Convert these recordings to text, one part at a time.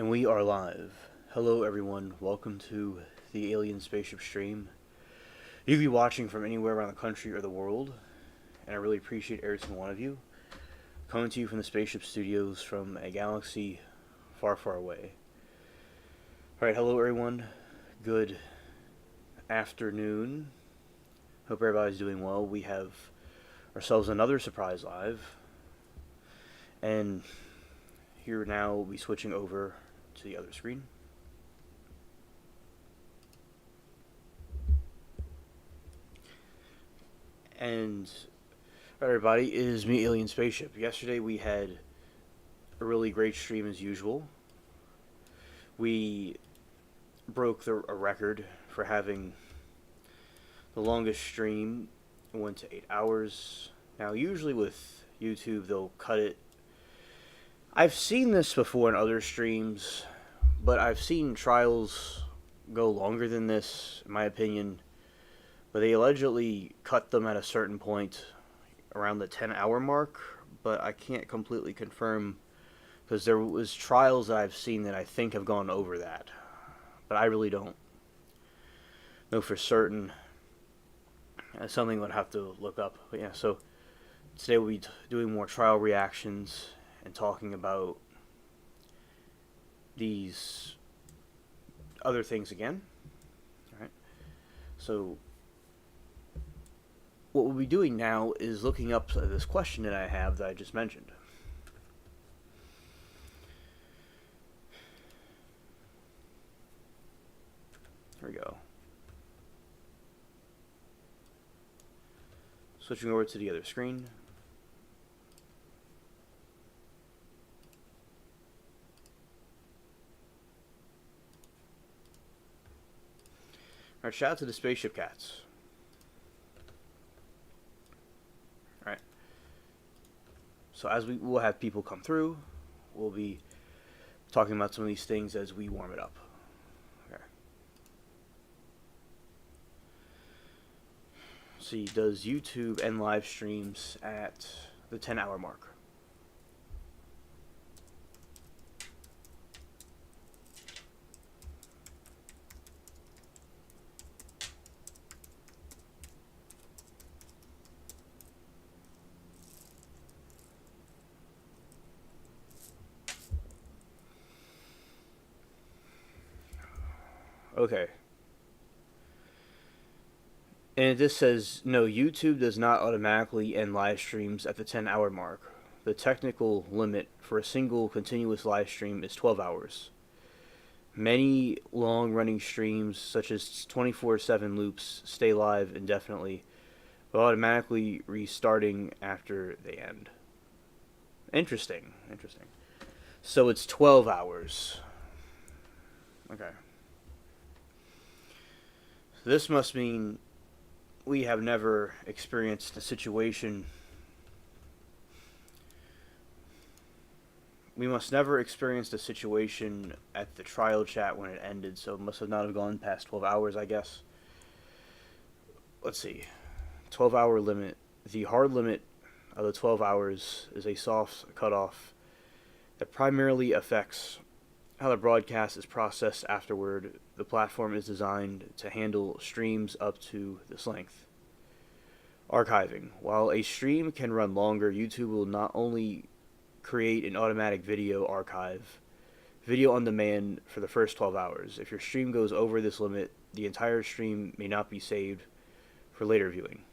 And we are live. Hello, everyone. Welcome to the Alien Spaceship stream. You can be watching from anywhere around the country or the world, and I really appreciate every single one of you. Coming to you from the Spaceship Studios from a galaxy far, far away. Alright, hello, everyone. Good afternoon. Hope everybody's doing well. We have ourselves another surprise live, and here now we'll be switching over to the other screen. And everybody, it is me, Alien Spaceship. Yesterday we had a really great stream as usual. We broke a record for having the longest stream. It went to 8 hours. Now usually with YouTube they'll cut it. I've seen this before in other streams, but I've seen trials go longer than this, in my opinion. But they allegedly cut them at a certain point around the 10-hour mark, but I can't completely confirm because there was trials that I've seen that I think have gone over that, but I really don't know for certain. That's something I would have to look up. But yeah, so today we'll be doing more trial reactions and talking about these other things again. Alright, so what we'll be doing now is looking up this question that I have that I just mentioned. Here we go. Switching over to the other screen. Alright, shout out to the Spaceship Cats. Alright. So as we will have people come through, we'll be talking about some of these things as we warm it up. Okay. See, does YouTube end live streams at the 10-hour mark? Okay. And this says, no, YouTube does not automatically end live streams at the 10-hour mark. The technical limit for a single continuous live stream is 12 hours. Many long-running streams, such as 24/7 loops, stay live indefinitely, but automatically restarting after they end. Interesting. Interesting. So it's 12 hours. Okay. This must mean we have never experienced a situation. We must never experienced a situation at the trial chat when it ended, so it must have not have gone past 12 hours, I guess. Let's see. 12-hour limit. The hard limit of the 12 hours is a soft cutoff that primarily affects how the broadcast is processed afterward. The platform is designed to handle streams up to this length. Archiving. While a stream can run longer, YouTube will not only create an automatic video archive, video on demand for the first 12 hours. If your stream goes over this limit, the entire stream may not be saved for later viewing.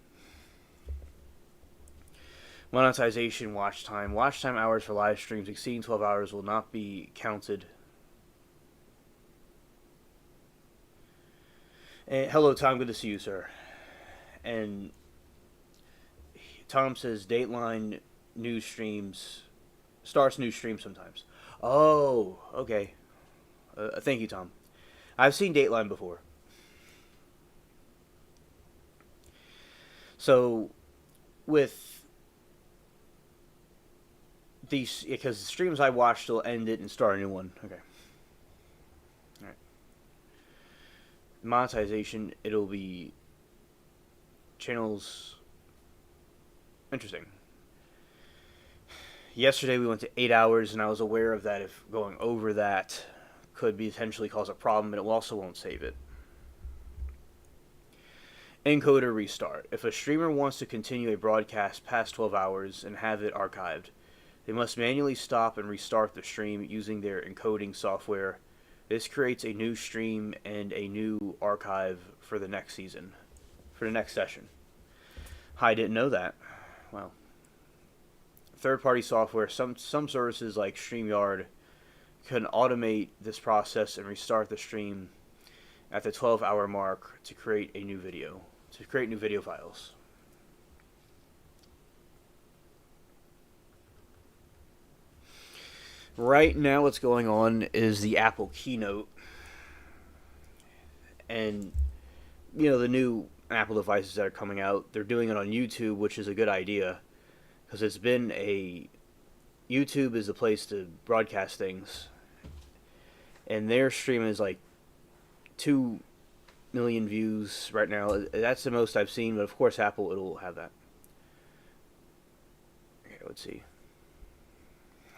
Monetization watch time. Watch time hours for live streams exceeding 12 hours will not be counted. And hello, Tom. Good to see you, sir. And Tom says Dateline news streams starts new streams sometimes. Oh, okay. Thank you, Tom. I've seen Dateline before. So, with these, because the streams I watched will end it and start a new one. Okay. Alright. Monetization, it'll be channels. Interesting. Yesterday we went to 8 hours, and I was aware of that if going over that. could potentially cause a problem, and it also won't save it. Encoder restart. If a streamer wants to continue a broadcast past 12 hours and have it archived, they must manually stop and restart the stream using their encoding software. This creates a new stream and a new archive for the next season, for the next session. I didn't know that. Wow. Third-party software, some services like StreamYard can automate this process and restart the stream at the 12-hour mark to create a new video, files. Right now what's going on is the Apple keynote, and the new Apple devices that are coming out, they're doing it on YouTube, which is a good idea, because YouTube is the place to broadcast things, and their stream is like 2 million views right now. That's the most I've seen, but of course Apple, it'll have that. Okay, let's see.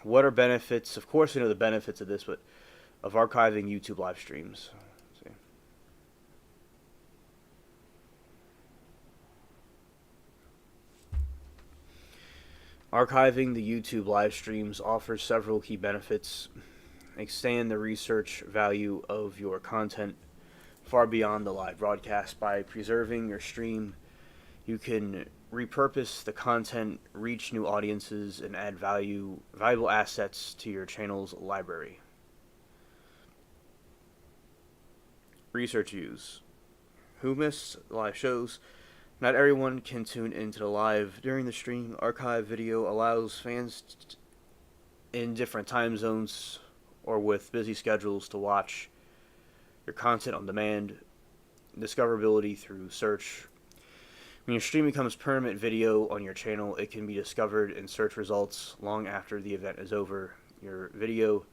What are benefits? Of course we know the benefits of this, but of archiving YouTube live streams. Let's see. Archiving the YouTube live streams offers several key benefits. Extend the research value of your content far beyond the live broadcast. By preserving your stream, you can repurpose the content, reach new audiences, and add valuable assets to your channel's library. Research views. Who missed live shows? Not everyone can tune into the live during the stream. Archive video allows fans in different time zones or with busy schedules to watch your content on demand. Discoverability through search. When your stream becomes permanent video on your channel, it can be discovered in search results long after the event is over. Your video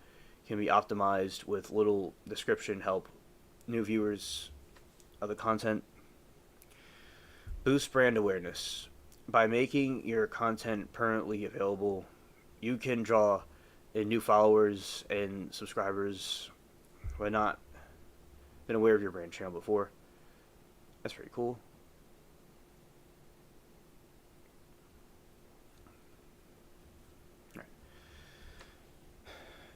can be optimized with little description help new viewers of the content. Boost brand awareness. By making your content permanently available, you can draw in new followers and subscribers who have not been aware of your brand channel before. That's pretty cool.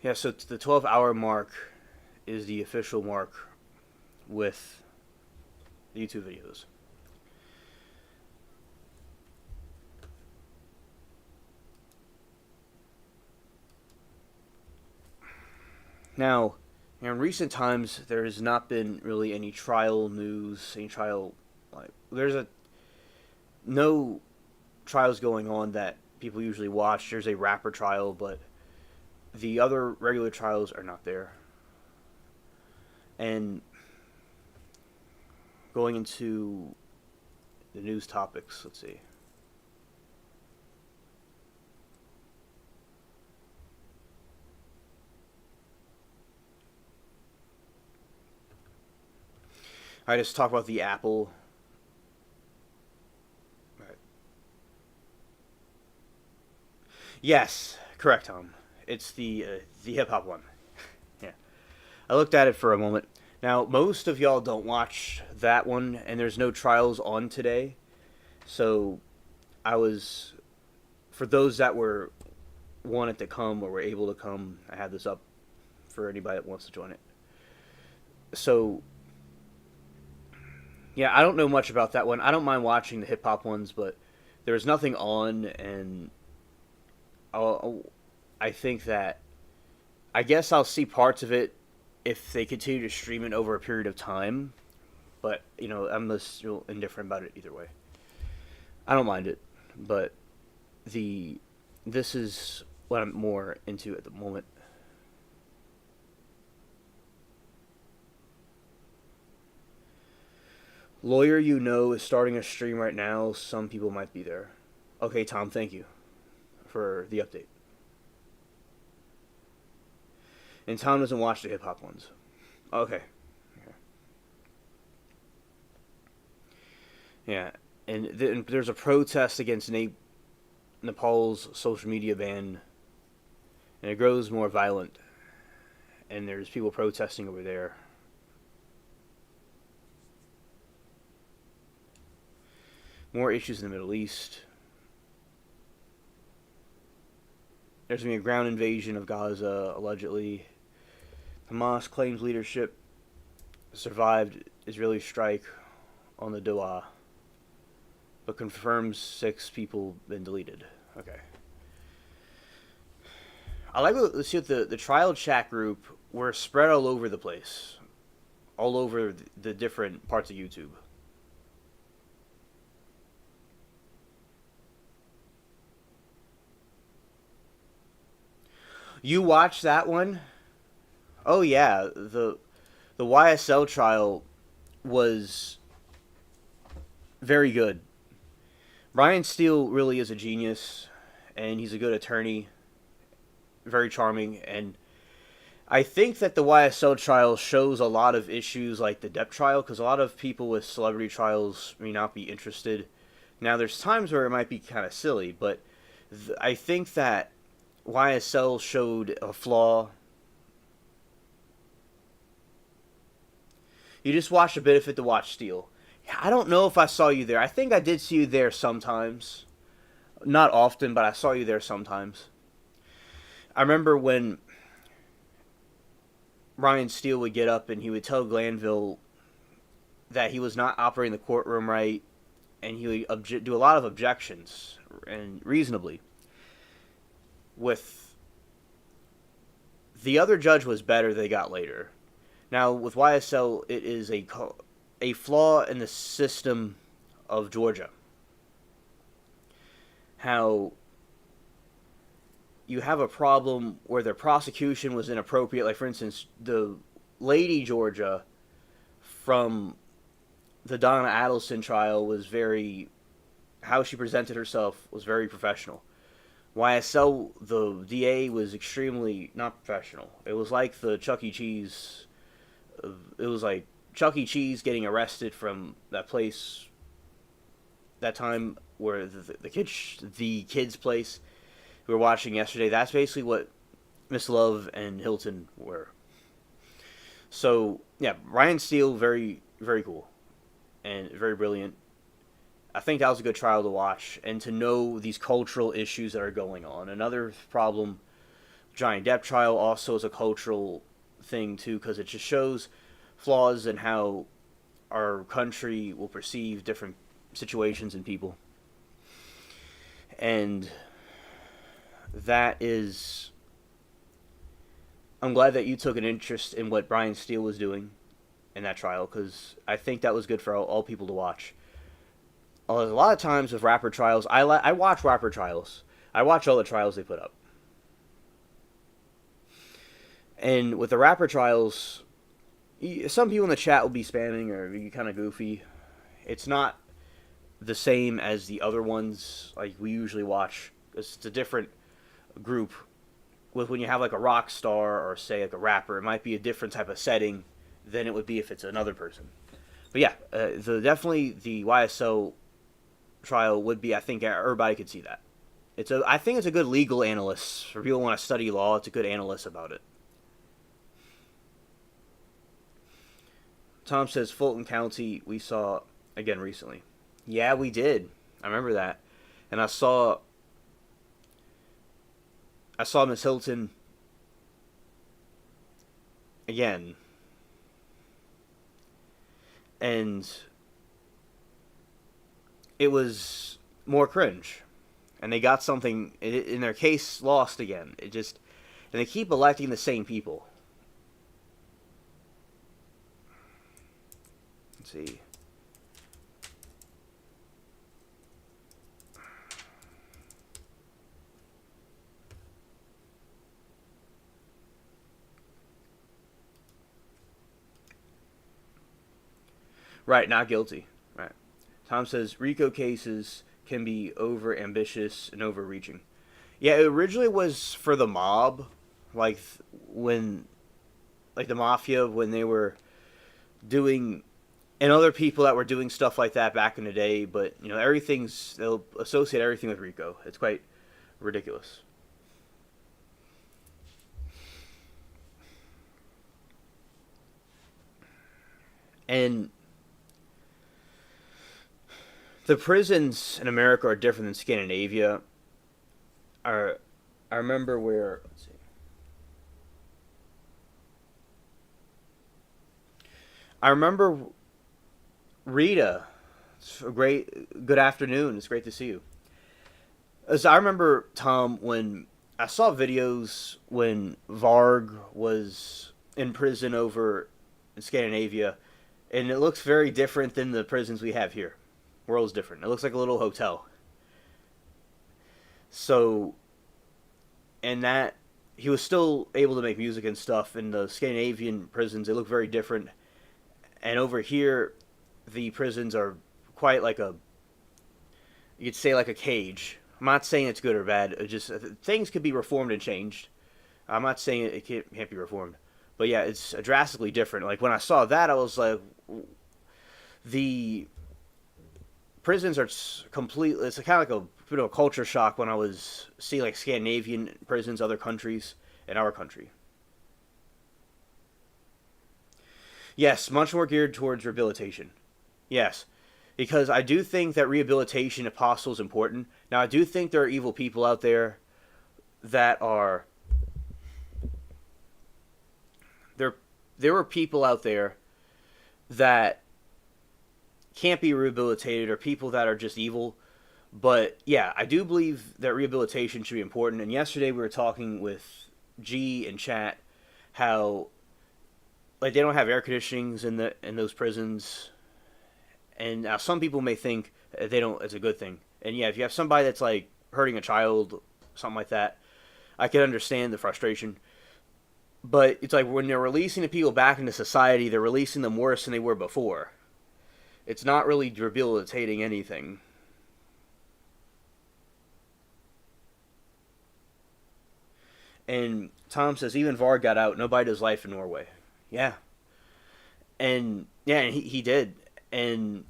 Yeah, so the 12-hour mark is the official mark with the YouTube videos. Now, in recent times, there has not been really any trial news, there's no trials going on that people usually watch. There's a rapper trial, but the other regular trials are not there. And going into the news topics, let's see. I just talk about the Apple. Right. Yes, correct, Tom. It's the hip hop one. Yeah, I looked at it for a moment. Now, most of y'all don't watch that one, and there's no trials on today. So, for those that wanted to come or were able to come, I have this up for anybody that wants to join it. So, yeah, I don't know much about that one. I don't mind watching the hip hop ones, but there's nothing on, and I think that I guess I'll see parts of it if they continue to stream it over a period of time. But I'm still indifferent about it either way. I don't mind it, but this is what I'm more into at the moment. Lawyer is starting a stream right now. Some people might be there. Okay, Tom, thank you for the update. And Tom doesn't watch the hip-hop ones. Okay. Yeah, and there's a protest against Nepal's social media ban, and it grows more violent. and there's people protesting over there. More issues in the Middle East. There's going to be a ground invasion of Gaza, allegedly. Hamas claims leadership survived Israeli strike on the Doha, but confirms 6 people been deleted. Okay. I like to see what the trial chat group were spread all over the place. All over the different parts of YouTube. You watched that one? Oh yeah, the YSL trial was very good. Brian Steele really is a genius, and he's a good attorney, very charming, and I think that the YSL trial shows a lot of issues like the Depp trial, because a lot of people with celebrity trials may not be interested. Now, there's times where it might be kind of silly, but I think that YSL showed a flaw. You just watched a bit of it to watch Steele. I don't know if I saw you there. I think I did see you there sometimes. Not often, but I saw you there sometimes. I remember when Ryan Steele would get up and he would tell Glanville that he was not operating the courtroom right, and he would do a lot of objections, and reasonably. With the other judge was better, they got later. Now, with YSL, it is a flaw in the system of Georgia. How you have a problem where the prosecution was inappropriate. Like, for instance, the Lady Georgia from the Donna Adelson trial was how she presented herself was very professional. YSL, the DA, was extremely not professional. It was like the Chuck E. Cheese. It was like Chuck E. Cheese getting arrested from that place. That time where the kids' place we were watching yesterday. That's basically what Miss Love and Hilton were. So yeah, Ryan Steele, very very cool, and very brilliant. I think that was a good trial to watch, and to know these cultural issues that are going on. Another problem, Johnny Depp trial also is a cultural thing too, because it just shows flaws in how our country will perceive different situations and people. And that is, I'm glad that you took an interest in what Brian Steele was doing in that trial, because I think that was good for all people to watch. A lot of times with rapper trials, I watch rapper trials. I watch all the trials they put up. And with the rapper trials, some people in the chat will be spamming or be kind of goofy. It's not the same as the other ones like we usually watch. It's a different group. With when you have like a rock star or say like a rapper, it might be a different type of setting than it would be if it's another person. But yeah, definitely the YSO trial would be, I think everybody could see that. I think it's a good legal analyst. For people who want to study law, it's a good analyst about it. Tom says Fulton County we saw again recently. Yeah, we did. I remember that. And I saw Miss Hilton again. And it was more cringe. And they got something in their case lost again. And they keep electing the same people. Let's see. Right, not guilty. Right. Tom says RICO cases can be over ambitious and overreaching. Yeah, it originally was for the mob, like the mafia when they were doing, and other people that were doing stuff like that back in the day. But they'll associate everything with RICO. It's quite ridiculous. And the prisons in America are different than Scandinavia. Are I remember where, let's see. I remember Rita. It's a good afternoon. It's great to see you. As I remember, Tom, when I saw videos when Varg was in prison over in Scandinavia, and it looks very different than the prisons we have here. World's different. It looks like a little hotel. So, and that he was still able to make music and stuff. In the Scandinavian prisons, they look very different. And over here, the prisons are quite like a, you could say like a cage. I'm not saying it's good or bad. It just things could be reformed and changed. I'm not saying it can't be reformed, but yeah, it's drastically different. Like when I saw that, I was like, the prisons are completely. It's kind of like a bit of a culture shock when I was seeing like Scandinavian prisons, other countries, and our country. Yes, much more geared towards rehabilitation. Yes, because I do think that rehabilitation, if possible, is important. Now, I do think there are evil people out there that are there. There are people out there that can't be rehabilitated, or people that are just evil. But yeah, I do believe that rehabilitation should be important. And yesterday we were talking with G in chat how like they don't have air conditionings in those prisons, and now some people may think they don't. It's a good thing. And yeah, if you have somebody that's like hurting a child, something like that, I can understand the frustration. But it's like when they're releasing the people back into society, they're releasing them worse than they were before. It's not really rehabilitating anything. And Tom says even Var got out. Nobody does life in Norway. Yeah, and yeah, he did, and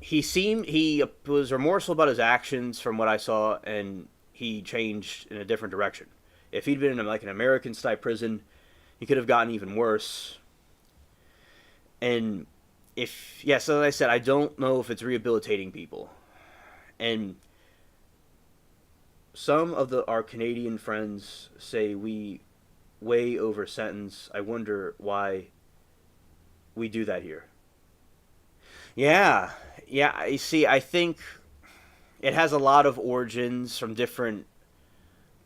he was remorseful about his actions from what I saw, and he changed in a different direction. If he'd been in like an American type prison, he could have gotten even worse. And if yeah, so like I said, I don't know if it's rehabilitating people, and some of our Canadian friends say we way over sentence. I wonder why we do that here. Yeah, yeah. You see, I think it has a lot of origins from different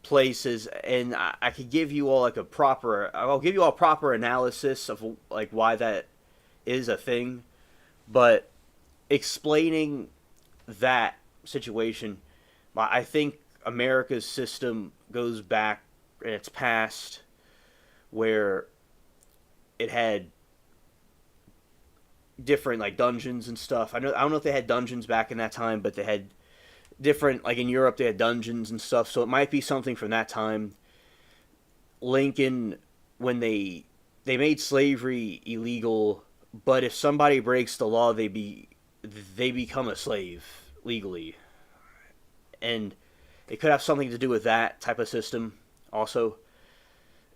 places, and I could give you all like a proper. I'll give you all proper analysis of like why that is a thing, but explaining that situation, I think America's system goes back in its past where it had different like dungeons and stuff. I don't know if they had dungeons back in that time, but they had different like in Europe they had dungeons and stuff. So it might be something from that time. Lincoln when they made slavery illegal, but if somebody breaks the law, they become a slave legally. And it could have something to do with that type of system also.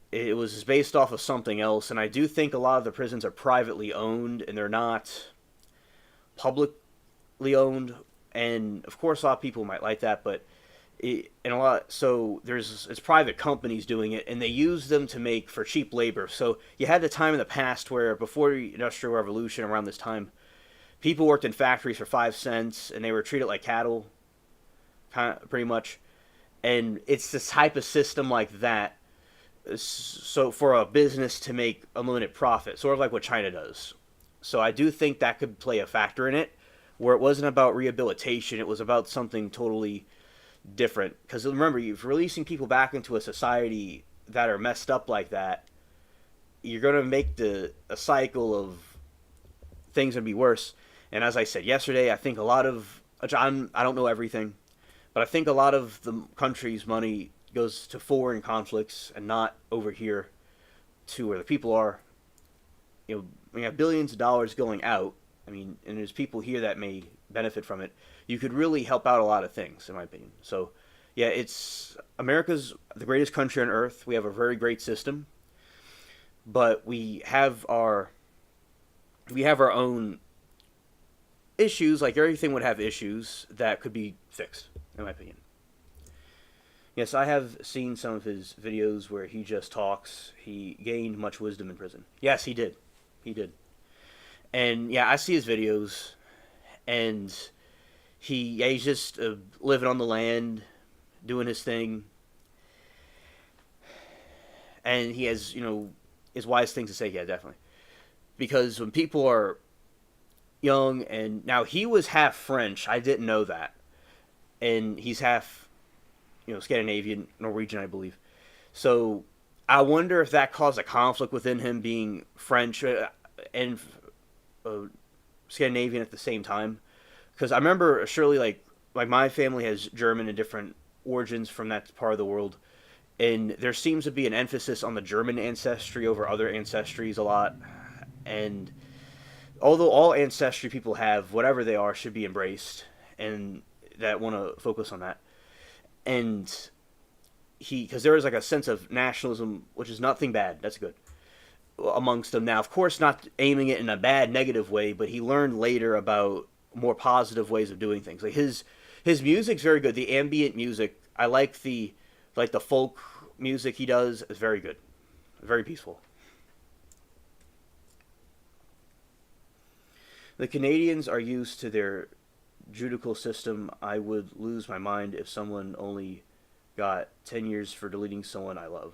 It was based off of something else, and I do think a lot of the prisons are privately owned and they're not publicly owned. And of course, a lot of people might like that, but it's private companies doing it, and they use them to make for cheap labor. So you had the time in the past where before the Industrial Revolution, around this time, people worked in factories for 5 cents, and they were treated like cattle, pretty much. And it's this type of system like that. So for a business to make unlimited profit, sort of like what China does. So I do think that could play a factor in it, where it wasn't about rehabilitation, it was about something totally different. Because remember, you're releasing people back into a society that are messed up like that, you're going to make a cycle of things going to be worse. And as I said yesterday, I think a lot of, I don't know everything, but I think a lot of the country's money goes to foreign conflicts and not over here to where the people are. You know, we have billions of dollars going out. I mean, and there's people here that may benefit from it. You could really help out a lot of things, in my opinion. So, yeah, America's the greatest country on earth. We have a very great system, but we have our we have our own issues. Like everything would have issues that could be fixed, in my opinion. Yes, I have seen some of his videos where he just talks. He gained much wisdom in prison. Yes, he did. He did. And yeah, I see his videos, and he's just living on the land, doing his thing, and he has his wise things to say. Yeah, definitely. Because when people are young, and now he was half French, I didn't know that, and he's half Scandinavian, Norwegian, I believe. So I wonder if that caused a conflict within him being French and uh, Scandinavian at the same time. Because I remember surely like my family has German and different origins from that part of the world, and there seems to be an emphasis on the German ancestry over other ancestries a lot. And although all ancestry people have, whatever they are, should be embraced, and that want to focus on that. And because there is like a sense of nationalism, which is nothing bad. That's good amongst them. Now, of course, not aiming it in a bad, negative way, but he learned later about more positive ways of doing things. Like his music's very good. The ambient music, I like the folk music he does is very good, very peaceful. The Canadians are used to their judicial system. I would lose my mind if someone only got 10 years for deleting someone I love.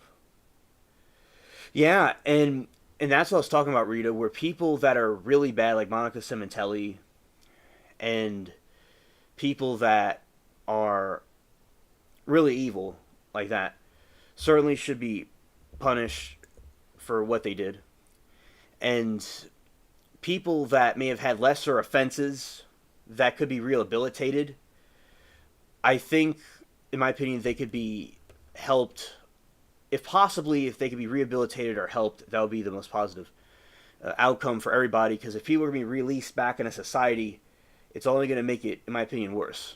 Yeah, and that's what I was talking about, Rita, where people that are really bad, like Monica Cementelli, and people that are really evil, like that, certainly should be punished for what they did. And people that may have had lesser offenses that could be rehabilitated, I think, in my opinion, they could be helped. If they could be rehabilitated or helped, that would be the most positive outcome for everybody. Because if people are being released back into society, it's only going to make it, in my opinion, worse.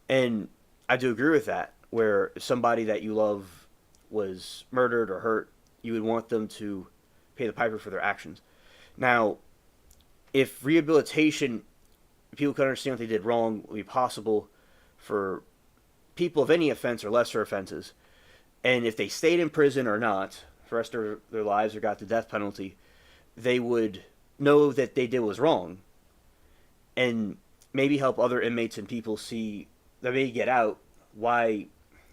And I do agree with that, where if somebody that you love was murdered or hurt, you would want them to pay the piper for their actions. Now, if rehabilitation, people can understand what they did wrong, would be possible for people of any offense or lesser offenses, and if they stayed in prison or not for the rest of their lives or got the death penalty, they would know that they did was wrong, and maybe help other inmates and people see that may get out why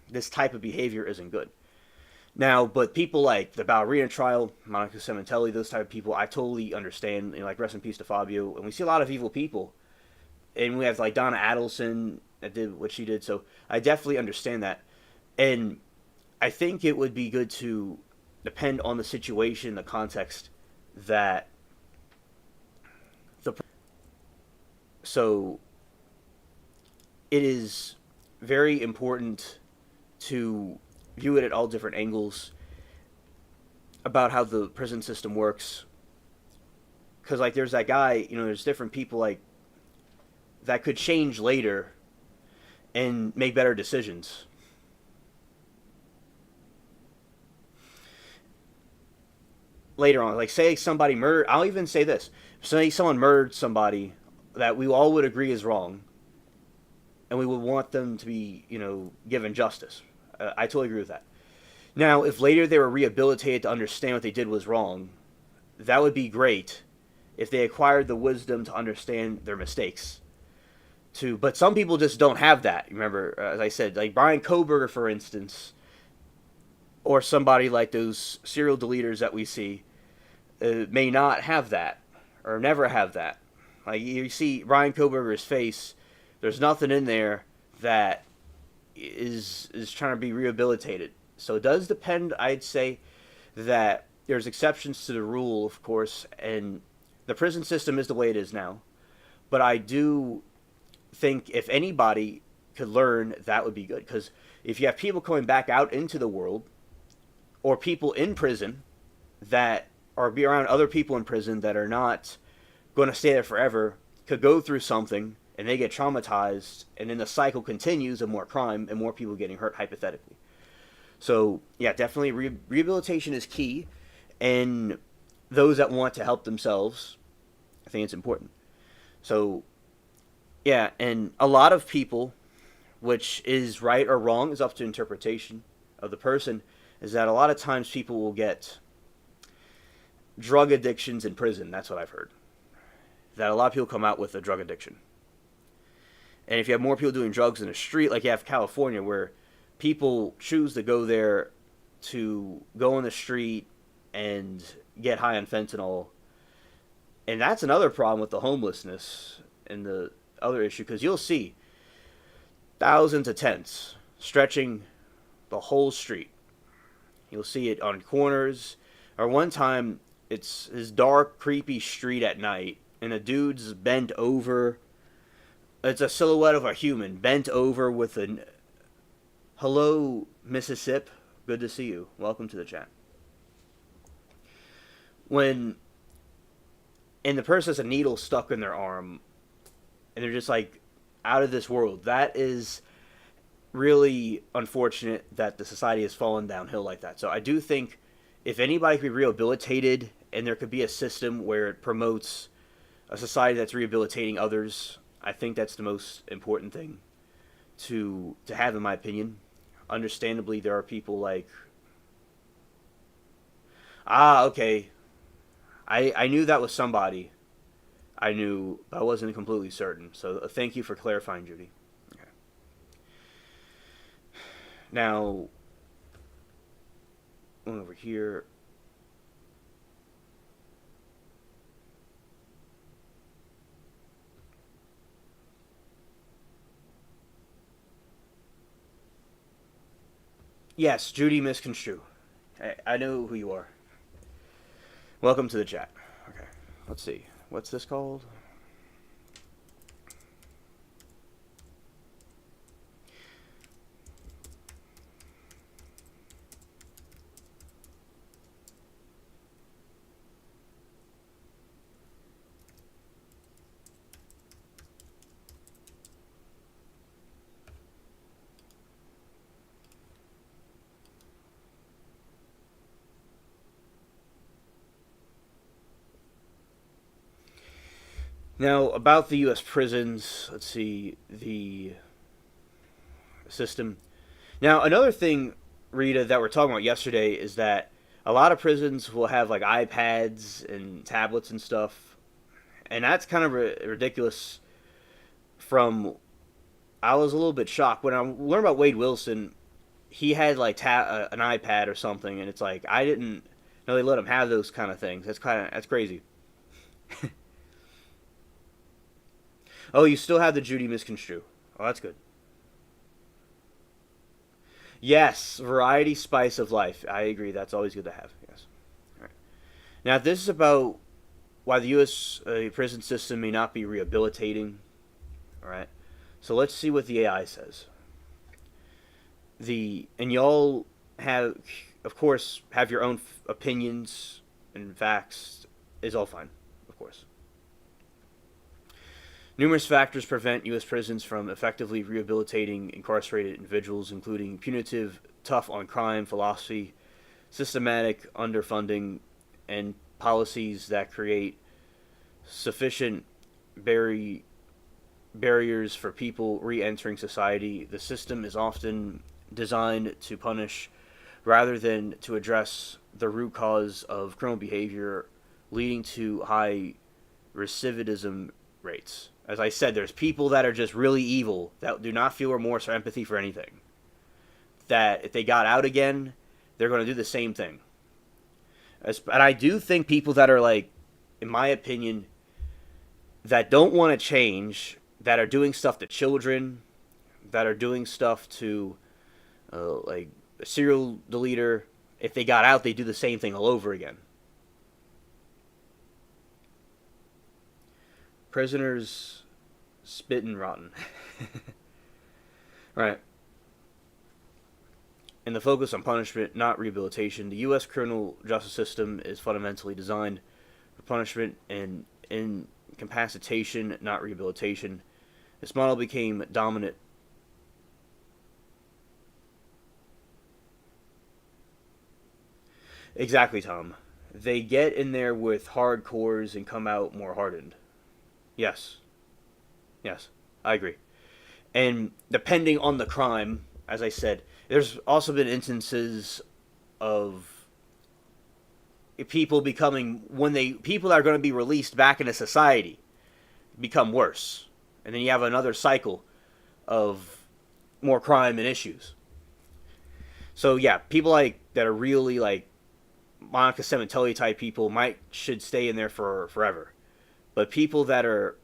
this type of behavior isn't good. Now, but people like the Ballerina trial, Monica Cementelli, those type of people, I totally understand. Like, rest in peace to Fabio. And we see a lot of evil people. And we have, like, Donna Adelson that did what she did. So I definitely understand that. And I think it would be good to depend on the situation, the context that the... So it is very important to view it at all different angles about how the prison system works. Because, like, there's that guy, there's different people, like, that could change later and make better decisions. Later on, like, say somebody murdered, I'll even say this, say someone murdered somebody that we all would agree is wrong, and we would want them to be, given justice. I totally agree with that. Now, if later they were rehabilitated to understand what they did was wrong, that would be great if they acquired the wisdom to understand their mistakes. But some people just don't have that. Remember, as I said, like Brian Koberger, for instance, or somebody like those serial deleters that we see, may not have that, or never have that. Like, you see Brian Koberger's face, there's nothing in there that is trying to be rehabilitated. So it does depend. I'd say that there's exceptions to the rule, of course, and the prison system is the way it is now. But I do think if anybody could learn, that would be good. Because if you have people coming back out into the world, or people in prison that are be around other people in prison that are not going to stay there forever, could go through something and they get traumatized, and then the cycle continues of more crime and more people getting hurt, hypothetically. So, yeah, definitely rehabilitation is key. And those that want to help themselves, I think it's important. So, yeah, and a lot of people, which is right or wrong, is up to interpretation of the person, is that a lot of times people will get drug addictions in prison. That's what I've heard. That a lot of people come out with a drug addiction. And if you have more people doing drugs in the street, like you have California, where people choose to go there to go on the street and get high on fentanyl. And that's another problem with the homelessness and the other issue, because you'll see thousands of tents stretching the whole street. You'll see it on corners. Or one time, it's this dark, creepy street at night, and a dude's bent over. It's a silhouette of a human bent over with an "Hello, Mississippi. Good to see you. Welcome to the chat." And the person has a needle stuck in their arm, and they're just like out of this world. That is really unfortunate that the society has fallen downhill like that. So I do think if anybody could be rehabilitated, and there could be a system where it promotes a society that's rehabilitating others, I think that's the most important thing to have, in my opinion. Understandably, there are people like, okay, I knew that was somebody. I knew, but I wasn't completely certain. So thank you for clarifying, Judy. Okay. Now, going over here. Yes, Judy Misconstrue. I know who you are. Welcome to the chat. Okay, let's see. What's this called? Now, about the U.S. prisons, let's see, the system. Now, another thing, Rita, that we're talking about yesterday is that a lot of prisons will have like iPads and tablets and stuff, and that's kind of ridiculous. I was a little bit shocked when I learned about Wade Wilson. He had like an iPad or something, and it's like I didn't know they let him have those kind of things. That's crazy. Oh, you still have the Judy Misconstrue. Oh, that's good. Yes, variety, spice of life. I agree. That's always good to have. Yes. All right. Now, this is about why the U.S. Prison system may not be rehabilitating. All right. So let's see what the AI says. And y'all have, of course, have your own opinions and facts. Is all fine, of course. Numerous factors prevent U.S. prisons from effectively rehabilitating incarcerated individuals, including punitive, tough on crime philosophy, systematic underfunding, and policies that create sufficient barriers for people re-entering society. The system is often designed to punish rather than to address the root cause of criminal behavior, leading to high recidivism rates. As I said, there's people that are just really evil, that do not feel remorse or empathy for anything. That if they got out again, they're going to do the same thing. And I do think people that are like, in my opinion, that don't want to change, that are doing stuff to children, that are doing stuff to like a serial deleter, if they got out, they do the same thing all over again. Prisoners spitting rotten. Right. And the focus on punishment, not rehabilitation. The U.S. criminal justice system is fundamentally designed for punishment and incapacitation, not rehabilitation. This model became dominant. Exactly, Tom. they get in there with hardcores and come out more hardened. Yes. Yes. I agree. And depending on the crime, as I said, there's also been instances of people becoming people that are going to be released back into society become worse, and then you have another cycle of more crime and issues. So yeah, people like that are really like Monica Cementelli type people should stay in there for forever, but people that are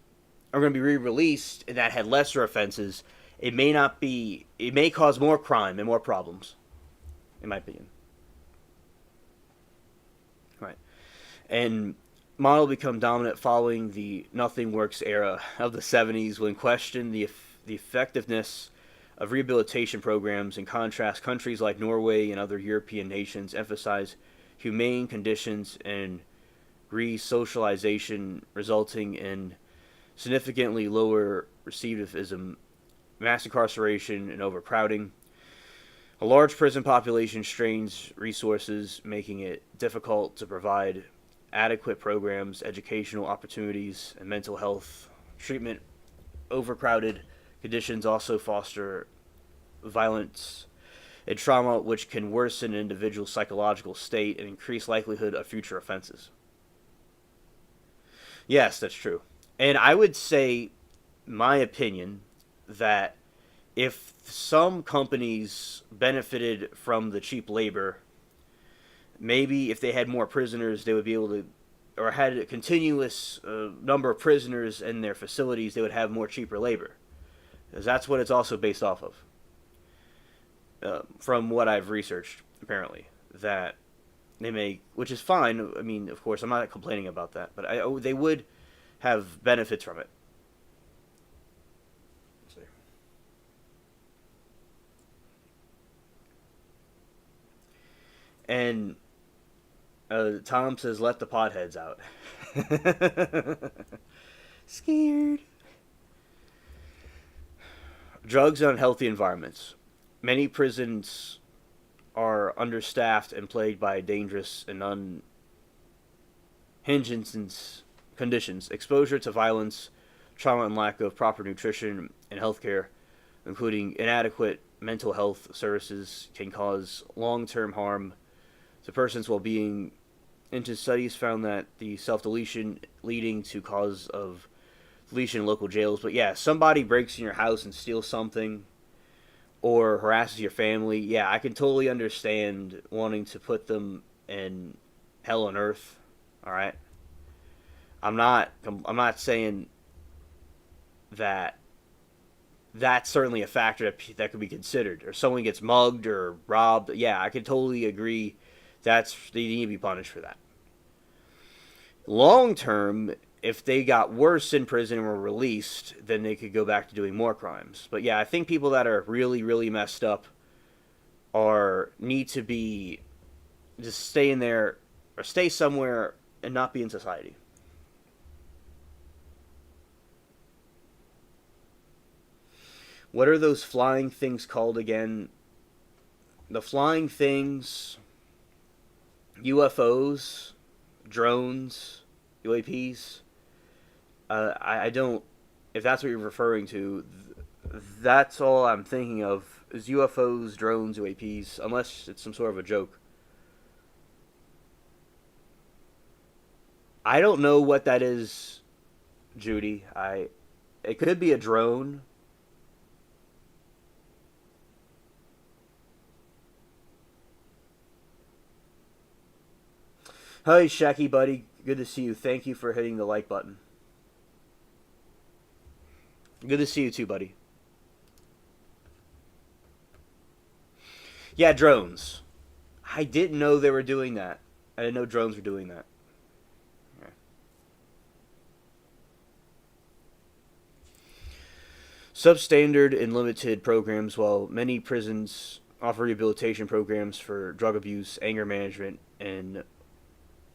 going to be re-released and that had lesser offenses, it may cause more crime and more problems, in my opinion. Right. And model become dominant following the nothing works era of the 70s when questioned the effectiveness of rehabilitation programs. In contrast, countries like Norway and other European nations emphasize humane conditions and re-socialization, resulting in significantly lower recidivism, mass incarceration, and overcrowding. A large prison population strains resources, making it difficult to provide adequate programs, educational opportunities, and mental health treatment. Overcrowded conditions also foster violence and trauma, which can worsen an individual's psychological state and increase likelihood of future offenses. Yes, that's true. And I would say, my opinion, that if some companies benefited from the cheap labor, maybe if they had more prisoners, they would be able to, or had a continuous number of prisoners in their facilities, they would have more cheaper labor. Because that's what it's also based off of. From what I've researched, apparently, that they make, which is fine. I mean, of course, I'm not complaining about that, but they would have benefits from it. Let's see. And Tom says, "Let the potheads out." Scared. Drugs and unhealthy environments. Many prisons are understaffed and plagued by dangerous and unhygienic conditions. Exposure to violence, trauma, and lack of proper nutrition and healthcare, including inadequate mental health services, can cause long-term harm to person's well-being. Into studies found that the self-deletion leading to cause of deletion in local jails. But yeah, somebody breaks in your house and steals something, or harasses your family, yeah, I can totally understand wanting to put them in hell on earth. All right, I'm not saying that that's certainly a factor that could be considered. Or someone gets mugged or robbed, yeah, I can totally agree. They need to be punished for that. Long term, if they got worse in prison and were released, then they could go back to doing more crimes. But yeah, I think people that are really, really messed up need to be just stay in there or stay somewhere and not be in society. What are those flying things called again? The flying things, UFOs, drones, UAPs. I don't. If that's what you're referring to, that's all I'm thinking of is UFOs, drones, UAPs. Unless it's some sort of a joke. I don't know what that is, Judy. It could be a drone. Hi, Shacky buddy. Good to see you. Thank you for hitting the like button. Good to see you too, buddy. Yeah, drones. I didn't know they were doing that. I didn't know drones were doing that. Okay. Substandard and limited programs. While many prisons offer rehabilitation programs for drug abuse, anger management, and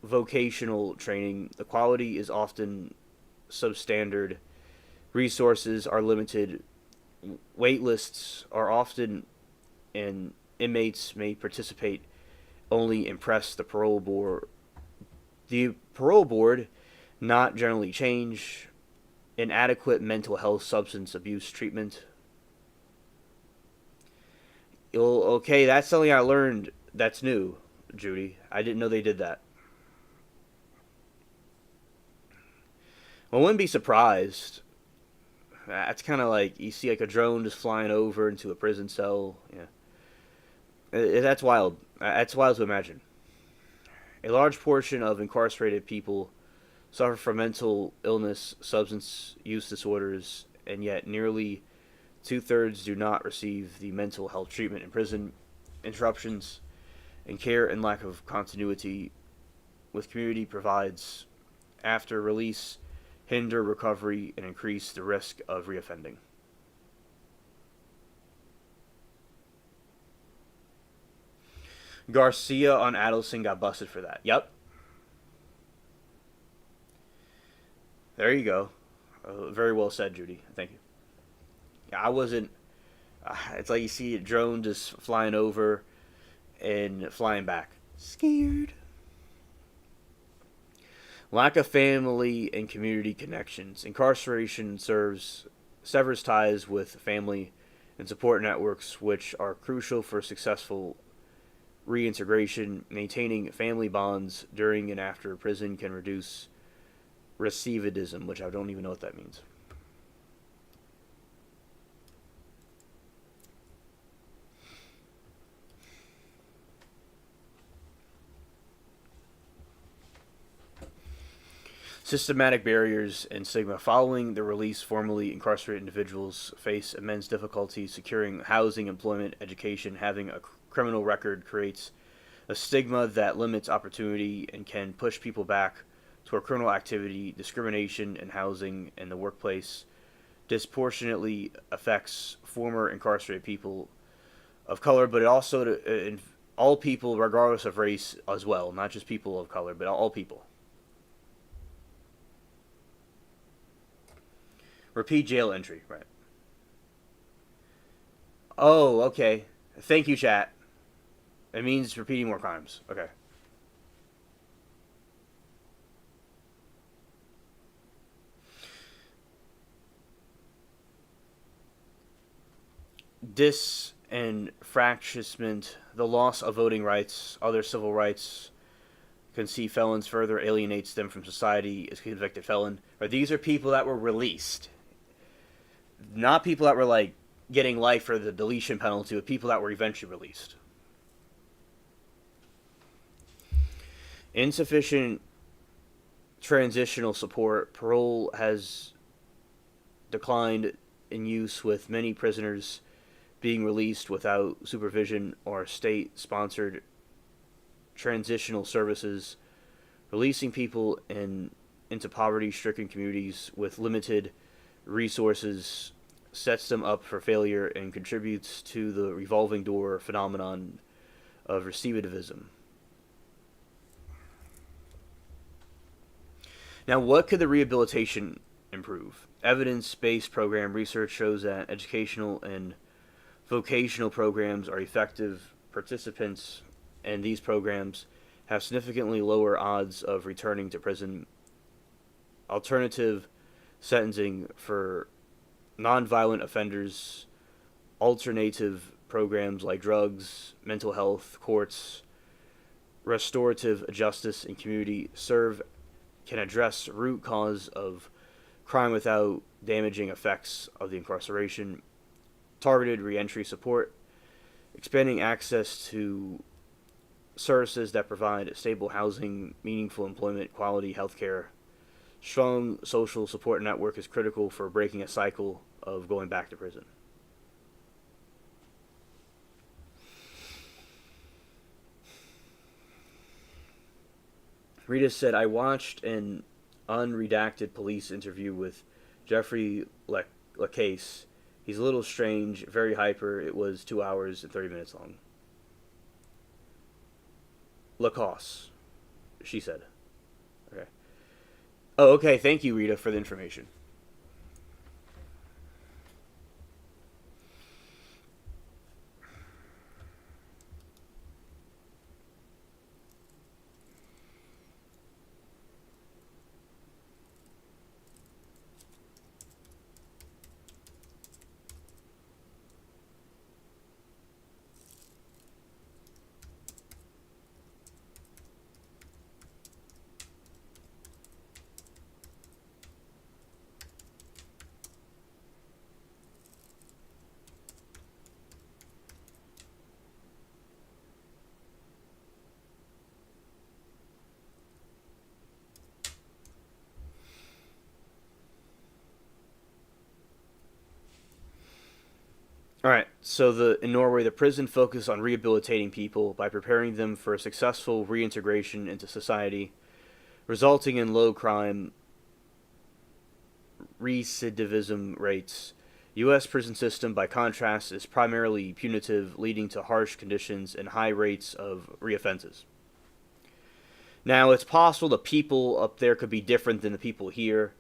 vocational training, the quality is often substandard. Resources are limited. Wait lists are often, and inmates may participate only impress the parole board The parole board not generally change, inadequate mental health substance abuse treatment. Okay, that's something I learned that's new, Judy. I didn't know they did that. I wouldn't be surprised. That's kind of like you see like a drone just flying over into a prison cell. Yeah, that's wild. That's wild to imagine. A large portion of incarcerated people suffer from mental illness, substance use disorders, and yet nearly two-thirds do not receive the mental health treatment in prison. Interruptions in care and lack of continuity with community provides after release hinder recovery and increase the risk of reoffending. Garcia on Adelson got busted for that. Yep. There you go. Very well said, Judy. Thank you. Yeah, I wasn't. It's like you see a drone just flying over and flying back. Scared. Lack of family and community connections. Incarceration severs ties with family and support networks, which are crucial for successful reintegration. Maintaining family bonds during and after prison can reduce recidivism, which I don't even know what that means. Systematic barriers and stigma. Following the release, formerly incarcerated individuals face immense difficulty securing housing, employment, education. Having a criminal record creates a stigma that limits opportunity and can push people back toward criminal activity. Discrimination in housing and the workplace disproportionately affects former incarcerated people of color, but it also all people, regardless of race, as well. Not just people of color, but all people. Repeat jail entry, right? Oh, okay. Thank you, chat. It means repeating more crimes. Okay. Disenfranchisement, the loss of voting rights, other civil rights, can see felons further alienates them from society as convicted felon. Or these are people that were released, not people that were like getting life for the deletion penalty, but people that were eventually released. Insufficient transitional support. Parole has declined in use, with many prisoners being released without supervision or state-sponsored transitional services, releasing people into poverty-stricken communities with limited resources sets them up for failure and contributes to the revolving door phenomenon of recidivism. Now, what could the rehabilitation improve? Evidence-based program research shows that educational and vocational programs are effective. Participants in these programs have significantly lower odds of returning to prison. Alternative sentencing for nonviolent offenders, alternative programs like drugs, mental health, courts, restorative justice, and community serve can address root cause of crime without damaging effects of the incarceration. Targeted reentry support, expanding access to services that provide stable housing, meaningful employment, quality healthcare. Strong social support network is critical for breaking a cycle of going back to prison. Rita said, I watched an unredacted police interview with Jeffrey LaCase. He's a little strange, very hyper. It was 2 hours and 30 minutes long. Lacoste, she said. Okay. Oh, okay. Thank you, Rita, for the information. All right. So in Norway, the prison focused on rehabilitating people by preparing them for a successful reintegration into society, resulting in low crime recidivism rates. U.S. prison system, by contrast, is primarily punitive, leading to harsh conditions and high rates of reoffenses. Now, it's possible the people up there could be different than the people here.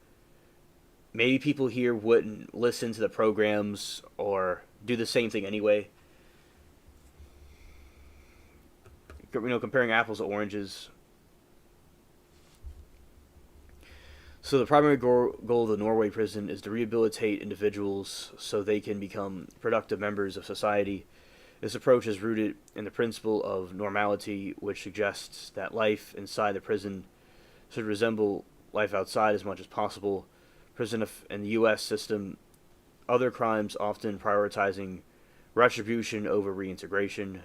Maybe people here wouldn't listen to the programs or do the same thing anyway. Comparing apples to oranges. So the primary goal of the Norway prison is to rehabilitate individuals so they can become productive members of society. This approach is rooted in the principle of normality, which suggests that life inside the prison should resemble life outside as much as possible. Prison in the U.S. system, other crimes often prioritizing retribution over reintegration.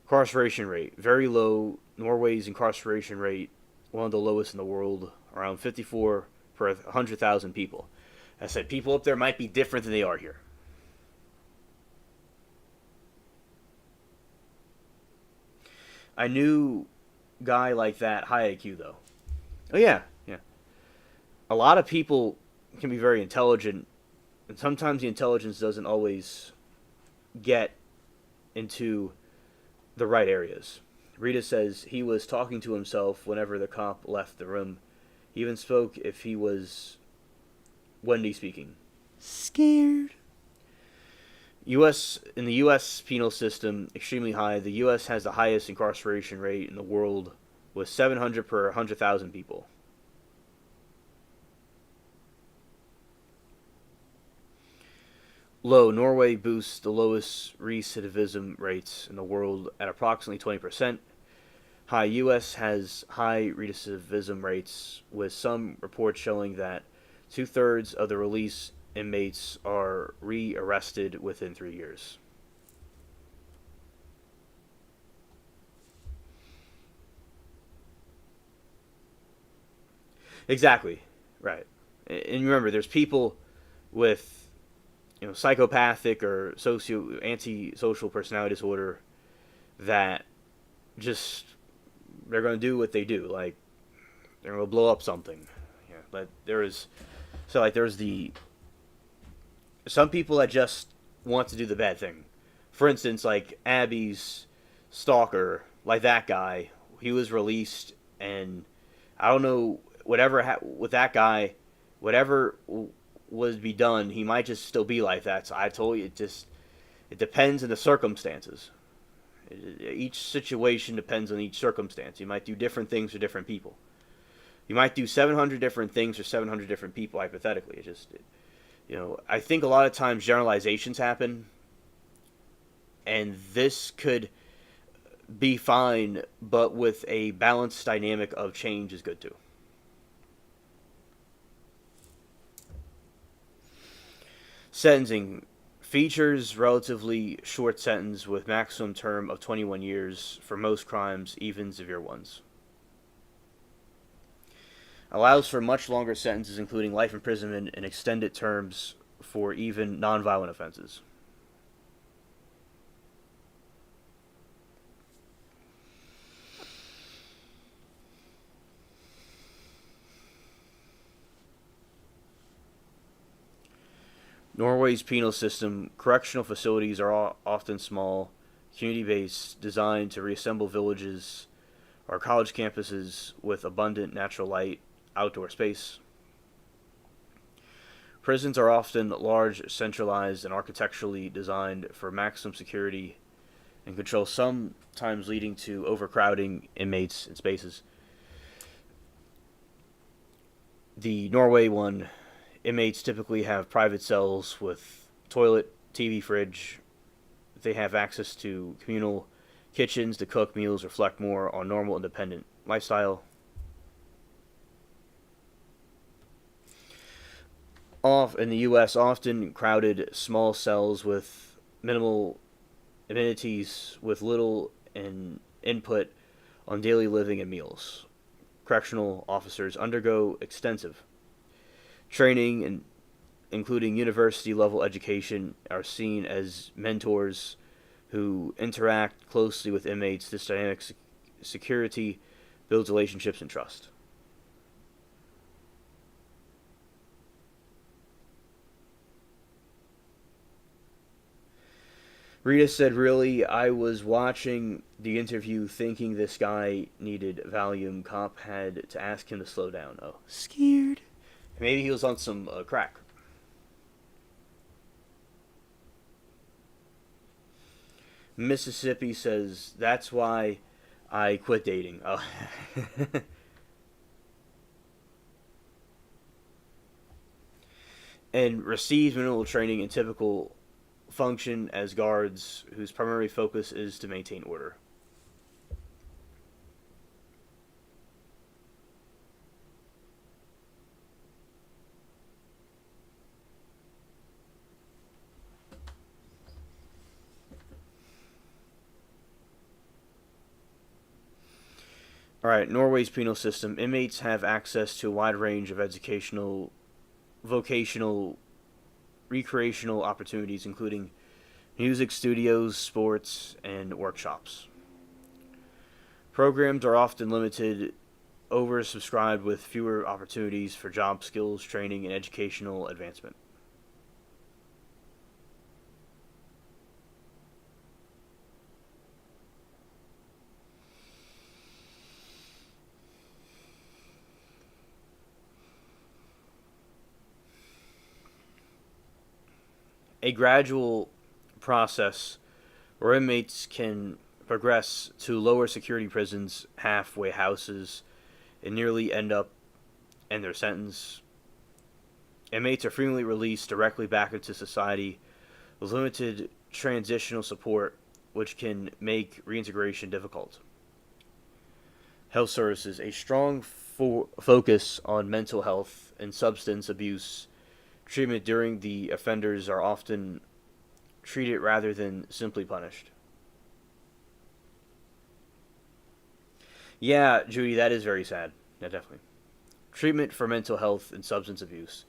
Incarceration rate, very low. Norway's incarceration rate, one of the lowest in the world, around 54 per 100,000 people. I said people up there might be different than they are here. I knew guy like that, high IQ though. Oh yeah, yeah. A lot of people can be very intelligent, and sometimes the intelligence doesn't always get into the right areas. Rita says he was talking to himself whenever the cop left the room. He even spoke if he was Wendy speaking. Scared. In the U.S. penal system, extremely high. The U.S. has the highest incarceration rate in the world, with 700 per 100,000 people. Low. Norway boasts the lowest recidivism rates in the world at approximately 20%. High. U.S. has high recidivism rates, with some reports showing that 2/3 of the release inmates are re-arrested within 3 years. Exactly. Right. And remember, there's people with psychopathic or antisocial personality disorder that just they're going to do what they do. Like they're going to blow up something. Yeah. But there's some people that just want to do the bad thing. For instance, like Abby's stalker, like that guy, he was released, and I don't know with that guy, whatever would be done, he might just still be like that. So I told you, it depends on the circumstances. Each situation depends on each circumstance. You might do different things for different people. You might do 700 different things for 700 different people, hypothetically. I think a lot of times generalizations happen, and this could be fine, but with a balanced dynamic of change is good too. Sentencing features relatively short sentence with maximum term of 21 years for most crimes, even severe ones. Allows for much longer sentences, including life imprisonment and extended terms for even nonviolent offenses. Norway's penal system, correctional facilities are often small, community-based, designed to reassemble villages or college campuses with abundant natural light, outdoor space. Prisons are often large, centralized, and architecturally designed for maximum security and control, sometimes leading to overcrowding inmates in spaces. The Norway one, inmates typically have private cells with toilet, TV, fridge. They have access to communal kitchens to cook meals, reflect more on normal independent lifestyle. In the U.S., often crowded small cells with minimal amenities, with little input on daily living and meals. Correctional officers undergo extensive training including university-level education, are seen as mentors who interact closely with inmates. This dynamic security builds relationships and trust. Rita said, really, I was watching the interview thinking this guy needed Valium. Cop had to ask him to slow down. Oh, scared. Maybe he was on some crack. Mississippi says, that's why I quit dating. Oh. And received minimal training in typical function as guards whose primary focus is to maintain order. Alright, Norway's penal system. Inmates have access to a wide range of educational, vocational, recreational opportunities, including music studios, sports, and workshops. Programs are often limited, oversubscribed, with fewer opportunities for job skills, training, and educational advancement. A gradual process where inmates can progress to lower security prisons, halfway houses, and nearly end up in their sentence. Inmates are frequently released directly back into society with limited transitional support, which can make reintegration difficult. Health services. A strong focus on mental health and substance abuse treatment during the offenders are often treated rather than simply punished. Yeah, Judy, that is very sad. Yeah, definitely. Treatment for mental health and substance abuse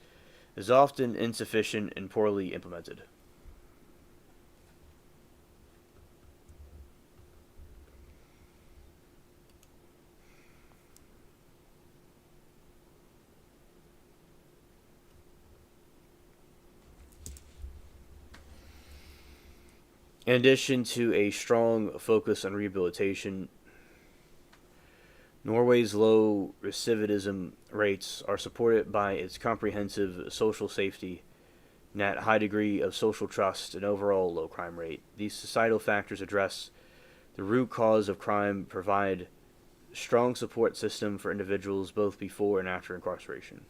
is often insufficient and poorly implemented. In addition to a strong focus on rehabilitation, Norway's low recidivism rates are supported by its comprehensive social safety net, high degree of social trust, and overall low crime rate. These societal factors address the root cause of crime, provide strong support system for individuals both before and after incarceration.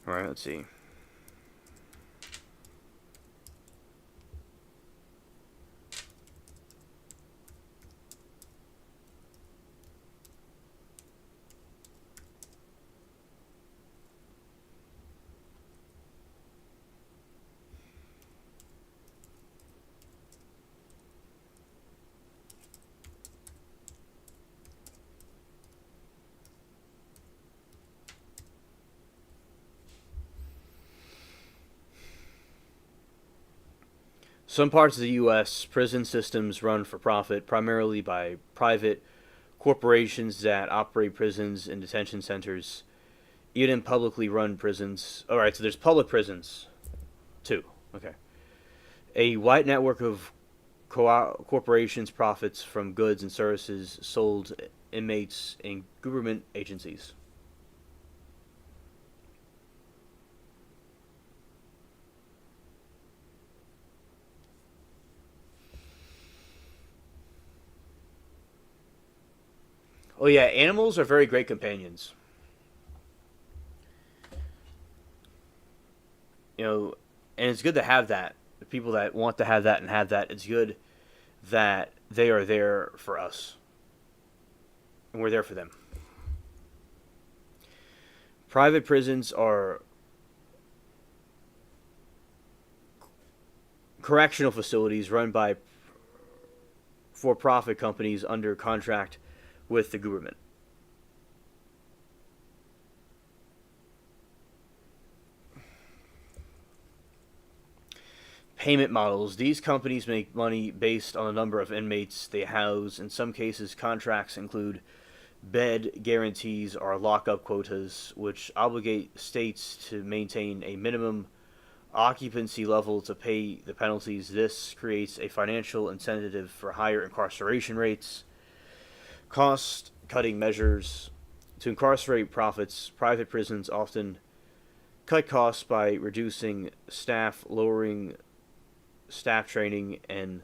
All right, let's see. Some parts of the U.S. prison systems run for profit, primarily by private corporations that operate prisons and detention centers, even in publicly run prisons. All right, so there's public prisons too. Okay. A wide network of corporations profits from goods and services sold inmates and government agencies. Oh yeah, animals are very great companions. You know, and it's good to have that. The people that want to have that, it's good that they are there for us. And we're there for them. Private prisons are correctional facilities run by for-profit companies under contract with the government. Payment models. These companies make money based on the number of inmates they house. In some cases, contracts include bed guarantees or lockup quotas, which obligate states to maintain a minimum occupancy level to pay the penalties. This creates a financial incentive for higher incarceration rates. Cost cutting measures. To incarcerate profits, private prisons often cut costs by reducing staff, lowering staff training, and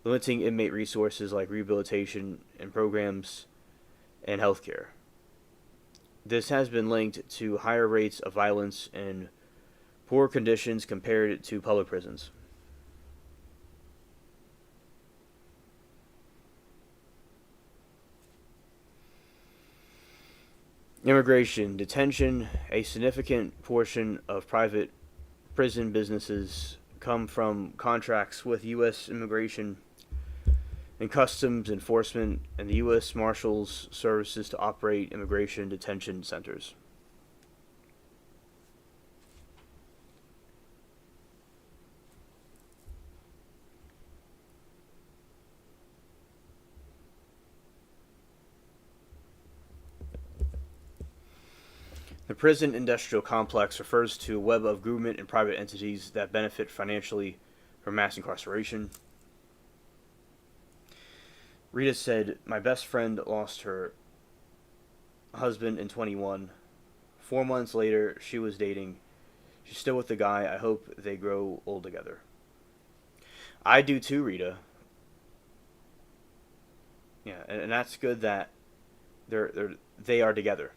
limiting inmate resources like rehabilitation and programs and healthcare. This has been linked to higher rates of violence and poor conditions compared to public prisons. Immigration, detention. A significant portion of private prison businesses come from contracts with U.S. Immigration and Customs Enforcement and the U.S. Marshals Services to operate immigration detention centers. The prison industrial complex refers to a web of government and private entities that benefit financially from mass incarceration. Rita said, "My best friend lost her husband in 21. 4 months later, she was dating. She's still with the guy. I hope they grow old together." I do too, Rita. Yeah, and that's good that they are together.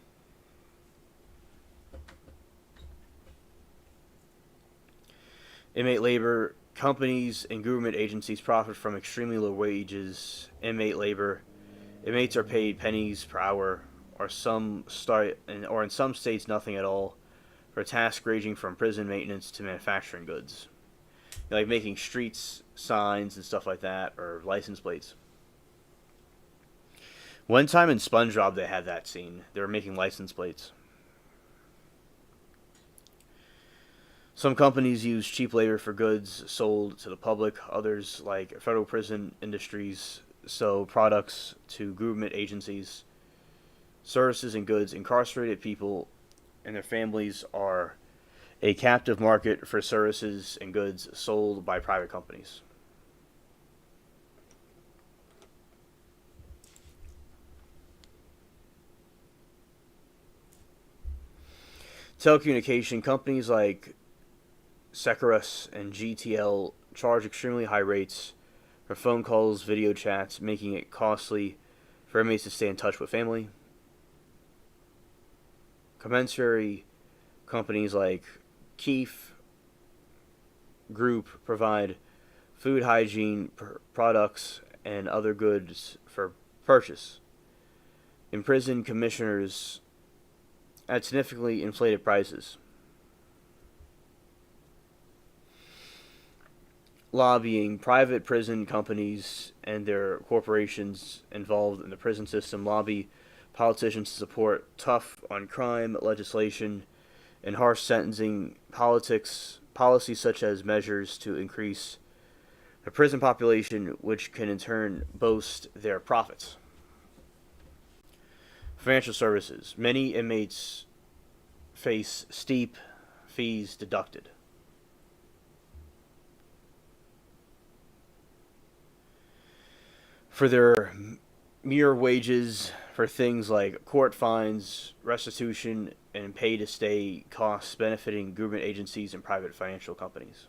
Inmate labor. Companies and government agencies profit from extremely low wages. Inmate labor. Inmates are paid pennies per hour, or in some states nothing at all, for tasks ranging from prison maintenance to manufacturing goods, like making streets, signs, and stuff like that, or license plates. One time in SpongeBob, they had that scene. They were making license plates. Some companies use cheap labor for goods sold to the public. Others, like federal prison industries, sell products to government agencies. Services and goods. Incarcerated people and their families are a captive market for services and goods sold by private companies. Telecommunication companies like Securus and GTL charge extremely high rates for phone calls, video chats, making it costly for inmates to stay in touch with family. Commensurate companies like Keefe Group provide food hygiene products and other goods for purchase. Imprisoned commissioners at significantly inflated prices. Lobbying. Private prison companies and their corporations involved in the prison system lobby politicians to support tough on crime legislation and harsh sentencing policies such as measures to increase the prison population, which can in turn boost their profits. Financial services. Many inmates face steep fees deducted. For their mere wages for things like court fines, restitution, and pay to stay costs benefiting government agencies and private financial companies.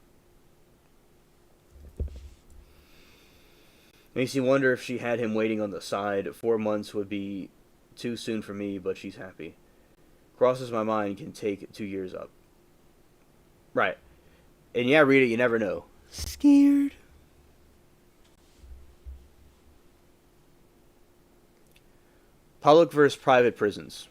Makes you wonder if she had him waiting on the side. 4 months would be too soon for me, but she's happy. Crosses my mind can take 2 years up. Right. And yeah, Rita, you never know. Scared. Public versus private prisons.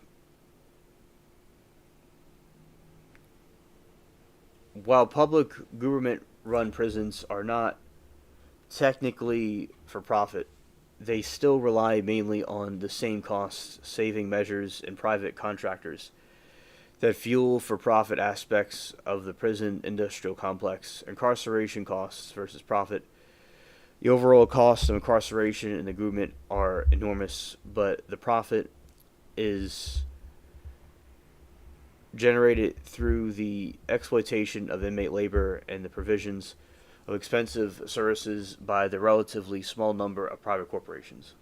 While public government-run prisons are not technically for profit, they still rely mainly on the same cost-saving measures and private contractors that fuel for profit aspects of the prison industrial complex. Incarceration costs versus profit. The overall costs of incarceration in the government are enormous, but the profit is generated through the exploitation of inmate labor and the provisions of expensive services by the relatively small number of private corporations.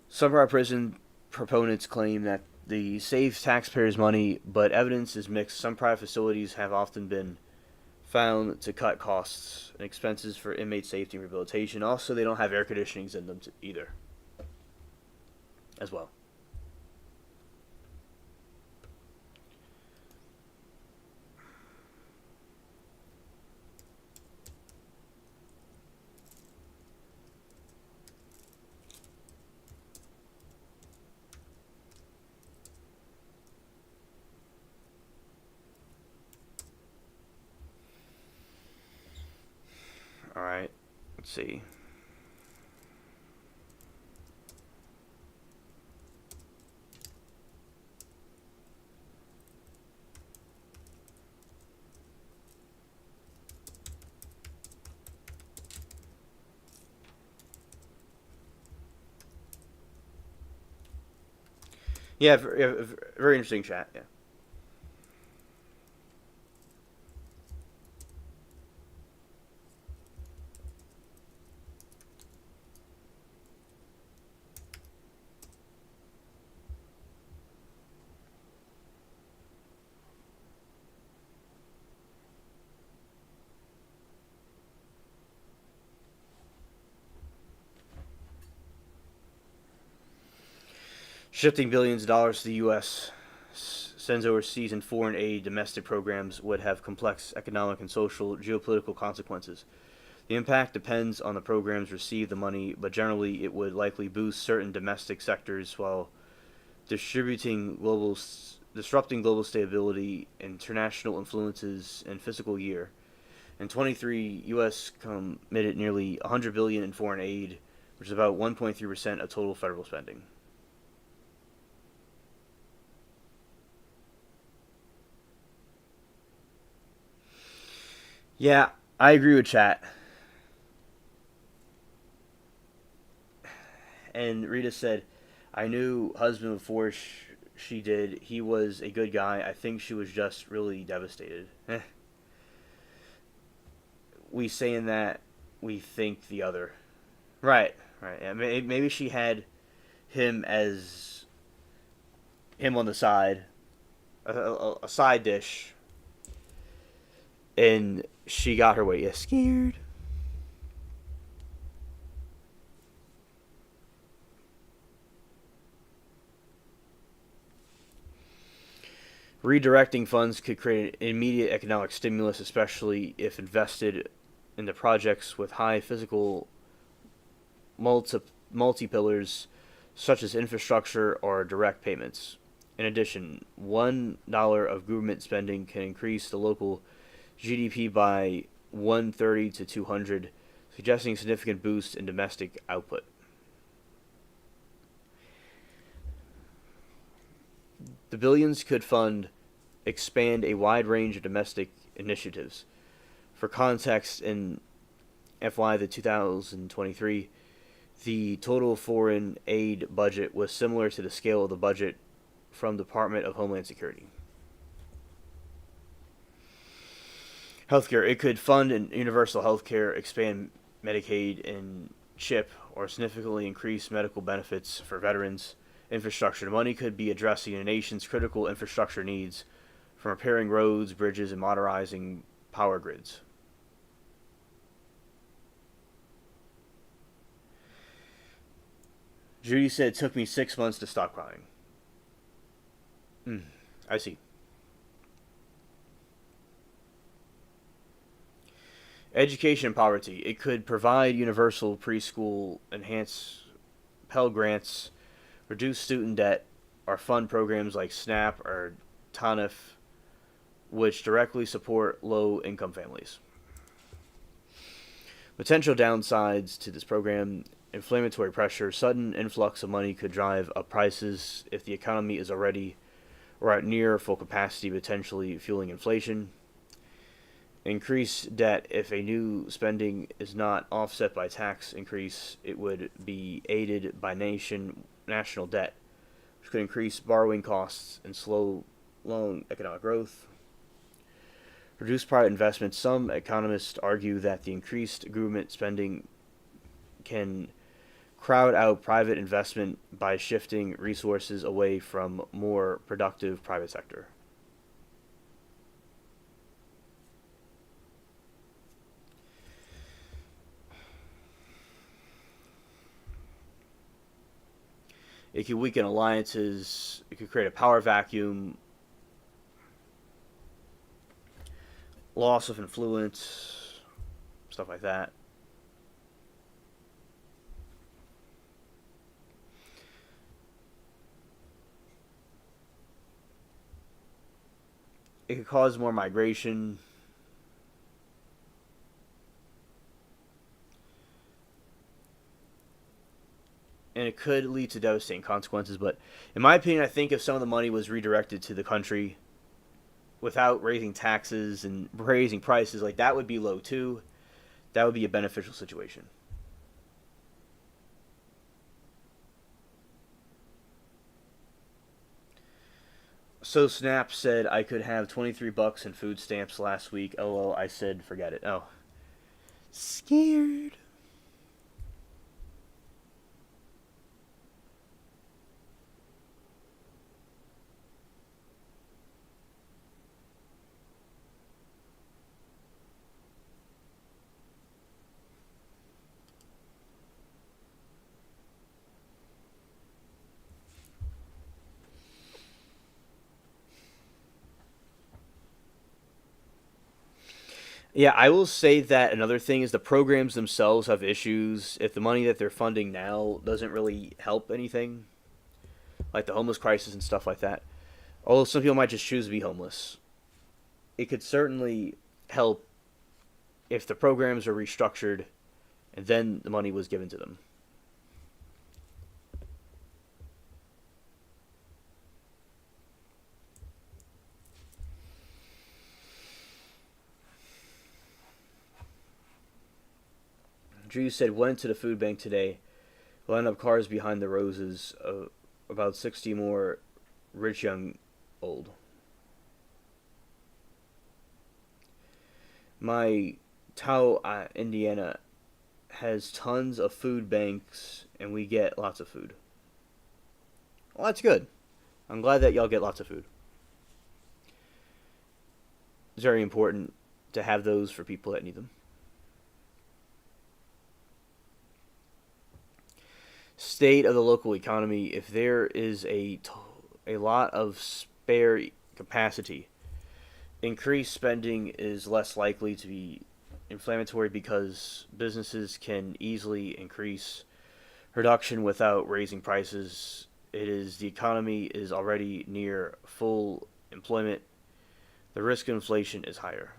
Some of our prison proponents claim that the saves taxpayers' money, but evidence is mixed. Some private facilities have often been found to cut costs and expenses for inmate safety and rehabilitation. Also, they don't have air conditionings in them either, as well. All right, let's see. Yeah, very interesting chat. Yeah. Shifting billions of dollars to the U.S. sends overseas in foreign aid domestic programs would have complex economic and social geopolitical consequences. The impact depends on the programs receive the money, but generally it would likely boost certain domestic sectors while disrupting global stability, international influences, and fiscal year. In 23, U.S. committed nearly 100 billion in foreign aid, which is about 1.3% of total federal spending. Yeah, I agree with chat. And Rita said, I knew husband before she did. He was a good guy. I think she was just really devastated. We saying that we think the other. Right, right. Yeah, maybe she had him as him on the side, a side dish, and she got her way. Yeah, scared. Redirecting funds could create an immediate economic stimulus, especially if invested into projects with high physical multi pillars, such as infrastructure or direct payments. In addition, $1 of government spending can increase the local GDP by 130 to 200, suggesting a significant boost in domestic output. The billions could expand a wide range of domestic initiatives. For context, in FY the 2023, the total foreign aid budget was similar to the scale of the budget from the Department of Homeland Security. Healthcare. It could fund universal healthcare, expand Medicaid and CHIP, or significantly increase medical benefits for veterans. Infrastructure. The money could be addressing the nation's critical infrastructure needs, from repairing roads, bridges, and modernizing power grids. Judy said it took me 6 months to stop crying. I see. Education and poverty. It could provide universal preschool, enhance Pell Grants, reduce student debt, or fund programs like SNAP or TANF, which directly support low income families. Potential downsides to this program: inflammatory pressure. Sudden influx of money could drive up prices if the economy is already or at near full capacity, potentially fueling inflation. Increased debt. If a new spending is not offset by tax increase, it would be aided by national debt, which could increase borrowing costs and slow long economic growth. Reduce private investment. Some economists argue that the increased government spending can crowd out private investment by shifting resources away from more productive private sector. It could weaken alliances. It could create a power vacuum, loss of influence, stuff like that. It could cause more migration. And it could lead to devastating consequences. But in my opinion, I think if some of the money was redirected to the country without raising taxes and raising prices, like that would be low too. That would be a beneficial situation. So Snap said I could have $23 in food stamps last week. LOL, I said forget it. Oh. Scared. Yeah, I will say that another thing is the programs themselves have issues. If the money that they're funding now doesn't really help anything, like the homeless crisis and stuff like that, although some people might just choose to be homeless, it could certainly help if the programs are restructured and then the money was given to them. Drew said, went to the food bank today. Line up cars behind the roses. About 60 more rich young old. My Tao, Indiana, has tons of food banks, and we get lots of food. Well, that's good. I'm glad that y'all get lots of food. It's very important to have those for people that need them. State of the local economy. If there is a lot of spare capacity, increased spending is less likely to be inflammatory because businesses can easily increase production without raising prices. The economy is already near full employment. The risk of inflation is higher.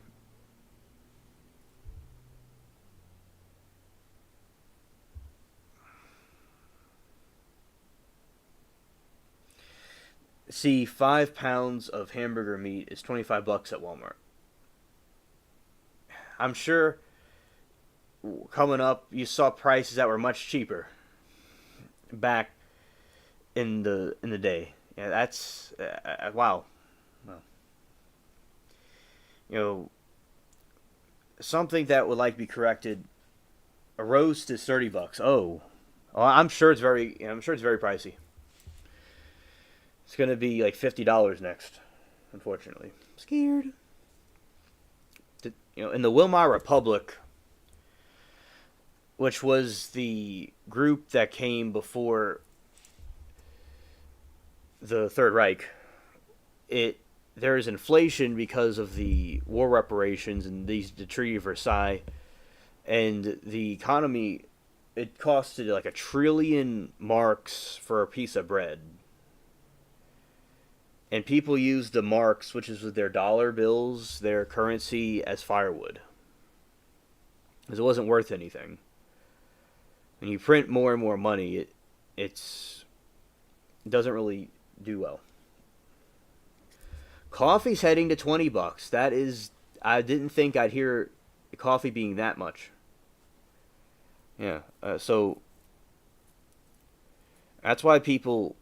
See, 5 pounds of hamburger meat is $25 at Walmart. I'm sure coming up you saw prices that were much cheaper back in the day. Yeah, that's wow. Well, you know, something that would like be corrected. A roast is $30. Oh, well, I'm sure it's very pricey. It's gonna be like $50 next. Unfortunately, scared. In the Weimar Republic, which was the group that came before the Third Reich, it there is inflation because of the war reparations and the Treaty of Versailles. And the economy, it costed like 1 trillion marks for a piece of bread. And people used the marks, which is with their dollar bills, their currency, as firewood. Because it wasn't worth anything. When you print more and more money, it doesn't really do well. Coffee's heading to $20. That is, I didn't think I'd hear coffee being that much. Yeah, so that's why people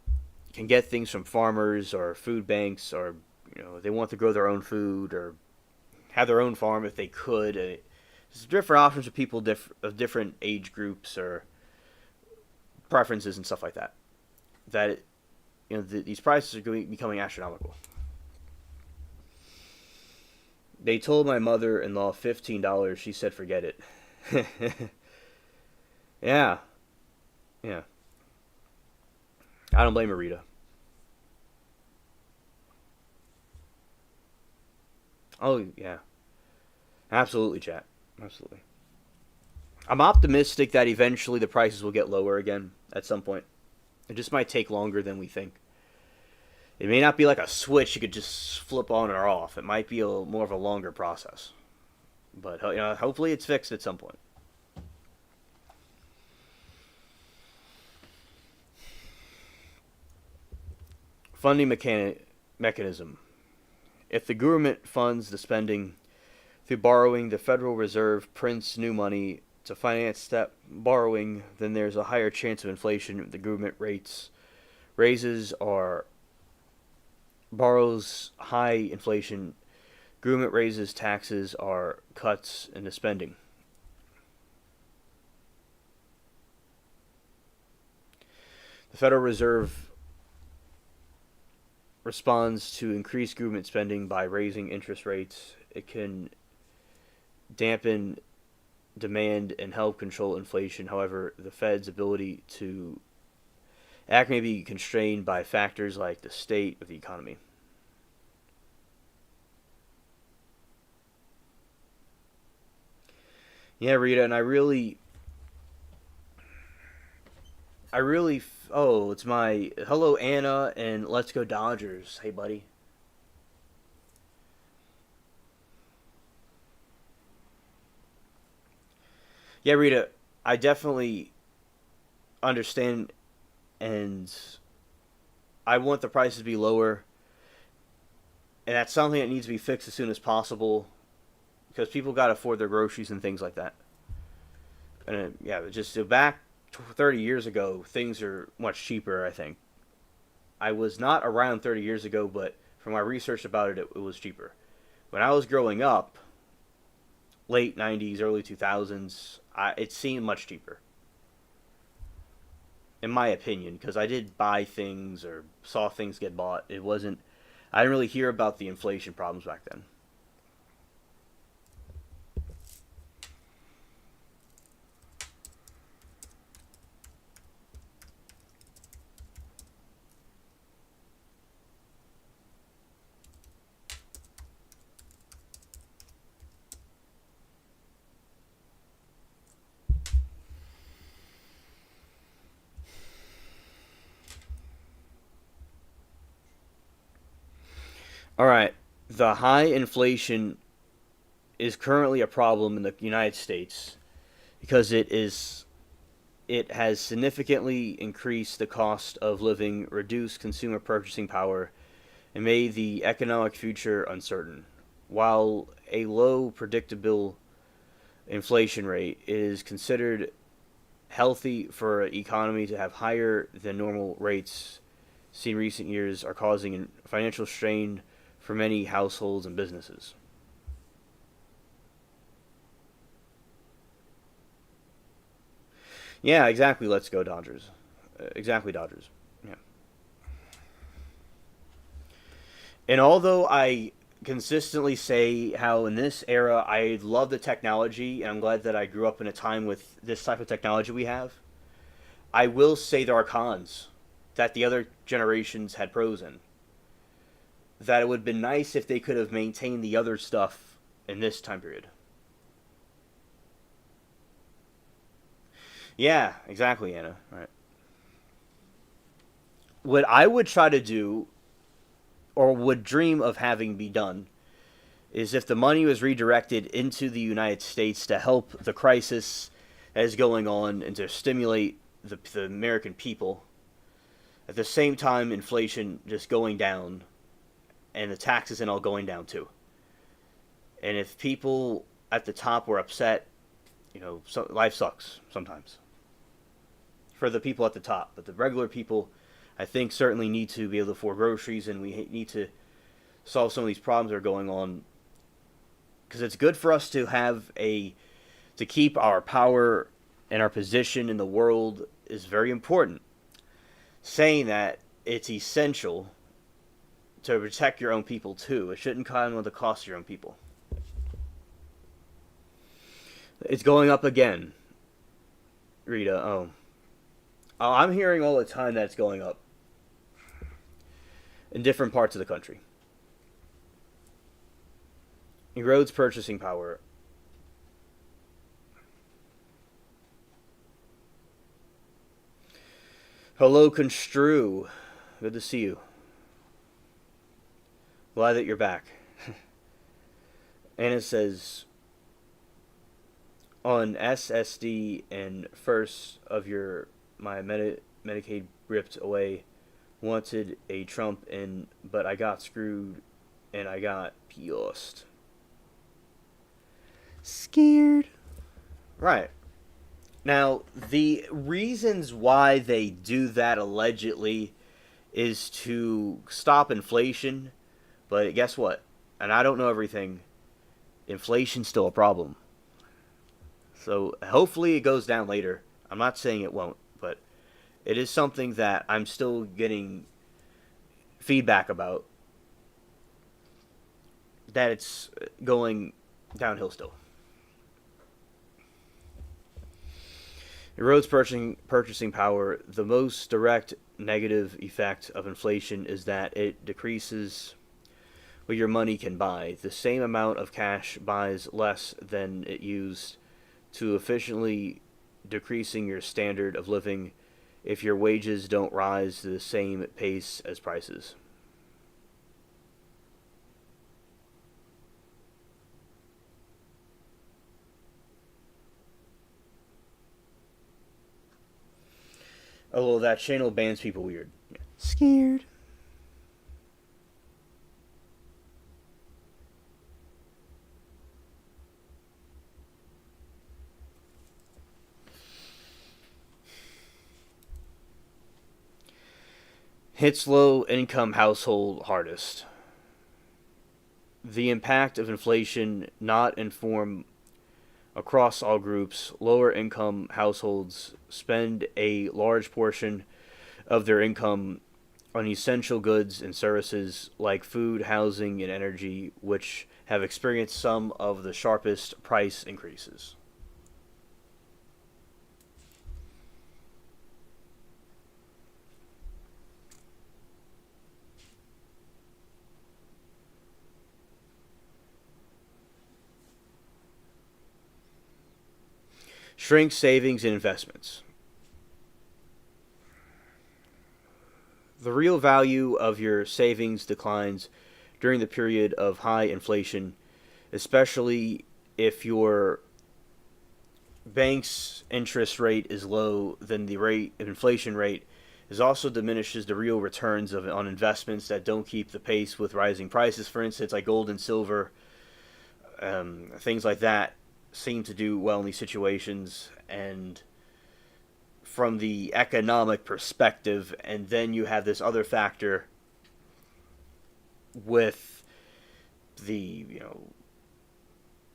can get things from farmers or food banks, or they want to grow their own food or have their own farm if they could. There's different options for people of different age groups or preferences and stuff like that. These prices are becoming astronomical. They told my mother-in-law $15. She said, "Forget it." Yeah, yeah. I don't blame her, Rita. Oh yeah, absolutely, chat. Absolutely. I'm optimistic that eventually the prices will get lower again at some point. It just might take longer than we think. It may not be like a switch you could just flip on or off. It might be more of a longer process. But hopefully it's fixed at some point. Funding mechanism. If the government funds the spending through borrowing, the Federal Reserve prints new money to finance that borrowing, then there's a higher chance of inflation if the government raises or borrows high inflation. Government raises taxes or cuts into spending. The Federal Reserve responds to increased government spending by raising interest rates. It can dampen demand and help control inflation. However, the Fed's ability to act may be constrained by factors like the state of the economy. Yeah, Rita, and I really, oh, it's my, hello, Anna, and let's go Dodgers. Hey, buddy. Yeah, Rita, I definitely understand, and I want the prices to be lower, and that's something that needs to be fixed as soon as possible, because people got to afford their groceries and things like that. And just back 30 years ago, things are much cheaper, I think. I was not around 30 years ago, but from my research about it, it was cheaper. When I was growing up, late 90s, early 2000s, it seemed much cheaper. In my opinion, because I did buy things or saw things get bought. I didn't really hear about the inflation problems back then. All right. The high inflation is currently a problem in the United States because it has significantly increased the cost of living, reduced consumer purchasing power, and made the economic future uncertain. While a low predictable inflation rate is considered healthy for an economy, to have higher than normal rates seen in recent years are causing financial strain for many households and businesses. Yeah, exactly. Let's go Dodgers. Exactly, Dodgers. Yeah. And although I consistently say how in this era I love the technology, and I'm glad that I grew up in a time with this type of technology we have, I will say there are cons that the other generations had pros in. That it would have been nice if they could have maintained the other stuff in this time period. Yeah, exactly, Anna. Right. What I would try to do, or would dream of having be done, is if the money was redirected into the United States to help the crisis that is going on and to stimulate the American people. At the same time, inflation just going down and the taxes and all going down too. And if people at the top were upset, life sucks sometimes for the people at the top. But the regular people, I think, certainly need to be able to afford groceries, and we need to solve some of these problems that are going on. Because it's good for us to keep our power and our position in the world is very important. Saying that, it's essential to protect your own people too. It shouldn't come at the cost of your own people. It's going up again, Rita. I'm hearing all the time that it's going up in different parts of the country. Erodes purchasing power. Hello, Construe. Good to see you. Glad that you're back. And it says, on SSD and first of my Medicaid ripped away, wanted a Trump in, but I got screwed and I got pissed. Scared. Right. Now, the reasons why they do that allegedly is to stop inflation, but guess what? And I don't know everything. Inflation's still a problem. So hopefully it goes down later. I'm not saying it won't, but it is something that I'm still getting feedback about, that it's going downhill still. Erodes purchasing power. The most direct negative effect of inflation is that it decreases what your money can buy. The same amount of cash buys less than it used to, efficiently decreasing your standard of living if your wages don't rise to the same pace as prices. Oh, well, that channel bans people weird. Scared. Hits low income household hardest. The impact of inflation not inform across all groups. Lower income households spend a large portion of their income on essential goods and services like food, housing, and energy, which have experienced some of the sharpest price increases. Shrink savings and investments. The real value of your savings declines during the period of high inflation, especially if your bank's interest rate is low. Then the rate of inflation rate is also diminishes the real returns on investments that don't keep the pace with rising prices. For instance, like gold and silver, things like that seem to do well in these situations. And from the economic perspective, and then you have this other factor with the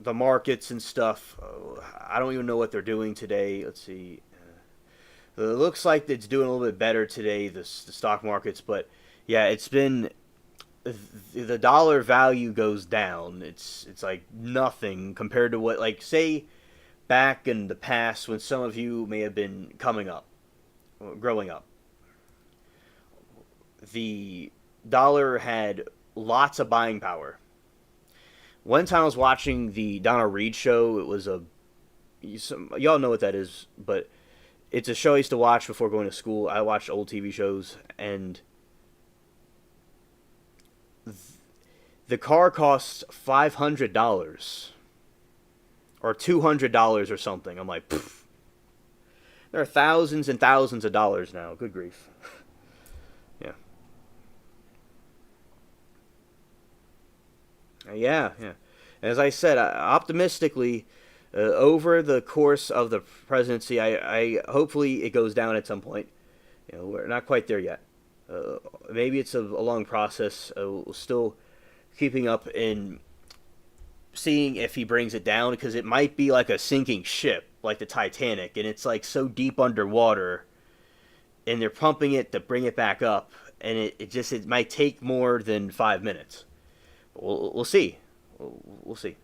markets and stuff. I don't even know what they're doing today. Let's see. It looks like it's doing a little bit better today, the stock markets, but yeah, it's been, the dollar value goes down. It's like nothing compared to what, like, say back in the past when some of you may have been growing up. The dollar had lots of buying power. One time I was watching the Donna Reed show. It was y'all know what that is, but it's a show I used to watch before going to school. I watched old TV shows, and the car costs $500 or $200 or something. I'm like, pfft. There are thousands and thousands of dollars now. Good grief. Yeah. Yeah. As I said, optimistically, over the course of the presidency, I hopefully it goes down at some point. We're not quite there yet. Maybe it's a long process. We're still keeping up in seeing if he brings it down, because it might be like a sinking ship, like the Titanic, and it's like so deep underwater, and they're pumping it to bring it back up, and it might take more than 5 minutes. We'll see. We'll see.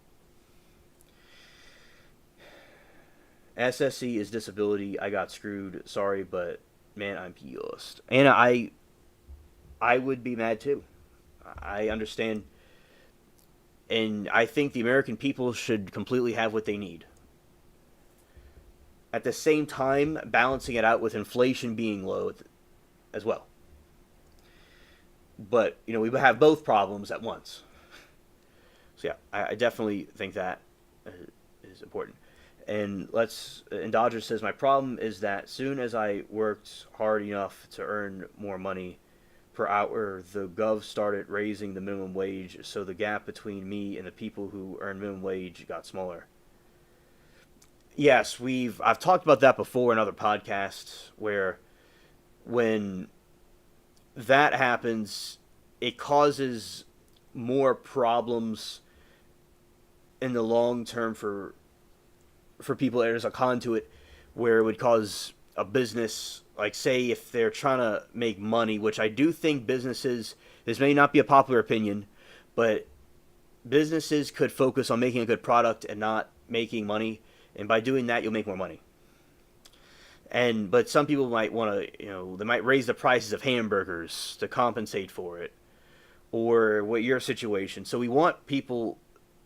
SSC is disability. I got screwed. Sorry, but man, I'm pissed. And I would be mad too. I understand. And I think the American people should completely have what they need. At the same time, balancing it out with inflation being low as well. But, we have both problems at once. So yeah, I definitely think that is important. And Dodger says, my problem is that soon as I worked hard enough to earn more money per hour, the gov started raising the minimum wage, so the gap between me and the people who earn minimum wage got smaller. Yes, I've talked about that before in other podcasts, where when that happens, it causes more problems in the long term for people. There's a con to it where it would cause a business, like say if they're trying to make money, which I do think businesses, this may not be a popular opinion, but businesses could focus on making a good product and not making money, and by doing that you'll make more money. But some people might want to, they might raise the prices of hamburgers to compensate for it, or what your situation. So we want people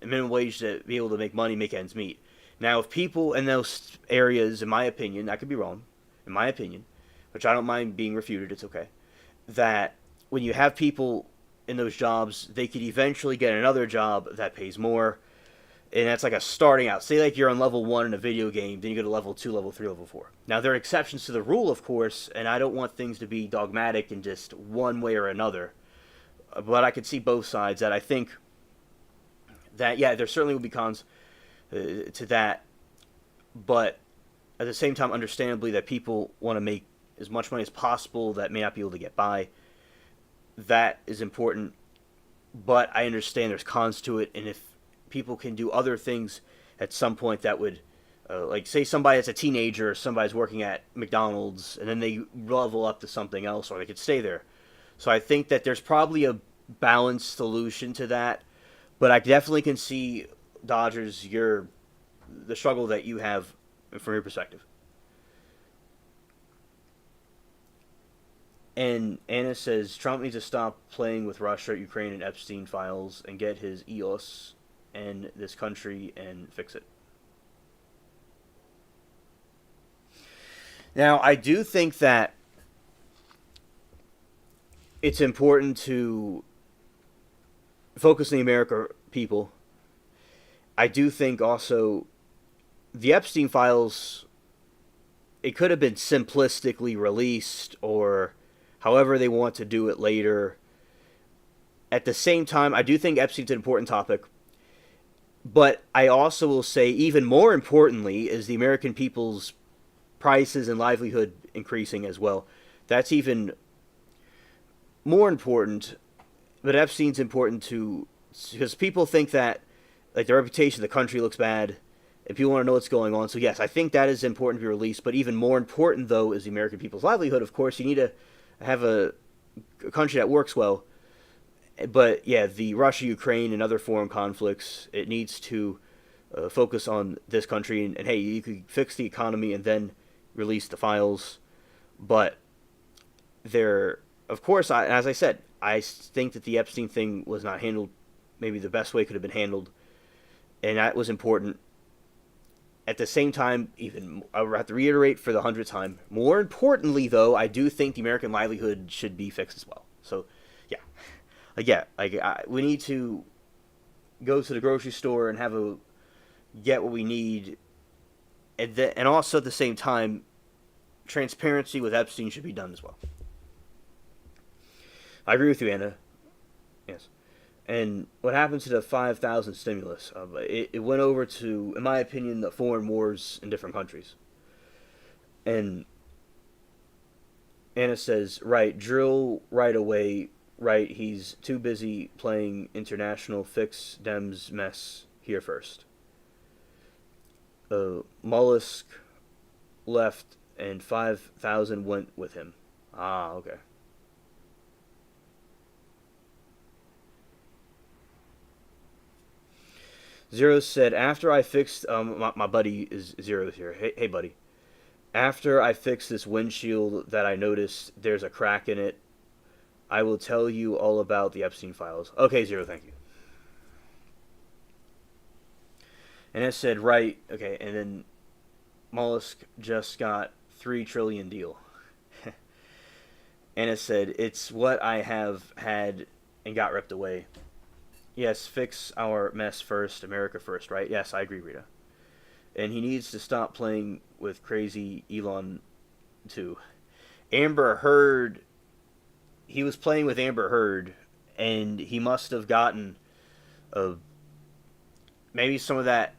minimum wage to be able to make money, make ends meet. Now, if people in those areas, in my opinion, I could be wrong, in my opinion, which I don't mind being refuted, it's okay, that when you have people in those jobs, they could eventually get another job that pays more, and that's like a starting out. Say like you're on level 1 in a video game, then you go to level 2, level 3, level 4. Now, there are exceptions to the rule, of course, and I don't want things to be dogmatic in just one way or another, but I could see both sides. That I think that, yeah, there certainly will be cons to that, but at the same time, understandably, that people want to make as much money as possible that may not be able to get by. That is important, but I understand there's cons to it, and if people can do other things at some point that would, like say somebody that's a teenager or somebody's working at McDonald's, and then they level up to something else, or they could stay there. So I think that there's probably a balanced solution to that, but I definitely can see, Dodgers, the struggle that you have from your perspective. And Anna says Trump needs to stop playing with Russia, Ukraine, and Epstein files and get his EOS and this country and fix it. Now, I do think that it's important to focus on the American people. I do think also the Epstein files, it could have been simplistically released or however they want to do it later. At the same time, I do think Epstein's an important topic. But I also will say, even more importantly, is the American people's prices and livelihood increasing as well. That's even more important. But Epstein's important too, because people think that like the reputation of the country looks bad, and people want to know what's going on. So yes, I think that is important to be released. But even more important, though, is the American people's livelihood. Of course, you need to have a country that works well. But yeah, the Russia, Ukraine, and other foreign conflicts, it needs to focus on this country. And hey, you could fix the economy and then release the files. But there, of course, as I said, I think that the Epstein thing was not handled maybe the best way it could have been handled. And that was important. At the same time, even I would have to reiterate for the 100th time. More importantly, though, I do think the American livelihood should be fixed as well. So, yeah, we need to go to the grocery store and get what we need, and also at the same time, transparency with Epstein should be done as well. I agree with you, Anna. Yes. And what happened to the 5,000 stimulus? It went over to, in my opinion, the foreign wars in different countries. And Anna says, right, drill right away, right, he's too busy playing international, fix Dems mess here first. Mollusk left and 5,000 went with him. Ah, okay. Zero said, after I fixed, my buddy is Zero here. Hey, buddy. After I fixed this windshield that I noticed there's a crack in it, I will tell you all about the Epstein files. Okay, Zero, thank you. And it said, right, okay, and then Mollusk just got 3 trillion deal. And it said, it's what I have had and got ripped away. Yes, fix our mess first, America first, right? Yes, I agree, Rita. And he needs to stop playing with crazy Elon, too. Amber Heard, he was playing with Amber Heard, and he must have gotten maybe some of that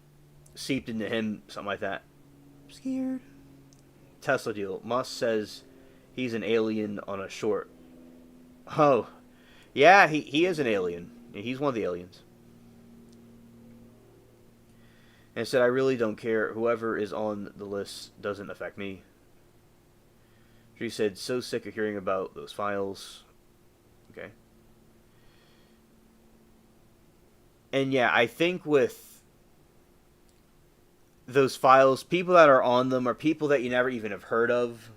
seeped into him, something like that. I'm scared. Tesla deal. Musk says he's an alien on a short. Oh, yeah, he is an alien. He's one of the aliens. And said, I really don't care. Whoever is on the list doesn't affect me. She said, so sick of hearing about those files. Okay. And yeah, I think with those files, people that are on them are people that you never even have heard of.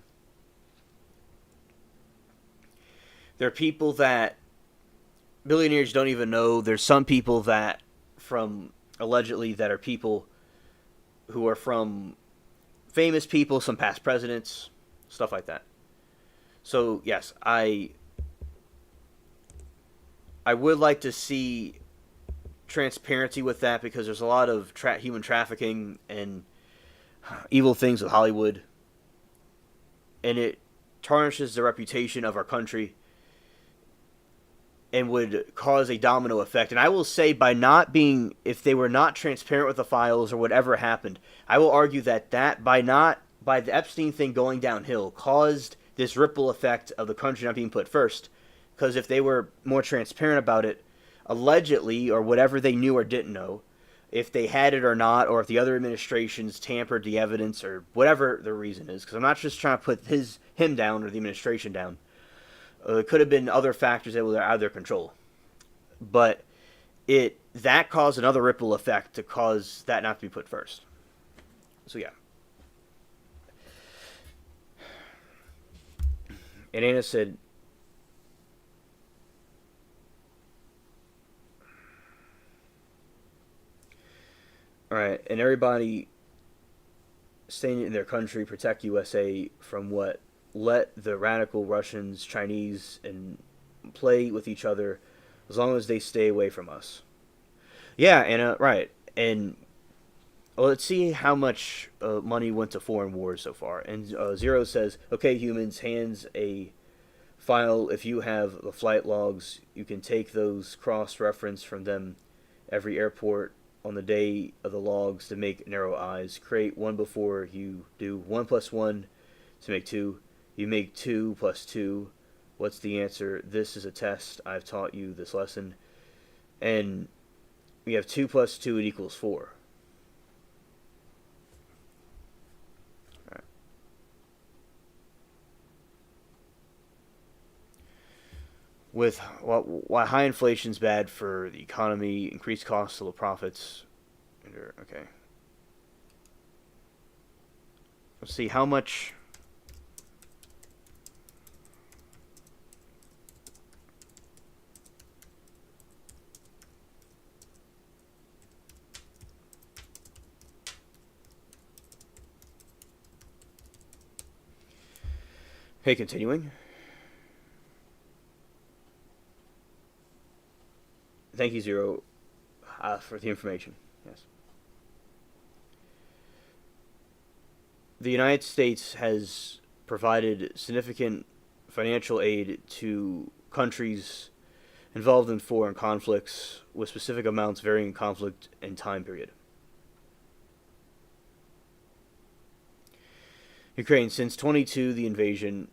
They're people that billionaires don't even know. There's some people that allegedly that are people who are from famous people, some past presidents, stuff like that. So yes, I would like to see transparency with that, because there's a lot of human trafficking and evil things with Hollywood, and it tarnishes the reputation of our country and would cause a domino effect. And I will say, if they were not transparent with the files or whatever happened, I will argue that by the Epstein thing going downhill caused this ripple effect of the country not being put first. Because if they were more transparent about it, allegedly, or whatever they knew or didn't know, if they had it or not, or if the other administrations tampered the evidence, or whatever the reason is, because I'm not just trying to put him down or the administration down. It could have been other factors that were out of their control. But that caused another ripple effect to cause that not to be put first. So yeah. And Anna said, alright, and everybody staying in their country, protect USA from what? Let the radical Russians, Chinese, and play with each other as long as they stay away from us. Yeah, Anna, right. And let's see how much money went to foreign wars so far. And Zero says, okay, humans, hands a file. If you have the flight logs, you can take those cross-reference from them every airport on the day of the logs to make narrow eyes. Create one before you do 1 plus 1 to make 2. You make 2 plus 2. What's the answer? This is a test. I've taught you this lesson. And we have 2 plus 2, it equals 4. All right. With why high inflation is bad for the economy, increased costs, low profits. Okay. Let's see how much. Okay, continuing. Thank you, Zero, for the information. Yes. The United States has provided significant financial aid to countries involved in foreign conflicts with specific amounts varying in conflict and time period. Ukraine, since 22, the invasion,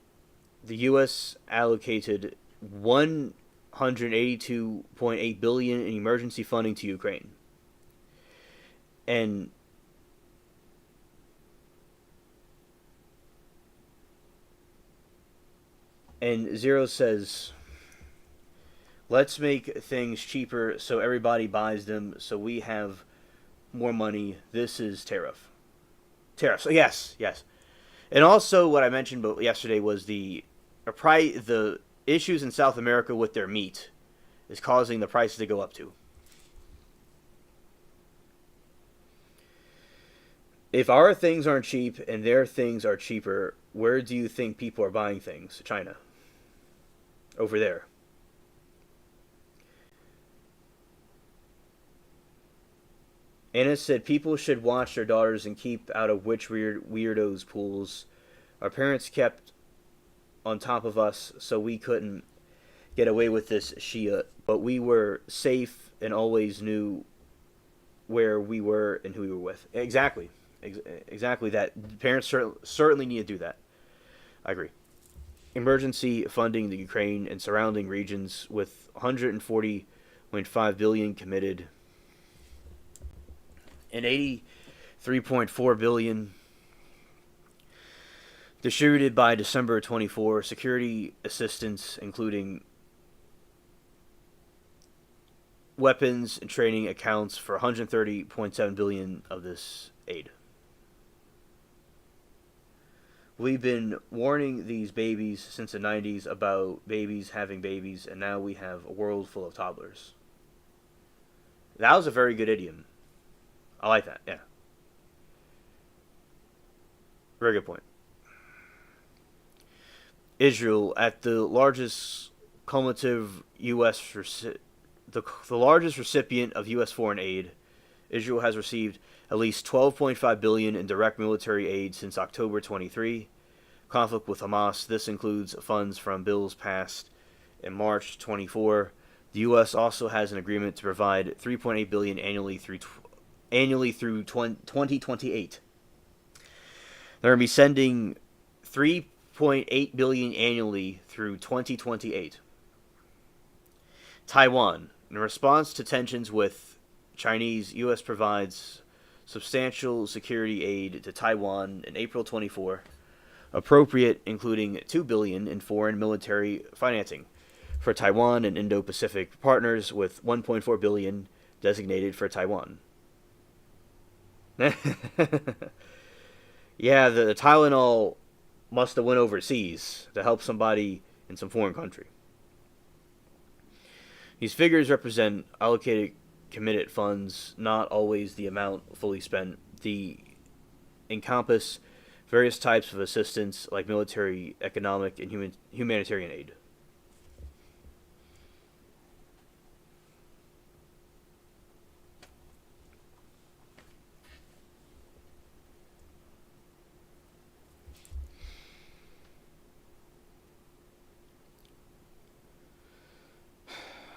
the U.S. allocated 182.8 billion in emergency funding to Ukraine, and Zero says, let's make things cheaper so everybody buys them so we have more money. This is tariff. Tariffs. So yes. And also what I mentioned yesterday was the issues in South America with their meat is causing the prices to go up too. If our things aren't cheap and their things are cheaper, where do you think people are buying things? China. Over there. Anna said people should watch their daughters and keep out of which weirdos pools. Our parents kept on top of us so we couldn't get away with this Shia, but we were safe and always knew where we were and who we were with. Exactly. Exactly that. Parents certainly need to do that. I agree. Emergency funding the Ukraine and surrounding regions with 140.5 billion committed and 83.4 billion distributed by December 24. Security assistance, including weapons and training, accounts for 130.7 billion of this aid. We've been warning these babies since the 90s about babies having babies, and now we have a world full of toddlers. That was a very good idiom. I like that, yeah. Very good point. Israel, at the largest cumulative U.S. the largest recipient of U.S. foreign aid, Israel has received at least 12.5 billion in direct military aid since October 23. Conflict with Hamas. This includes funds from bills passed in March 24. The U.S. also has an agreement to provide 3.8 billion annually through 2028. They're going to be sending 3.8 billion annually through 2028. Taiwan. In response to tensions with Chinese, U.S. provides substantial security aid to Taiwan in April 24, appropriate including 2 billion in foreign military financing for Taiwan and Indo-Pacific partners, with 1.4 billion designated for Taiwan. Yeah, the Tylenol must have went overseas to help somebody in some foreign country. These figures represent allocated committed funds, not always the amount fully spent. They encompass various types of assistance like military, economic, and humanitarian aid.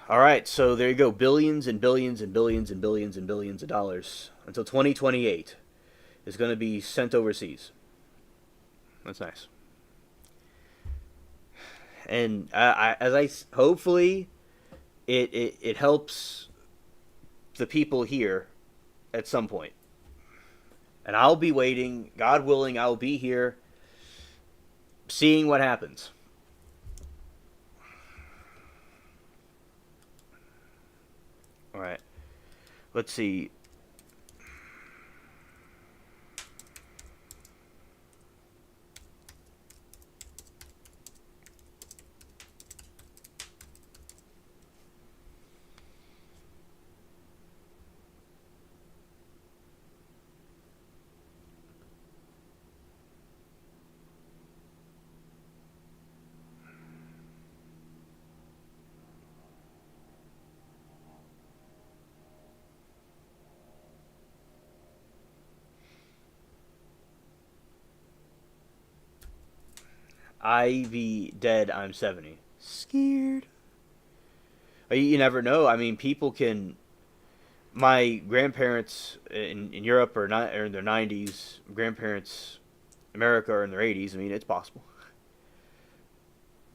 All right, so there you go. Billions and billions and billions and billions and billions of dollars until 2028 is going to be sent overseas. That's nice. And hopefully it helps the people here at some point. And I'll be waiting. God willing, I'll be here seeing what happens. All right. Let's see. I be dead, I'm 70. Scared. You never know. I mean, people can. My grandparents in Europe are in their 90s. Grandparents in America are in their 80s. I mean, it's possible.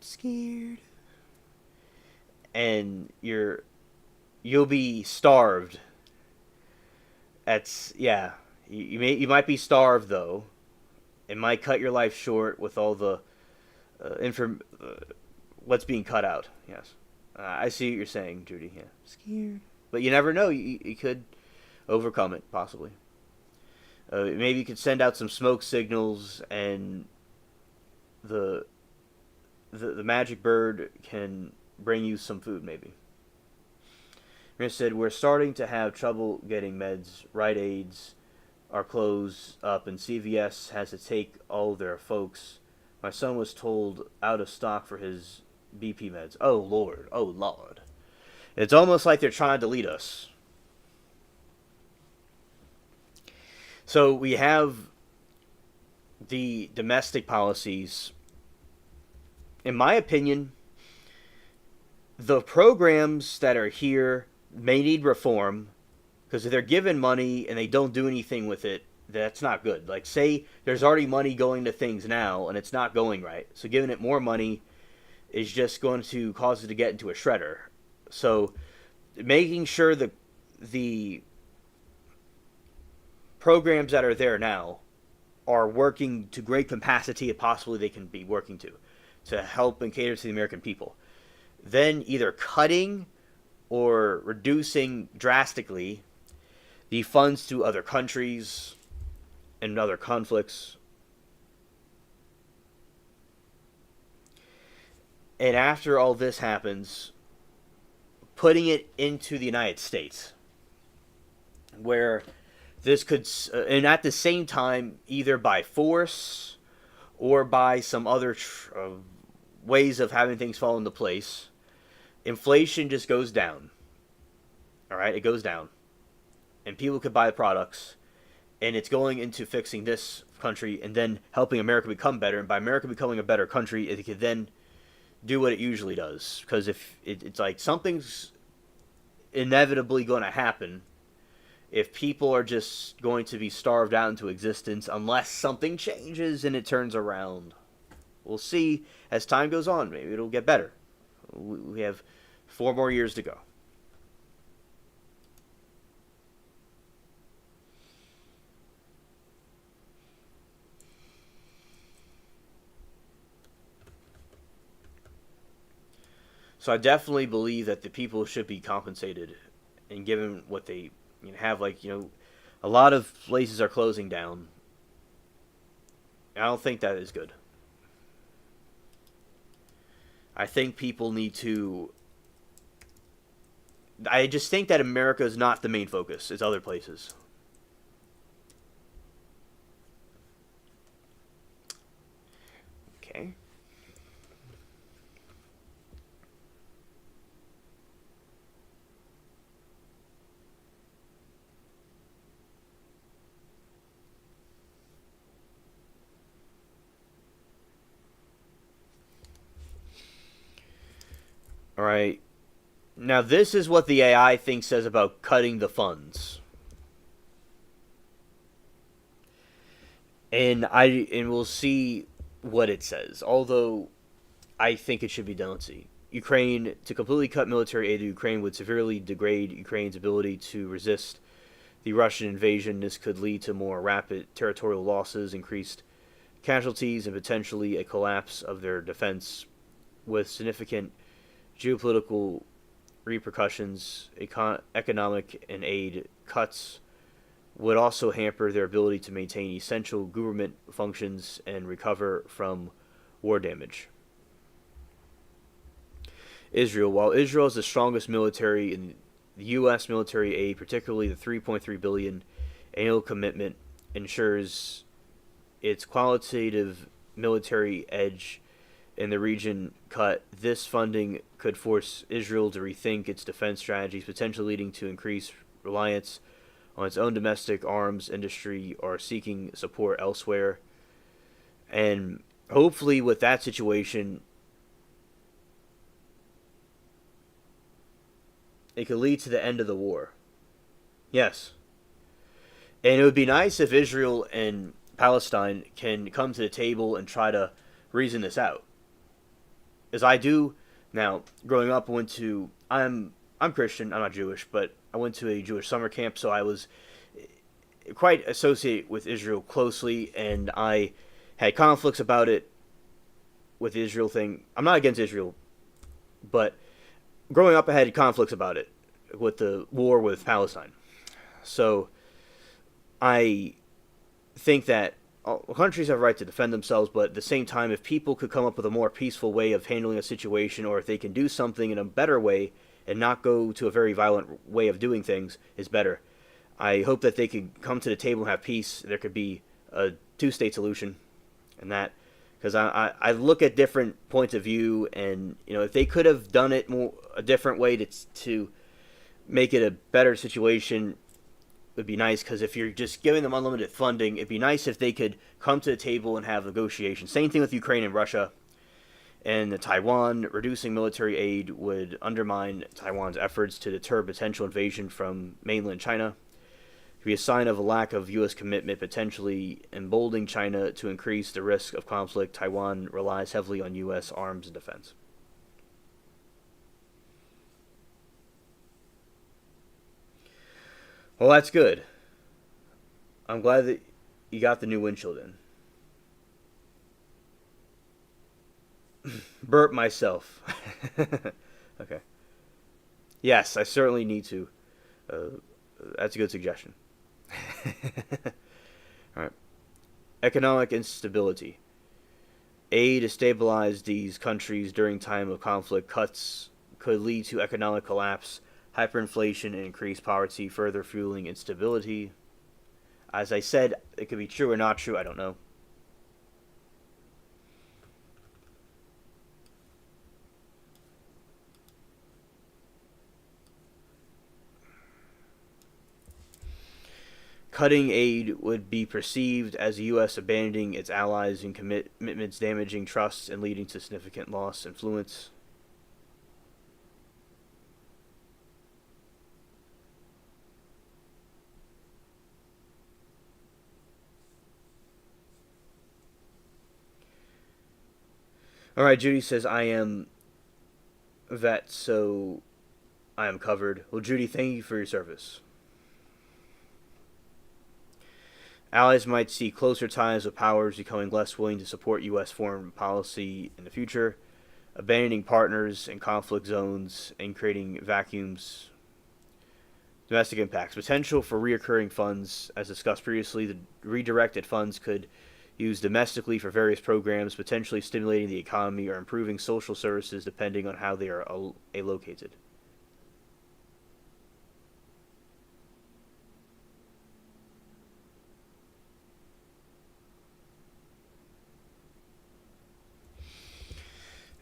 Scared. And you'll be starved. That's yeah. You might be starved though. It might cut your life short with all the what's being cut out. Yes, I see what you're saying, Judy. Yeah, scared, but you never know. You could overcome it possibly. Maybe you could send out some smoke signals, and the the magic bird can bring you some food. Maybe. Rina said we're starting to have trouble getting meds. Rite Aids are closed up, and CVS has to take all their folks. My son was told out of stock for his BP meds. Oh Lord, oh Lord. It's almost like they're trying to lead us. So we have the domestic policies. In my opinion, the programs that are here may need reform because if they're given money and they don't do anything with it, that's not good. Like, say there's already money going to things now and it's not going right. So giving it more money is just going to cause it to get into a shredder. So making sure the programs that are there now are working to great capacity as possibly they can be working to help and cater to the American people. Then either cutting or reducing drastically the funds to other countries and other conflicts. And after all this happens, putting it into the United States, where this could, and at the same time, either by force or by some other ways of having things fall into place, inflation just goes down. All right, it goes down. And people could buy the products. And it's going into fixing this country and then helping America become better. And by America becoming a better country, it could then do what it usually does. Because if it's like something's inevitably going to happen if people are just going to be starved out into existence unless something changes and it turns around. We'll see as time goes on. Maybe it'll get better. We have 4 more years to go. So I definitely believe that the people should be compensated and given what they have. Like, a lot of places are closing down. I don't think that is good. I think people need to... I just think that America is not the main focus. It's other places. Okay. All right. Now this is what the AI thing says about cutting the funds. And we'll see what it says. Although I think it should be done. Let's see. Ukraine, to completely cut military aid to Ukraine would severely degrade Ukraine's ability to resist the Russian invasion. This could lead to more rapid territorial losses, increased casualties, and potentially a collapse of their defense, with significant geopolitical repercussions. Economic and aid cuts would also hamper their ability to maintain essential government functions and recover from war damage. Israel. While Israel is the strongest military in the U.S. military aid, particularly the $3.3 billion annual commitment, ensures its qualitative military edge in the region cut. This funding could force Israel to rethink its defense strategies, potentially leading to increased reliance on its own domestic arms industry or seeking support elsewhere. And hopefully, with that situation, it could lead to the end of the war. Yes. And it would be nice if Israel and Palestine can come to the table and try to reason this out. As I do now, growing up, I went to I'm Christian. I'm not Jewish, but I went to a Jewish summer camp, so I was quite associated with Israel closely, and I had conflicts about it with the Israel thing. I'm not against Israel, but growing up, I had conflicts about it with the war with Palestine. So I think that countries have a right to defend themselves, but at the same time, if people could come up with a more peaceful way of handling a situation, or if they can do something in a better way and not go to a very violent way of doing things, is better. I hope that they could come to the table and have peace. There could be a two-state solution, and that because I look at different points of view, and if they could have done it more a different way to make it a better situation, would be nice. Because if you're just giving them unlimited funding, it'd be nice if they could come to the table and have negotiations. Same thing with Ukraine and Russia and Taiwan. Reducing military aid would undermine Taiwan's efforts to deter potential invasion from mainland China. Be a sign of a lack of U.S. commitment, potentially emboldening China to increase the risk of conflict. Taiwan relies heavily on U.S. arms and defense. Well, that's good. I'm glad that you got the new windshield in. Burp myself. Okay. Yes, I certainly need to. Uh, that's a good suggestion. All right. Economic instability. Aid to stabilize these countries during time of conflict cuts could lead to economic collapse, hyperinflation, and increased poverty, further fueling instability. As I said, it could be true or not true. I don't know. Cutting aid would be perceived as the U.S. abandoning its allies and commitments, damaging trust and leading to significant loss of influence. All right, Judy says, I am a vet, so I am covered. Well, Judy, thank you for your service. Allies might see closer ties with powers becoming less willing to support U.S. foreign policy in the future, abandoning partners in conflict zones, and creating vacuums. Domestic impacts. Potential for reoccurring funds. As discussed previously, the redirected funds could use domestically for various programs, potentially stimulating the economy or improving social services depending on how they are allocated.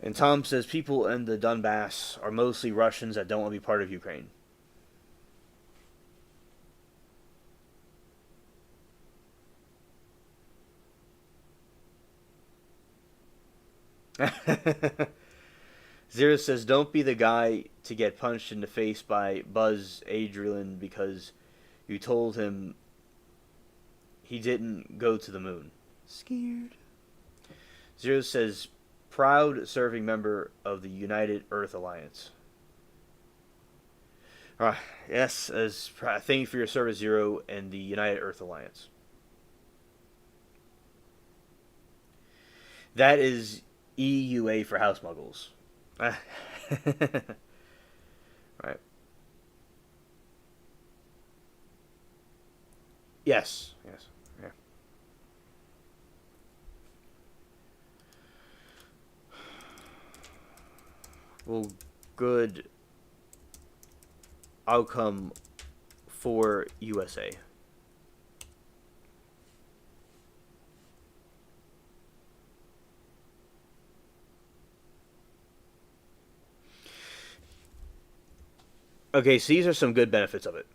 And Tom says people in the Donbass are mostly Russians that don't want to be part of Ukraine. Zero says, don't be the guy to get punched in the face by Buzz Adrian because you told him he didn't go to the moon. Scared. Zero says, proud serving member of the United Earth Alliance. Yes, thank you for your service, Zero, and the United Earth Alliance. That is EUA for house muggles. Right. Yes. Yes. Yeah. Well, good outcome for USA. Okay, so these are some good benefits of it.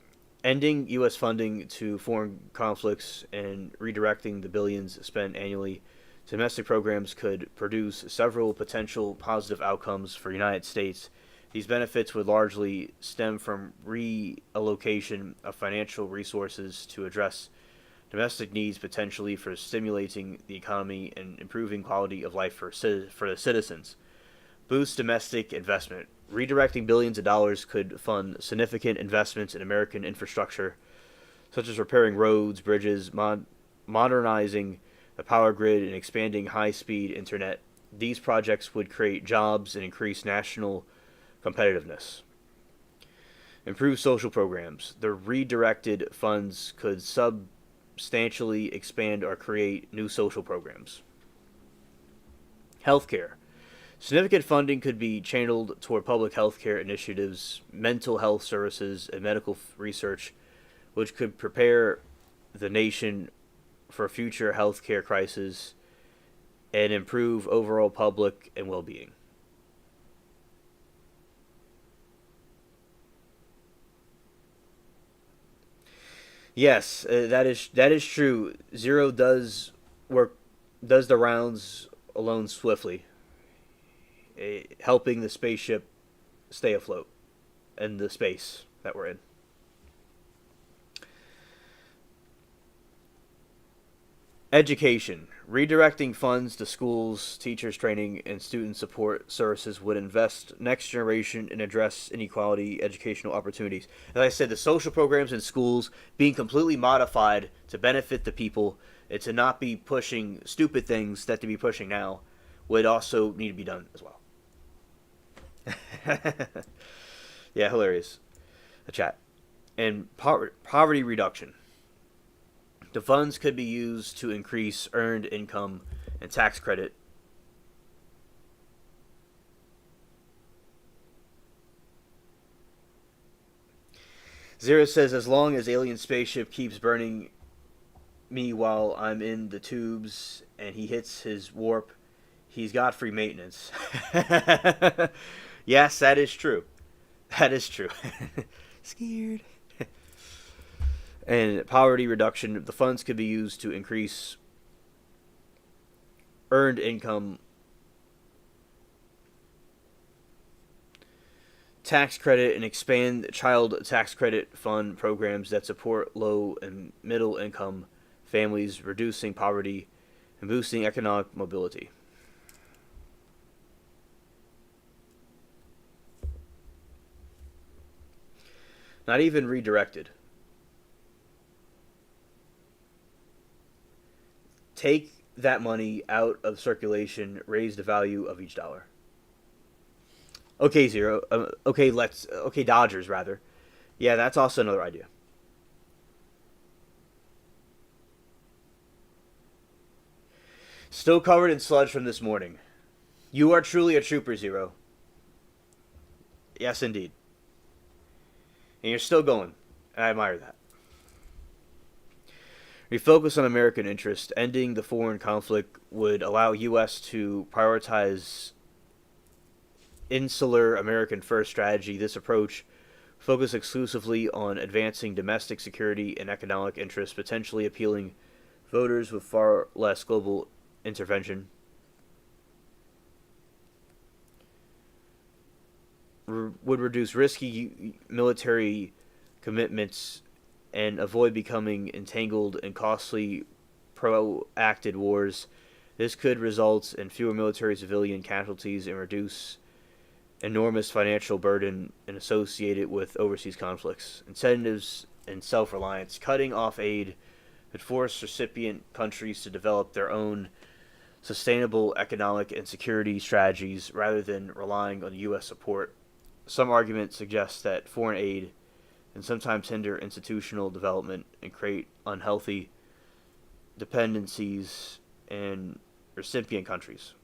Ending U.S. funding to foreign conflicts and redirecting the billions spent annually Domestic programs could produce several potential positive outcomes for the United States. These benefits would largely stem from reallocation of financial resources to address domestic needs, potentially for stimulating the economy and improving quality of life for the citizens. Boost domestic investment. Redirecting billions of dollars could fund significant investments in American infrastructure, such as repairing roads, bridges, modernizing the power grid, and expanding high-speed internet. These projects would create jobs and increase national competitiveness. Improve social programs. The redirected funds could substantially expand or create new social programs. Healthcare. Significant funding could be channeled toward public healthcare initiatives, mental health services, and medical research, which could prepare the nation for future healthcare crises and improve overall public and well-being. Yes, that is true. Zero does the rounds alone swiftly, helping the spaceship stay afloat in the space that we're in. Education. Redirecting funds to schools, teachers training, and student support services would invest next generation and address inequality educational opportunities. As I said, the social programs in schools being completely modified to benefit the people and to not be pushing stupid things that to be pushing now would also need to be done as well. Yeah, hilarious. The chat. And poverty reduction. The funds could be used to increase earned income and tax credit. Zero says, as long as alien spaceship keeps burning me while I'm in the tubes and he hits his warp, he's got free maintenance. Yes, that is true. That is true. Scared. And poverty reduction, the funds could be used to increase earned income, tax credit, and expand child tax credit fund programs that support low and middle income families, reducing poverty and boosting economic mobility. Not even redirected. Take that money out of circulation, raise the value of each dollar. Okay, Zero. Okay, Dodgers, rather. Yeah, that's also another idea. Still covered in sludge from this morning. You are truly a trooper, Zero. Yes, indeed. And you're still going. I admire that. Refocus on American interest. Ending the foreign conflict would allow U.S. to prioritize insular American first strategy. This approach focus exclusively on advancing domestic security and economic interests, potentially appealing voters with far less global intervention. Would reduce risky military commitments and avoid becoming entangled in costly proacted wars. This could result in fewer military civilian casualties and reduce enormous financial burden associated with overseas conflicts. Incentives and self-reliance. Cutting off aid would force recipient countries to develop their own sustainable economic and security strategies rather than relying on U.S. support. Some arguments suggest that foreign aid can sometimes hinder institutional development and create unhealthy dependencies in recipient countries.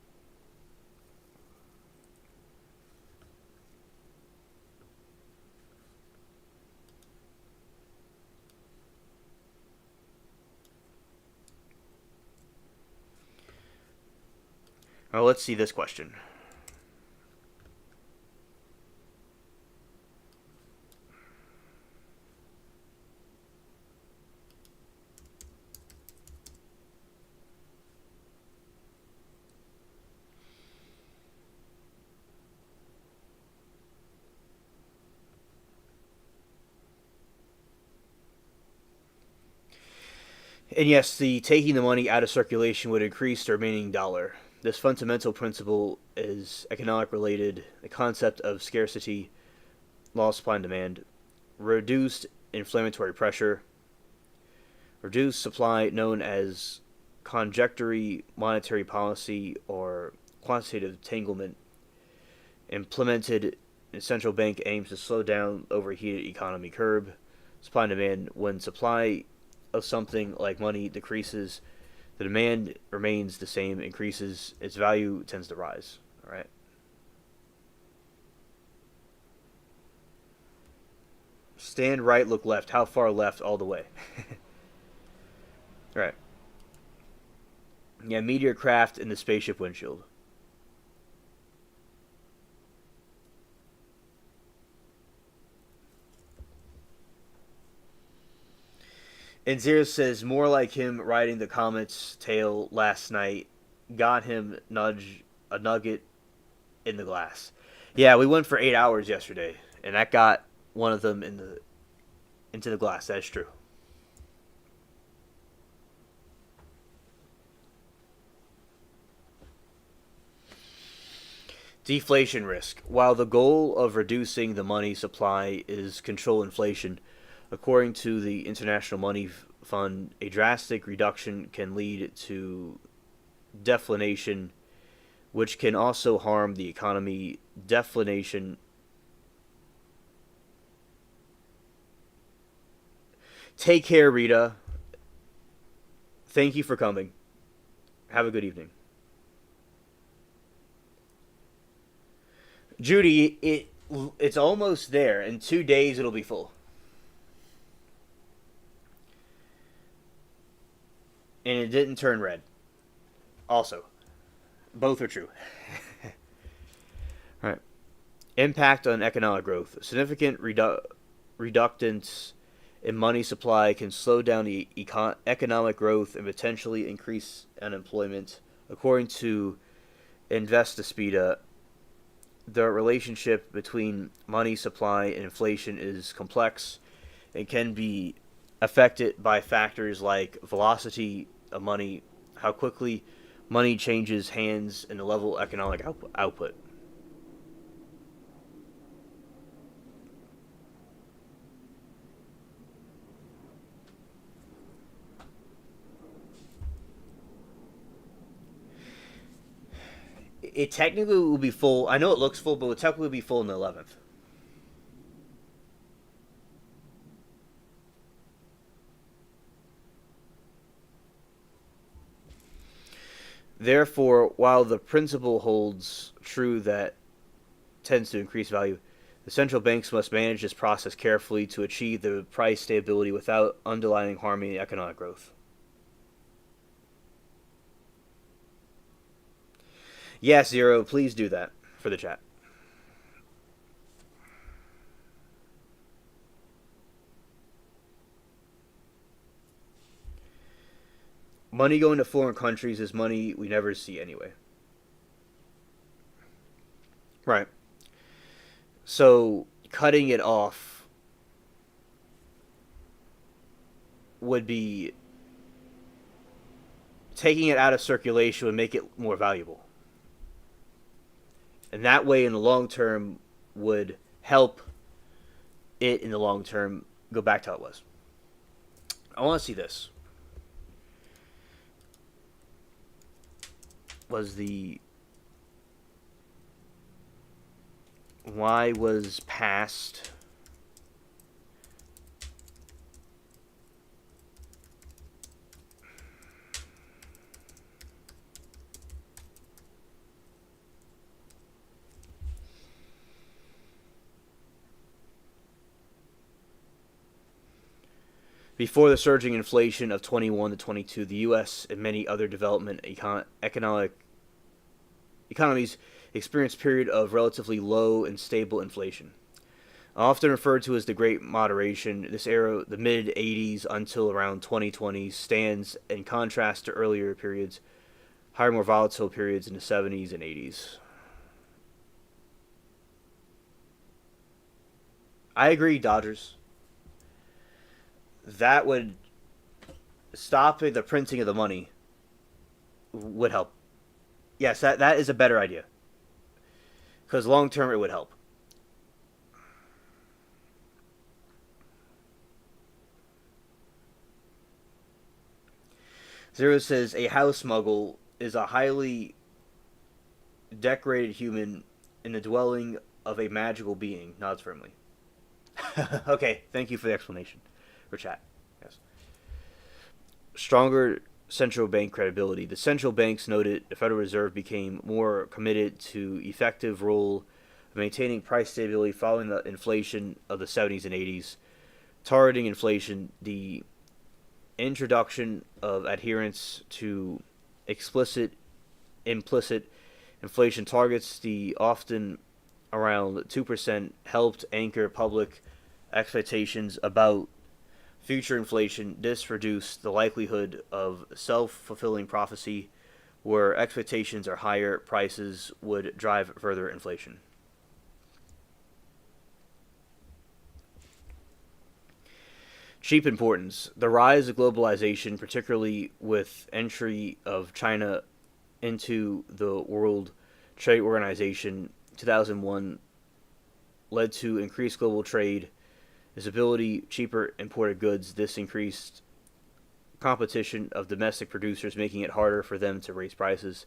Now let's see this question. And yes, the taking the money out of circulation would increase the remaining dollar. This fundamental principle is economic related. The concept of scarcity, law of supply and demand, reduced inflammatory pressure, reduced supply known as conjectory monetary policy or quantitative entanglement, implemented in central bank aims to slow down overheated economy curb supply and demand. When supply of something like money decreases, the demand remains the same, increases, its value tends to rise. All right. Stand right, look left. How far left? All the way. All right. Yeah, meteor craft in the spaceship windshield. And Zero says more like him riding the comet's tail last night got him a nugget in the glass. Yeah, we went for 8 hours yesterday, and that got one of them into the glass. That is true. Deflation risk. While the goal of reducing the money supply is control inflation, according to the International Money Fund, a drastic reduction can lead to deflation, which can also harm the economy. Deflation. Take care, Rita. Thank you for coming. Have a good evening. Judy, it's almost there. In 2 days, it'll be full. And it didn't turn red. Also, both are true. All right. Impact on economic growth. Significant reductance in money supply can slow down the economic growth and potentially increase unemployment. According to Investispeda, the relationship between money supply and inflation is complex and can be affected by factors like velocity of money, how quickly money changes hands, and the level of economic output. It technically will be full. I know it looks full, but it will technically be full in the 11th. Therefore, while the principle holds true that tends to increase value, the central banks must manage this process carefully to achieve the price stability without underlying harming economic growth. Yes, Zero, please do that for the chat. Money going to foreign countries is money we never see anyway. Right. So cutting it off would be taking it out of circulation would make it more valuable. And that way in the long term would help it in the long term go back to how it was. I want to see this. Was the why was passed before the surging inflation of 21 to 22, the U.S. and many other development economies experienced a period of relatively low and stable inflation. Often referred to as the Great Moderation, this era, the mid-80s until around 2020, stands in contrast to earlier periods, higher, more volatile periods in the 70s and 80s. I agree, Dodgers. That would stopping the printing of the money would help. Yes, that is a better idea. Because long term, it would help. Zero says a house muggle is a highly decorated human in the dwelling of a magical being. Nods firmly. Okay, thank you for the explanation. For chat. Yes. Stronger central bank credibility. The central banks noted the Federal Reserve became more committed to effective role of maintaining price stability following the inflation of the 70s and 80s, targeting inflation, the introduction of adherence to explicit implicit inflation targets, the often around 2%, helped anchor public expectations about future inflation. This reduced the likelihood of self-fulfilling prophecy, where expectations are higher, prices would drive further inflation. Cheap importance. The rise of globalization, particularly with entry of China into the World Trade Organization 2001, led to increased global trade, visibility, cheaper imported goods. This increased competition of domestic producers, making it harder for them to raise prices.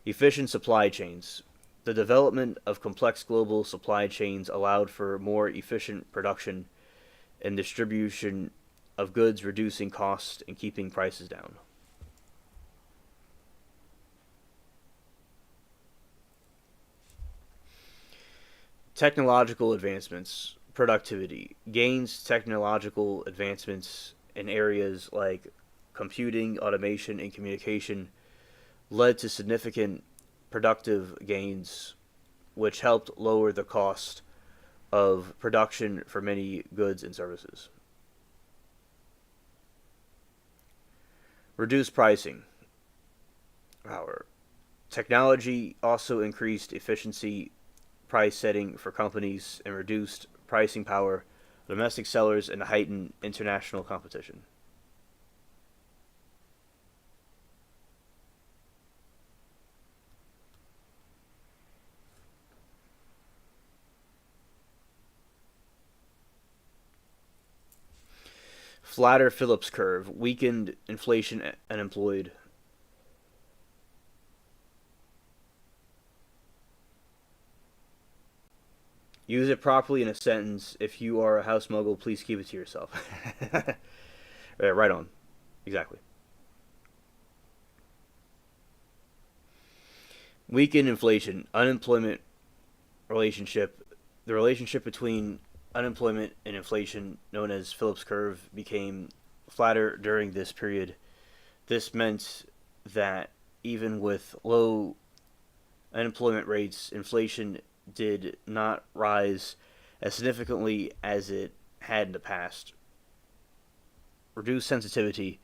Efficient supply chains. The development of complex global supply chains allowed for more efficient production and distribution of goods, reducing costs and keeping prices down. Technological advancements, productivity. Gains, technological advancements in areas like computing, automation, and communication led to significant productive gains, which helped lower the cost of production for many goods and services. Reduced pricing. Our technology also increased efficiency, price setting for companies, and reduced pricing power of domestic sellers and heightened international competition. Flatter Phillips curve, weakened inflation, unemployed. Use it properly in a sentence. If you are a house muggle, please keep it to yourself. Right on. Exactly. Weakened inflation, unemployment relationship. The relationship between unemployment and inflation, known as Phillips curve, became flatter during this period. This meant that even with low unemployment rates, inflation did not rise as significantly as it had in the past. Reduced sensitivity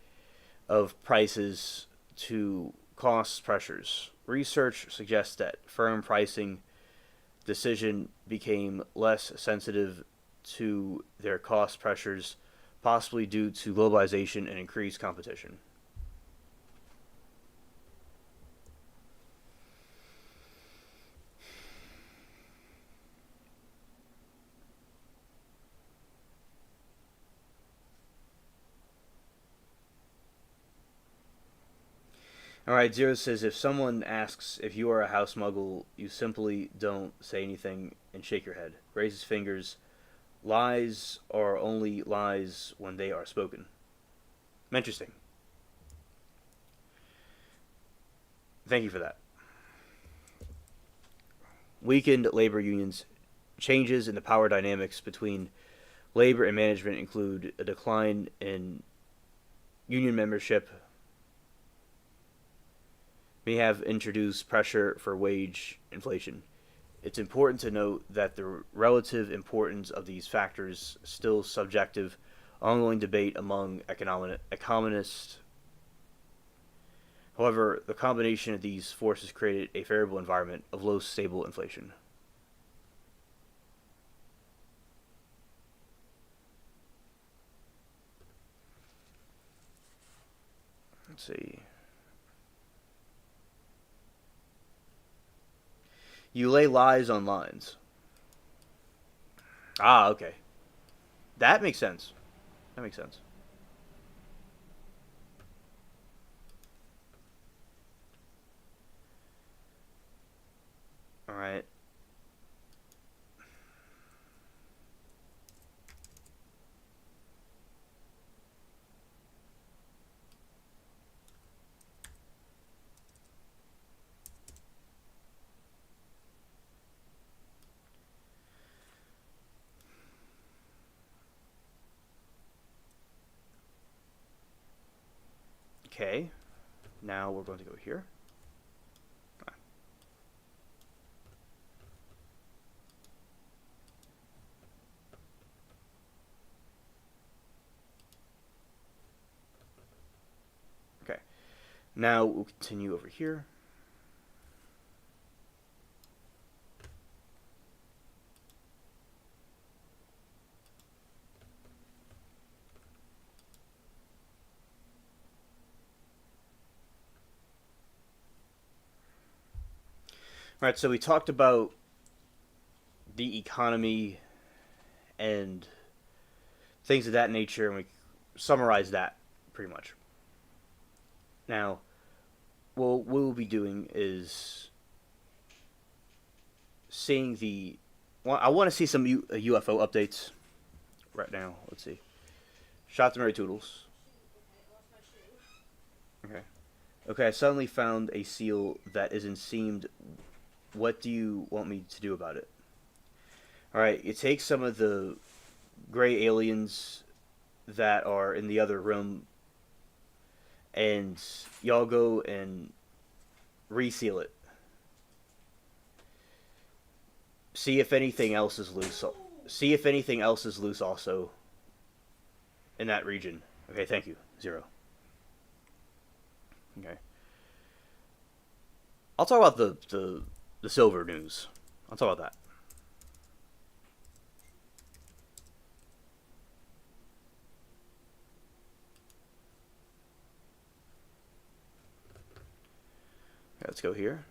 of prices to cost pressures. Research suggests that firm pricing decision became less sensitive to their cost pressures, possibly due to globalization and increased competition. Alright, Zero says, if someone asks if you are a house muggle, you simply don't say anything and shake your head. Raise his fingers. Lies are only lies when they are spoken. Interesting. Thank you for that. Weakened labor unions. Changes in the power dynamics between labor and management include a decline in union membership, may have introduced pressure for wage inflation. It's important to note that the relative importance of these factors is still subjective, ongoing debate among economists. However, the combination of these forces created a favorable environment of low stable inflation. Let's see. You lay lies on lines. Ah, okay. That makes sense. That makes sense. All right. Okay. Now we're going to go here. Okay. Now we'll continue over here. All right, so we talked about the economy and things of that nature, and we summarized that pretty much. Now, what we'll be doing is seeing the. Well, I want to see some UFO updates right now. Let's see. Shots to Mary Toodles. Okay. Okay, I suddenly found a seal that isn't seamed. What do you want me to do about it? Alright, you take some of the gray aliens that are in the other room and y'all go and reseal it. See if anything else is loose. See if anything else is loose also in that region. Okay, thank you. 0. Okay. I'll talk about the silver news. I'll talk about that. Okay, let's go here.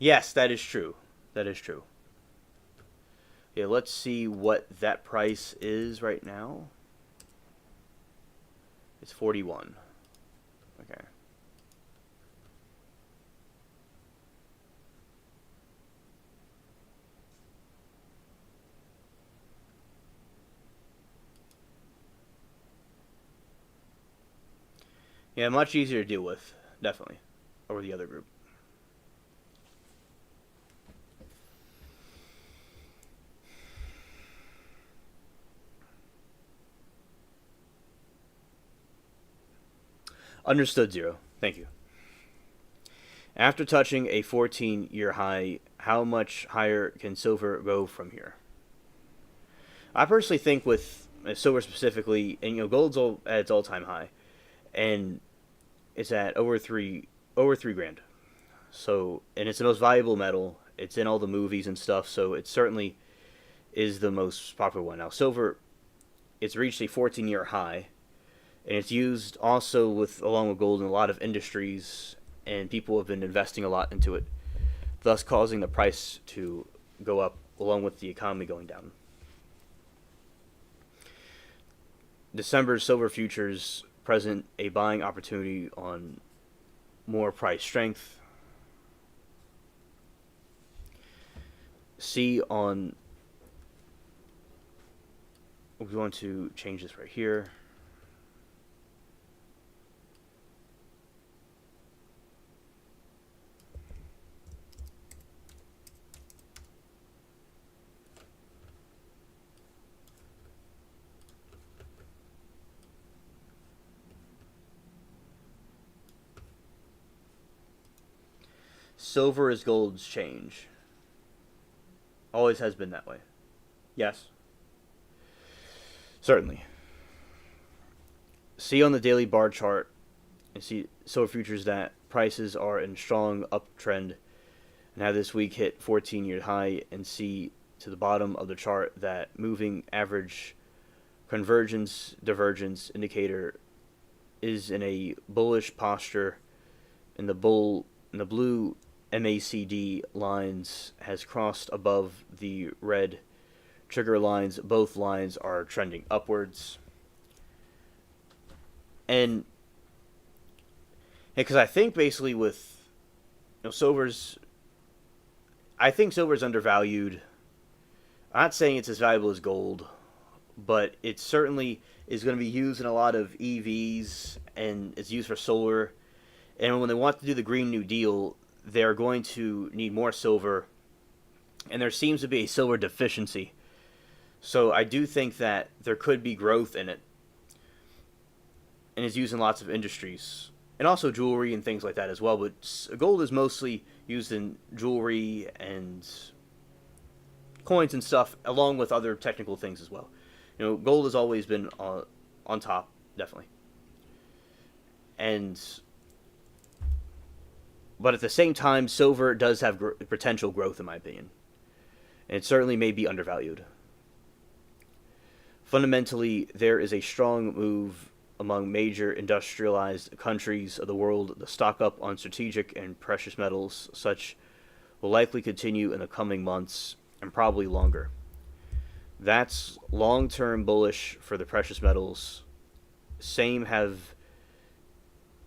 Yes, that is true. That is true. Yeah, let's see what that price is right now. It's 41. Okay. Yeah, much easier to deal with, definitely, over the other group. Understood, 0. Thank you. After touching a 14-year high, how much higher can silver go from here? I personally think with silver specifically, and gold's at its all-time high, and it's at over three grand. So, and it's the most valuable metal. It's in all the movies and stuff, so it certainly is the most popular one. Now, silver, it's reached a 14-year high, and it's used also with along with gold in a lot of industries, and people have been investing a lot into it, thus causing the price to go up along with the economy going down. December's silver futures present a buying opportunity on more price strength. See on. We want to change this right here. silver is gold's change. Always has been that way. Yes. Certainly. See on the daily bar chart and see silver futures that prices are in strong uptrend and have this week hit 14-year high, and see to the bottom of the chart that moving average convergence divergence indicator is in a bullish posture, and the blue MACD lines has crossed above the red trigger lines. Both lines are trending upwards. And because I think basically with silver's, I think silver's undervalued. I'm not saying it's as valuable as gold, but it certainly is going to be used in a lot of EVs, and it's used for solar. And when they want to do the Green New Deal, they're going to need more silver, and there seems to be a silver deficiency. So I do think that there could be growth in it, and it's used in lots of industries, and also jewelry and things like that as well. But gold is mostly used in jewelry and coins and stuff, along with other technical things as well. Gold has always been on top, definitely. But at the same time, silver does have potential growth, in my opinion. And it certainly may be undervalued. Fundamentally, there is a strong move among major industrialized countries of the world to stock up on strategic and precious metals. Such will likely continue in the coming months and probably longer. That's long-term bullish for the precious metals. Same have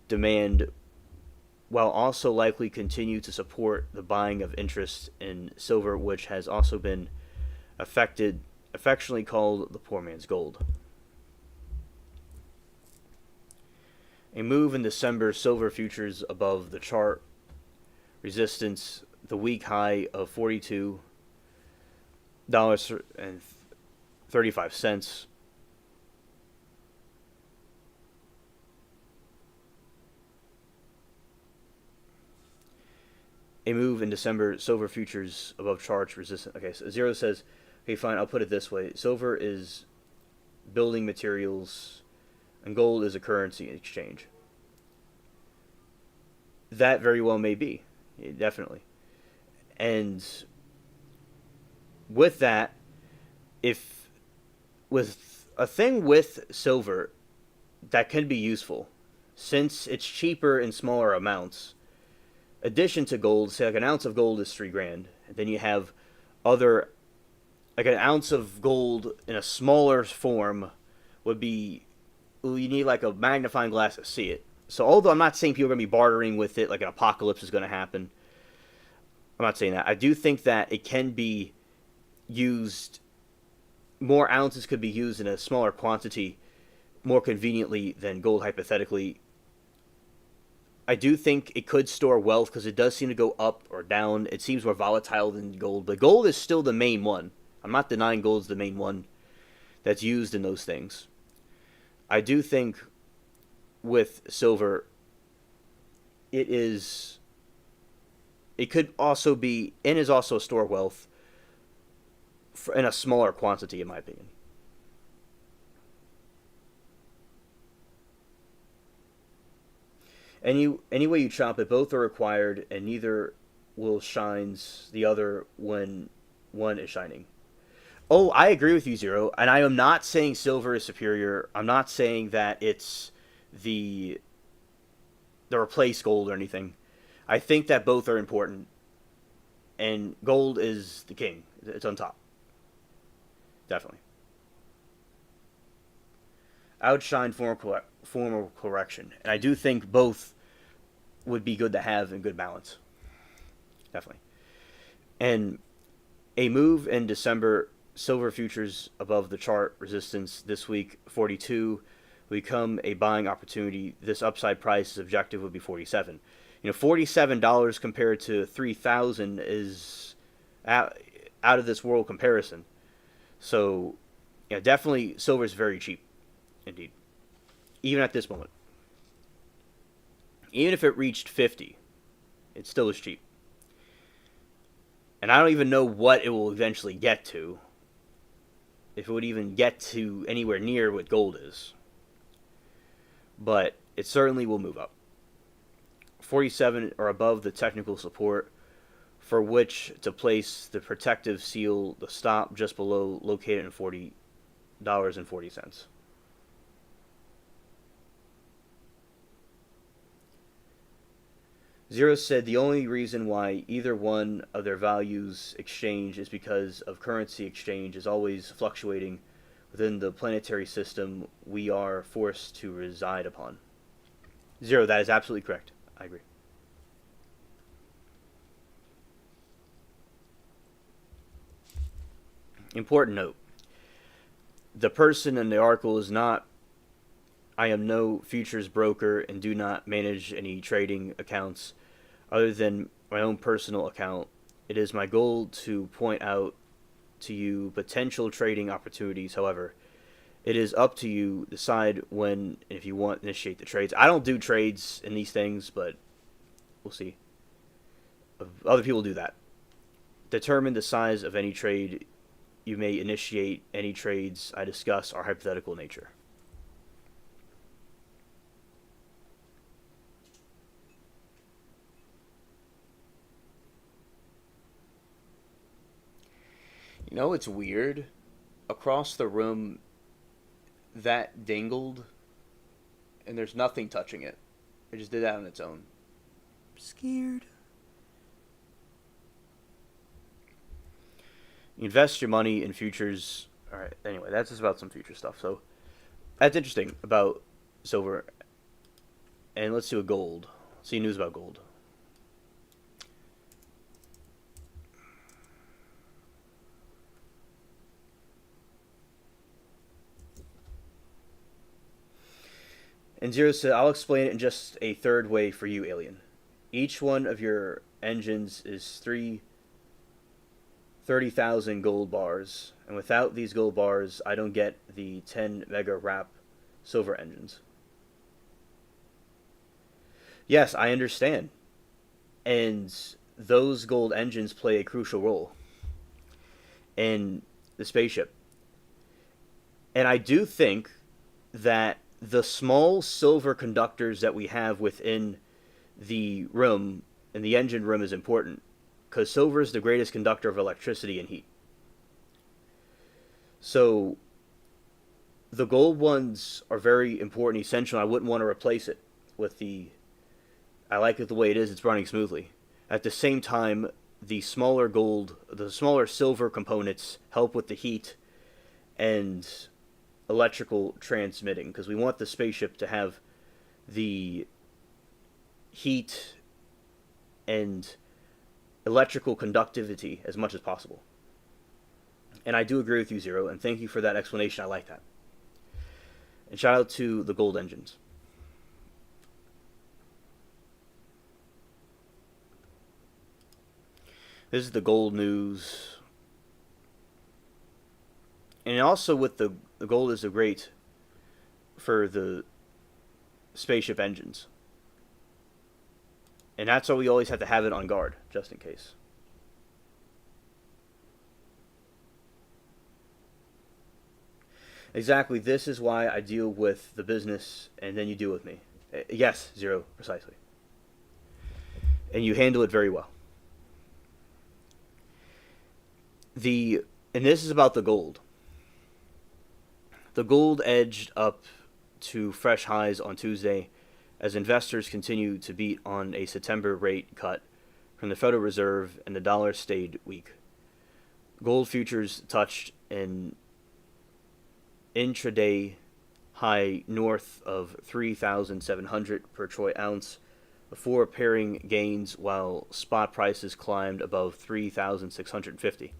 demand, while also likely continue to support the buying of interest in silver, which has also been affectionately called the poor man's gold. A move in December, silver futures above the chart resistance, the week high of $42.35. A move in December, silver futures above charts resistant. Okay, so Zero says, okay, fine, I'll put it this way. Silver is building materials, and gold is a currency exchange. That very well may be, definitely. And with that, if with a thing with silver that can be useful, since it's cheaper in smaller amounts, addition to gold, say like an ounce of gold is $3,000, and then you have other, like an ounce of gold in a smaller form would be, you need like a magnifying glass to see it. So although I'm not saying people are going to be bartering with it, like an apocalypse is going to happen, I'm not saying that. I do think that it can be used, more ounces could be used in a smaller quantity more conveniently than gold, hypothetically. I do think it could store wealth because it does seem to go up or down. It seems more volatile than gold, but gold is still the main one. I'm not denying gold's the main one that's used in those things. I do think with silver, it could also be, and is also a store of wealth in a smaller quantity, in my opinion. Any way you chop it, both are required, and neither will shines the other when one is shining. Oh, I agree with you, Zero, and I am not saying silver is superior. I'm not saying that it's the replace gold or anything. I think that both are important, and gold is the king. It's on top. Definitely. Outshine formal correction. And I do think both would be good to have in good balance. Definitely. And a move in December, silver futures above the chart resistance this week, 42, will become a buying opportunity. This upside price objective would be 47. $47 compared to 3,000 is out of this world comparison. So, yeah, definitely silver is very cheap, indeed. Even at this moment. Even if it reached 50, it still is cheap. And I don't even know what it will eventually get to. If it would even get to anywhere near what gold is. But it certainly will move up. 47 or above the technical support, for which to place the protective seal, the stop just below, located in $40.40. Zero said the only reason why either one of their values exchange is because of currency exchange is always fluctuating within the planetary system we are forced to reside upon. Zero, that is absolutely correct. I agree. Important note. The person in the article is not, I am no futures broker and do not manage any trading accounts other than my own personal account. It is my goal to point out to you potential trading opportunities. However, it is up to you to decide when and if you want to initiate the trades. I don't do trades in these things, but we'll see. Other people do that. Determine the size of any trade you may initiate. Any trades I discuss are hypothetical in nature. You know, it's weird. Across the room, that dingled, and there's nothing touching it. It just did that on its own. I'm scared. You invest your money in futures. All right. Anyway, that's just about some future stuff. So that's interesting about silver. And let's do a gold. See news about gold. And Zero said, I'll explain it in just a third way for you, alien. Each one of your engines is 30,000 gold bars. And without these gold bars, I don't get the 10 mega wrap silver engines. Yes, I understand. And those gold engines play a crucial role in the spaceship. And I do think that the small silver conductors that we have within the room and the engine room is important because silver is the greatest conductor of electricity and heat. So the gold ones are very important, essential. I wouldn't want to replace it with the. I like it the way it is. It's running smoothly. At the same time, the smaller silver components help with the heat and electrical transmitting because we want the spaceship to have the heat and electrical conductivity as much as possible. And I do agree with you, Zero, and thank you for that explanation. I like that. And shout out to the gold engines. This is the gold news. And also with the gold is great for the spaceship engines. And that's why we always have to have it on guard, just in case. Exactly, this is why I deal with the business and then you deal with me. Yes, Zero, precisely. And you handle it very well. And this is about the gold. The gold edged up to fresh highs on Tuesday as investors continue to beat on a September rate cut from the Federal Reserve and the dollar stayed weak. Gold futures touched an intraday high north of 3,700 per troy ounce before pairing gains while spot prices climbed above 3,650.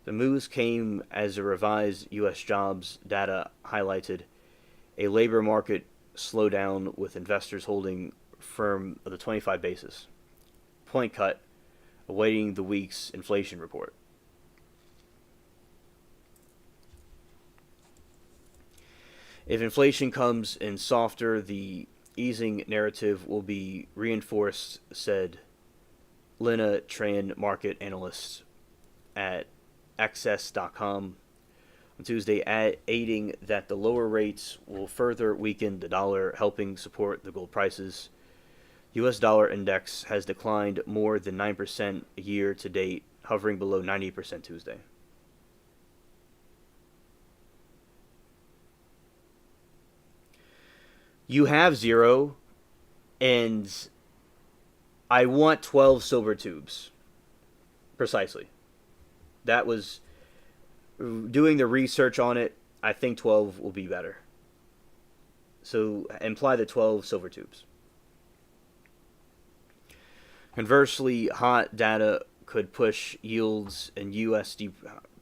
The moves came as a revised U.S. jobs data highlighted a labor market slowdown with investors holding firm of the 25 basis point cut, awaiting the week's inflation report. If inflation comes in softer, the easing narrative will be reinforced, said Lina Tran, market analyst at access.com on Tuesday, adding that the lower rates will further weaken the dollar, helping support the gold prices. U.S. dollar index has declined more than 9% year to date, hovering below 90% Tuesday. You have zero, and I want 12 silver tubes. Precisely. That was doing the research on it. I think 12 will be better. So imply the 12 silver tubes. Conversely, hot data could push yields and USD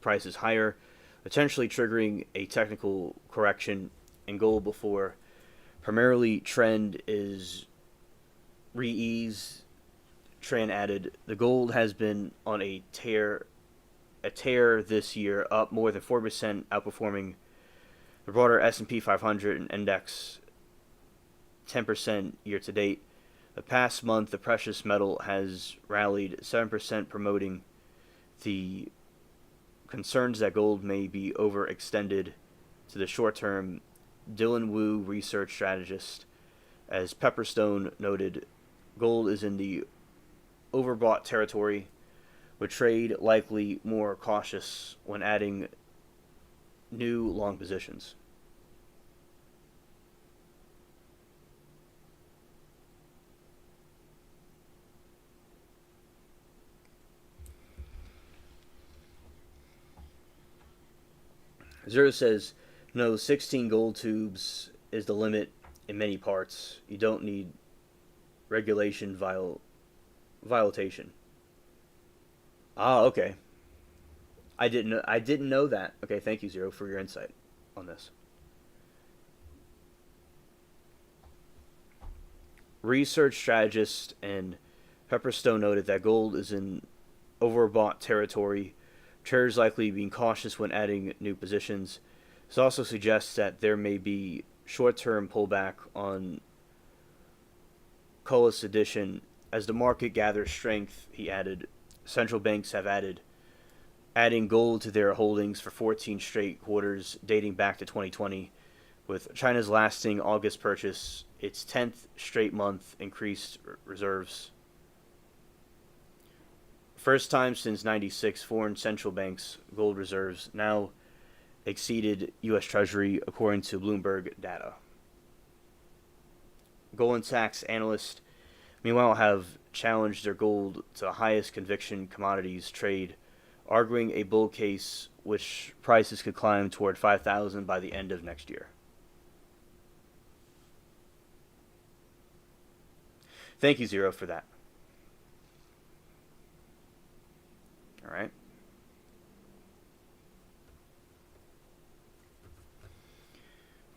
prices higher, potentially triggering a technical correction in gold before primarily trend is re-ease. Tran added, the gold has been on a tear this year, up more than 4%, outperforming the broader S&P 500 and index 10% year to date. The past month, the precious metal has rallied 7%, promoting the concerns that gold may be overextended to the short term. Dylan Wu, research strategist, as Pepperstone noted, gold is in the overbought territory, with trade likely more cautious when adding new long positions. Zero says, no, 16 gold tubes is the limit in many parts. You don't need regulation violation. Ah, okay. I didn't know that. Okay, thank you, Zero, for your insight on this. Research strategist and Pepperstone noted that gold is in overbought territory. Traders likely being cautious when adding new positions. This also suggests that there may be short-term pullback on Colas edition as the market gathers strength. He added, central banks have adding gold to their holdings for 14 straight quarters dating back to 2020, with China's lasting August purchase its 10th straight month increased reserves. First time since 96, foreign central banks' gold reserves now exceeded U.S. Treasury, according to Bloomberg data. Goldman Sachs analysts, meanwhile, have challenged their gold to highest conviction commodities trade, arguing a bull case which prices could climb toward 5,000 by the end of next year. Thank you, Zero, for that. All right.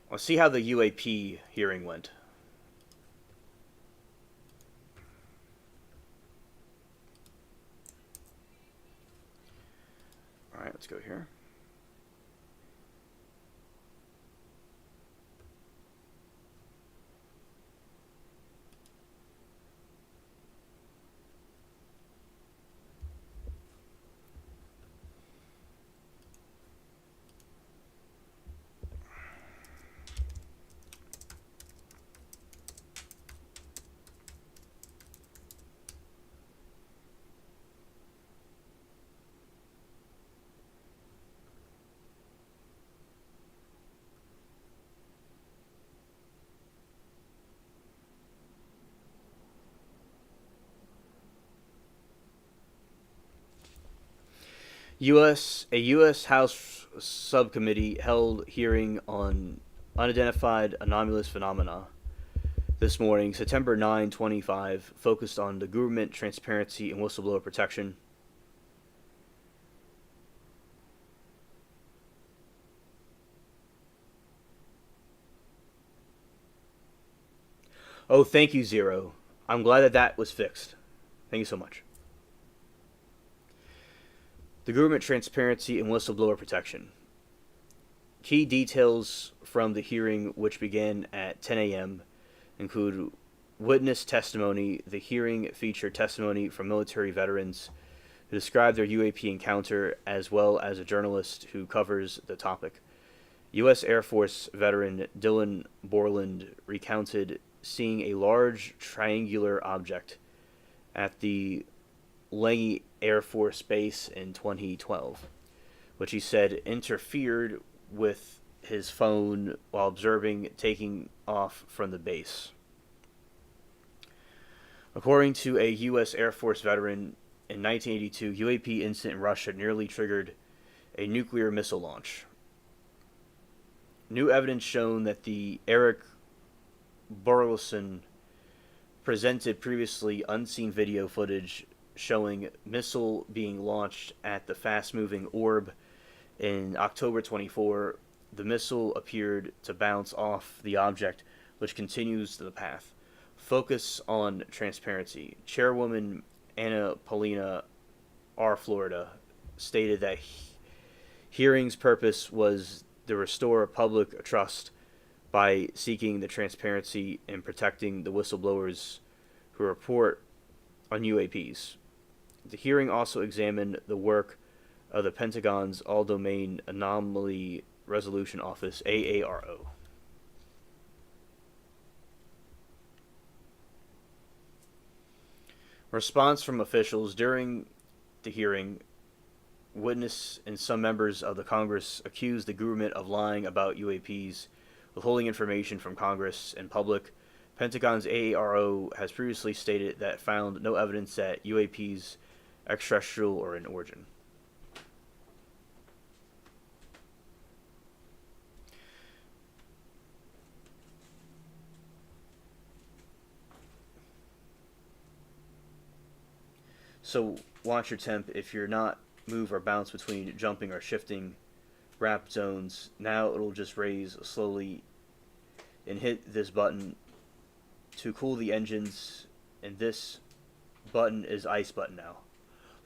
Let's see how the UAP hearing went. All right, let's go here. A U.S. House subcommittee held hearing on unidentified anomalous phenomena this morning, September 9, 25, focused on the government transparency and whistleblower protection. Oh, thank you, Zero. I'm glad that was fixed. Thank you so much. The government transparency and whistleblower protection. Key details from the hearing, which began at 10 a.m., include witness testimony. The hearing featured testimony from military veterans who described their UAP encounter, as well as a journalist who covers the topic. U.S. Air Force veteran Dylan Borland recounted seeing a large triangular object at the Langley Air Force Base in 2012, which he said interfered with his phone while observing taking off from the base. According to a U.S. Air Force veteran, in 1982, UAP incident in Russia nearly triggered a nuclear missile launch. New evidence shown that the Eric Burleson presented previously unseen video footage showing missile being launched at the fast-moving orb in October 24. The missile appeared to bounce off the object, which continues the path. Focus on transparency. Chairwoman Anna Paulina R. Florida stated that hearing's purpose was to restore public trust by seeking the transparency and protecting the whistleblowers who report on UAPs. The hearing also examined the work of the Pentagon's All-Domain Anomaly Resolution Office, AARO. Response from officials during the hearing. Witness and some members of the Congress accused the government of lying about UAPs, withholding information from Congress and public. Pentagon's AARO has previously stated that it found no evidence that UAPs extraterrestrial or in origin. So watch your temp. If you're not move or bounce between jumping or shifting wrap zones, now it'll just raise slowly and hit this button to cool the engines, and this button is ice button now.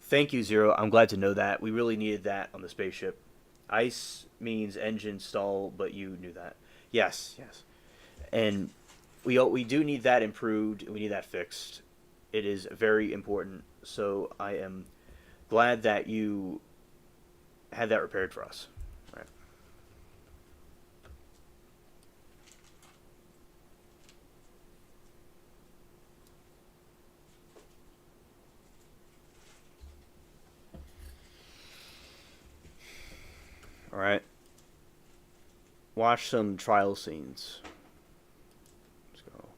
Thank you, Zero. I'm glad to know that. We really needed that on the spaceship. Ice means engine stall, but you knew that. Yes. And we do need that improved. We need that fixed. It is very important. So I am glad that you had that repaired for us. All right. All right. Watch some trial scenes. Let's go.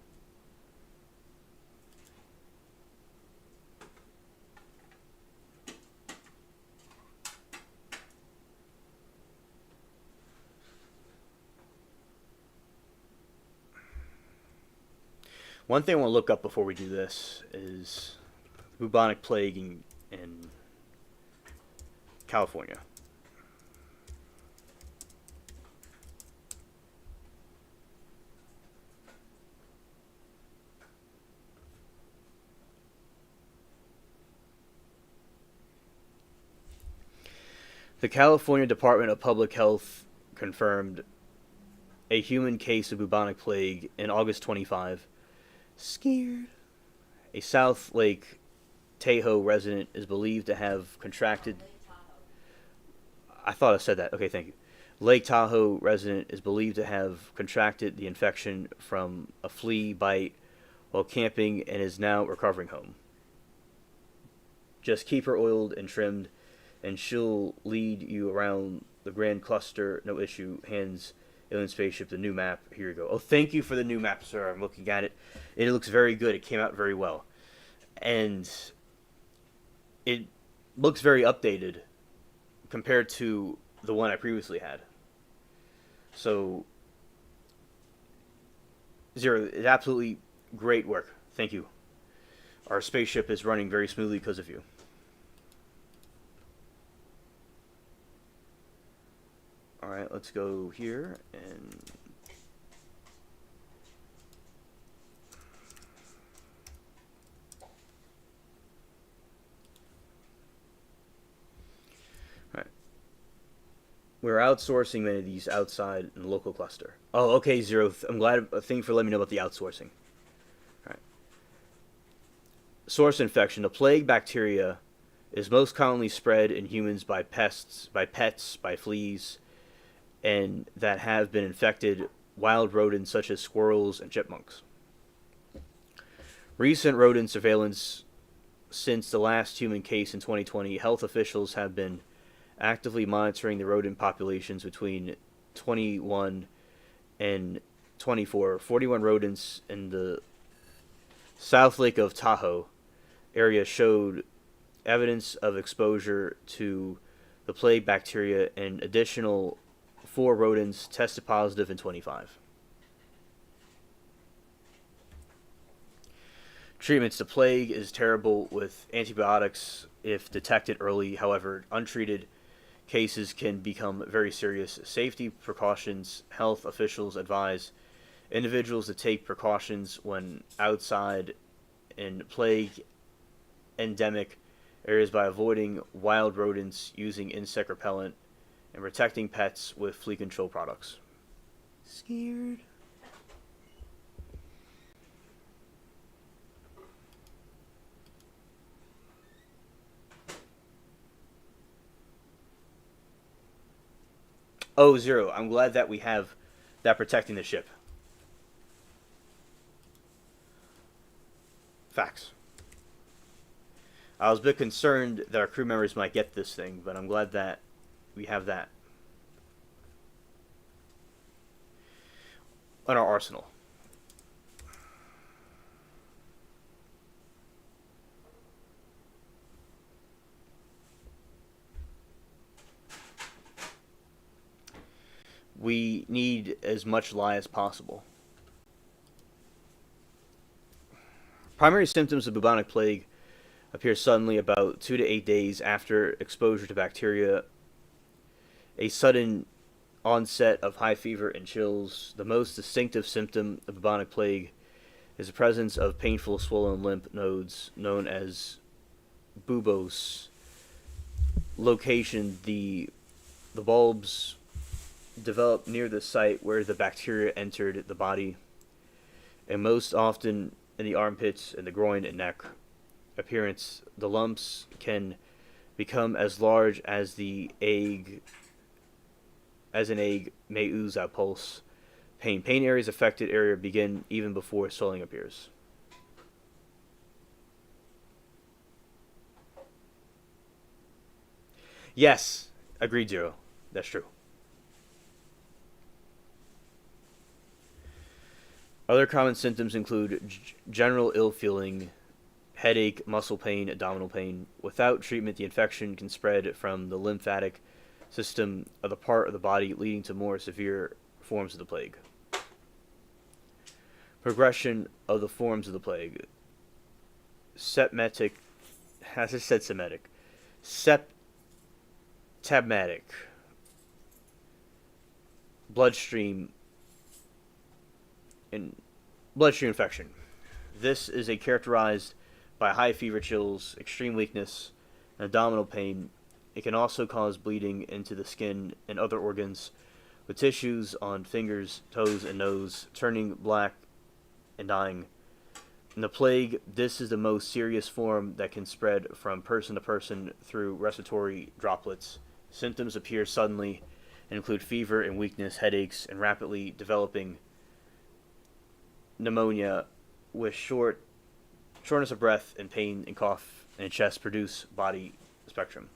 One thing I want to look up before we do this is bubonic plague in California. The California Department of Public Health confirmed a human case of bubonic plague in August 25. Scared. A South Lake Tahoe resident is believed to have contracted. I thought I said that. Okay, thank you. Lake Tahoe resident is believed to have contracted the infection from a flea bite while camping and is now recovering home. Just keep her oiled and trimmed, and she'll lead you around the Grand Cluster, no issue. Hands Alien Spaceship the new map. Here you go. Oh, thank you for the new map, sir. I'm looking at it. It looks very good. It came out very well. And it looks very updated compared to the one I previously had. So, Zero, it's absolutely great work. Thank you. Our spaceship is running very smoothly because of you. Alright, let's go here and alright. We're outsourcing many of these outside in the local cluster. Oh, okay, Zero. I'm glad. Thank you for letting me know about the outsourcing. Alright. Source infection. The plague bacteria is most commonly spread in humans by pests, by pets, by fleas, and that have been infected wild rodents such as squirrels and chipmunks. Recent rodent surveillance since the last human case in 2020, health officials have been actively monitoring the rodent populations between 21 and 24. 41 rodents in the South Lake of Tahoe area showed evidence of exposure to the plague bacteria, and additional 4 rodents tested positive in 25. Treatments. The plague is terrible with antibiotics if detected early. However, untreated cases can become very serious. Safety precautions. Health officials advise individuals to take precautions when outside in plague endemic areas by avoiding wild rodents, using insect repellent, and protecting pets with flea control products. Scared. Oh, Zero. I'm glad that we have that protecting the ship. Facts. I was a bit concerned that our crew members might get this thing, but I'm glad that we have that in our arsenal. We need as much lye as possible. Primary symptoms of bubonic plague appear suddenly about 2 to 8 days after exposure to bacteria. A sudden onset of high fever and chills. The most distinctive symptom of bubonic plague is the presence of painful swollen lymph nodes known as buboes. Location. The bulbs develop near the site where the bacteria entered the body, and most often in the armpits and the groin and neck. Appearance. The lumps can become as large as an egg may ooze out pulse. Pain areas affected area begin even before swelling appears. Yes, agreed, Zero. That's true. Other common symptoms include general ill feeling, headache, muscle pain, abdominal pain. Without treatment, the infection can spread from the lymphatic system of the part of the body, leading to more severe forms of the plague. Progression of the forms of the plague. Septic. As I said, Semitic. Septabmatic. Bloodstream infection. This is characterized by high fever, chills, extreme weakness, and abdominal pain. It can also cause bleeding into the skin and other organs, with tissues on fingers, toes, and nose turning black and dying. In the plague, this is the most serious form that can spread from person to person through respiratory droplets. Symptoms appear suddenly and include fever and weakness, headaches, and rapidly developing pneumonia, with shortness of breath and pain and cough and chest produce body spectrum.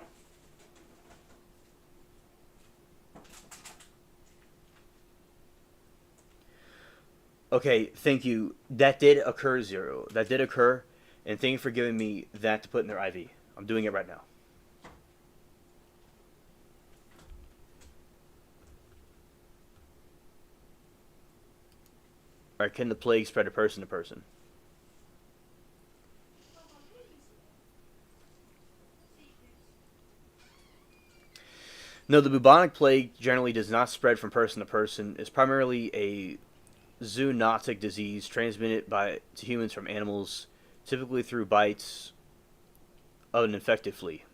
Okay, thank you. That did occur, Zero. That did occur, and thank you for giving me that to put in their IV. I'm doing it right now. Alright, can the plague spread to person to person? No, the bubonic plague generally does not spread from person to person. It's primarily a zoonotic disease transmitted to humans from animals, typically through bites of an infected flea.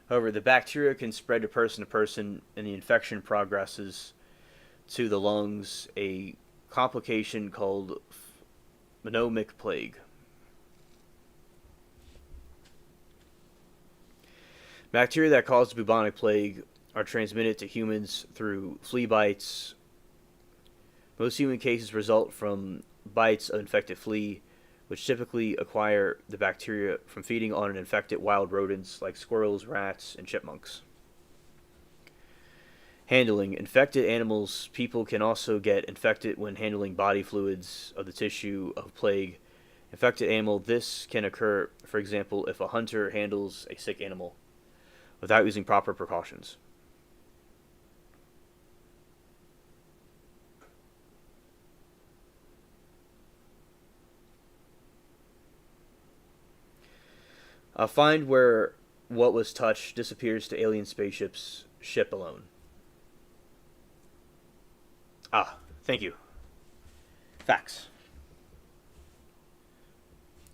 However, the bacteria can spread to person, and the infection progresses to the lungs, a complication called pneumonic plague. Bacteria that cause the bubonic plague are transmitted to humans through flea bites. Most human cases result from bites of infected flea, which typically acquire the bacteria from feeding on infected wild rodents like squirrels, rats, and chipmunks. Handling infected animals. People can also get infected when handling body fluids of the tissue of plague infected animal. This can occur, for example, if a hunter handles a sick animal without using proper precautions. Find where what was touched disappears to alien spaceships ship alone. Ah, thank you. Facts.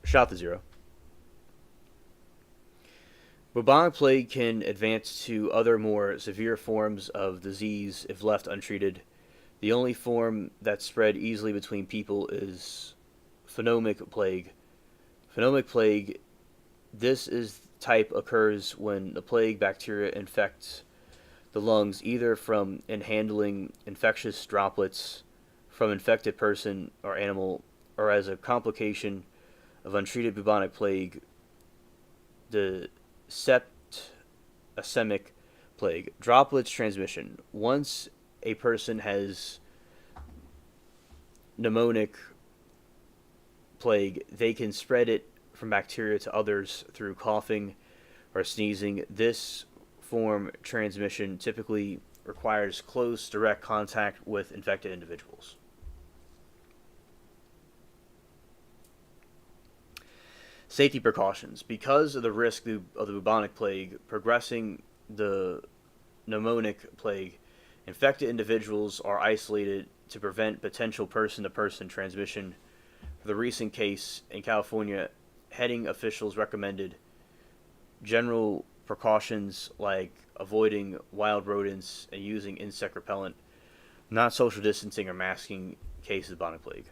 Shout to zero. Bubonic plague can advance to other more severe forms of disease if left untreated. The only form that spread easily between people is pneumonic plague. Pneumonic plague, this is type occurs when the plague bacteria infects the lungs either from inhaling infectious droplets from infected person or animal or as a complication of untreated bubonic plague, the septicemic plague. Droplets transmission. Once a person has pneumonic plague, they can spread it from bacteria to others through coughing or sneezing. This form transmission typically requires close direct contact with infected individuals. Safety precautions. Because of the risk of the bubonic plague progressing the pneumonic plague, infected individuals are isolated to prevent potential person-to-person transmission. For the recent case in California, heading officials recommended general precautions like avoiding wild rodents and using insect repellent, not social distancing or masking cases of bubonic plague.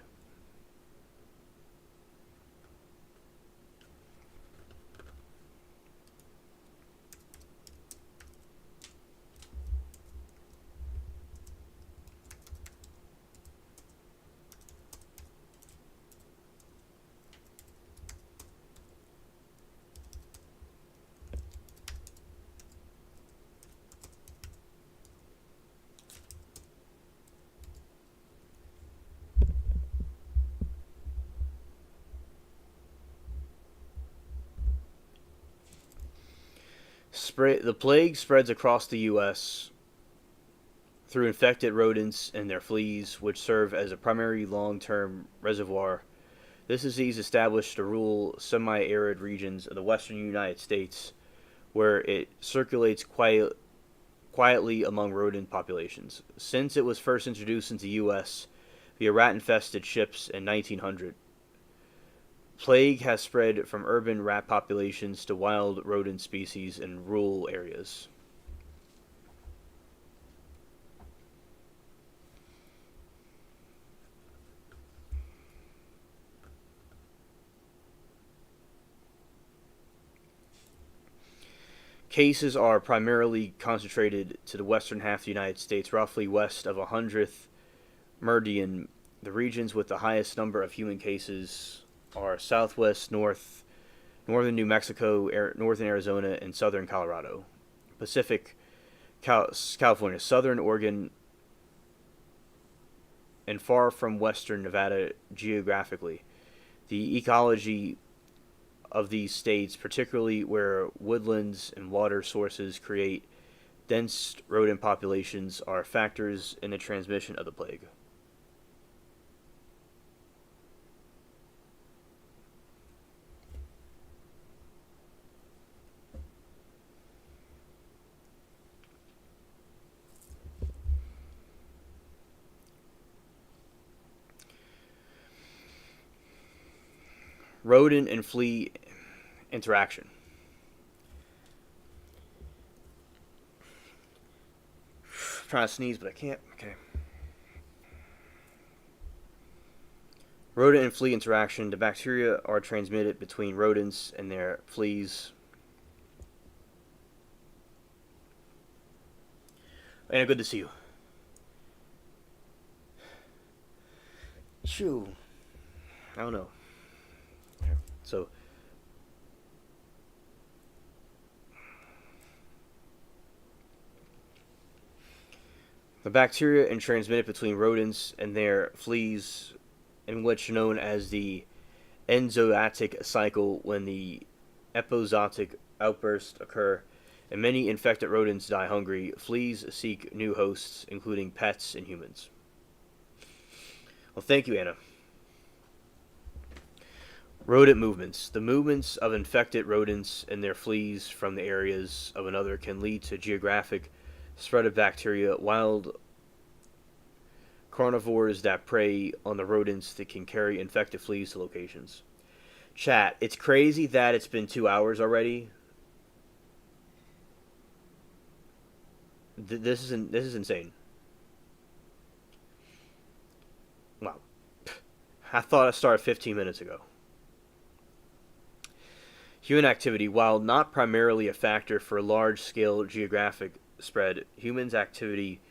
The plague spreads across the U.S. through infected rodents and their fleas, which serve as a primary long-term reservoir. This disease established the rural semi-arid regions of the western United States, where it circulates quietly among rodent populations. Since it was first introduced into the U.S. via rat-infested ships in 1900, plague has spread from urban rat populations to wild rodent species in rural areas. Cases are primarily concentrated to the western half of the United States, roughly west of 100th meridian. The regions with the highest number of human cases are southwest, northern New Mexico, northern Arizona, and southern Colorado. Pacific California, southern Oregon, and far from western Nevada geographically. The ecology of these states, particularly where woodlands and water sources create dense rodent populations, are factors in the transmission of the plague. Rodent and flea interaction. I'm trying to sneeze, but I can't. Okay. Rodent and flea interaction. The bacteria are transmitted between rodents and their fleas. And good to see you. Shoo. I don't know. So, the bacteria and transmitted between rodents and their fleas, in which known as the enzootic cycle, when the epizootic outbursts occur and many infected rodents die hungry, fleas seek new hosts, including pets and humans. Well, thank you, Anna. Rodent movements. The movements of infected rodents and their fleas from the areas of another can lead to geographic spread of bacteria. Wild carnivores that prey on the rodents that can carry infected fleas to locations. Chat, it's crazy that it's been 2 hours already. This is insane. Wow. I thought I started 15 minutes ago. Human activity, while not primarily a factor for large-scale geographic spread, humans' activity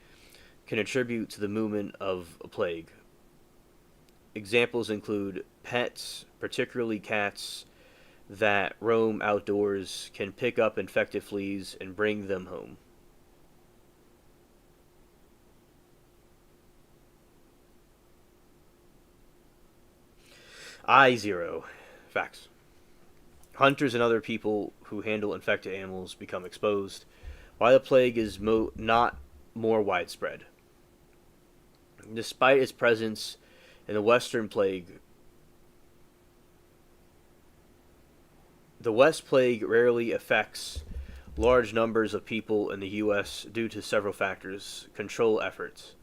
can attribute to the movement of a plague. Examples include pets, particularly cats, that roam outdoors, can pick up infected fleas and bring them home. I0. Facts. Hunters and other people who handle infected animals become exposed, while the plague is not more widespread. Despite its presence in the Western Plague, the West Plague rarely affects large numbers of people in the U.S. due to several factors. Control efforts.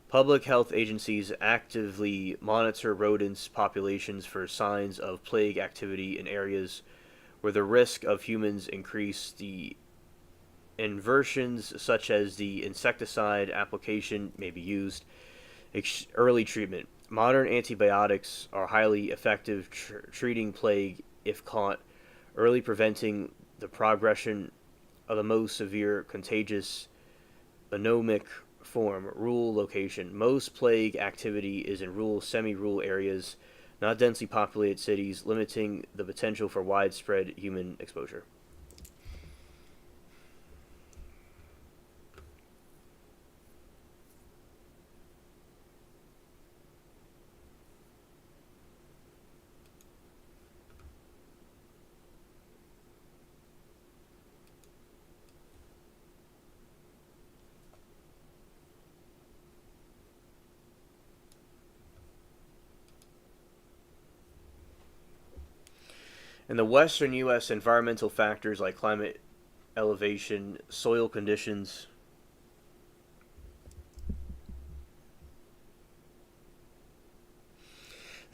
Public health agencies actively monitor rodents' populations for signs of plague activity in areas where the risk of humans increase. The inversions, such as the insecticide application, may be used. Early treatment. Modern antibiotics are highly effective treating plague if caught early, preventing the progression of the most severe contagious anomic form. Rural location. Most plague activity is in rural, semi-rural areas, not densely populated cities, limiting the potential for widespread human exposure. In the western U.S., environmental factors like climate elevation, soil conditions,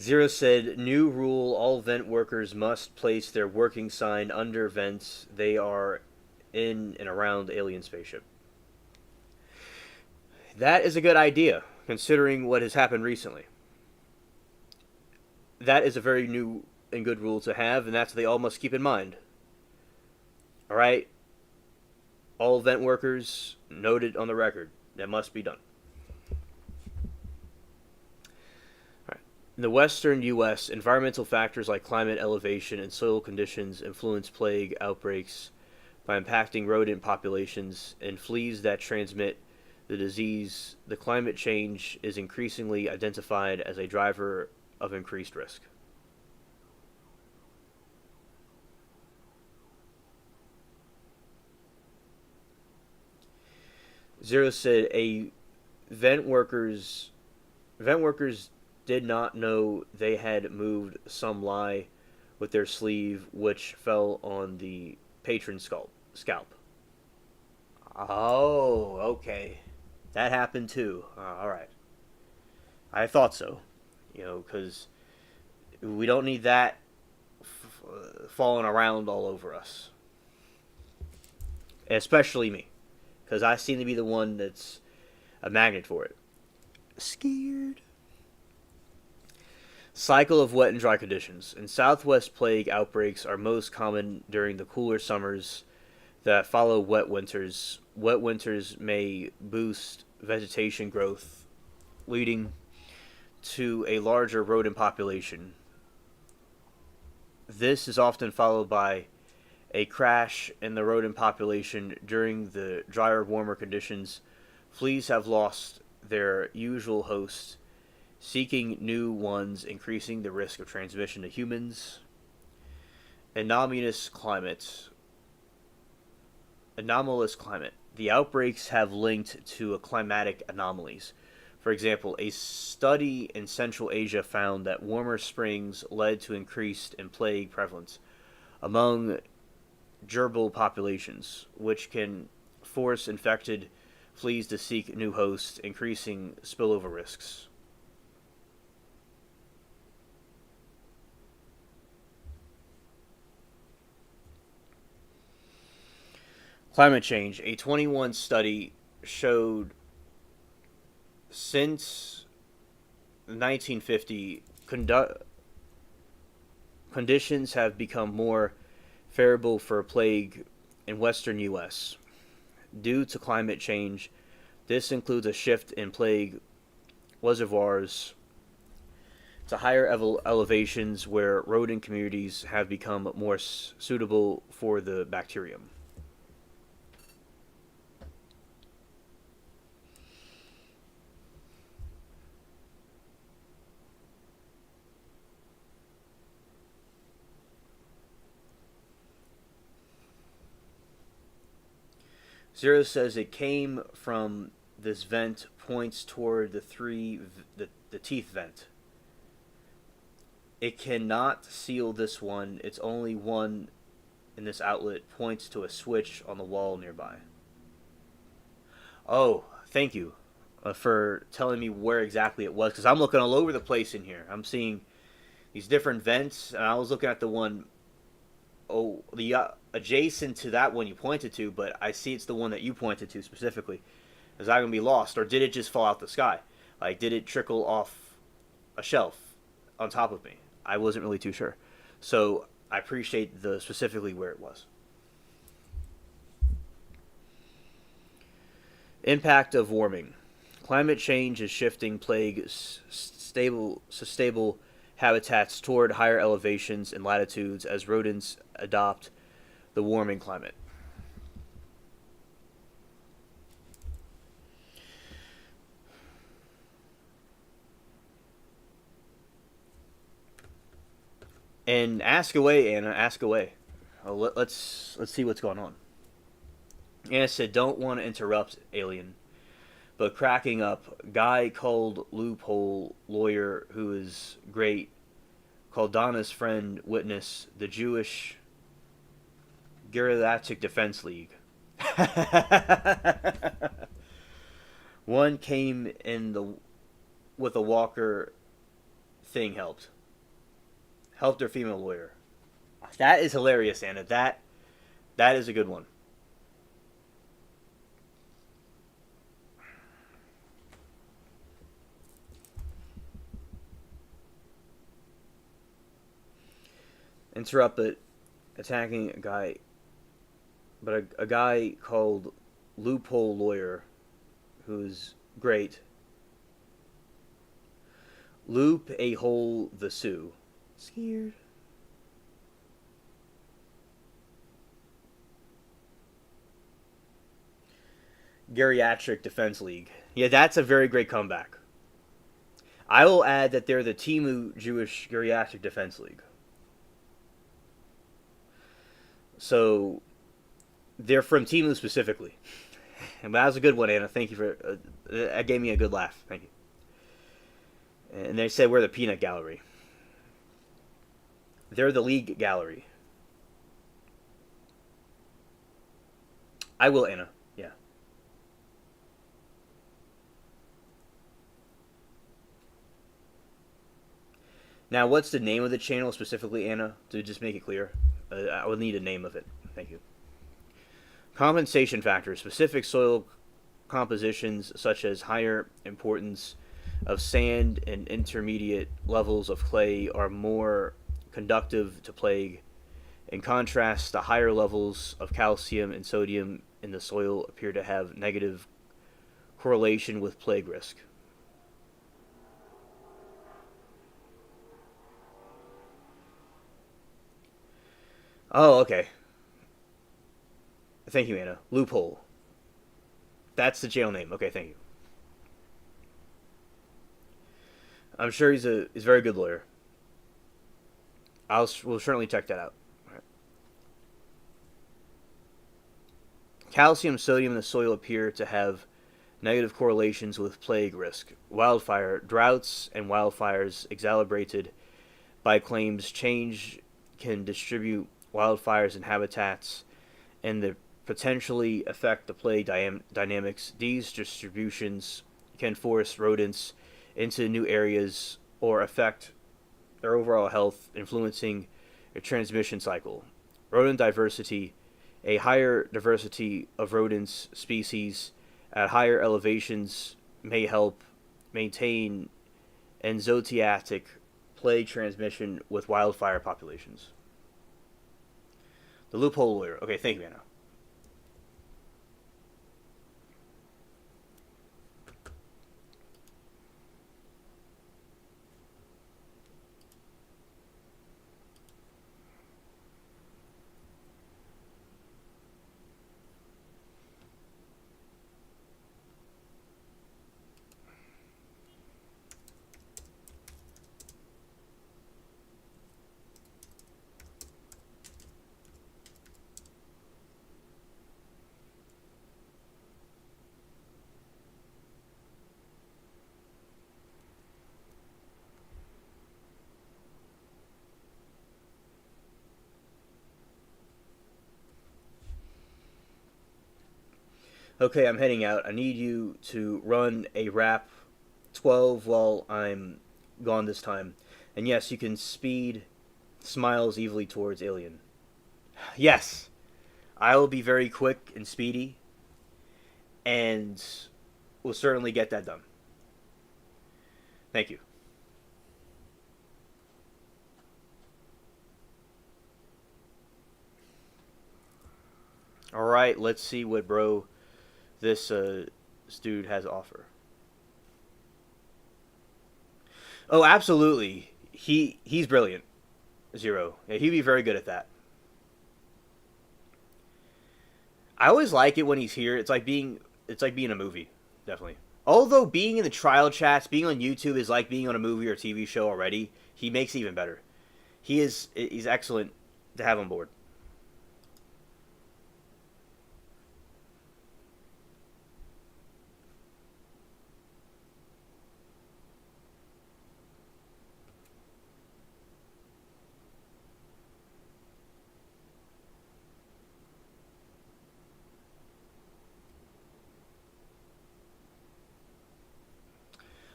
Zero said, new rule, all vent workers must place their working sign under vents they are in and around alien spaceship. That is a good idea, considering what has happened recently. That is a very new and good rule to have, and that's what they all must keep in mind. Alright? All vent workers, noted on the record. That must be done. In the western U.S., environmental factors like climate elevation and soil conditions influence plague outbreaks by impacting rodent populations and fleas that transmit the disease. The climate change is increasingly identified as a driver of increased risk. Zero said vent workers did not know they had moved some lie with their sleeve, which fell on the patron's scalp. Oh, okay. That happened too. Alright. I thought so. Because we don't need that falling around all over us. Especially me. Because I seem to be the one that's a magnet for it. Scared. Cycle of wet and dry conditions. In Southwest, plague outbreaks are most common during the cooler summers that follow wet winters, wet winters may boost vegetation growth, leading to a larger rodent population. This is often followed by a crash in the rodent population during the drier, warmer conditions. Fleas have lost their usual hosts, seeking new ones, increasing the risk of transmission to humans. Anomalous climate. Anomalous climate. The outbreaks have linked to climatic anomalies. For example, a study in Central Asia found that warmer springs led to increased in plague prevalence among gerbil populations, which can force infected fleas to seek new hosts, increasing spillover risks. Climate change. A 21 study showed since 1950, conditions have become more favorable for plague in western U.S. due to climate change. This includes a shift in plague reservoirs to higher elevations where rodent communities have become more suitable for the bacterium. Zero says it came from this vent, points toward the teeth vent. It cannot seal this one. It's only one in this outlet, points to a switch on the wall nearby. Oh, thank you for telling me where exactly it was, because I'm looking all over the place in here. I'm seeing these different vents, and I was looking at the one, the adjacent to that one you pointed to, but I see it's the one that you pointed to specifically. Is that going to be lost, or did it just fall out the sky? Like, did it trickle off a shelf on top of me? I wasn't really too sure. So I appreciate the specifically where it was. Impact of warming. Climate change is shifting plague stable habitats toward higher elevations and latitudes as rodents adopt the warming climate. And ask away, Anna. Ask away. Let's see what's going on. Anna said, "Don't want to interrupt, Alien, but cracking up. Guy called loophole lawyer who is great. Called Donna's friend witness the Jewish Eclectic Defense League. One came in the with a walker thing helped their female lawyer. That is hilarious, Anna. That is a good one. Interrupt it, attacking a guy, but a guy called loophole lawyer, who's great. Loop a hole the Sioux. Scared. Geriatric Defense League. Yeah, that's a very great comeback. I will add that they're the Timu Jewish Geriatric Defense League. So, they're from Timu specifically. And that was a good one, Anna. Thank you for... that gave me a good laugh. Thank you. And they said we're the Peanut Gallery. They're the League Gallery. I will, Anna. Yeah. Now, what's the name of the channel specifically, Anna? To just make it clear. I would need a name of it. Thank you. Compensation factors. Specific soil compositions such as higher importance of sand and intermediate levels of clay are more conductive to plague. In contrast, the higher levels of calcium and sodium in the soil appear to have negative correlation with plague risk. Oh, okay. Thank you, Anna. Loophole. That's the jail name. Okay, thank you. I'm sure he's a very good lawyer. We'll certainly check that out. Right. Calcium, sodium in the soil appear to have negative correlations with plague risk. Wildfire, droughts, and wildfires exacerbated by claims change can distribute wildfires and habitats and the potentially affect the plague dynamics. These distributions can force rodents into new areas or affect their overall health, influencing a transmission cycle. Rodent diversity, a higher diversity of rodents species at higher elevations may help maintain enzootic plague transmission with wildfire populations. The loophole lawyer. Okay, thank you, Anna. Okay, I'm heading out. I need you to run a rap 12 while I'm gone this time. And yes, you can speed smiles evilly towards Alien. Yes, I will be very quick and speedy, and we'll certainly get that done. Thank you. All right, let's see what this dude has to offer. Oh, absolutely. He's brilliant. Zero. Yeah, he'd be very good at that. I always like it when he's here. It's like being in a movie, definitely. Although being in the trial chats, being on YouTube is like being on a movie or TV show already. He makes it even better. He's excellent to have on board.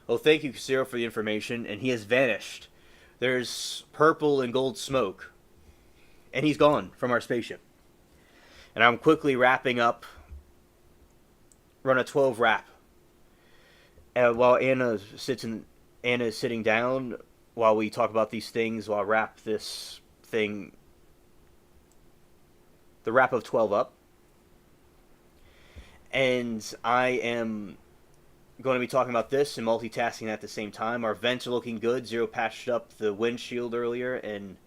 Well, thank you, Casero, for the information. And he has vanished. There's purple and gold smoke, and he's gone from our spaceship. And I'm quickly wrapping up. Run a 12 wrap. While Anna is sitting down while we talk about these things. While I wrap this thing, the wrap of 12 up, and I am going to be talking about this and multitasking at the same time. Our vents are looking good. Zero patched up the windshield earlier, and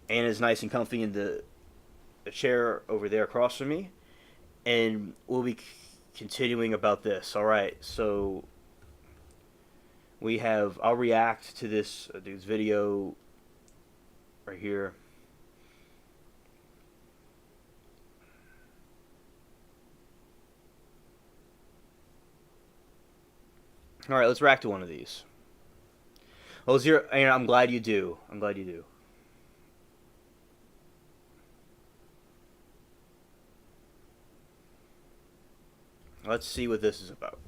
Anna's nice and comfy in the chair over there across from me. And we'll be continuing about this. All right, so we have. I'll react to this dude's video right here. All right, let's react to one of these. Oh, Zero, I'm glad you do. I'm glad you do. Let's see what this is about.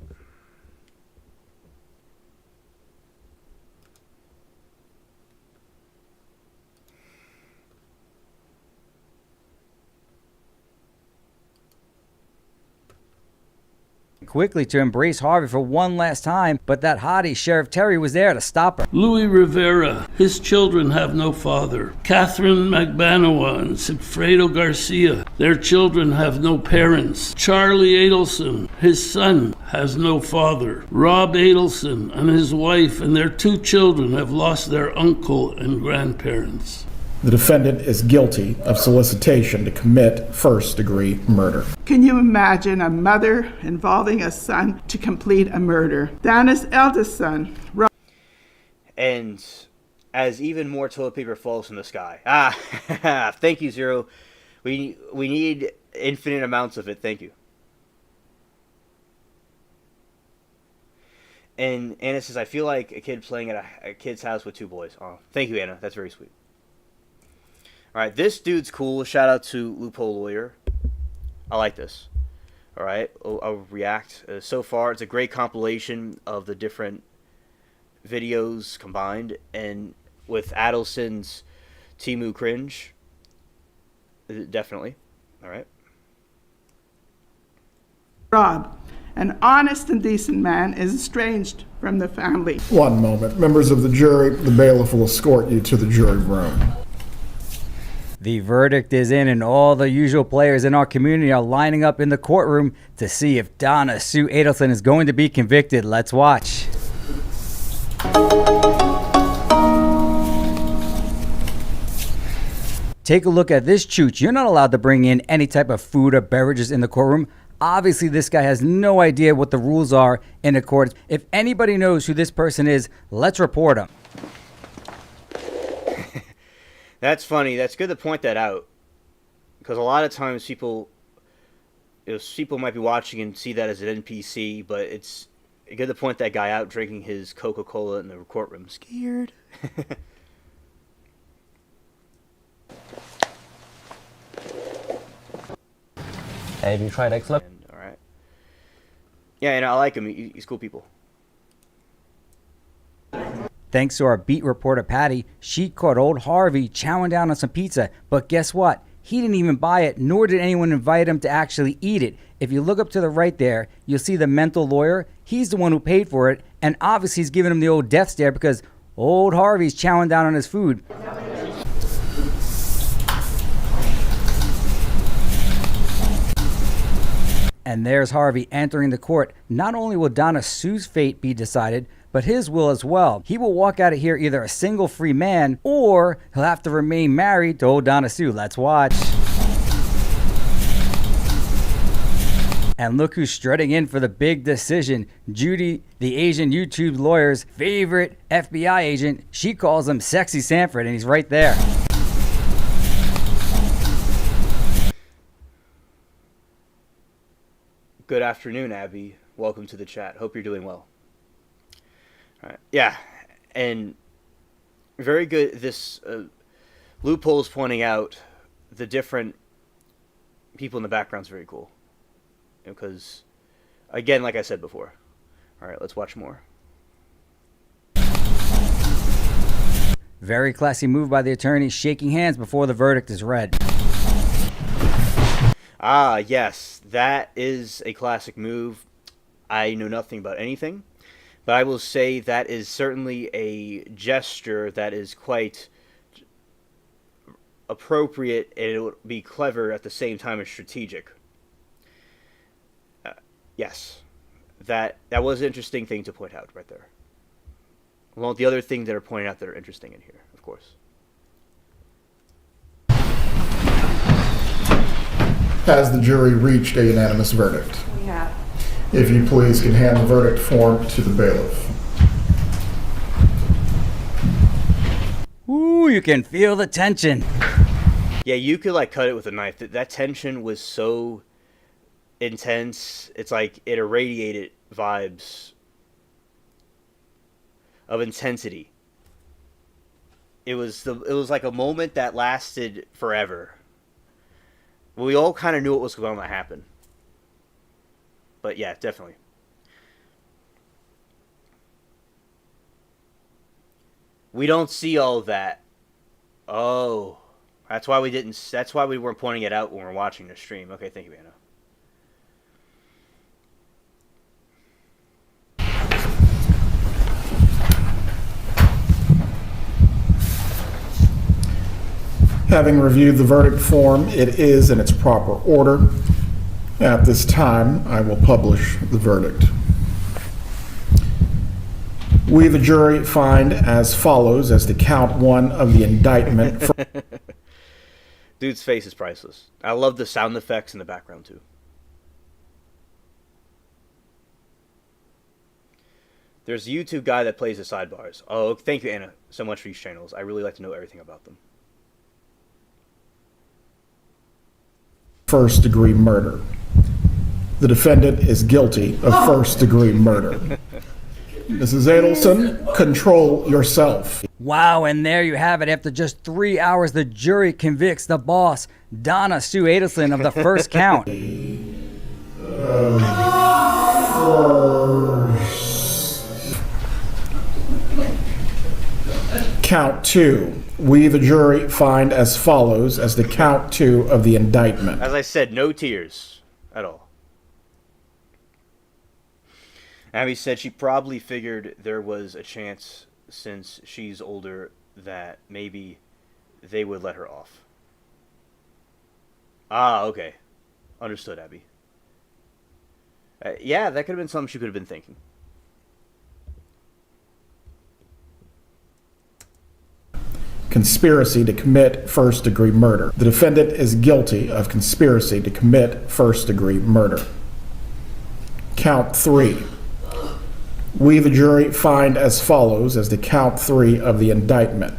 quickly to embrace Harvey for one last time, but that hottie, Sheriff Terry, was there to stop her. Louis Rivera, his children have no father. Catherine Magbanawa and Sigfredo Garcia, their children have no parents. Charlie Adelson, his son, has no father. Rob Adelson and his wife and their 2 children have lost their uncle and grandparents. The defendant is guilty of solicitation to commit first-degree murder. Can you imagine a mother involving a son to complete a murder? Donna's eldest son, And as even more toilet paper falls from the sky. Thank you, Zero. We need infinite amounts of it. Thank you. And Anna says, I feel like a kid playing at a kid's house with 2 boys. Oh, thank you, Anna. That's very sweet. All right, this dude's cool. Shout out to Loophole Lawyer. I like this. All right, I'll react. So far, it's a great compilation of the different videos combined, and with Adelson's Temu cringe, definitely. All right. Rob, an honest and decent man, is estranged from the family. One moment. Members of the jury, the bailiff will escort you to the jury room. The verdict is in, and all the usual players in our community are lining up in the courtroom to see if Donna Sue Adelson is going to be convicted. Let's watch. Take a look at this chooch. You're not allowed to bring in any type of food or beverages in the courtroom. Obviously, this guy has no idea what the rules are in the court. If anybody knows who this person is, let's report him. That's funny. That's good to point that out, because a lot of times people might be watching and see that as an NPC, but it's good to point that guy out drinking his Coca-Cola in the courtroom. Scared. Have you tried Eclectic? All right. Yeah, and I like him. He's cool people. Thanks to our beat reporter, Patty, she caught old Harvey chowing down on some pizza. But guess what? He didn't even buy it, nor did anyone invite him to actually eat it. If you look up to the right there, you'll see the mental lawyer. He's the one who paid for it, and obviously he's giving him the old death stare because old Harvey's chowing down on his food. And there's Harvey entering the court. Not only will Donna Sue's fate be decided, but his will as well. He will walk out of here either a single free man, or he'll have to remain married to old Donna Sue. Let's watch. And look who's strutting in for the big decision. Judy, the Asian YouTube lawyer's favorite FBI agent. She calls him Sexy Sanford, and he's right there. Good afternoon, Abby. Welcome to the chat. Hope you're doing well. All right. Yeah, and very good. This Loophole is pointing out the different people in the background is very cool. Because, again, like I said before. All right, let's watch more. Very classy move by the attorney, shaking hands before the verdict is read. Ah, yes, that is a classic move. I know nothing about anything, but I will say that is certainly a gesture that is quite appropriate, and it would be clever at the same time as strategic. Yes, that was an interesting thing to point out right there. Along with the other things that are pointed out that are interesting in here, of course. Has the jury reached a unanimous verdict? We have. If you please can hand the verdict form to the bailiff. Ooh, you can feel the tension. Yeah, you could like cut it with a knife. That tension was so intense. It's like it irradiated vibes of intensity. It was like a moment that lasted forever. We all kind of knew what was going to happen. But yeah, definitely. We don't see all of that. Oh, that's why we didn't. That's why we weren't pointing it out when we were watching the stream. Okay, thank you, Anna. Having reviewed the verdict form, it is in its proper order. At this time, I will publish the verdict. We, the jury, find as follows as to count one of the indictment. Dude's face is priceless. I love the sound effects in the background, too. There's a YouTube guy that plays the sidebars. Oh, thank you, Anna, so much for these channels. I really like to know everything about them. First-degree murder. The defendant is guilty of first-degree murder. Mrs. Adelson, control yourself. Wow, and there you have it. After just 3 hours, the jury convicts the boss, Donna Sue Adelson, of the first count. Count two. We, the jury, find as follows as the count two of the indictment. As I said, no tears at all. Abby said she probably figured there was a chance, since she's older, that maybe they would let her off. Ah, okay. Understood, Abby. Yeah, that could have been something she could have been thinking. Conspiracy to commit first-degree murder. The defendant is guilty of conspiracy to commit first-degree murder. Count three. We, the jury, find as follows as the count three of the indictment.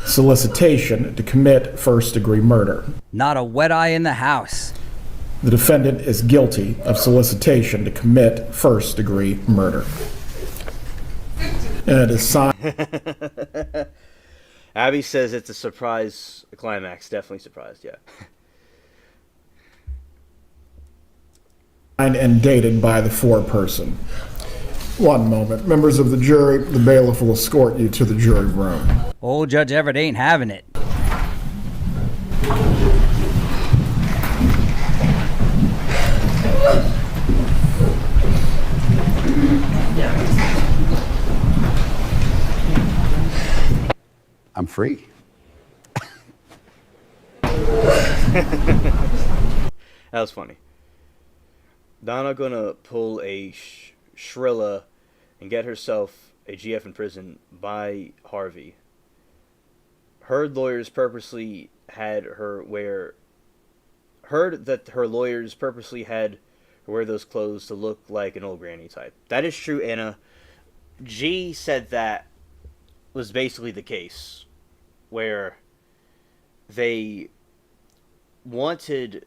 Solicitation to commit first-degree murder. Not a wet eye in the house. The defendant is guilty of solicitation to commit first-degree murder. And it is signed. Abby says it's a surprise climax. Definitely surprised, yeah. And dated by the foreperson. One moment. Members of the jury, the bailiff will escort you to the jury room. Old Judge Everett ain't having it. I'm free. That was funny. Donna gonna pull a Shrilla and get herself a GF in prison by Harvey. Heard that her lawyers purposely had her wear those clothes to look like an old granny type. That is true, Anna. G said that was basically the case, where they wanted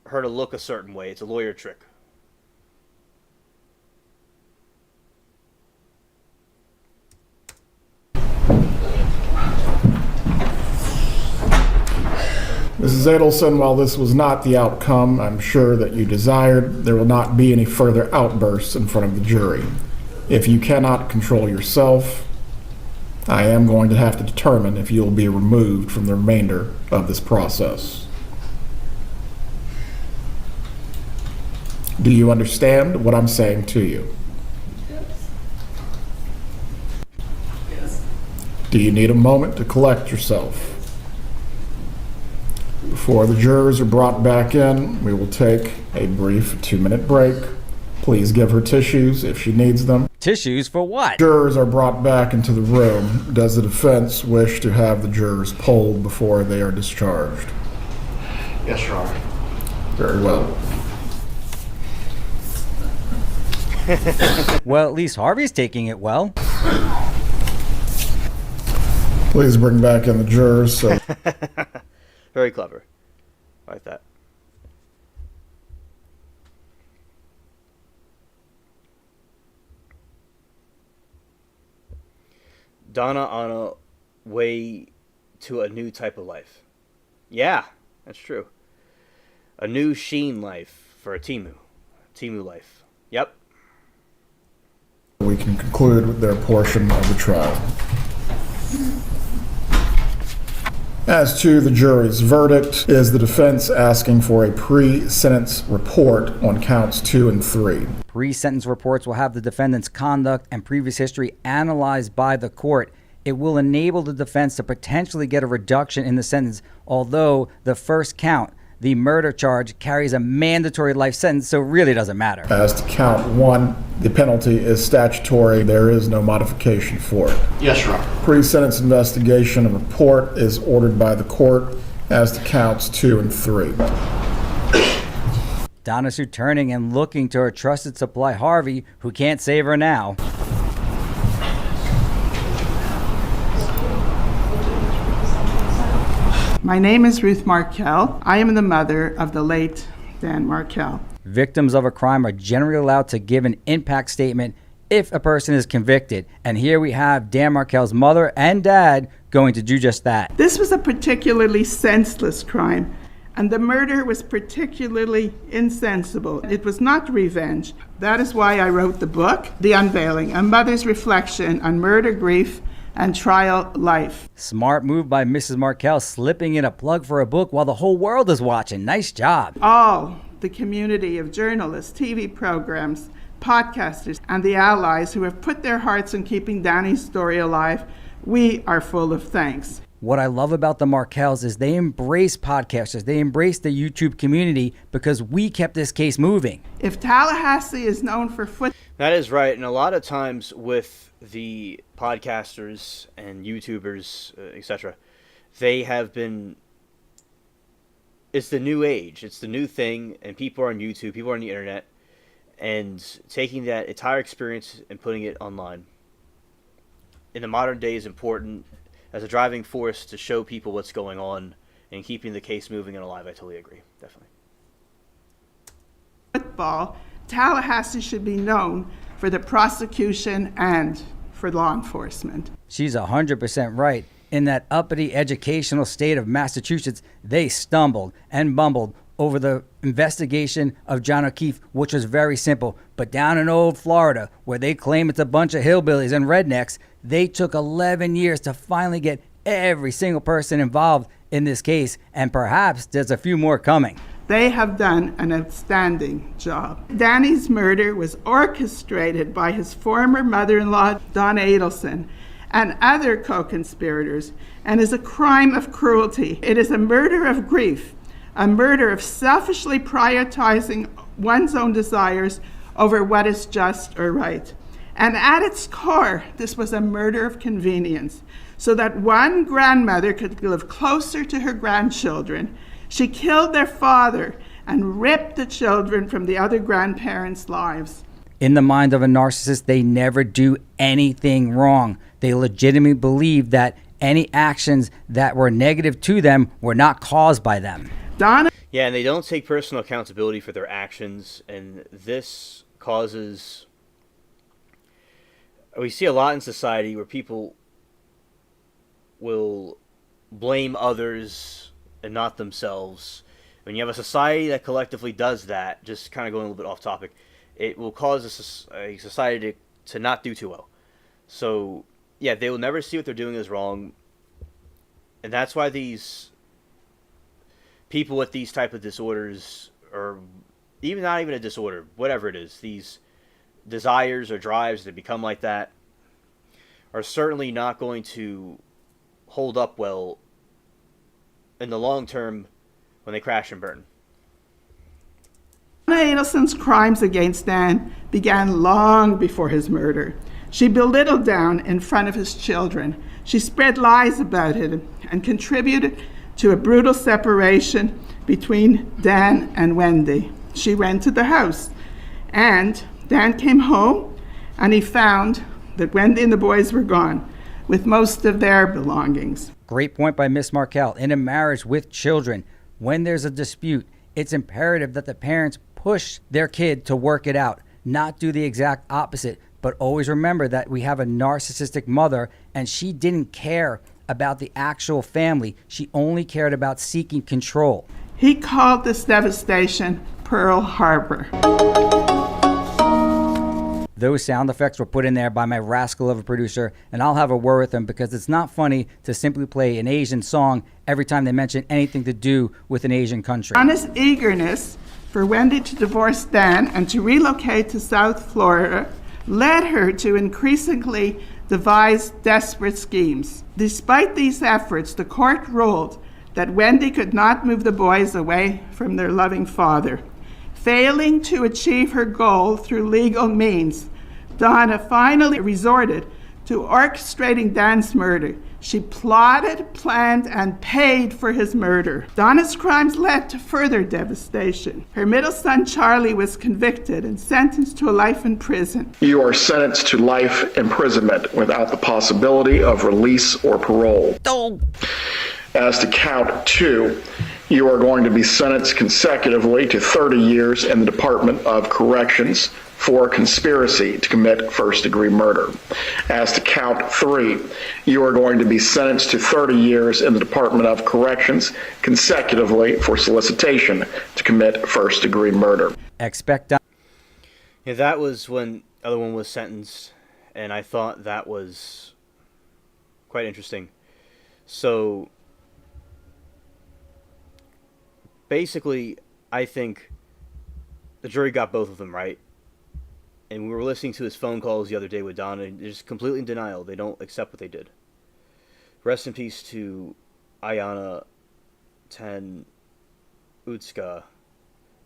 her to look a certain way. It's a lawyer trick. Mrs. Adelson, while this was not the outcome I'm sure that you desired, there will not be any further outbursts in front of the jury. If you cannot control yourself, I am going to have to determine if you will be removed from the remainder of this process. Do you understand what I'm saying to you? Yes. Do you need a moment to collect yourself? Before the jurors are brought back in, we will take a brief 2-minute break. Please give her tissues if she needs them. Tissues for what? Jurors are brought back into the room. Does the defense wish to have the jurors polled before they are discharged? Yes, Your Honor. Very well. Well, at least Harvey's taking it well. Please bring back in the jurors. Very clever. I like that. Donna on a way to a new type of life. Yeah, that's true. A new Sheen life for a Timu. Timu life. Yep. We can conclude with their portion of the trial. As to the jury's verdict, is the defense asking for a pre-sentence report on counts 2 and 3. Pre-sentence reports will have the defendant's conduct and previous history analyzed by the court. It will enable the defense to potentially get a reduction in the sentence, although the first count, the murder charge, carries a mandatory life sentence, so it really doesn't matter. As to count 1, the penalty is statutory. There is no modification for it. Yes, Your Honor. Pre-sentence investigation and report is ordered by the court as to counts 2 and 3. Donna's turning and looking to her trusted supply, Harvey, who can't save her now. My name is Ruth Markell. I am the mother of the late Dan Markell. Victims of a crime are generally allowed to give an impact statement if a person is convicted. And here we have Dan Markell's mother and dad going to do just that. This was a particularly senseless crime, and the murder was particularly insensible. It was not revenge. That is why I wrote the book, The Unveiling, A Mother's Reflection on Murder, Grief, and Trial Life. Smart move by Mrs. Markell, slipping in a plug for a book while the whole world is watching. Nice job. All the community of journalists, TV programs, podcasters, and the allies who have put their hearts in keeping Danny's story alive, we are full of thanks. What I love about the Markells is they embrace podcasters. They embrace the YouTube community because we kept this case moving. If Tallahassee is known for That is right. And a lot of times with the podcasters and YouTubers, etc., they have been... It's the new age. It's the new thing. And people are on YouTube. People are on the internet. And taking that entire experience and putting it online in the modern day is important as a driving force to show people what's going on and keeping the case moving and alive. I totally agree. Definitely. Football, Tallahassee should be known for the prosecution and for law enforcement. She's 100% right. In that uppity educational state of Massachusetts, they stumbled and bumbled over the investigation of John O'Keefe, which was very simple. But down in old Florida, where they claim it's a bunch of hillbillies and rednecks, they took 11 years to finally get every single person involved in this case, and perhaps there's a few more coming. They have done an outstanding job. Danny's murder was orchestrated by his former mother-in-law, Donna Adelson, and other co-conspirators, and is a crime of cruelty. It is a murder of grief, a murder of selfishly prioritizing one's own desires over what is just or right. And at its core, this was a murder of convenience, so that one grandmother could live closer to her grandchildren. She killed their father and ripped the children from the other grandparents' lives. In the mind of a narcissist, they never do anything wrong. They legitimately believe that any actions that were negative to them were not caused by them. Donna? Yeah, and they don't take personal accountability for their actions, and this causes... We see a lot in society where people will blame others and not themselves. When you have a society that collectively does that, just kind of going a little bit off topic, it will cause a society to not do too well. So, yeah, they will never see what they're doing is wrong. And that's why these people with these type of disorders, or even not even a disorder, whatever it is, these desires or drives that become like that, are certainly not going to hold up well in the long term when they crash and burn. Donna Adelson's crimes against Dan began long before his murder. She belittled Dan in front of his children. She spread lies about him and contributed to a brutal separation between Dan and Wendy. She rented the house, and Dan came home and he found that Wendy and the boys were gone with most of their belongings. Great point by Miss Markell. In a marriage with children, when there's a dispute, it's imperative that the parents push their kid to work it out, not do the exact opposite. But always remember that we have a narcissistic mother, and she didn't care about the actual family. She only cared about seeking control. He called this devastation Pearl Harbor. Those sound effects were put in there by my rascal of a producer, and I'll have a word with him because it's not funny to simply play an Asian song every time they mention anything to do with an Asian country. Donna's eagerness for Wendy to divorce Dan and to relocate to South Florida led her to increasingly devised desperate schemes. Despite these efforts, the court ruled that Wendy could not move the boys away from their loving father. Failing to achieve her goal through legal means, Donna finally resorted to orchestrating Dan's murder. She plotted, planned, and paid for his murder. Donna's crimes led to further devastation. Her middle son, Charlie, was convicted and sentenced to a life in prison. You are sentenced to life imprisonment without the possibility of release or parole. As to count 2, you are going to be sentenced consecutively to 30 years in the Department of Corrections for conspiracy to commit first-degree murder. As to count 3, you are going to be sentenced to 30 years in the Department of Corrections consecutively for solicitation to commit first-degree murder. Expect Yeah, that was when the other one was sentenced, and I thought that was quite interesting. So, basically, I think the jury got both of them right. And we were listening to his phone calls the other day with Donna, and they're just completely in denial. They don't accept what they did. Rest in peace to Ayana Ten Utska.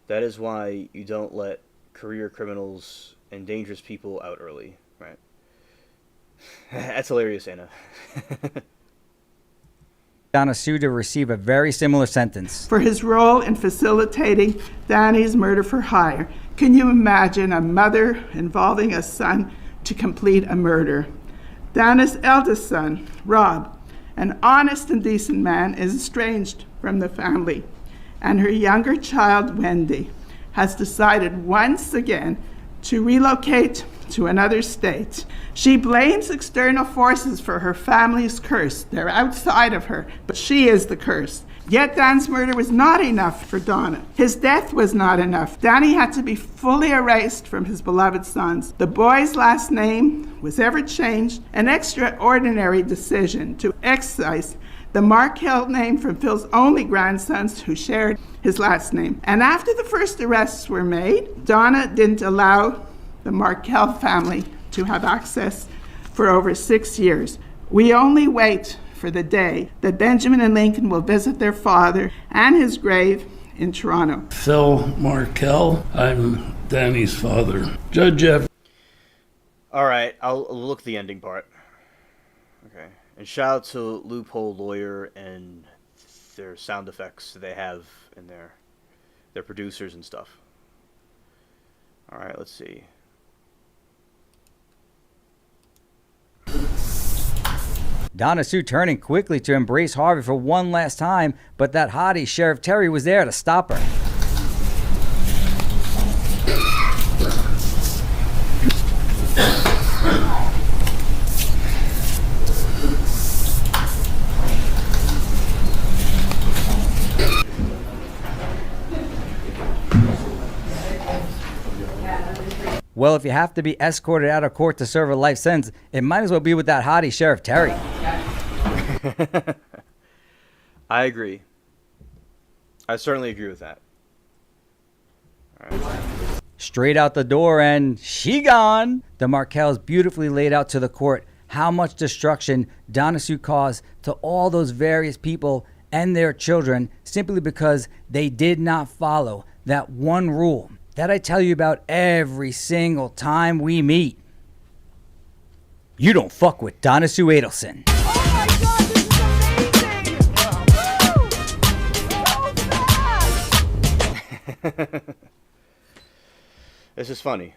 That is why you don't let career criminals and dangerous people out early, right? That's hilarious, Anna. Donna sued to receive a very similar sentence. For his role in facilitating Danny's murder for hire. Can you imagine a mother involving a son to complete a murder? Dana's eldest son, Rob, an honest and decent man, is estranged from the family. And her younger child, Wendy, has decided once again to relocate to another state. She blames external forces for her family's curse. They're outside of her, but she is the curse. Yet Dan's murder was not enough for Donna. His death was not enough. Danny had to be fully erased from his beloved sons. The boy's last name was ever changed, an extraordinary decision to excise the Markell name from Phil's only grandsons who shared his last name. And after the first arrests were made, Donna didn't allow the Markell family to have access for over 6 years. We only wait for the day that Benjamin and Lincoln will visit their father and his grave in Toronto. Phil Markell, I'm Danny's father. Judge F. All right, I'll look at the ending part. Okay. And shout out to Loophole Lawyer and their sound effects they have in their producers and stuff. All right, let's see. Donna Sue turning quickly to embrace Harvey for one last time, but that hottie, Sheriff Terry, was there to stop her. Well, if you have to be escorted out of court to serve a life sentence, it might as well be with that hottie, Sheriff Terry. I agree. I certainly agree with that. All right. Straight out the door and she gone. The Markells beautifully laid out to the court how much destruction Donna Sue caused to all those various people and their children simply because they did not follow that one rule that I tell you about every single time we meet. You don't fuck with Donna Sue Adelson. Oh my God, this is amazing! Woo! So fast! This is funny.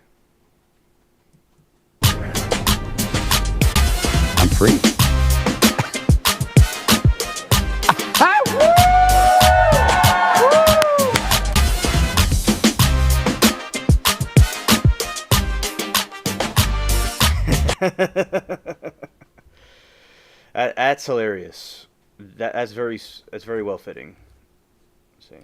I'm free. That's hilarious. That's very well fitting. Let's see.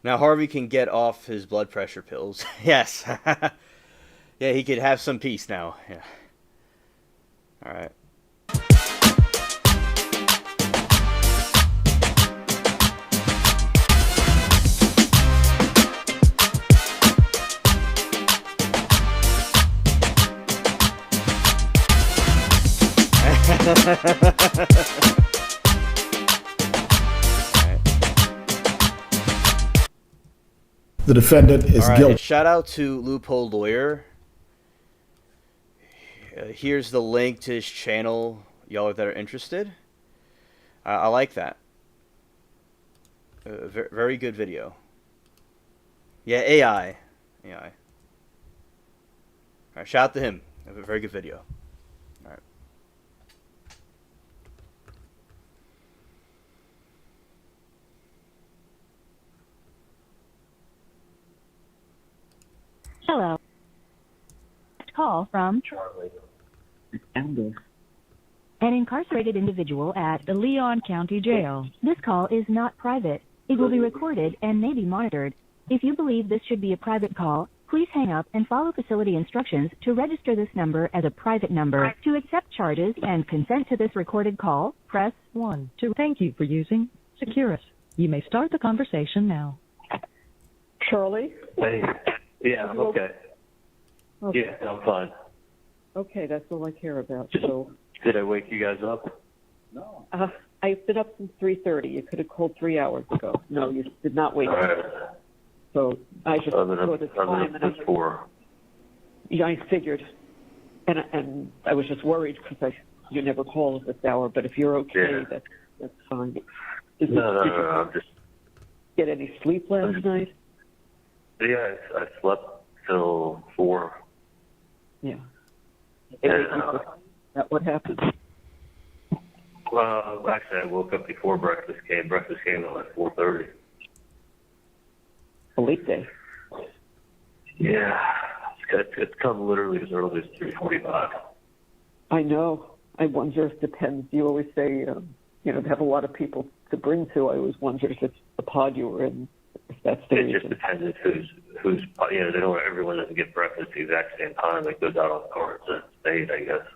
Now Harvey can get off his blood pressure pills. Yes. Yeah, he could have some peace now. Yeah. All right. The defendant is All right, guilty. and shout out to Loophole Lawyer. Here's the link to his channel, y'all that are interested. I like that. Very good video. Yeah, AI. AI. All right, shout out to him. A very good video. All right. Hello. Call from Charlie. an incarcerated individual at the Leon County Jail. This call is not private. It will be recorded and may be monitored. If you believe this should be a private call, please hang up and follow facility instructions to register this number as a private number. To accept charges and consent to this recorded call, press 1. Thank you for using Securus. You may start the conversation now. Charlie? Hey. Yeah, I'm okay. Okay. Yeah, I'm fine. Okay, that's all I care about. So, Did I wake you guys up? no. I've been up since 3:30. You could have called 3 hours ago. No, you did not wake All me. right. So I just Other saw the time, and than 4. I figured, and I was just worried because you never call at this hour. But if you're okay, Yeah. that's fine. No, Did you I'm just. get any sleep last night? Yeah, I slept till 4. Yeah. And, That what happened? well, actually, I woke up before breakfast came. Breakfast came at like 4:30. A late day. Yeah, it's come literally as early as 3:45. I know. I wonder if it depends. You always say, to have a lot of people to bring to. I always wonder if it's the pod you were in, if that's the It reason. just depends who's they don't everyone doesn't get breakfast at the exact same time. It goes out on carts at state, I guess.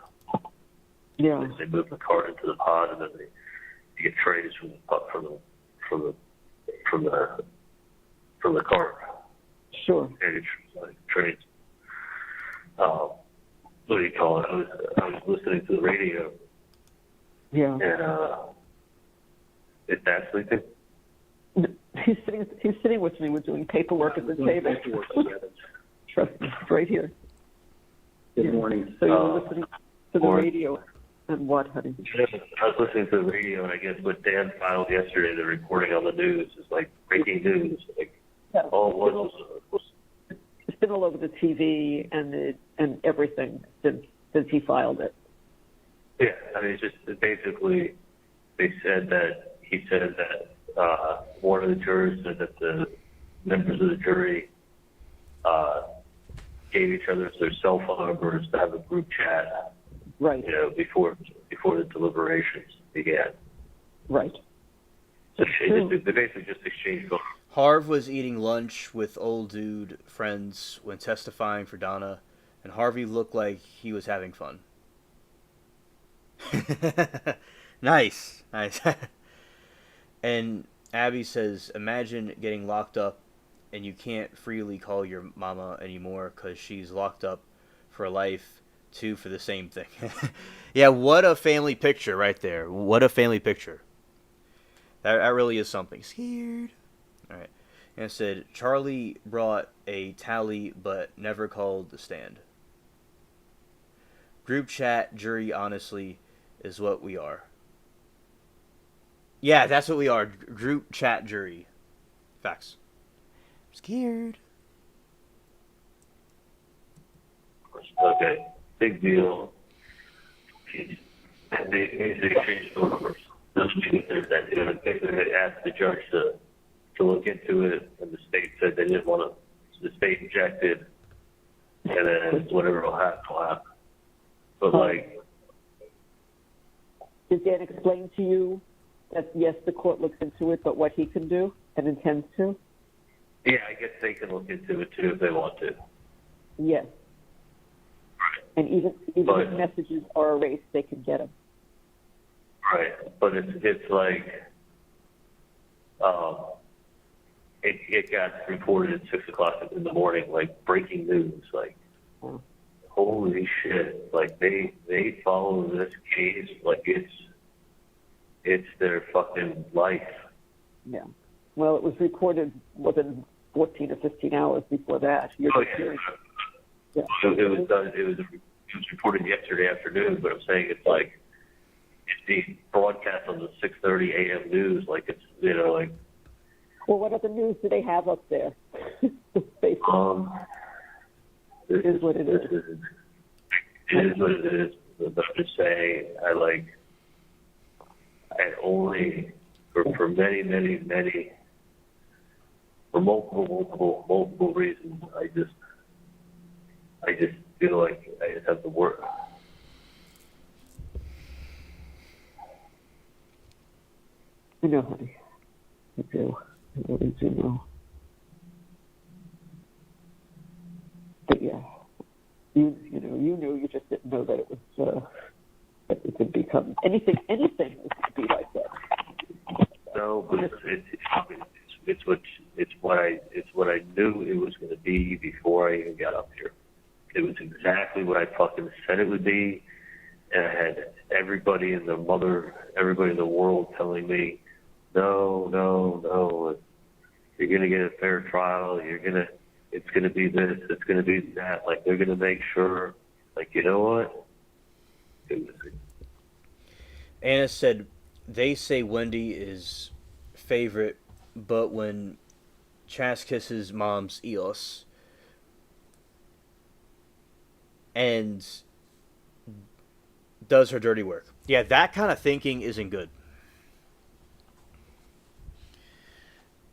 Yeah. They move the cart into the pod, and then you get trays from the cart. Sure. And it's like trays. What do you call it? I was listening to the radio, Yeah. and is Dad sleeping? He's sitting with me. We're doing paperwork at the table. Trust me, right here. Good morning. So you're listening to the radio and what, honey? I was listening to the radio, and I guess what Dan filed yesterday, the reporting on the news, is like breaking news. Like all it was It's been all over the TV and everything since he filed it. yeah. I mean, it's just basically he said that one of the jurors said that the members of the jury gave each other their cell phone numbers to have a group chat. Right. Before the deliberations began. Right. So they basically just exchanged photos. Harv was eating lunch with old dude friends when testifying for Donna, and Harvey looked like he was having fun. Nice. And Abby says, imagine getting locked up and you can't freely call your mama anymore because she's locked up for life, too, for the same thing. Yeah, what a family picture right there. What a family picture. That really is something. Scared. All right. And it said, Charlie brought a tally but never called the stand. Group chat, jury, honestly, is what we are. Yeah, that's what we are. Group chat, jury. Facts. Scared. Okay, big deal. And they exchanged phone numbers. Those meetings that they asked the judge to look into it, and the state said they didn't want to. The state objected, and then whatever will happen, will happen. But like, Did Dan explain to you that yes, the court looks into it, but what he can do and intends to? Yeah, I guess they can look into it too if they want to. Yes. And even if messages are erased, they can get them. Right, but it's like, it got reported at 6 o'clock in the morning, like breaking news, like, holy shit, like they follow this case like it's their fucking life. Yeah. Well, it was reported within 14 or 15 hours before that. Yeah. It was reported yesterday afternoon, but I'm saying it's like it's being broadcast on the 6:30 a.m. news, like it's like. Well, what other news do they have up there? It is what it is. It is what it is. But I'm just saying, I only for many, for multiple reasons, I just feel like I just have to work. I know, honey. I do. I really do know. But yeah, you you just didn't know that it was that it could become anything would be like that. No, but it's what I knew it was going to be before I even got up here. It was exactly what I fucking said it would be, and I had everybody in the world telling me, no, you're gonna get a fair trial. It's gonna be this. It's gonna be that. Like they're gonna make sure. Like you know what? Anna said, they say Wendy is favorite, but when Chas kisses mom's Eos and does her dirty work. Yeah, that kind of thinking isn't good.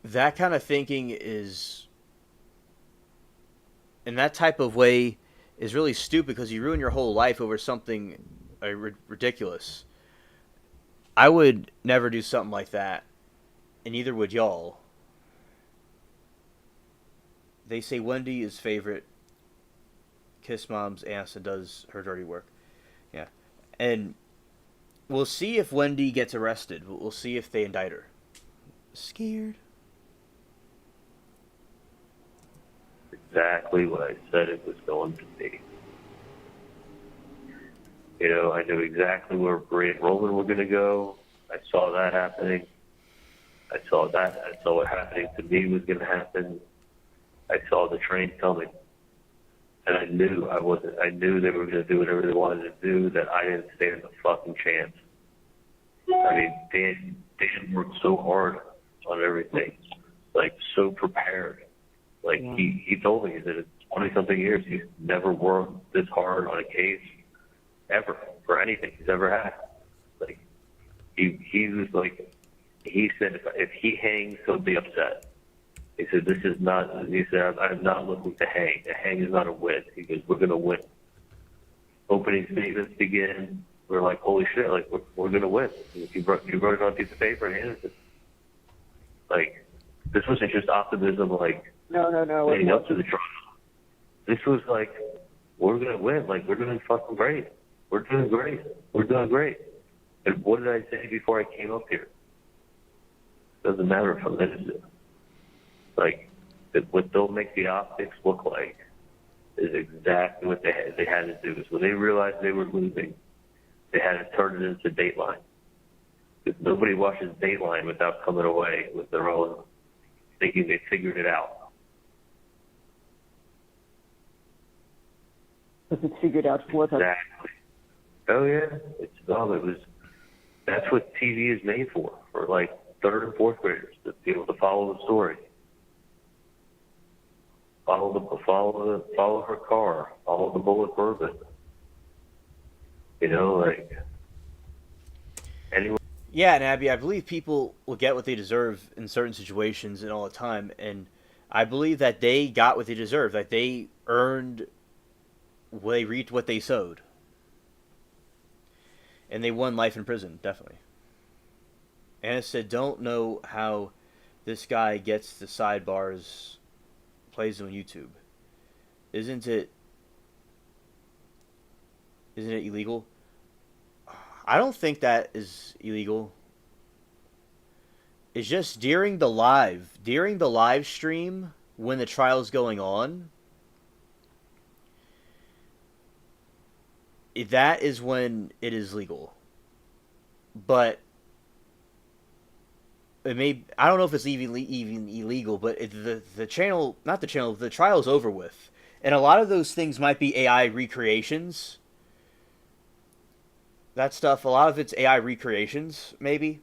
That kind of thinking is, in that type of way, is really stupid because you ruin your whole life over something ridiculous. I would never do something like that, and neither would y'all. They say Wendy is favorite, kiss mom's ass, and does her dirty work. Yeah. And we'll see if Wendy gets arrested. We'll see if they indict her. Scared. Exactly what I said it was going to be. I knew exactly where Bray and Roman were going to go. I saw that happening. I saw what happening to me was going to happen. I saw the train coming. And I knew they were going to do whatever they wanted to do, that I didn't stand a fucking chance. I mean, Dan worked so hard on everything, like so prepared. Like he told me that in 20-something years he's never worked this hard on a case ever for anything he's ever had. Like he was like, he said if he hangs, he'll be upset. He said I'm not looking to hang. A hang is not a win. He goes, we're gonna win. Opening statements begin. We're like, holy shit! Like we're gonna win. You wrote it on a piece of paper and handed it. Like this wasn't just optimism. Like. No. Leading up to the trial. This was like, we're going to win. Like, we're doing fucking great. We're doing great. We're doing great. And what did I say before I came up here? Doesn't matter if I'm innocent. Like, what they'll make the optics look like is exactly what they had to do. So when they realized they were losing, they had to turn it into Dateline. Because nobody watches Dateline without coming away with their own, thinking they figured it out. Was it figured out for them? Exactly. Oh yeah, that's what TV is made for like third and fourth graders, to be able to follow the story, follow her car, follow the bullet bourbon. Like anyway. Yeah, and Abby, I believe people will get what they deserve in certain situations and all the time, and I believe that they got what they deserved, that they earned. They reaped what they sowed. And they won life in prison, definitely. Anna said, don't know how this guy gets the sidebars, plays on YouTube. Isn't it illegal? I don't think that is illegal. It's just during the live stream when the trial's going on, that is when it is legal. But it may, I don't know if it's even illegal, but the channel, not the channel, the trial's over with. And a lot of those things might be AI recreations. That stuff, a lot of it's AI recreations, maybe.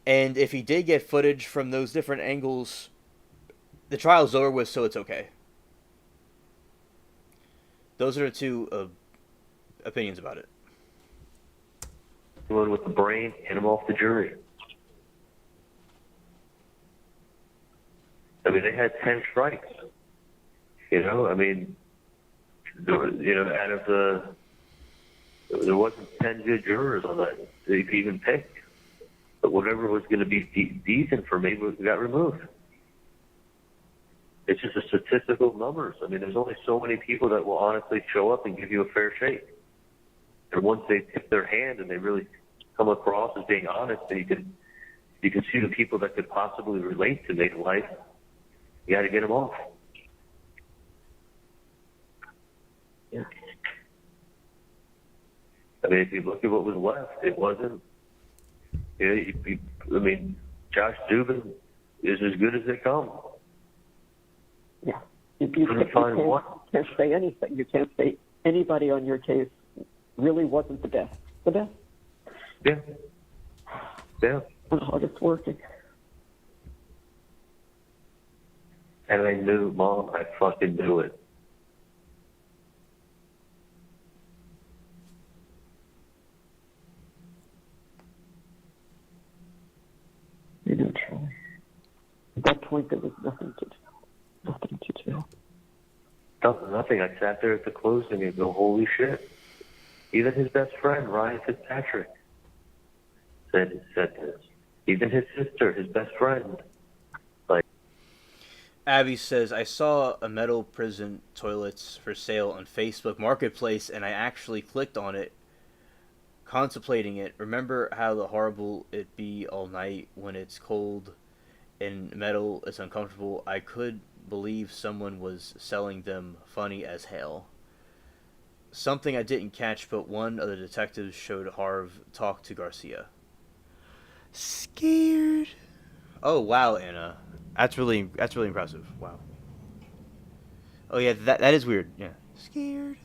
And if he did get footage from those different angles, the trial's over with, so it's okay. Those are the two opinions about it. One with the brain, hit him off the jury. I mean, they had 10 strikes. I mean, out of there wasn't 10 good jurors on that they could even pick. But whatever was going to be decent for me got removed. It's just a statistical numbers. I mean, there's only so many people that will honestly show up and give you a fair shake. And once they tip their hand and they really come across as being honest, and you can see the people that could possibly relate to make life. You got to get them off. Yeah. I mean, if you look at what was left, it wasn't. I mean, Josh Dubin is as good as they come. Yeah. You can't say anything. You can't say anybody on your case really wasn't the best. The best? Yeah. Yeah. The hardest working. And I knew, Mom, I fucking knew it. You know, Charlie. At that point, there was nothing to do. Nothing to do. Nothing. I sat there at the closing and go, holy shit. Even his best friend, Ryan Fitzpatrick, said this. Even his sister, his best friend. Abby says, I saw a metal prison toilets for sale on Facebook Marketplace, and I actually clicked on it, contemplating it. Remember how the horrible it be all night when it's cold and metal is uncomfortable? I could believe someone was selling them. Funny as hell. Something I didn't catch, but one of the detectives showed Harv talk to Garcia. Scared. Oh, wow, Anna. That's really impressive. Wow. Oh yeah, that is weird. Yeah. Scared.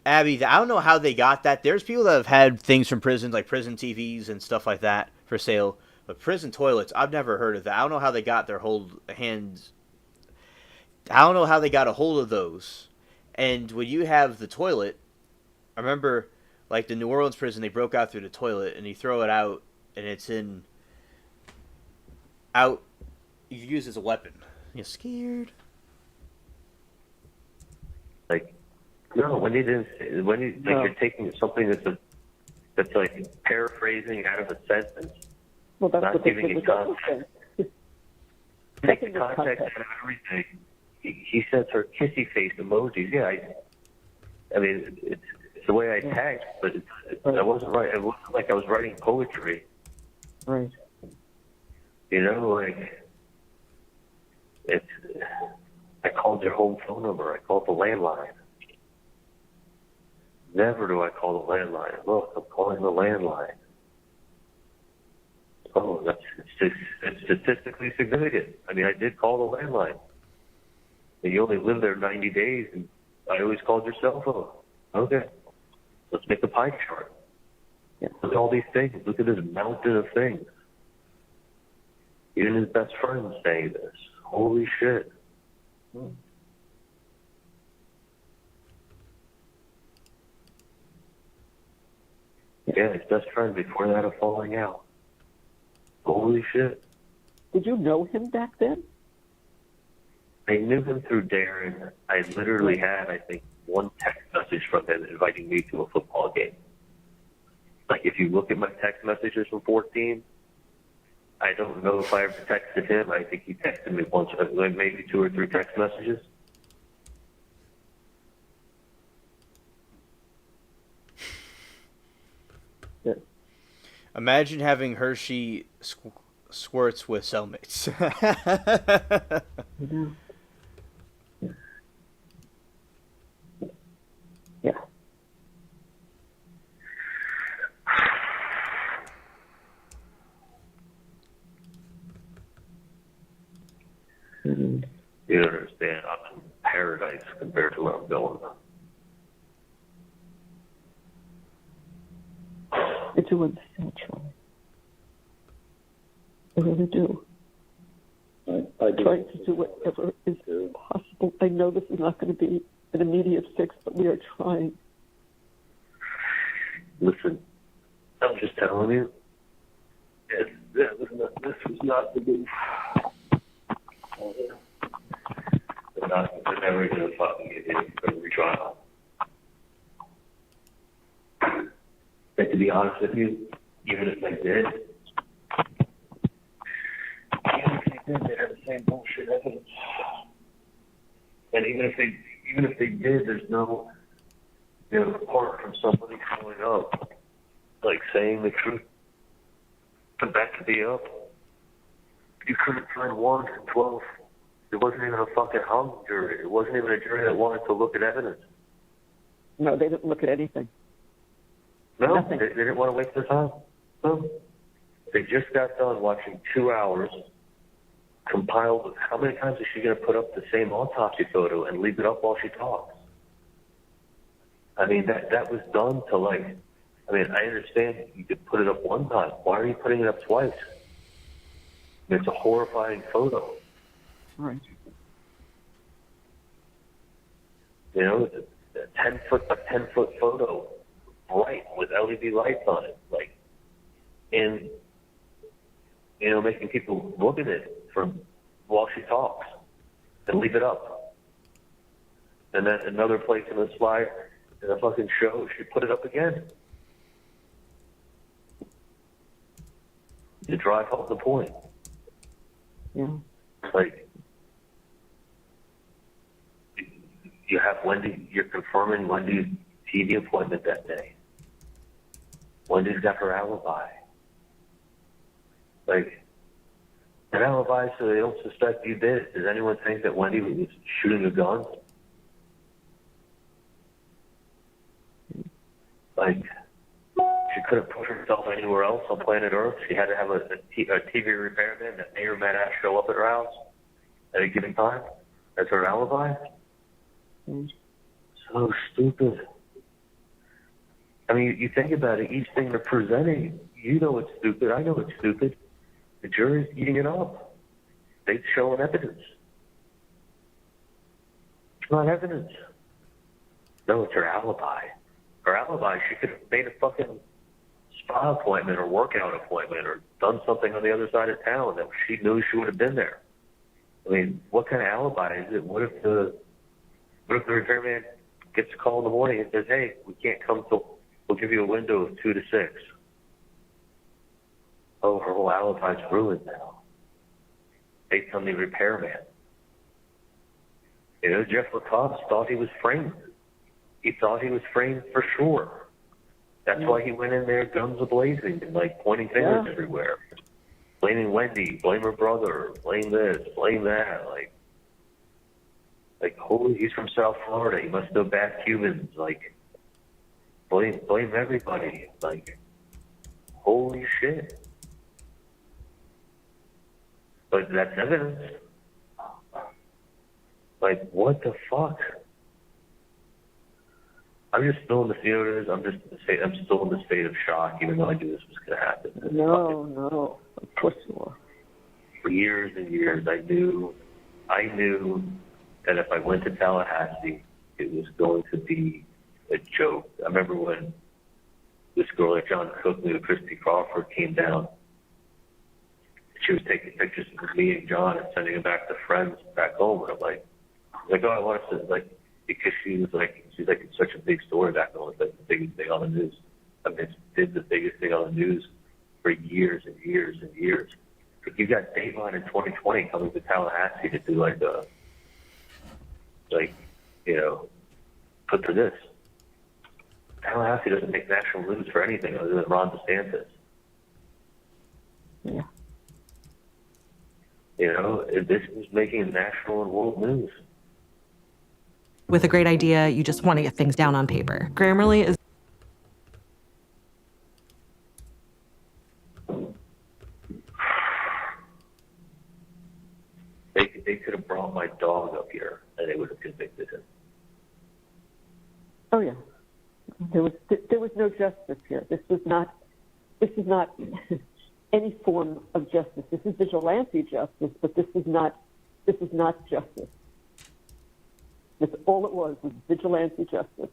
Abby, I don't know how they got that. There's people that have had things from prisons, like prison TVs and stuff like that, for sale. But prison toilets, I've never heard of that. I don't know how they got their hands. I don't know how they got a hold of those. And when you have the toilet, I remember, like the New Orleans prison, they broke out through the toilet, and you throw it out, and it's out, you use it as a weapon. You're scared. Like, no, you're taking something that's like paraphrasing out of a sentence, well, that's not what giving it context. Take the context out of everything. He sent her kissy face emojis. Yeah, I mean, it's the way I text, but I wasn't right. It wasn't like I was writing poetry. Right. Like, I called their home phone number. I called the landline. Never do I call the landline. Look, I'm calling the landline. Oh, it's statistically significant. I mean, I did call the landline. And you only live there 90 days, and I always called your cell phone. Okay, let's make a pie chart. Yeah. Look at all these things. Look at this mountain of things. Even his best friend saying this. Holy shit. Yeah, his best friend before that of falling out. Holy shit. Did you know him back then? I knew him through Darren. I literally had, I think, one text message from him inviting me to a football game. Like, if you look at my text messages from 14, I don't know if I ever texted him. I think he texted me once, like maybe 2 or 3 text messages. Yeah. Imagine having Hershey squirts with cellmates. Yeah. You don't understand. I'm in paradise compared to where I'm going. I do understand, Charlie. I really do. I do. Trying to do whatever is possible. I know this is not going to be an immediate fix, but we are trying. Listen, I'm just telling you, this was not the move. They're never going to fucking get in for a retrial. But to be honest with you, even if they did, they have the same bullshit evidence. And even if they did, there's no, apart from somebody showing up, like saying the truth, to back me up, you couldn't find 1 in 12. It wasn't even a fucking hung jury. It wasn't even a jury that wanted to look at evidence. No, they didn't look at anything. No, Nothing. they didn't want to waste their time. No. They just got done watching 2 hours compiled. How many times is she going to put up the same autopsy photo and leave it up while she talks? I mean, that was done to I understand you could put it up one time. Why are you putting it up twice? It's a horrifying photo. Right. It's a 10-foot photo, bright with LED lights on it, and making people look at it from while she talks and leave it up. And then another place in the slide in a fucking show, she put it up again to drive home the point. Yeah. You have Wendy, you're confirming Wendy's TV appointment that day. Wendy's got her alibi. An alibi so they don't suspect you did it. Does anyone think that Wendy was shooting a gun? She could have put herself anywhere else on planet Earth. She had to have a TV repairman that may or may not show up at her house at a given time. That's her alibi? So stupid. I mean, you think about it, each thing they're presenting, you know it's stupid, I know it's stupid. The jury's eating it up. They're showing evidence. It's not evidence. No, it's her alibi. Her alibi, she could have made a fucking spa appointment or workout appointment or done something on the other side of town that she knew she would have been there. I mean, what kind of alibi is it? What if the repairman gets a call in the morning and says, hey, we can't come till, we'll give you a window of 2 to 6. Oh, her whole alibi's ruined now. Based on the repairman. Jeff LaCoste thought he was framed. He thought he was framed for sure. That's why he went in there guns a-blazing and pointing fingers everywhere. Blaming Wendy, blame her brother, blame this, blame that. Holy, he's from South Florida. He must know bad Cubans. Blame everybody. Holy shit. But that's evidence. What the fuck? I'm just still in the theaters. I'm still in the state of shock, even though I knew this was going to happen. No, of course you are. For years and years, I knew that if I went to Tallahassee, it was going to be a joke. I remember when this girl that John Cook knew, Christy Crawford, came down. She was taking pictures of me and John and sending them back to friends back home. And I'm like, oh, I want to, because she's it's such a big story back home. It's the biggest thing on the news. I mean, it's the biggest thing on the news for years and years and years. Like, you got Dateline in 2020 coming to Tallahassee to do put to this. Tallahassee doesn't make national news for anything other than Ron DeSantis. Yeah. This is making national and world news. With a great idea, you just want to get things down on paper. Grammarly is They could have brought my dog up here and they would have convicted him. Oh yeah. There was no justice here. This is not any form of justice. This is vigilante justice, but this is not justice. That's all it was vigilante justice.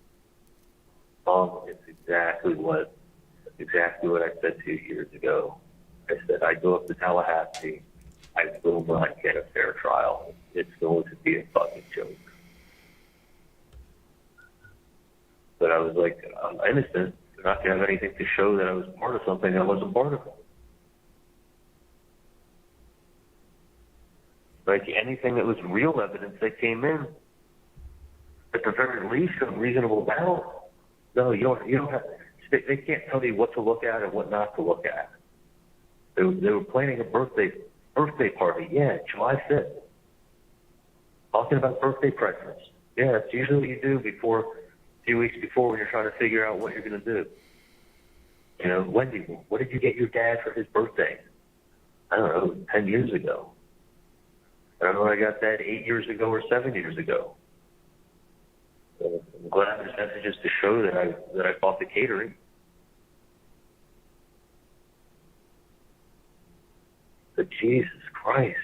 It's exactly what I said 2 years ago. I said I'd go up to Tallahassee. I will not get a fair trial. It's going to be a fucking joke. But I was like, I'm innocent. They're not going to have anything to show that I was part of something I wasn't part of. Like, anything that was real evidence that came in, at the very least, a reasonable doubt. No, you don't have. They can't tell you what to look at and what not to look at. They were planning a birthday party. Yeah, July 5th. Talking about birthday presents. Yeah, that's usually what you do a few weeks before when you're trying to figure out what you're going to do. Wendy, what did you get your dad for his birthday? I don't know, 10 years ago. I don't know when I got that 8 years ago or 7 years ago. I'm glad there's messages to show that I bought the catering. But Jesus Christ.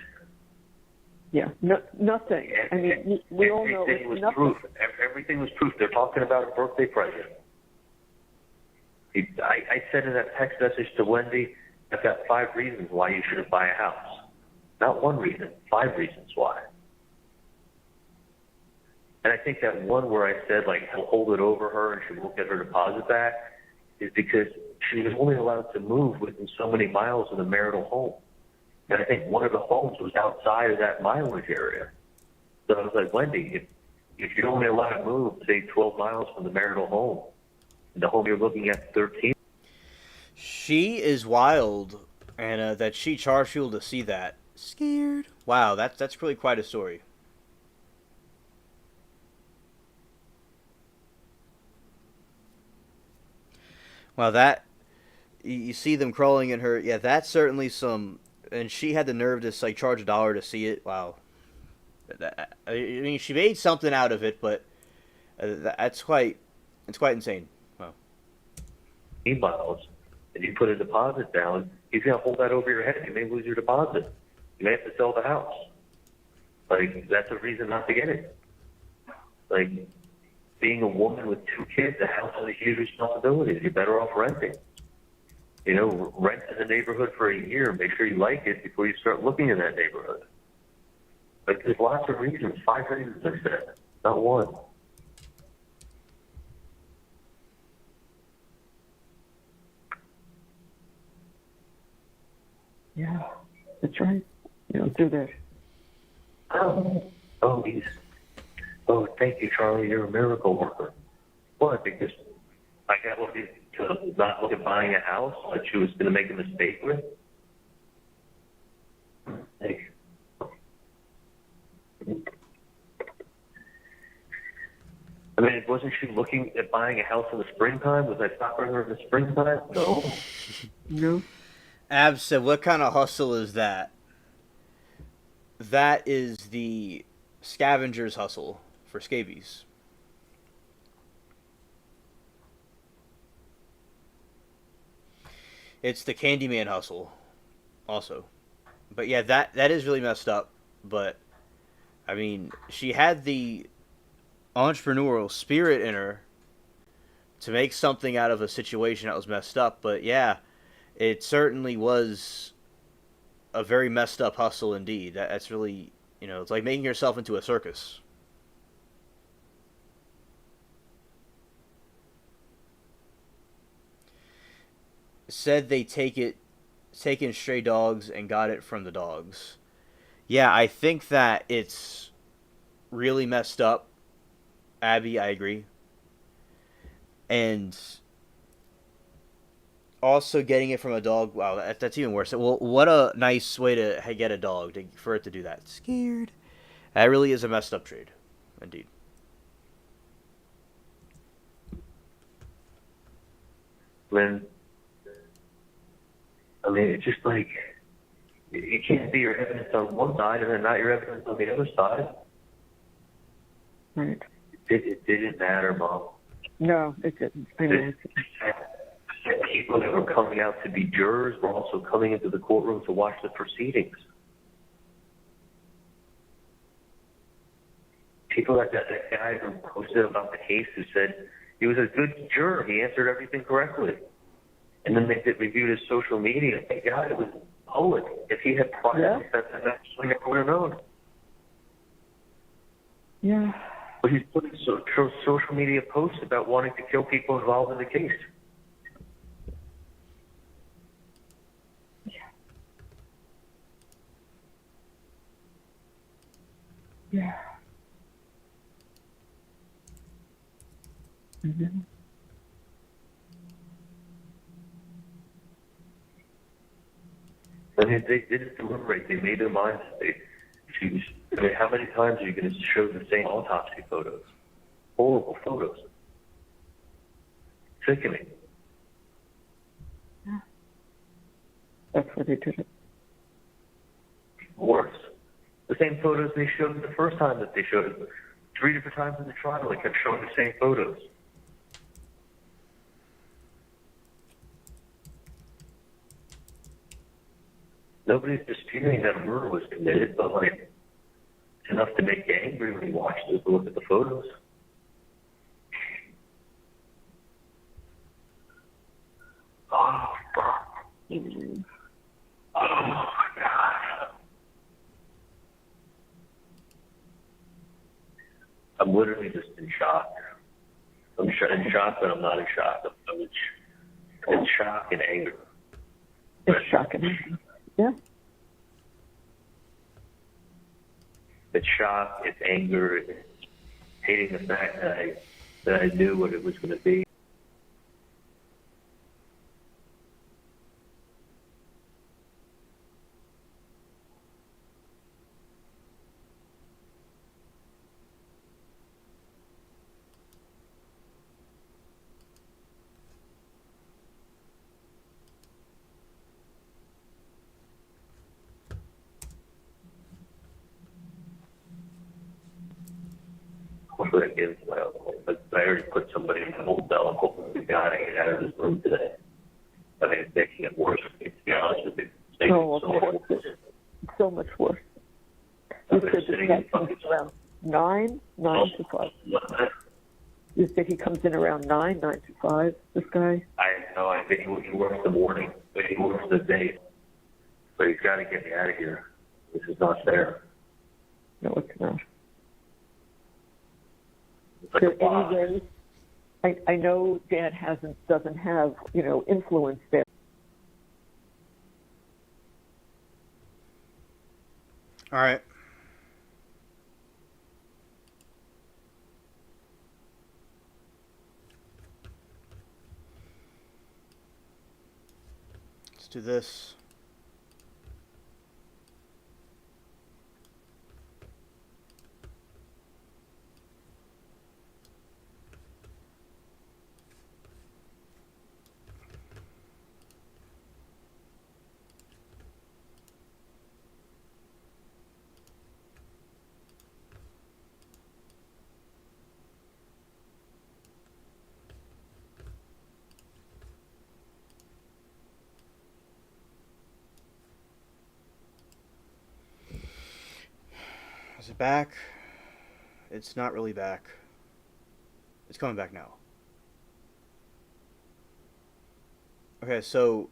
Yeah, nothing. I mean, we all know everything was nothing. proof. Everything was proof. They're talking about a birthday present. I said in that text message to Wendy, I've got 5 reasons why you shouldn't buy a house. Not 1 reason, 5 reasons why. And I think that one where I said, he'll hold it over her and she won't get her deposit back is because she was only allowed to move within so many miles of the marital home. And I think one of the homes was outside of that mileage area. So I was like, Wendy, if you're only allowed to move, say, 12 miles from the marital home, and the home you're looking at 13. She is wild, and that she charged people to see that. Scared. Wow, that's really quite a story. Wow, that you see them crawling in her. Yeah, that's certainly some. And she had the nerve to charge $1 to see it. Wow. I mean, she made something out of it, but it's quite insane. Wow. Miles, and you put a deposit down, he's gonna hold that over your head. You may lose your deposit. You may have to sell the house. That's a reason not to get it. Being a woman with 2 kids, the house is a huge responsibility. You're better off renting. Rent in the neighborhood for a year. Make sure you like it before you start looking in that neighborhood. There's lots of reasons. 5 reasons, I said, not 1. Yeah, that's right. You don't do that. Thank you, Charlie. You're a miracle worker. What? Because I got looking to not look at buying a house that she was going to make a mistake with? I mean, wasn't she looking at buying a house in the springtime? Was I stopping her in the springtime? No. No. Ab said, what kind of hustle is that? That is the scavenger's hustle for scabies. It's the Candyman hustle also. But yeah, that is really messed up. But, I mean, she had the entrepreneurial spirit in her to make something out of a situation that was messed up. But yeah, it certainly was a very messed up hustle indeed. That's really, it's like making yourself into a circus. said they taken stray dogs and got it from the dogs. Yeah, I think that it's really messed up. Abby, I agree. And also getting it from a dog, wow, that's even worse. Well, what a nice way to get a dog for it to do that. Scared. That really is a messed up trade, indeed. I mean, it's just like, you can't be your evidence on one side and then not your evidence on the other side. Right. It didn't matter, Mom. No, it didn't. I know. The people that were coming out to be jurors were also coming into the courtroom to watch the proceedings. People like that guy who posted about the case who said he was a good juror. He answered everything correctly. And then they reviewed his social media. Thank God it was public. If he had prior, that's actually never would have known. Yeah. But he's putting social media posts about wanting to kill people involved in the case. Yeah. Mm-hmm. I mean, they didn't deliberate. They made their minds. I mean, how many times are you going to show the same autopsy photos? Horrible photos. Sickening. Yeah. That's why they did it. Worse. The same photos they showed the first time that they showed it. 3 different times in the trial, they kept showing the same photos. Nobody's disputing that a murder was committed, but like, it's enough to make you angry when you watch this, look at the photos. Oh, God. Oh, my God. I'm literally just in shock. I'm in shock, but I'm not in shock. I'm in shock and anger. It's shocking. Yeah. It's shock, it's anger, it's hating the fact that I knew what it was going to be. Hopefully I get but I already put somebody in the hold cell and hopefully we got to get out of this room today. I mean, it's making it worse, to be honest with you. It's making Oh, it of so course. much worse. It's so much worse. You said this guy comes around 9 to 5. You said he comes in around 9 to 5, this guy? I think he works the morning, but he works the day. But he's got to get me out of here. This is not fair. No, it's not. It's like Is there any way, I know Dad doesn't have, influence there. All right. Let's do this. Is it back? It's not really back. It's coming back now. Okay, so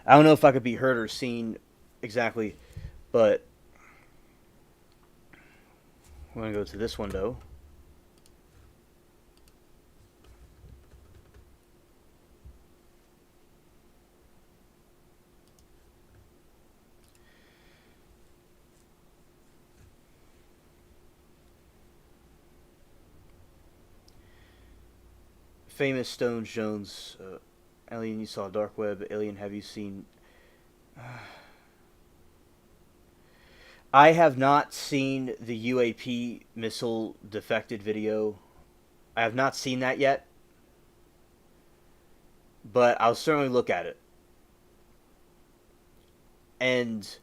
I don't know if I could be heard or seen exactly, but We're going to go to this window. Famous Stone Jones, Alien, you saw Dark Web. Alien, have you seen... I have not seen the UAP missile defected video. I have not seen that yet. But I'll certainly look at it. And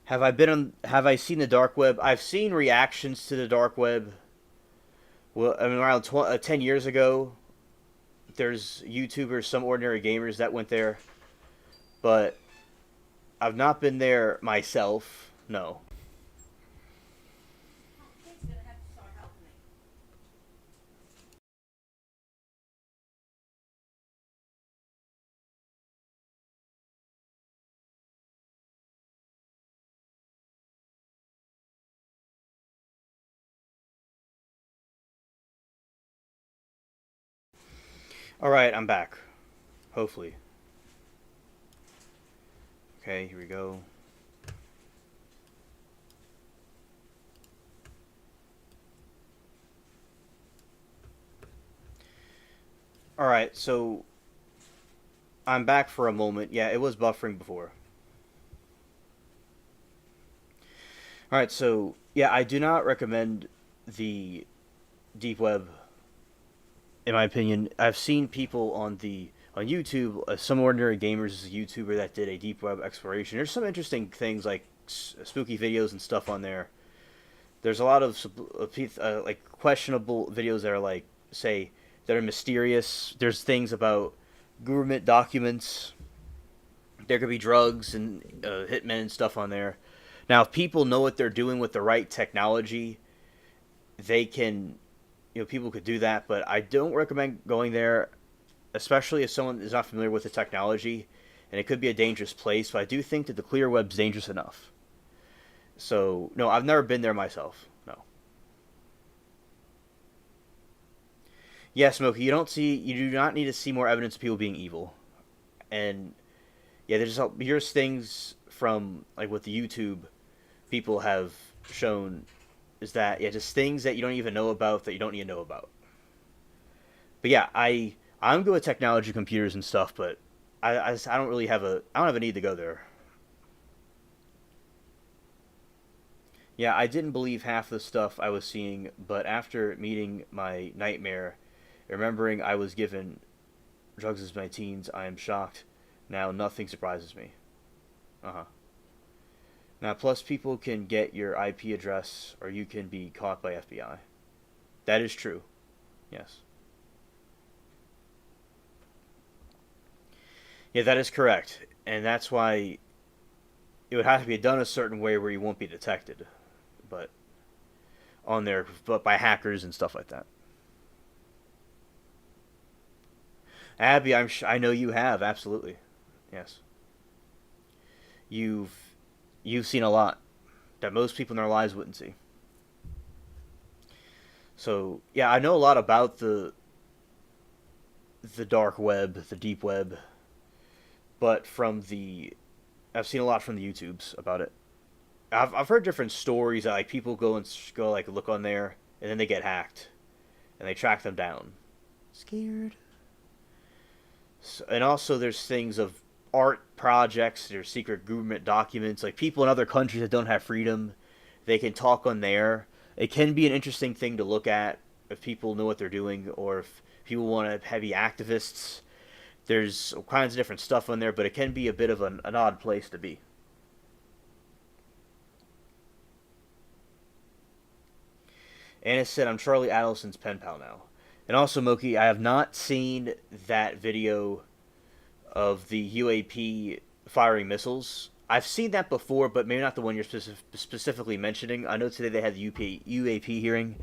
have I seen the dark web? I've seen reactions to the dark web. Well, I mean, around 10 years ago, there's YouTubers, some ordinary gamers that went there. But I've not been there myself. No. Alright, I'm back. Hopefully. Okay, here we go. Alright, so I'm back for a moment. Yeah, it was buffering before. Alright, so yeah, I do not recommend the deep web. In my opinion, I've seen people on YouTube. Some ordinary gamers is a YouTuber that did a deep web exploration. There's some interesting things like spooky videos and stuff on there. There's a lot of like questionable videos that are like, say, that are mysterious. There's things about government documents. There could be drugs and hitmen and stuff on there. Now, if people know what they're doing with the right technology, they can, people could do that. But I don't recommend going there, especially if someone is not familiar with the technology, and it could be a dangerous place. But I do think that the clear web's dangerous enough. So, no, I've never been there myself. No. Yes, Smokey, you do not need to see more evidence of people being evil. And yeah, there's things from like what the YouTube people have shown is that just things that you don't even know about that you don't need to know about. But yeah, I'm good with technology, computers and stuff, but I don't really have I don't have a need to go there. Yeah, I didn't believe half the stuff I was seeing, but after meeting my nightmare, remembering I was given drugs as my teens, I am shocked. Now nothing surprises me. Now, plus people can get your IP address, or you can be caught by FBI. That is true. Yes. Yeah, that is correct. And that's why it would have to be done a certain way where you won't be detected. But by hackers and stuff like that. Abby, I know you have, absolutely. Yes. You've seen a lot that most people in their lives wouldn't see. So, yeah, I know a lot about the dark web, the deep web, but I've seen a lot from the YouTubes about it. I've heard different stories that like people go like look on there and then they get hacked and they track them down. Scared. So, and also there's things of art projects, there's secret government documents, like people in other countries that don't have freedom, they can talk on there. It can be an interesting thing to look at if people know what they're doing, or if people want to heavy activists. There's all kinds of different stuff on there, but it can be a bit of an odd place to be. Anna said, I'm Charlie Adelson's pen pal now. And also, Moki, I have not seen that video of the UAP firing missiles. I've seen that before, but maybe not the one you're specifically mentioning. I know today they had the UAP hearing.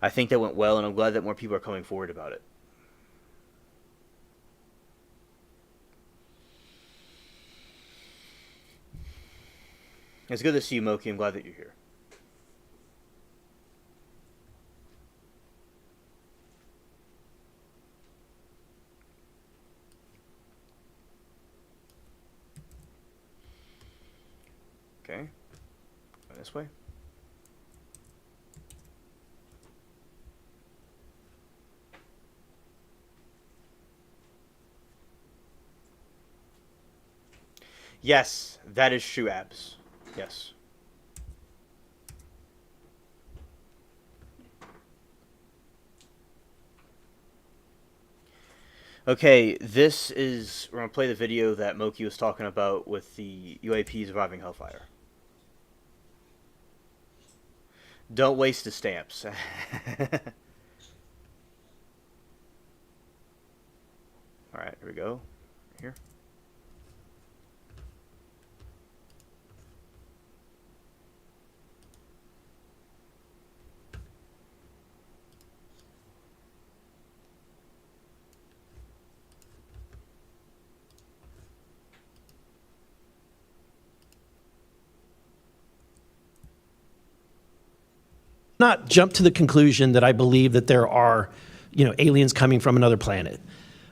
I think that went well, and I'm glad that more people are coming forward about it. It's good to see you, Moki. I'm glad that you're here. Okay. Go this way. Yes, that is true, Abs. Yes. Okay, this is... We're going to play the video that Moki was talking about with the UAP surviving Hellfire. Don't waste the stamps. Alright, here we go. Here. Not jump to the conclusion that I believe that there are, aliens coming from another planet.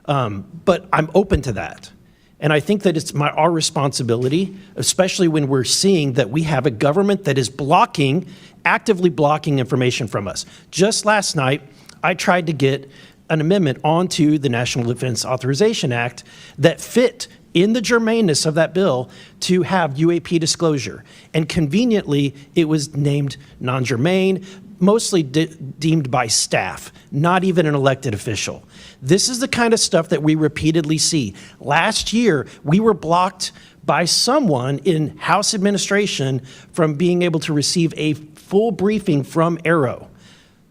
But I'm open to that. And I think that it's our responsibility, especially when we're seeing that we have a government that is actively blocking information from us. Just last night, I tried to get an amendment onto the National Defense Authorization Act that fit in the germaneness of that bill to have UAP disclosure. And conveniently, it was named non-germane, mostly deemed by staff, not even an elected official. This is the kind of stuff that we repeatedly see. Last year, we were blocked by someone in House administration from being able to receive a full briefing from Arrow.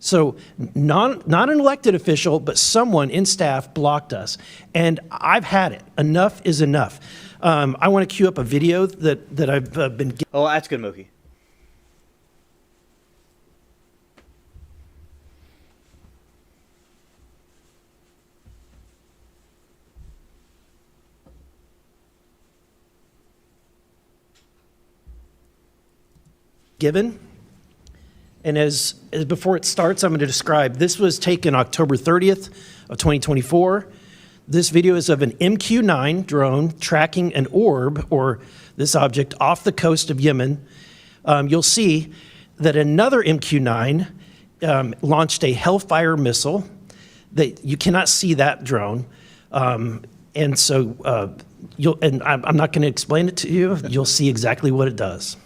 So not an elected official, but someone in staff blocked us. And I've had it. Enough is enough. I want to queue up a video that I've been... Oh, that's good, Moki. Given. And as before it starts, I'm going to describe, this was taken October 30th of 2024. This video is of an MQ-9 drone tracking an orb, or this object, off the coast of Yemen. You'll see that another MQ-9 launched a Hellfire missile. That you cannot see that drone. And so I'm not going to explain it to you. You'll see exactly what it does.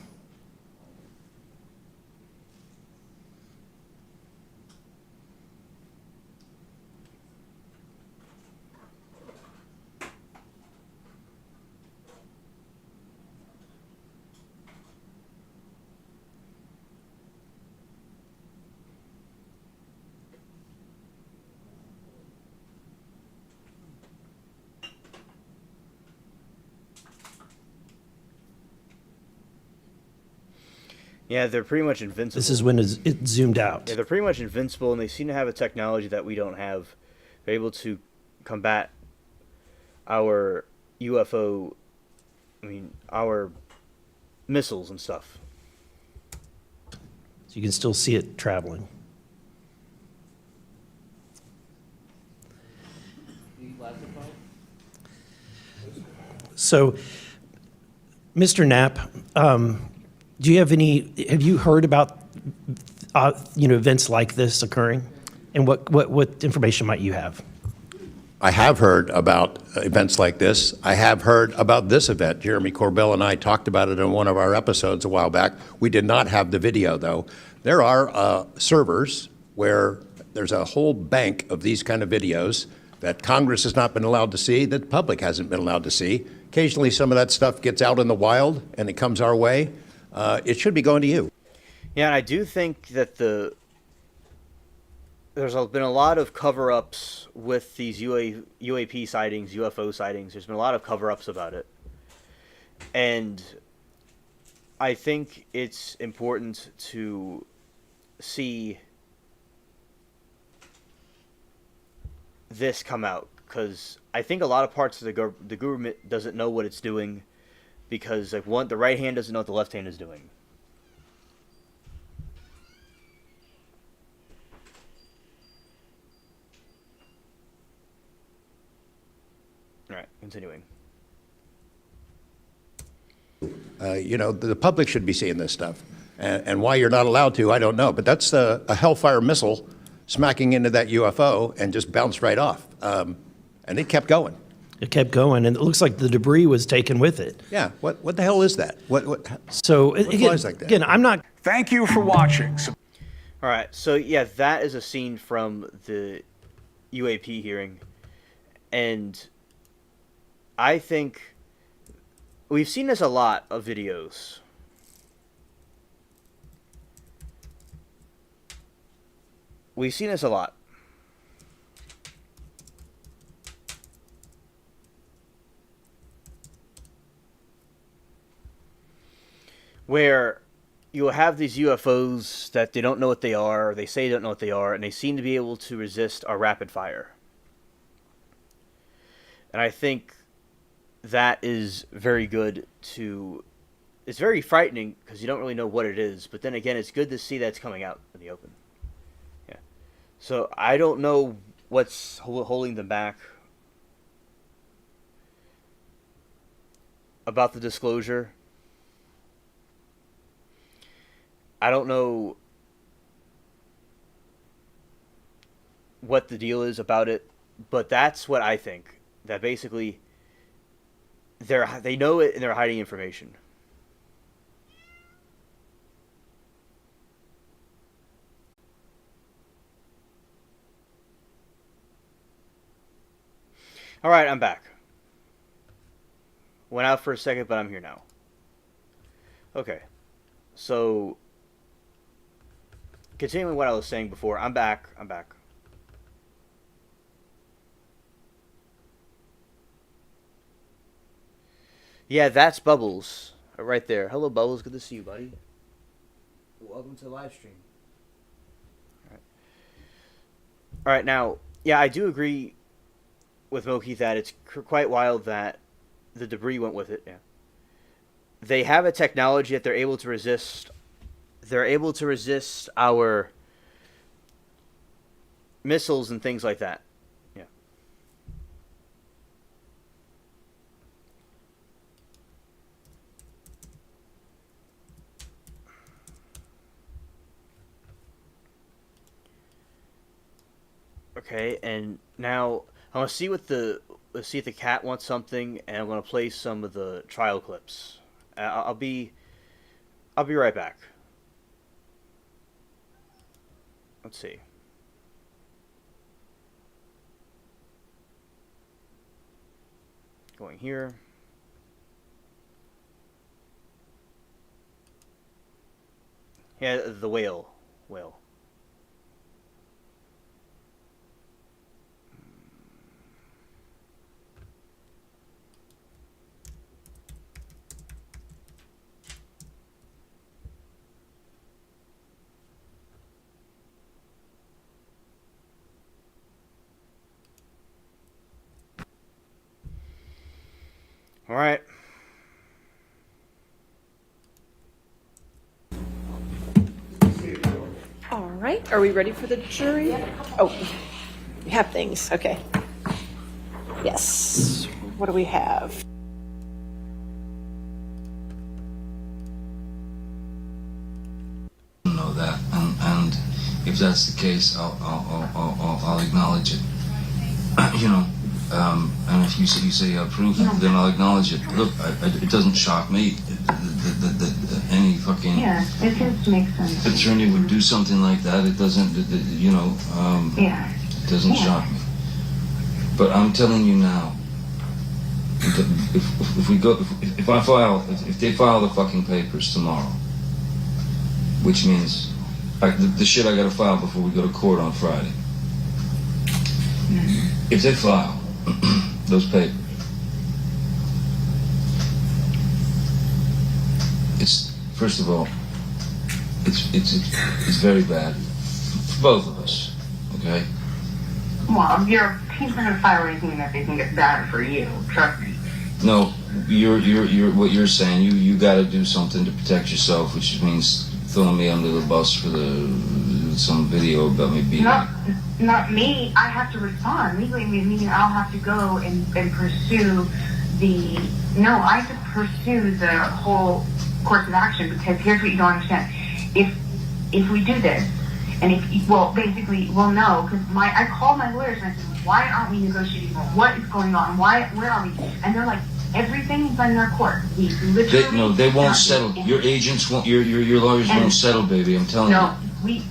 Yeah, they're pretty much invincible. This is when it zoomed out. Yeah, they're pretty much invincible, and they seem to have a technology that we don't have. They're able to combat our UFO, our missiles and stuff. So you can still see it traveling. So, Mr. Knapp, have you heard about, events like this occurring? And what information might you have? I have heard about events like this. I have heard about this event. Jeremy Corbell and I talked about it in one of our episodes a while back. We did not have the video, though. There are servers where there's a whole bank of these kind of videos that Congress has not been allowed to see, that the public hasn't been allowed to see. Occasionally, some of that stuff gets out in the wild, and it comes our way. It should be going to you. Yeah, and I do think that there's been a lot of cover-ups with these UAP sightings, UFO sightings. There's been a lot of cover-ups about it. And I think it's important to see this come out, because I think a lot of parts of the government doesn't know what it's doing, because the right hand doesn't know what the left hand is doing. All right, continuing. The public should be seeing this stuff. And why you're not allowed to, I don't know. But that's a Hellfire missile smacking into that UFO and just bounced right off. And it kept going. It kept going, and it looks like the debris was taken with it. Yeah. What the hell is that? What Again, flies like that? Again, I'm not. Thank you for watching. All right. So yeah, that is a scene from the UAP hearing, and I think we've seen this a lot of videos. We've seen this a lot. Where you'll have these UFOs that they don't know what they are, or they say they don't know what they are, and they seem to be able to resist our rapid fire. And I think that is very good to... It's very frightening because you don't really know what it is, but then again, it's good to see that it's coming out in the open. Yeah. So I don't know what's holding them back about the disclosure. I don't know what the deal is about it, but that's what I think. That basically they know it and they're hiding information. All right, I'm back. Went out for a second, but I'm here now. Okay. So continuing what I was saying before, I'm back. Yeah, that's Bubbles right there. Hello, Bubbles. Good to see you, buddy. Welcome to the live stream. All right, now, yeah, I do agree with Moki that it's quite wild that the debris went with it. Yeah. They have a technology that they're able to resist. They're able to resist our missiles and things like that. Yeah. Okay, and now I want to see let's see if the cat wants something, and I'm going to play some of the trial clips. I'll be right back. Let's see. Going here. Yeah, the whale. All right. All right. Are we ready for the jury? Oh, we have things. Okay. Yes. What do we have? Know that, and if that's the case, I'll acknowledge it. And if you say you have proof, then I'll acknowledge it. Look, it doesn't shock me that any fucking it just makes sense. attorney would do something like that. It doesn't, it doesn't shock me. But I'm telling you now, if they file the fucking papers tomorrow, which means the shit I gotta file before we go to court on Friday. If they file those papers, it's first of all, it's very bad for both of us. Okay. Well, he's going to file anything that they think is bad for you. Trust me. No, you're what you're saying. You got to do something to protect yourself, which means throwing me under the bus for some video about me being. Not me. I have to respond. Legally, meaning I'll have to go and pursue I could pursue the whole course of action, because here's what you don't understand. If we do this, and basically, we'll know, because I called my lawyers and I said, why aren't we negotiating more? What is going on? Where are we? And they're like, everything's in their court. We literally... They won't settle. Your agents won't, your lawyers won't settle, baby, I'm telling you. No, we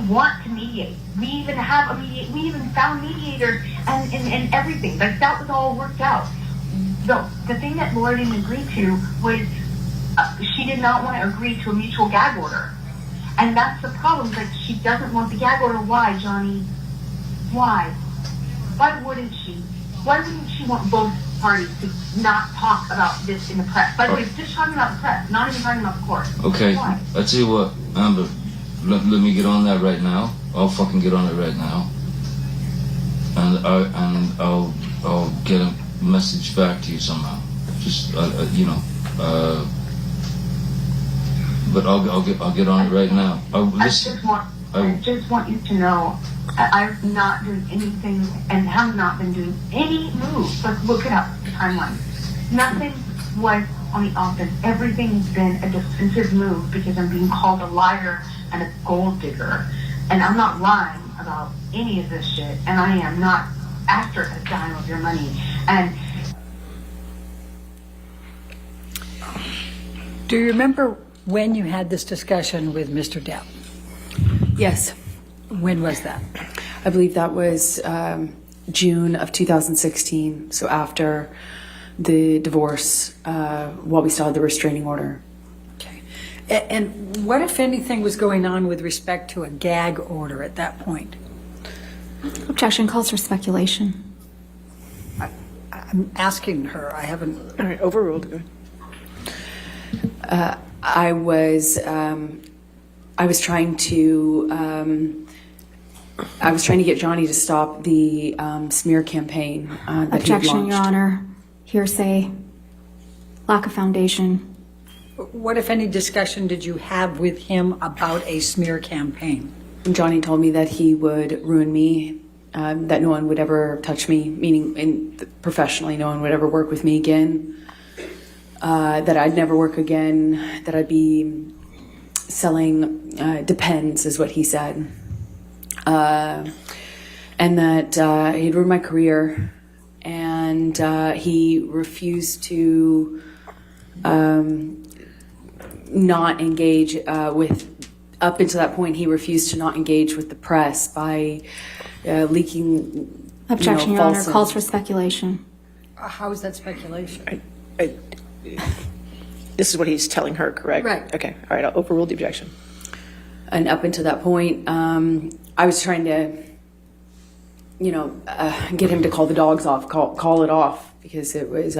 want to mediate. We even have we even found mediators and everything. Like, that was all worked out. The thing that Laura didn't agree to was she did not want to agree to a mutual gag order. And that's the problem. Like, she doesn't want the gag order. Why, Johnny? Why? Why wouldn't she? Why wouldn't she want both parties to not talk about this in the press? By the way, just talking about the press, not even talking about the court. Okay, Why? I tell you what, Amber, let me get on that right now. I'll fucking get on it right now. And I'll get a message back to you somehow. Just but I'll get on it right now. I just want you to know, I've not done anything and have not been doing any moves. Like, look it up, the timeline. Nothing was on the offense. Everything's been a defensive move because I'm being called a liar and a gold digger. And I'm not lying about any of this shit. And I am not after a dime of your money. And do you remember when you had this discussion with Mr. Depp? Yes. When was that? I believe that was June of 2016, so after the divorce, while we still had the restraining order. Okay. And what, if anything, was going on with respect to a gag order at that point? Objection calls for speculation. I'm asking her. I haven't... All right, overruled. Good. I was trying to get Johnny to stop the smear campaign that Objection, he Your launched. Honor. Hearsay. Lack of foundation. What, if any, discussion did you have with him about a smear campaign? Johnny told me that he would ruin me, that no one would ever touch me, meaning professionally, no one would ever work with me again. That I'd never work again, that I'd be selling Depends, is what he said. And that he'd ruined my career, and he refused to not engage up until that point, he refused to not engage with the press by leaking. Objection, Your Honor. Calls for speculation. How is that speculation? This is what he's telling her, correct? Right. Okay. All right. I'll overrule the objection. And up until that point, I was trying to, get him to call the dogs off, call it off, because it was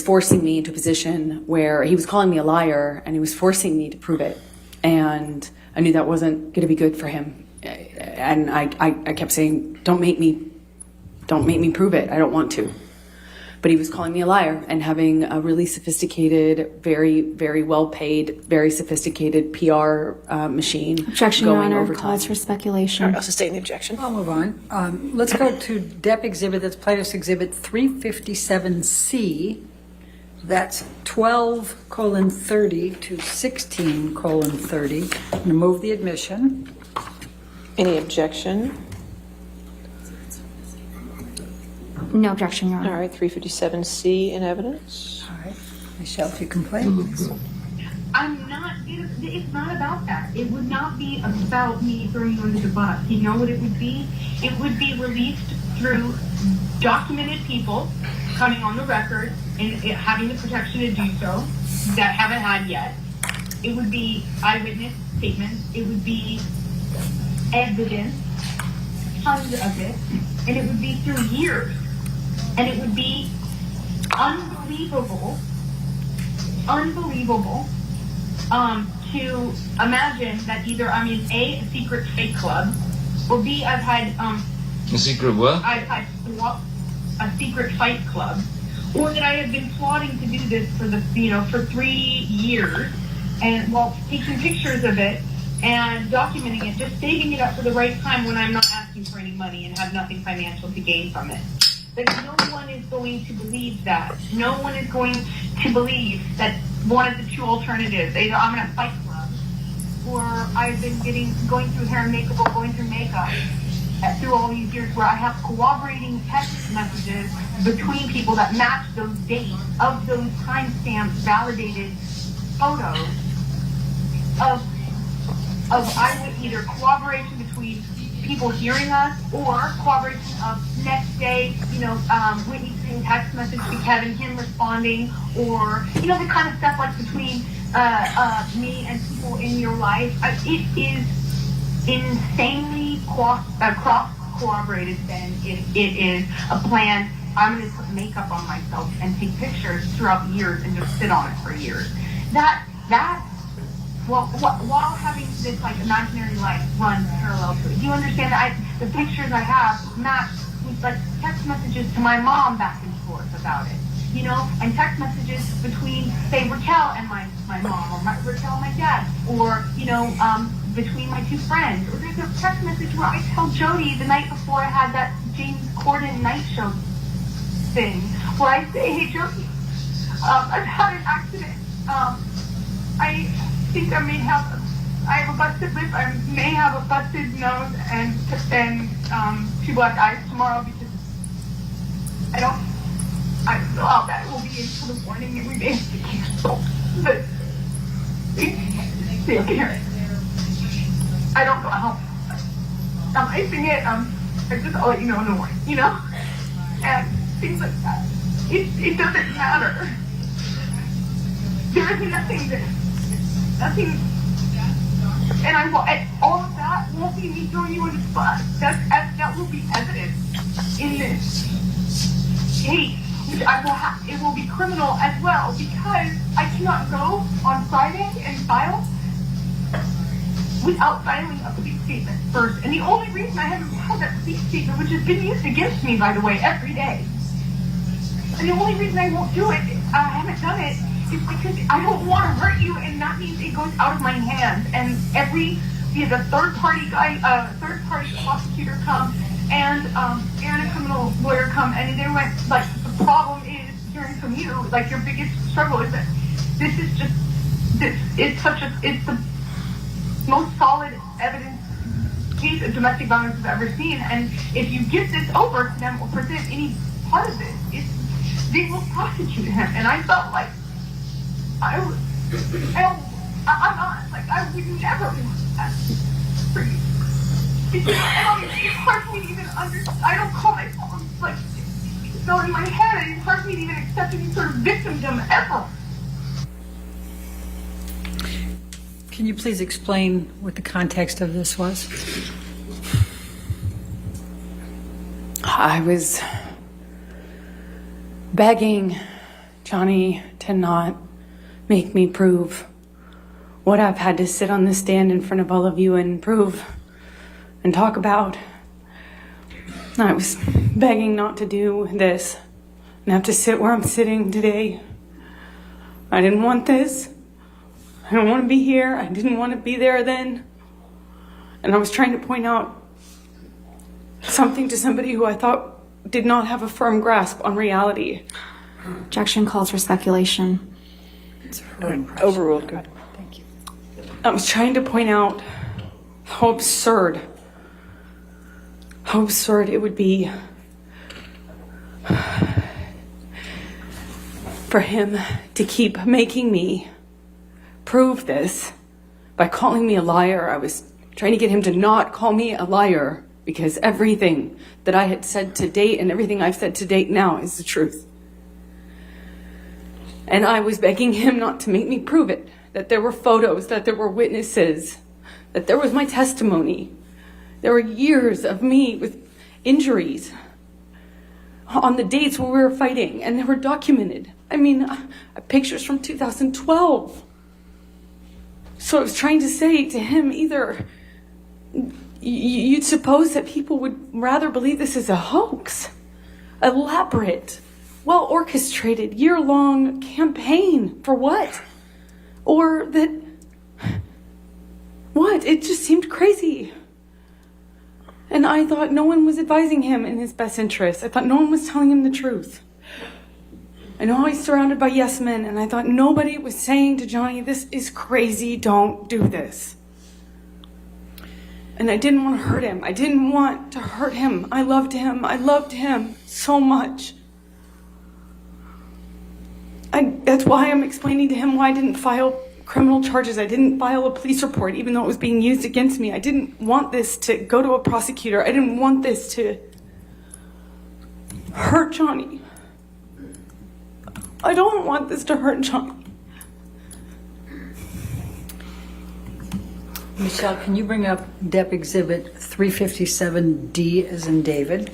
forcing me into a position where he was calling me a liar, and he was forcing me to prove it. And I knew that wasn't going to be good for him. And I kept saying, don't make me prove it. I don't want to. But he was calling me a liar and having a really sophisticated, very, very well-paid, very sophisticated PR machine. Objection, Your going Honor. overtime. Calls for speculation. All right, I'll sustain the objection. I'll move on. Let's go to Depp exhibit. That's Plaintiff's Exhibit 357C. That's 12:30 to 16:30. I'm going to move the admission. Any objection? No objection, Your Honor. All right, 357C in evidence. All right. Michelle, if you complain. It's not about that. It would not be about me throwing you under the bus. You know what it would be? It would be released through documented people coming on the record and having the protection to do so that haven't had yet. It would be eyewitness statements. It would be evidence, tons of it, and it would be through years. And it would be unbelievable to imagine that either I'm in a secret fake club, or B, I've had A secret what? I've had a secret fight club, or that I have been plotting to do this for for 3 years, and while taking pictures of it and documenting it, just saving it up for the right time when I'm not asking for any money and have nothing financial to gain from it. Like, no one is going to believe that. No one is going to believe that one of the two alternatives, either I'm in a fight club, or I've been going through hair and makeup, or going through makeup through all these years, where I have corroborating text messages between people that match those dates of those timestamp validated photos of either corroboration between people hearing us, or corroboration of next day, Whitney sending text message to Kevin, him responding, or, the kind of stuff like between me and people in your life. It is insanely cross-corroborated then if it is a plan. I'm going to put makeup on myself and take pictures throughout years and just sit on it for years. While having this imaginary life run parallel to it, do you understand that the pictures I have match with text messages to my mom back and forth about it, and text messages between, say, Raquel and my mom, or Raquel and my dad, or between my two friends. Or there's a text message where I tell Jody the night before I had that James Corden night show thing, where I say, hey Jody, I've had an accident. I think I have a busted lip, I may have a busted nose, and 2 black eyes tomorrow, because I don't know how that will be until the morning, and we may have to cancel. But I don't know how I'm icing it, I'll let you know in the morning, and things like that. It doesn't matter. There is nothing, and all of that won't be me throwing you in the bus. That will be evidence in this case, which it will be criminal as well, because I cannot go on Friday and file without filing a police statement first. And the only reason I haven't filed that police statement, which has been used against me, by the way, every day, and the only reason I won't do it, I haven't done it, is because I don't want to hurt you, and that means it goes out of my hands. And the third party prosecutor come, and a criminal lawyer come, and they went, the problem is, hearing from you, your biggest struggle is that this is just, it's the most solid evidence case of domestic violence I've ever seen, and if you give this over to them or present any part of this, they will prosecute him. And I felt like I would never want that for you. It's hard for me to even understand. I don't call myself, in my head, it's hard for me to even accept any sort of victimdom ever. Can you please explain what the context of this was? I was begging Johnny to not make me prove what I've had to sit on the stand in front of all of you and prove and talk about. I was begging not to do this and have to sit where I'm sitting today. I didn't want this. I don't want to be here. I didn't want to be there then. And I was trying to point out something to somebody who I thought did not have a firm grasp on reality. Objection calls for speculation. Overruled. Good. Thank you. I was trying to point out how absurd it would be for him to keep making me prove this by calling me a liar. I was trying to get him to not call me a liar, because everything that I had said to date and everything I've said to date now is the truth. And I was begging him not to make me prove it, that there were photos, that there were witnesses, that there was my testimony. There were years of me with injuries on the dates where we were fighting, and they were documented. I mean, pictures from 2012. So I was trying to say to him, either you'd suppose that people would rather believe this is a hoax, elaborate, well-orchestrated, year-long campaign for what? Or that, what? It just seemed crazy. And I thought no one was advising him in his best interest. I thought no one was telling him the truth. I know he's surrounded by yes men, and I thought nobody was saying to Johnny, this is crazy, don't do this. And I didn't want to hurt him. I didn't want to hurt him. I loved him. I loved him so much. That's why I'm explaining to him why I didn't file criminal charges. I didn't file a police report, even though it was being used against me. I didn't want this to go to a prosecutor. I didn't want this to hurt Johnny. I don't want this to hurt Johnny. Michelle, can you bring up Depp Exhibit 357D as in David?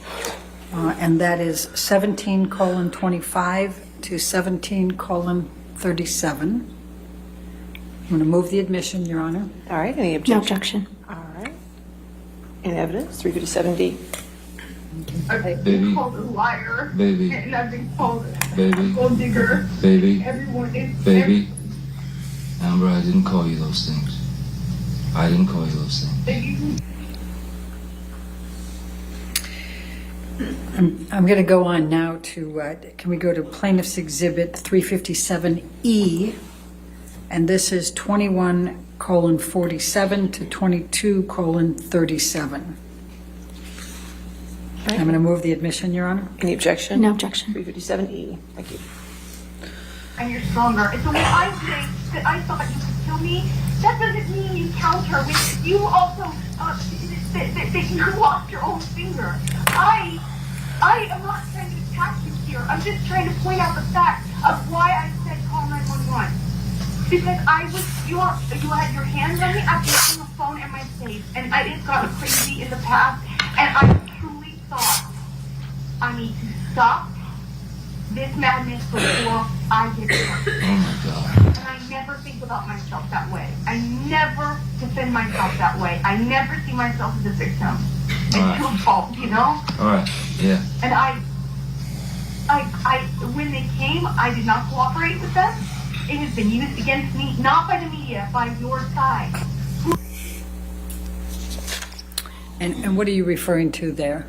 And that is 17:25 to 17:37. I'm going to move the admission, Your Honor. All right, any objection? No objection. All right. Any evidence? 357D. I've been Baby. called a liar. Baby. And I've been called Baby. a gold digger. Baby. Everyone is. Baby. Amber, I didn't call you those things. I didn't call you those things. I'm going to go on now to, can we go to Plaintiff's Exhibit 357E? And this is 21:47 to 22:37. I'm going to move the admission, Your Honor. Any objection? No objection. 357E. Thank you. And you're stronger. And so when I say that I thought you could kill me, that doesn't mean you counter with you also that you lost your own finger. I am not trying to attack you here. I'm just trying to point out the fact of why I said call 911. Because you had your hands on me after using the phone and my face, and it got crazy in the past, and I truly thought I need to stop this madness before I get hurt. Oh my God. And I never think about myself that way. I never defend myself that way. I never see myself as a victim. It's Right. too fault, you know? All right. Yeah. And when they came, I did not cooperate with them. It has been used against me, not by the media, by your side. And what are you referring to there?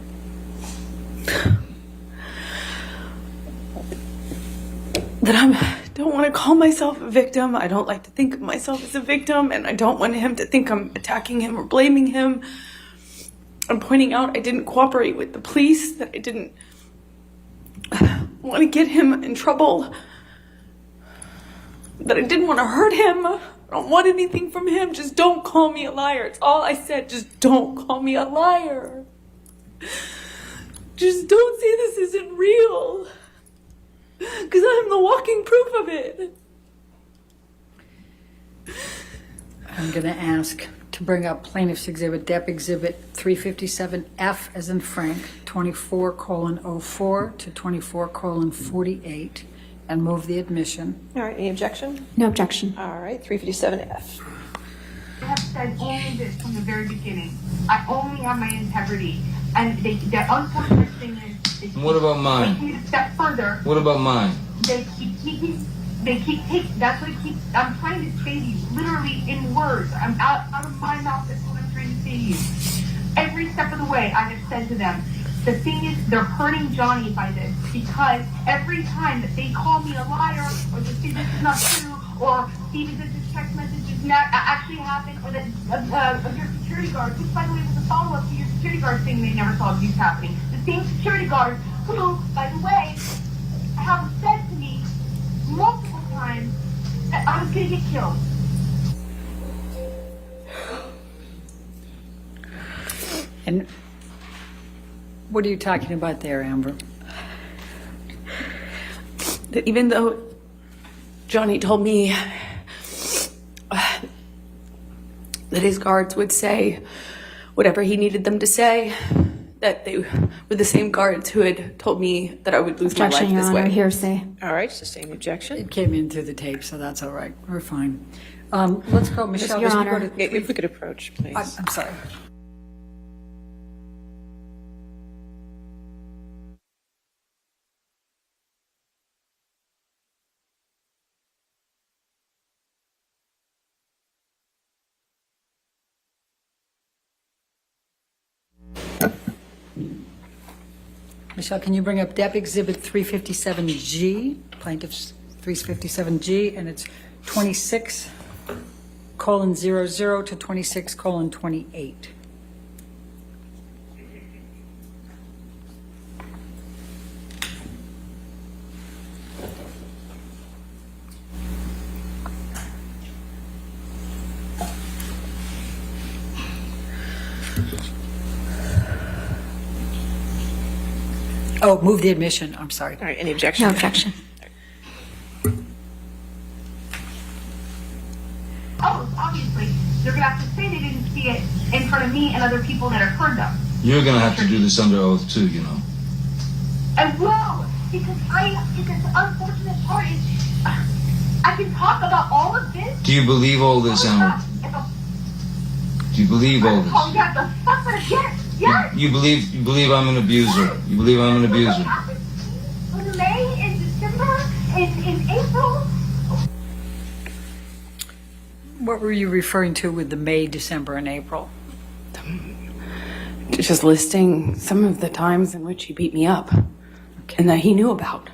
That I don't want to call myself a victim. I don't like to think of myself as a victim, and I don't want him to think I'm attacking him or blaming him. I'm pointing out I didn't cooperate with the police, that I didn't want to get him in trouble, that I didn't want to hurt him. I don't want anything from him. Just don't call me a liar. It's all I said. Just don't call me a liar. Just don't say this isn't real. Because I'm the walking proof of it. I'm going to ask to bring up Plaintiff's Exhibit, Depp Exhibit 357F as in Frank, 24:04 to 24:48, and move the admission. All right, any objection? No objection. All right, 357F. I have said only this from the very beginning. I only have my integrity. And the unfortunate thing is What about mine? Take me a step further. What about mine? They keep taking, that's what I'm trying to say to you, literally in words. I'm out of my mouth, that's what I'm trying to say to you. Every step of the way, I have said to them, the thing is, they're hurting Johnny by this, because every time that they call me a liar, or they say this is not true, or Stevie says this text message is not actually happened, or that of your security guard, which by the way was a follow-up to your security guard saying they never saw abuse happening. The same security guard who, by the way, have said to me multiple times that I was going to get killed. And what are you talking about there, Amber? That even though Johnny told me that his guards would say whatever he needed them to say, that they were the same guards who had told me that I would lose my life Objection, Your this Honor. way. Hearsay. All right, sustain the objection. It came in through the tape, so that's all right. We're fine. Let's go, Michelle. Your let's Honor. go to If we could approach, please. I'm sorry. Michelle, can you bring up Depp Exhibit 357G, Plaintiff's 357G, and it's 26:00 to 26:28. Oh, move the admission. I'm sorry. All right, any objection? No objection. Oh, obviously, they're going to have to say they didn't see it in front of me and other people that have heard them. You're gonna have to do this under oath too, you know. I will, because the unfortunate part is, I can talk about all of this. Do you believe all this, Emma? Do you believe all this? Oh, yeah, the fuck, yes. You believe I'm an abuser. You believe I'm an abuser. In May, in December, in April. What were you referring to with the May, December, and April? Just listing some of the times in which he beat me up and that he knew about.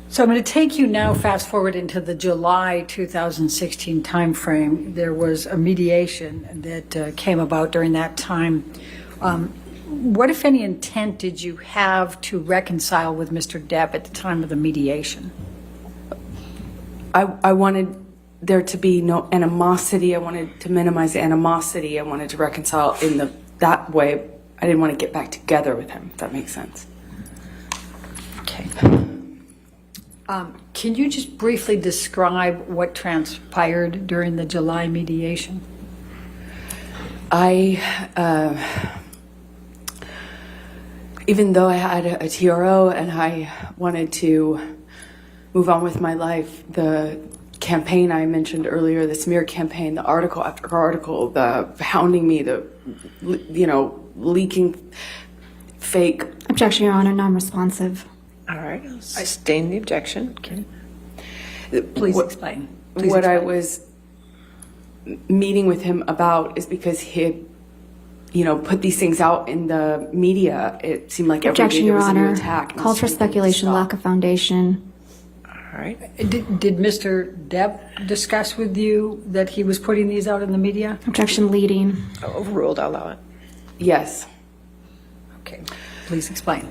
So I'm going to take you now fast forward into the July 2016 timeframe. There was a mediation that came about during that time. What, if any, intent did you have to reconcile with Mr. Depp at the time of the mediation? I wanted there to be no animosity. I wanted to minimize the animosity. I wanted to reconcile in that way. I didn't want to get back together with him, if that makes sense. Okay. Can you just briefly describe what transpired during the July mediation? Even though I had a TRO and I wanted to move on with my life, the campaign I mentioned earlier, the smear campaign, the article after article, the hounding me, the, leaking fake. Objection, Your Honor, non-responsive. All right, I sustain the objection. Okay. Please explain. What I was meeting with him about is because he had, put these things out in the media. It seemed like every day Objection, there Your was a new Honor. attack. Calls for speculation, lack of foundation. All right. Did Mr. Depp discuss with you that he was putting these out in the media? Objection, leading. Overruled, I'll allow it. Yes. Okay, please explain.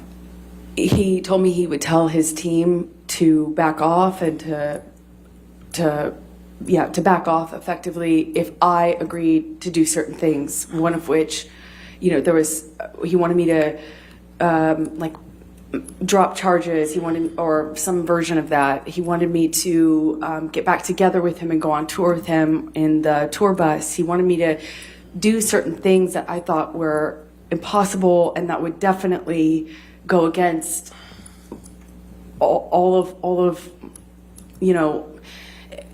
He told me he would tell his team to back off and to back off effectively if I agreed to do certain things. One of which, he wanted me to drop charges. He wanted, or some version of that. He wanted me to get back together with him and go on tour with him in the tour bus. He wanted me to do certain things that I thought were impossible and that would definitely go against all of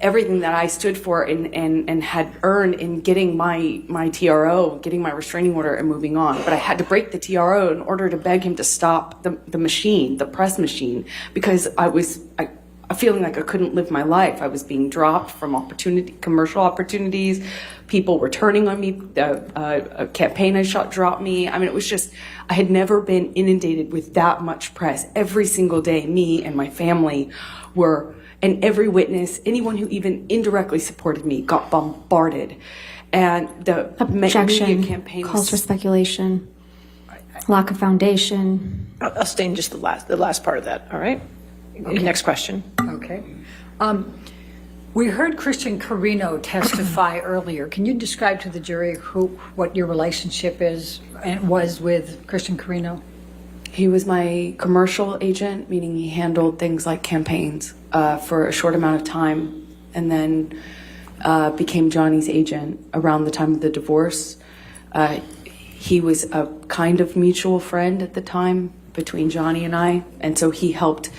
everything that I stood for and had earned in getting my TRO, getting my restraining order and moving on. But I had to break the TRO in order to beg him to stop the machine, the press machine, because I was feeling like I couldn't live my life. I was being dropped from commercial opportunities. People were turning on me. A campaign I shot dropped me. I mean, it was just, I had never been inundated with that much press. Every single day, me and my family were, and every witness, anyone who even indirectly supported me got bombarded. And the Objection. media campaign Calls for speculation, lack of foundation. I'll stay in just the last part of that. All right. Okay. Next question. Okay. We heard Christian Carino testify earlier. Can you describe to the jury what your relationship is and was with Christian Carino? He was my commercial agent, meaning he handled things like campaigns for a short amount of time, and then became Johnny's agent around the time of the divorce. He was a kind of mutual friend at the time between Johnny and I, and so he helped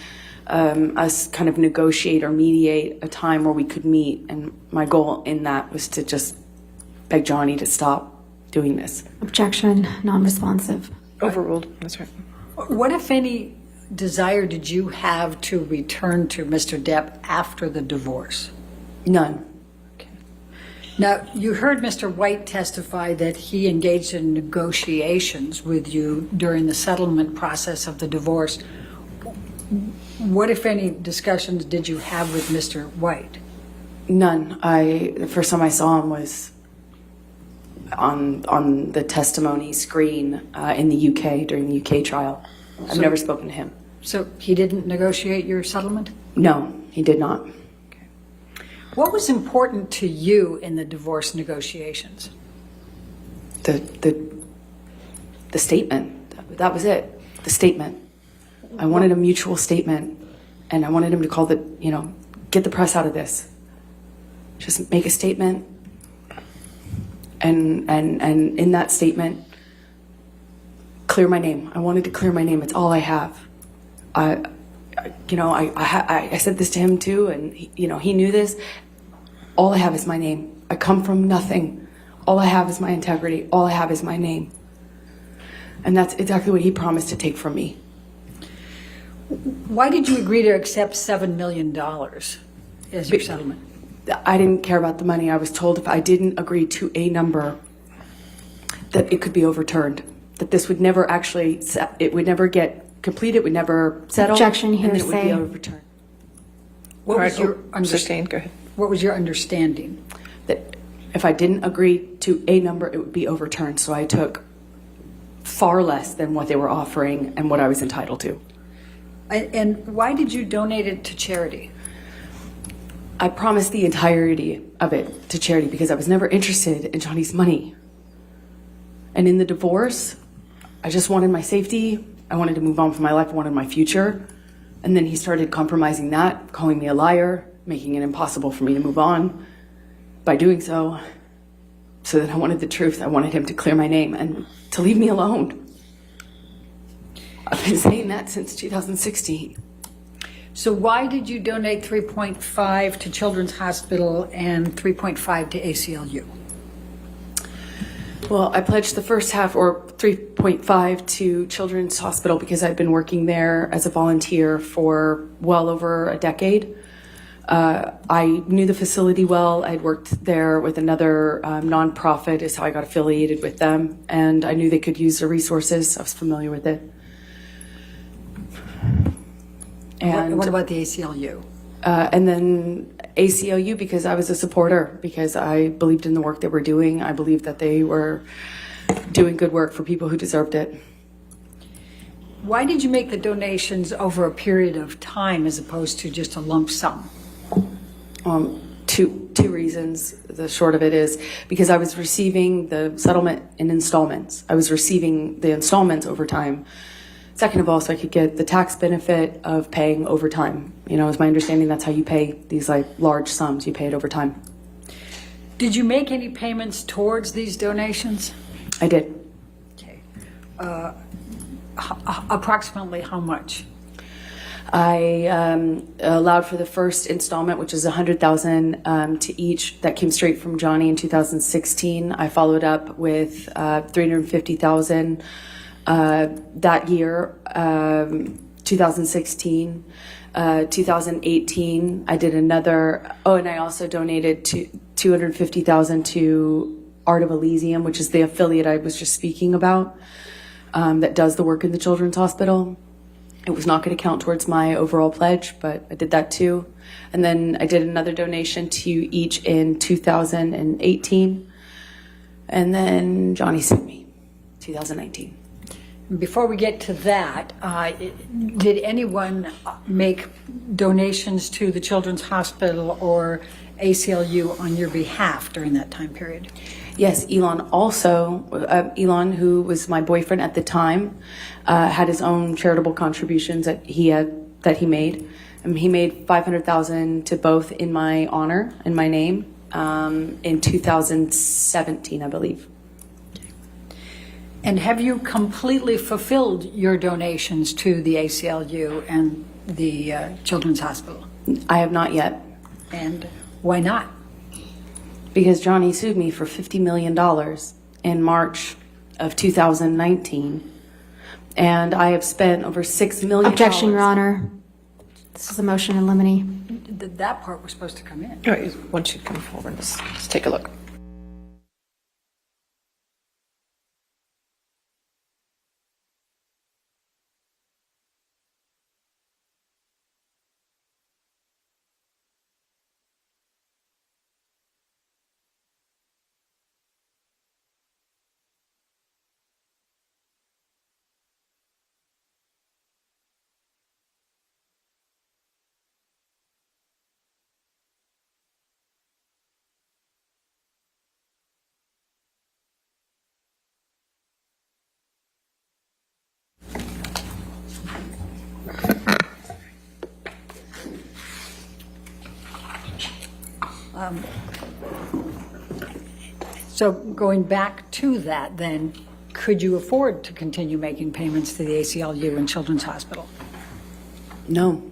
us kind of negotiate or mediate a time where we could meet, and my goal in that was to just beg Johnny to stop doing this. Objection, non-responsive. Overruled. That's right. What, if any, desire did you have to return to Mr. Depp after the divorce? None. Okay. Now, you heard Mr. White testify that he engaged in negotiations with you during the settlement process of the divorce. What, if any, discussions did you have with Mr. White? None. The first time I saw him was on the testimony screen in the UK during the UK trial. I've never spoken to him. So he didn't negotiate your settlement? No, he did not. What was important to you in the divorce negotiations? The statement. That was it. The statement. I wanted a mutual statement, and I wanted him to call get the press out of this. Just make a statement, and in that statement, clear my name. I wanted to clear my name. It's all I have. I said this to him too, and he knew this. All I have is my name. I come from nothing. All I have is my integrity. All I have is my name. And that's exactly what he promised to take from me. Why did you agree to accept $7 million as your settlement? I didn't care about the money. I was told if I didn't agree to a number, that it could be overturned. That this would never it would never get completed, it would never settle. Objection, and then it would be hearsay. overturned. What was your Sustained, go ahead. What was your understanding? That if I didn't agree to a number, it would be overturned. So I took far less than what they were offering and what I was entitled to. And why did you donate it to charity? I promised the entirety of it to charity because I was never interested in Johnny's money. And in the divorce, I just wanted my safety. I wanted to move on from my life. I wanted my future. And then he started compromising that, calling me a liar, making it impossible for me to move on by doing so. So then I wanted the truth. I wanted him to clear my name and to leave me alone. I've been saying that since 2016. So why did you donate 3.5 to Children's Hospital and 3.5 to ACLU? Well, I pledged the first half, or 3.5, to Children's Hospital because I'd been working there as a volunteer for well over a decade. I knew the facility well. I'd worked there with another nonprofit, is how I got affiliated with them, and I knew they could use the resources. I was familiar with it. And what about the ACLU? And then ACLU because I was a supporter, because I believed in the work they were doing. I believed that they were doing good work for people who deserved it. Why did you make the donations over a period of time as opposed to just a lump sum? Two reasons. The short of it is because I was receiving the settlement in installments. I was receiving the installments over time. Second of all, so I could get the tax benefit of paying overtime. It's my understanding that's how you pay these large sums. You pay it over time. Did you make any payments towards these donations? I did. Okay. Approximately how much? I allowed for the first installment, which is $100,000 to each. That came straight from Johnny in 2016. I followed up with $350,000 that year, 2016. 2018, I did another. Oh, and I also donated $250,000 to Art of Elysium, which is the affiliate I was just speaking about, that does the work in the Children's Hospital. It was not going to count towards my overall pledge, but I did that too. And then I did another donation to each in 2018. And then Johnny sued me, 2019. Before we get to that, did anyone make donations to the Children's Hospital or ACLU on your behalf during that time period? Yes, Elon also, Elon, who was my boyfriend at the time, had his own charitable contributions that he made. He made $500,000 to both in my honor, in my name, in 2017, I believe. And have you completely fulfilled your donations to the ACLU and the Children's Hospital? I have not yet. And why not? Because Johnny sued me for $50 million in March of 2019. And I have spent over $6 million. Objection, Your Honor. This is a motion in limine. That part was supposed to come in. All right, once you come forward, let's take a look. So going back to that, then, could you afford to continue making payments to the ACLU and Children's Hospital? No.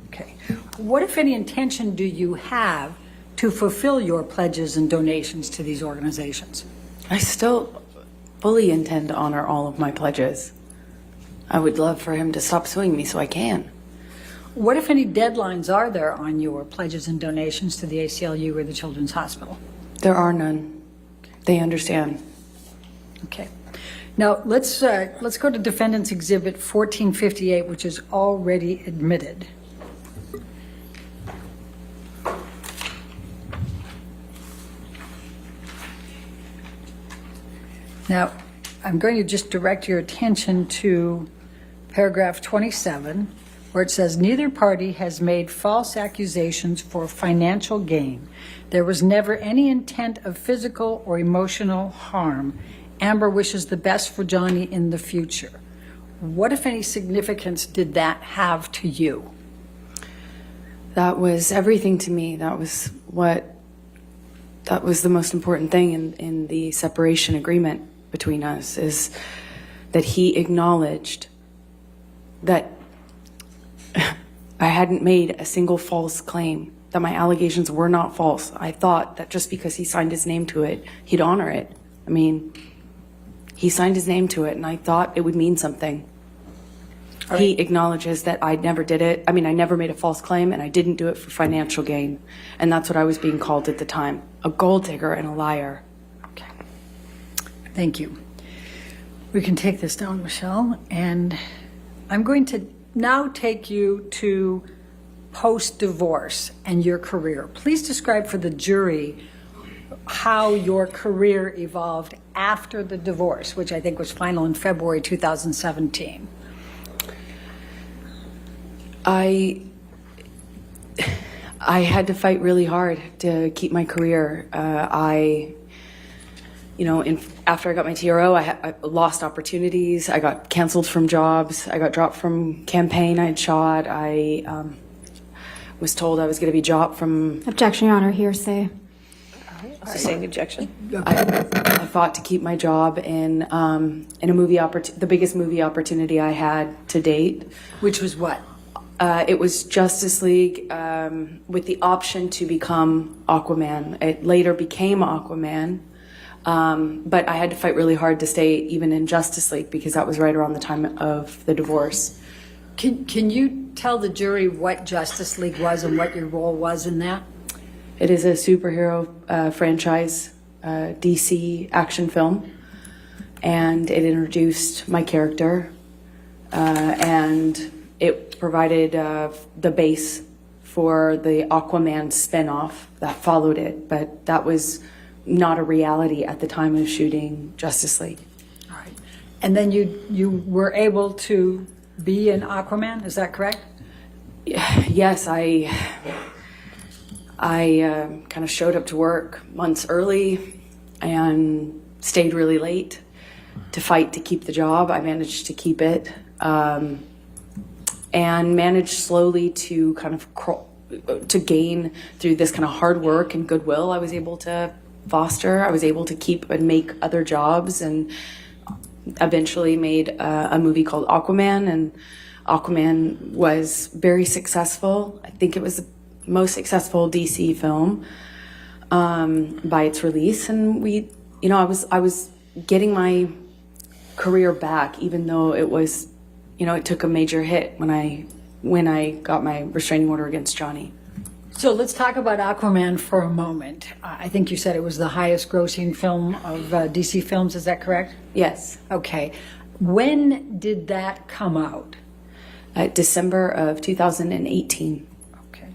Okay. What, if any, intention do you have to fulfill your pledges and donations to these organizations? I still fully intend to honor all of my pledges. I would love for him to stop suing me so I can. What, if any, deadlines are there on your pledges and donations to the ACLU or the Children's Hospital? There are none. They understand. Okay. Now, let's go to Defendant's Exhibit 1458, which is already admitted. Now, I'm going to just direct your attention to paragraph 27, where it says, neither party has made false accusations for financial gain. There was never any intent of physical or emotional harm. Amber wishes the best for Johnny in the future. What, if any, significance did that have to you? That was everything to me. That was the most important thing in the separation agreement between us, is that he acknowledged that I hadn't made a single false claim, that my allegations were not false. I thought that just because he signed his name to it, he'd honor it. I mean, he signed his name to it, and I thought it would mean something. Right. He acknowledges that I never did it. I mean, I never made a false claim, and I didn't do it for financial gain. And that's what I was being called at the time, a gold digger and a liar. Okay. Thank you. We can take this down, Michelle, and I'm going to now take you to post-divorce and your career. Please describe for the jury how your career evolved after the divorce, which I think was final in February 2017. I had to fight really hard to keep my career. After I got my TRO, I lost opportunities. I got canceled from jobs. I got dropped from campaign I'd shot. I was told I was going to be dropped from... Objection, Your Honor, hearsay. Sustained objection. I fought to keep my job in a movie the biggest movie opportunity I had to date. Which was what? It was Justice League with the option to become Aquaman. It later became Aquaman, but I had to fight really hard to stay even in Justice League because that was right around the time of the divorce. Can you tell the jury what Justice League was and what your role was in that? It is a superhero franchise, DC action film, and it introduced my character, and it provided the base for the Aquaman spinoff that followed it, but that was not a reality at the time of shooting Justice League. All right. And then you were able to be an Aquaman, is that correct? Yes, I kind of showed up to work months early and stayed really late to fight to keep the job. I managed to keep it and managed slowly to kind of to gain through this kind of hard work and goodwill I was able to foster. I was able to keep and make other jobs, and eventually made a movie called Aquaman, and Aquaman was very successful. I think it was the most successful DC film by its release, and I was getting my career back, even though it was, it took a major hit when I got my restraining order against Johnny. So let's talk about Aquaman for a moment. I think you said it was the highest grossing film of DC films, is that correct? Yes. Okay. When did that come out? December of 2018. Okay.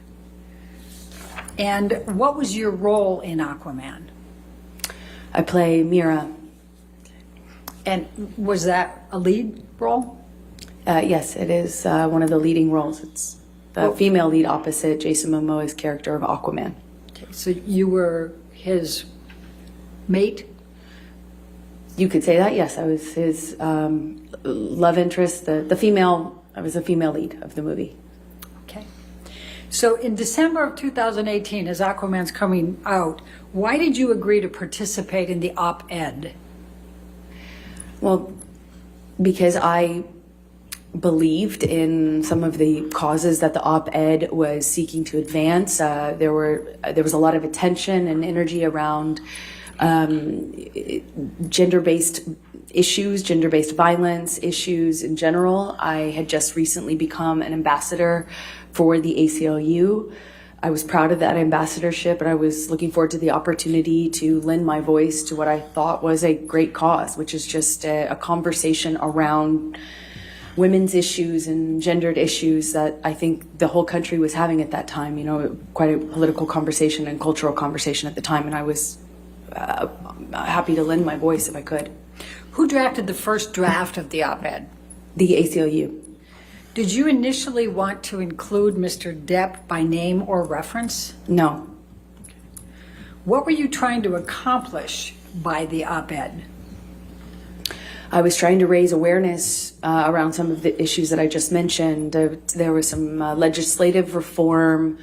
And what was your role in Aquaman? I play Mira. And was that a lead role? Yes, it is one of the leading roles. It's the female lead opposite Jason Momoa's character of Aquaman. Okay, so you were his mate? You could say that, yes. I was his love interest, the female. I was the female lead of the movie. Okay. So in December of 2018, as Aquaman's coming out, why did you agree to participate in the op-ed? Well, because I believed in some of the causes that the op-ed was seeking to advance. There was a lot of attention and energy around gender-based issues, gender-based violence issues in general. I had just recently become an ambassador for the ACLU. I was proud of that ambassadorship, and I was looking forward to the opportunity to lend my voice to what I thought was a great cause, which is just a conversation around women's issues and gendered issues that I think the whole country was having at that time, quite a political conversation and cultural conversation at the time, and I was happy to lend my voice if I could. Who drafted the first draft of the op-ed? The ACLU. Did you initially want to include Mr. Depp by name or reference? No. What were you trying to accomplish by the op-ed? I was trying to raise awareness around some of the issues that I just mentioned. There was some legislative reform,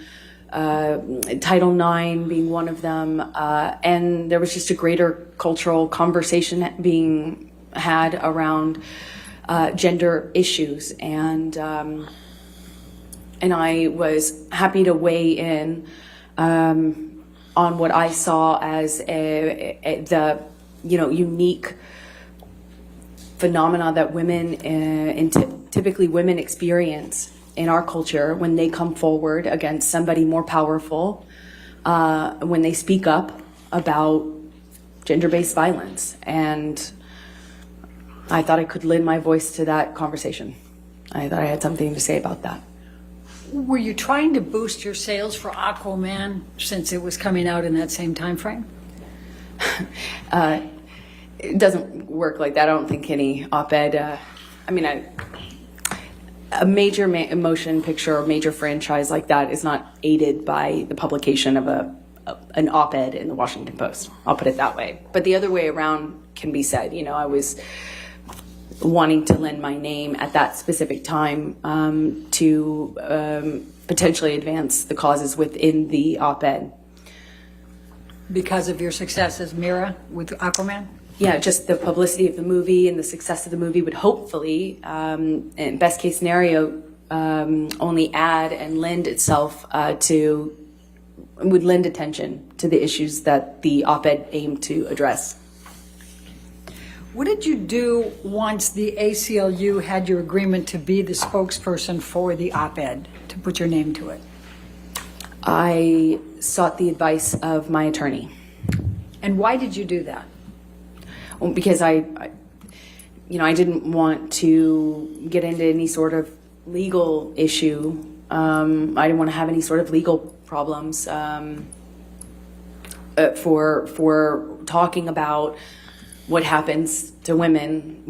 Title IX being one of them, and there was just a greater cultural conversation being had around gender issues, and I was happy to weigh in on what I saw as the unique phenomena that women and typically women experience in our culture when they come forward against somebody more powerful, when they speak up about gender-based violence. And I thought I could lend my voice to that conversation. I thought I had something to say about that. Were you trying to boost your sales for Aquaman since it was coming out in that same time frame? It doesn't work like that. I don't think any op-ed, a major motion picture or major franchise like that is not aided by the publication of an op-ed in the Washington Post. I'll put it that way. But the other way around can be said. I was wanting to lend my name at that specific time to potentially advance the causes within the op-ed. Because of your success as Mira with Aquaman? Yeah, just the publicity of the movie and the success of the movie would hopefully, in best case scenario, only add and lend itself would lend attention to the issues that the op-ed aimed to address. What did you do once the ACLU had your agreement to be the spokesperson for the op-ed, to put your name to it? I sought the advice of my attorney. And why did you do that? Well, because I didn't want to get into any sort of legal issue. I didn't want to have any sort of legal problems for talking about what happens to women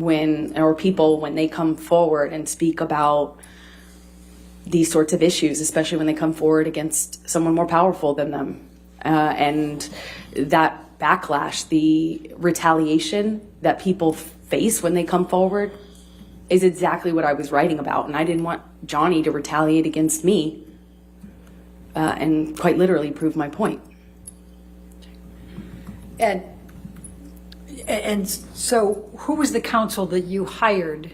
or people when they come forward and speak about these sorts of issues, especially when they come forward against someone more powerful than them. And that backlash, the retaliation that people face when they come forward is exactly what I was writing about. And I didn't want Johnny to retaliate against me and quite literally prove my point. And so who was the counsel that you hired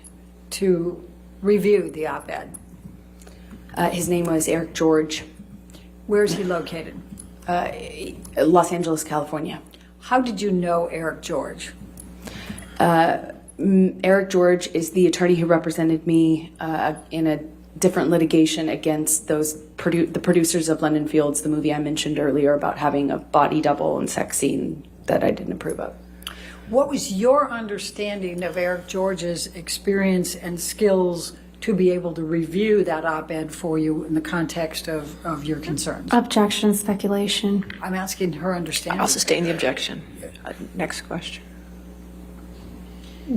to review the op-ed? His name was Eric George. Where is he located? Los Angeles, California. How did you know Eric George? Eric George is the attorney who represented me in a different litigation against the producers of London Fields, the movie I mentioned earlier about having a body double and sex scene that I didn't approve of. What was your understanding of Eric George's experience and skills to be able to review that op-ed for you in the context of your concerns? Objection, speculation. I'm asking her understanding. I'll sustain the objection. Next question.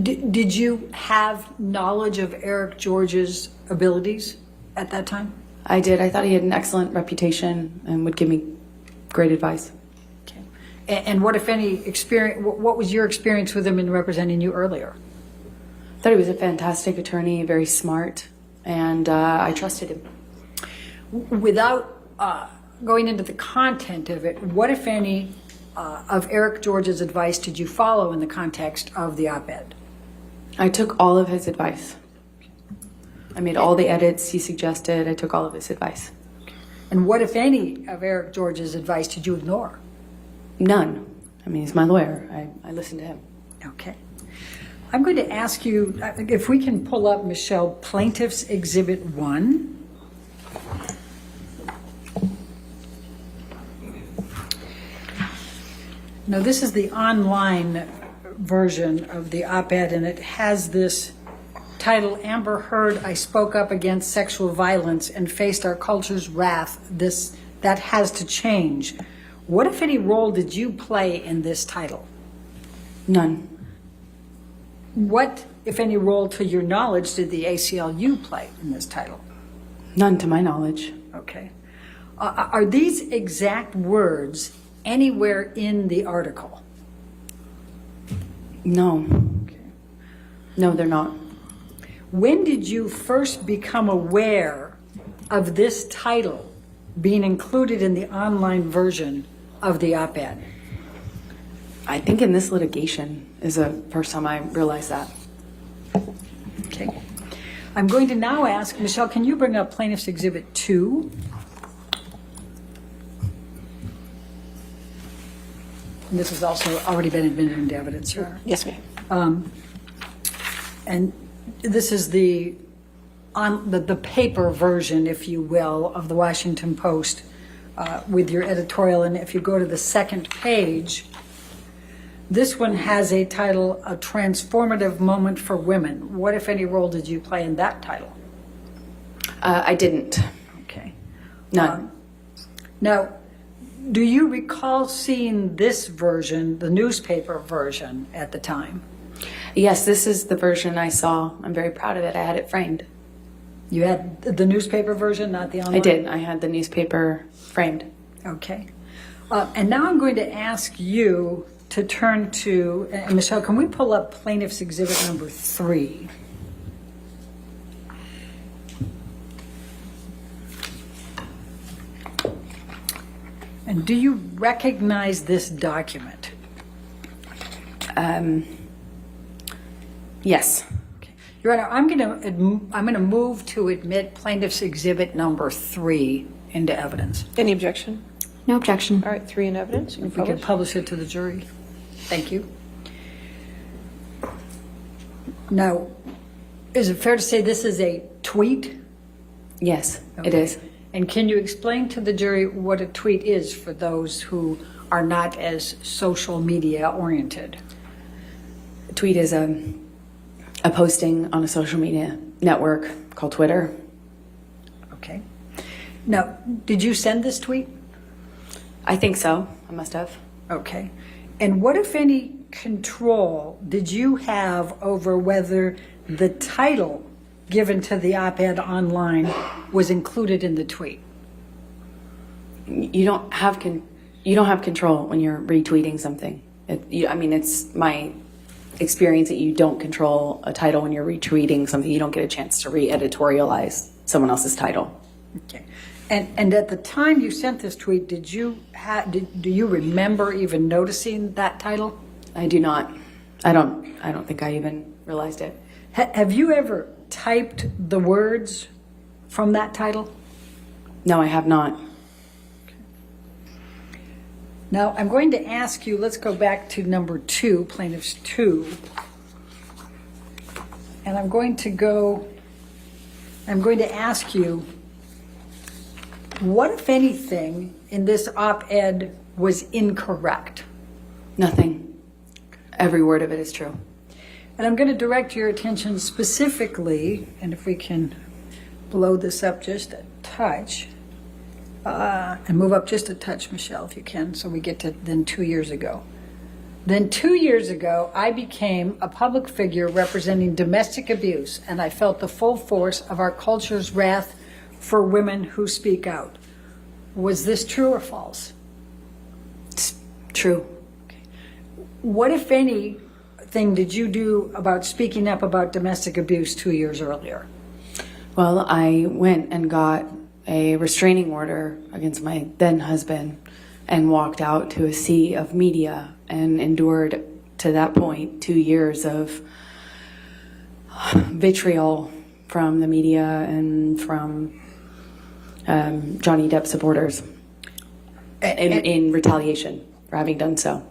Did you have knowledge of Eric George's abilities at that time? I did. I thought he had an excellent reputation and would give me great advice. Okay. And what, if any, experience? What was your experience with him in representing you earlier? I thought he was a fantastic attorney, very smart, and I trusted him. Without going into the content of it, what, if any, of Eric George's advice did you follow in the context of the op-ed? I took all of his advice. I made all the edits he suggested. I took all of his advice. And what, if any, of Eric George's advice did you ignore? None. I mean, he's my lawyer. I listened to him. Okay. I'm going to ask you, if we can pull up, Michelle, Plaintiff's Exhibit 1. Now, this is the online version of the op-ed, and it has this title, Amber Heard, I spoke up against sexual violence and faced our culture's wrath. That has to change. What, if any, role did you play in this title? None. What, if any, role, to your knowledge, did the ACLU play in this title? None to my knowledge. Okay. Are these exact words anywhere in the article? No. Okay. No, they're not. When did you first become aware of this title being included in the online version of the op-ed? I think in this litigation is the first time I realized that. Okay. I'm going to now ask, Michelle, can you bring up Plaintiff's Exhibit 2? And this has also already been admitted into evidence, Your Honor. Yes, ma'am. And this is the paper version, if you will, of the Washington Post with your editorial. And if you go to the second page, this one has a title, A Transformative Moment for Women. What, if any, role did you play in that title? I didn't. Okay. None. Now, do you recall seeing this version, the newspaper version, at the time? Yes, this is the version I saw. I'm very proud of it. I had it framed. You had the newspaper version, not the online? I did. I had the newspaper framed. Okay. And now I'm going to ask you to turn to, and Michelle, can we pull up Plaintiff's Exhibit number 3? And do you recognize this document? Yes. Okay. Your Honor, I'm going to move to admit Plaintiff's Exhibit number 3 into evidence. Any objection? No objection. All right, 3 in evidence. You If can we could publish. publish it to the jury. Thank you. Now, is it fair to say this is a tweet? Yes, Okay. it is. And can you explain to the jury what a tweet is for those who are not as social media oriented? A tweet is a posting on a social media network called Twitter. Okay. Now, did you send this tweet? I think so. I must have. Okay. And what, if any, control did you have over whether the title given to the op-ed online was included in the tweet? You don't have control when you're retweeting something. It's my experience that you don't control a title when you're retweeting something. You don't get a chance to re-editorialize someone else's title. Okay. And at the time you sent this tweet, do you remember even noticing that title? I do not. I don't think I even realized it. Have you ever typed the words from that title? No, I have not. Now, I'm going to ask you, let's go back to number 2, Plaintiff's 2. And I'm going to ask you, what, if anything, in this op-ed was incorrect? Nothing. Every word of it is true. And I'm going to direct your attention specifically, and if we can blow this up just a touch, and move up just a touch, Michelle, if you can, so we get to then 2 years ago. Then 2 years ago, I became a public figure representing domestic abuse, and I felt the full force of our culture's wrath for women who speak out. Was this true or false? It's true. Okay. What, if anything, did you do about speaking up about domestic abuse 2 years earlier? Well, I went and got a restraining order against my then husband and walked out to a sea of media and endured to that point 2 years of vitriol from the media and from Johnny Depp supporters in retaliation for having done so.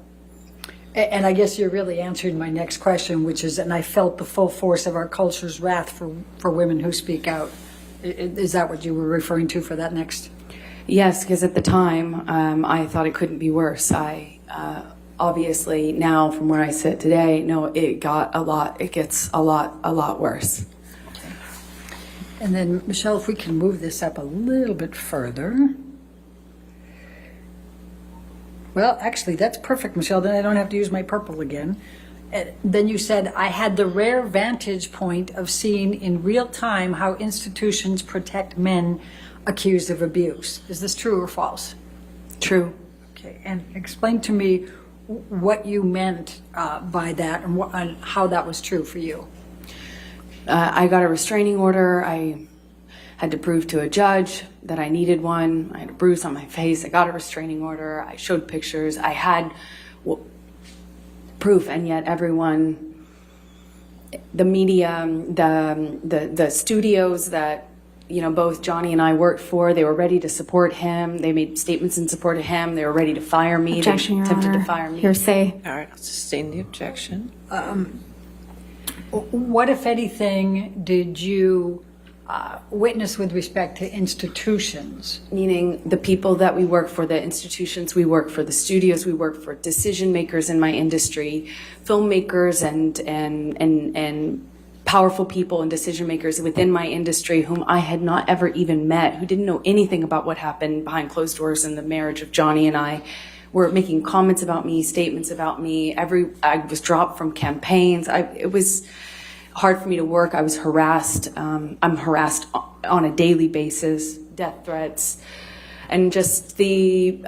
And I guess you're really answering my next question, which is, and I felt the full force of our culture's wrath for women who speak out. Is that what you were referring to for that next? Yes, because at the time, I thought it couldn't be worse. I obviously now, from where I sit today, no, it gets a lot worse. And then, Michelle, if we can move this up a little bit further. Well, actually, that's perfect, Michelle. Then I don't have to use my purple again. Then you said, I had the rare vantage point of seeing in real time how institutions protect men accused of abuse. Is this true or false? True. Okay, and explain to me what you meant by that and how that was true for you. I got a restraining order. I had to prove to a judge that I needed one. I had a bruise on my face. I got a restraining order. I showed pictures. I had proof, and yet everyone, the media, the studios that both Johnny and I worked for, they were ready to support him. They made statements in support of him. They were ready to fire me. Objection, Your attempted Honor. to fire me. Hearsay. All right, I'll sustain the objection. What, if anything, did you witness with respect to institutions? Meaning the people that we work for, the institutions we work for, the studios we work for, decision makers in my industry, filmmakers and powerful people and decision makers within my industry whom I had not ever even met, who didn't know anything about what happened behind closed doors in the marriage of Johnny and I, were making comments about me, statements about me. I was dropped from campaigns. It was hard for me to work. I was harassed. I'm harassed on a daily basis, death threats, and just the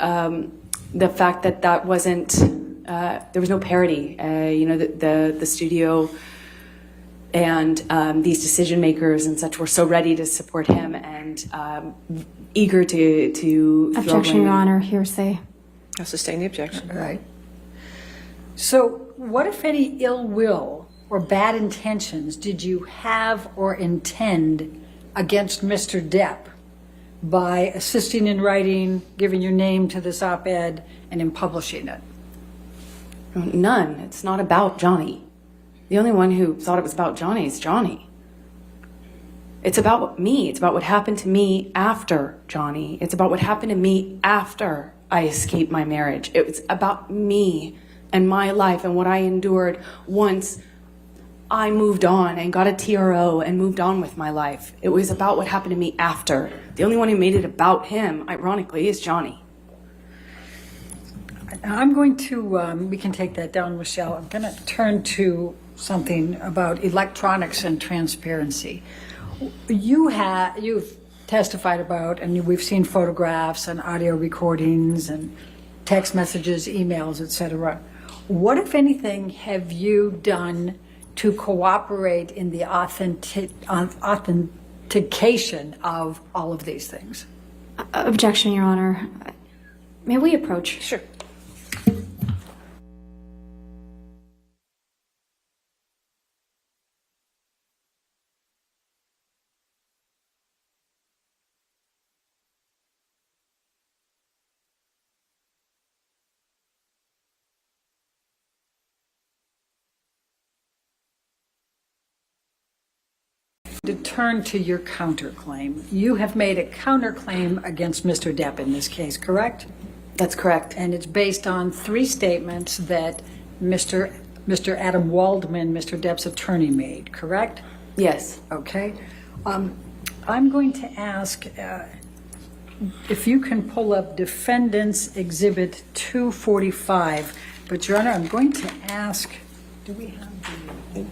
fact that wasn't, there was no parity. The studio and these decision makers and such were so ready to support him and eager to Objection, Your Honor. Hearsay. I'll sustain the objection. All right. So what, if any, ill will or bad intentions did you have or intend against Mr. Depp by assisting in writing, giving your name to this op-ed, and in publishing it? None. It's not about Johnny. The only one who thought it was about Johnny is Johnny. It's about me. It's about what happened to me after Johnny. It's about what happened to me after I escaped my marriage. It was about me and my life and what I endured once I moved on and got a TRO and moved on with my life. It was about what happened to me after. The only one who made it about him, ironically, is Johnny. I'm going to, we can take that down, Michelle. I'm going to turn to something about electronics and transparency. You've testified about, and we've seen photographs and audio recordings and text messages, emails, etc. What, if anything, have you done to cooperate in the authentication of all of these things? Objection, Your Honor. May we approach? Sure. To turn to your counterclaim. You have made a counterclaim against Mr. Depp in this case, correct? That's correct. And it's based on 3 statements that Mr. Adam Waldman, Mr. Depp's attorney, made, correct? Yes. Okay. I'm going to ask if you can pull up Defendant's Exhibit 245. But, Your Honor, I'm going to ask, do we have the...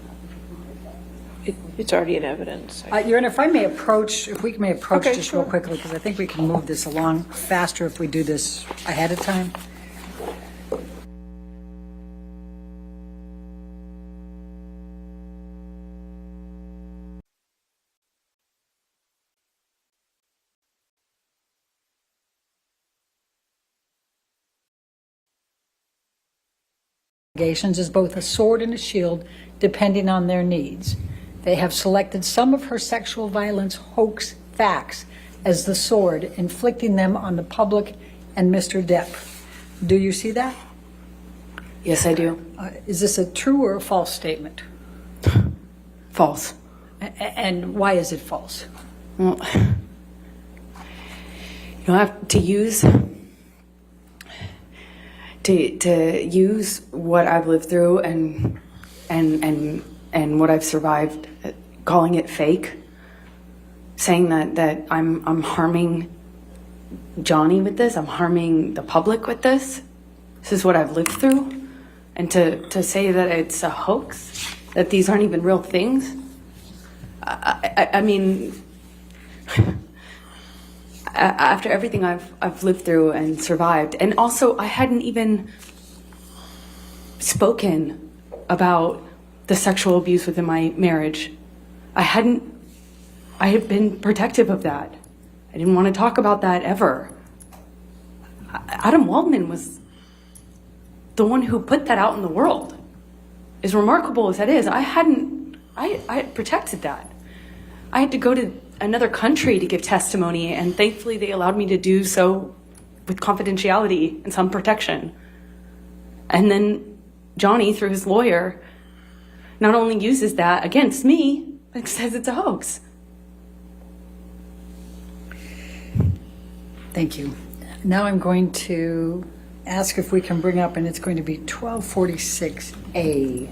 It's already in evidence. Your Honor, if we may approach Okay, just sure. real quickly, because I think we can move this along faster if we do this ahead of time. Is both a sword and a shield, depending on their needs. They have selected some of her sexual violence hoax facts as the sword, inflicting them on the public and Mr. Depp. Do you see that? Yes, I do. Is this a true or a false statement? False. And why is it false? Well, you don't have to use what I've lived through and what I've survived, calling it fake, saying that I'm harming Johnny with this, I'm harming the public with this. This is what I've lived through. And to say that it's a hoax, that these aren't even real things, I mean, after everything I've lived through and survived, and also I hadn't even spoken about the sexual abuse within my marriage. I had been protective of that. I didn't want to talk about that ever. Adam Waldman was the one who put that out in the world. As remarkable as that is, I had protected that. I had to go to another country to give testimony, and thankfully they allowed me to do so with confidentiality and some protection. And then Johnny, through his lawyer, not only uses that against me, but says it's a hoax. Thank you. Now I'm going to ask if we can bring up, and it's going to be 1246A.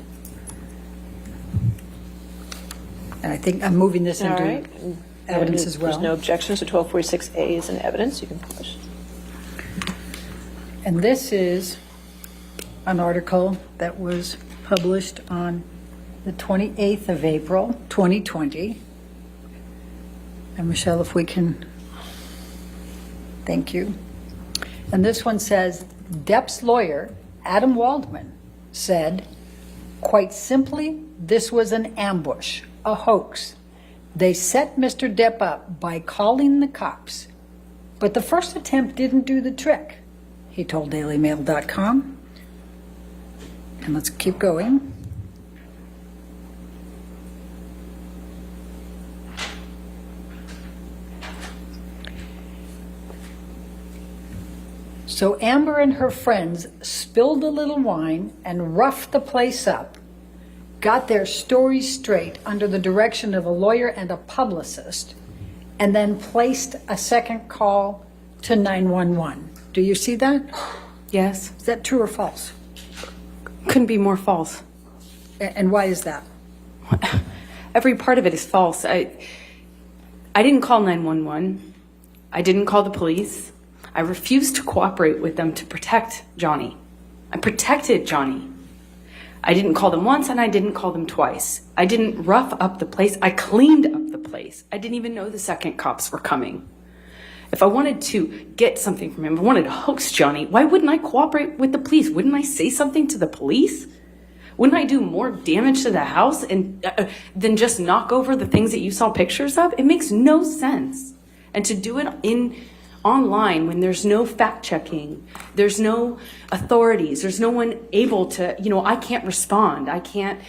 And I think I'm moving this into evidence as well. There's no objections to 1246A is in evidence. You can publish. And this is an article that was published on the 28th of April, 2020. And Michelle, if we can, thank you. And this one says, Depp's lawyer, Adam Waldman, said, quite simply, this was an ambush, a hoax. They set Mr. Depp up by calling the cops. But the first attempt didn't do the trick, he told dailymail.com. And let's keep going. So Amber and her friends spilled a little wine and roughed the place up, got their stories straight under the direction of a lawyer and a publicist, and then placed a second call to 911. Do you see that? Yes. Is that true or false? Couldn't be more false. And why is that? Every part of it is false. I didn't call 911. I didn't call the police. I refused to cooperate with them to protect Johnny. I protected Johnny. I didn't call them once and I didn't call them twice. I didn't rough up the place. I cleaned up the place. I didn't even know the second cops were coming. If I wanted to get something from him, if I wanted to hoax Johnny, why wouldn't I cooperate with the police? Wouldn't I say something to the police? Wouldn't I do more damage to the house than just knock over the things that you saw pictures of? It makes no sense. And to do it online when there's no fact checking, there's no authorities, there's no one able to, I can't respond. I can't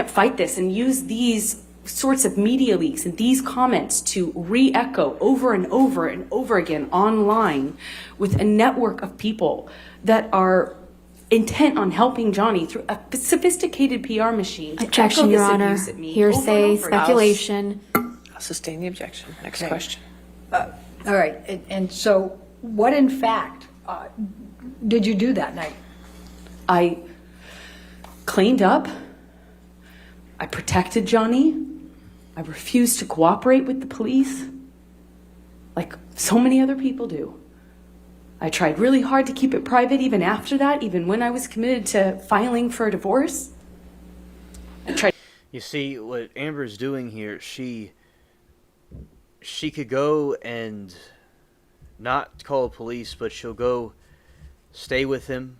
fight this and use these sorts of media leaks and these comments to re-echo over and over and over again online with a network of people that are intent on helping Johnny through a sophisticated PR machine. Objection, Your Honor. Hearsay, speculation. I'll sustain the objection. Next question. All right. And so what, in fact, did you do that night? I cleaned up. I protected Johnny. I refused to cooperate with the police, like so many other people do. I tried really hard to keep it private even after that, even when I was committed to filing for a divorce. You see, what Amber's doing here, she could go and not call the police, but she'll go stay with him.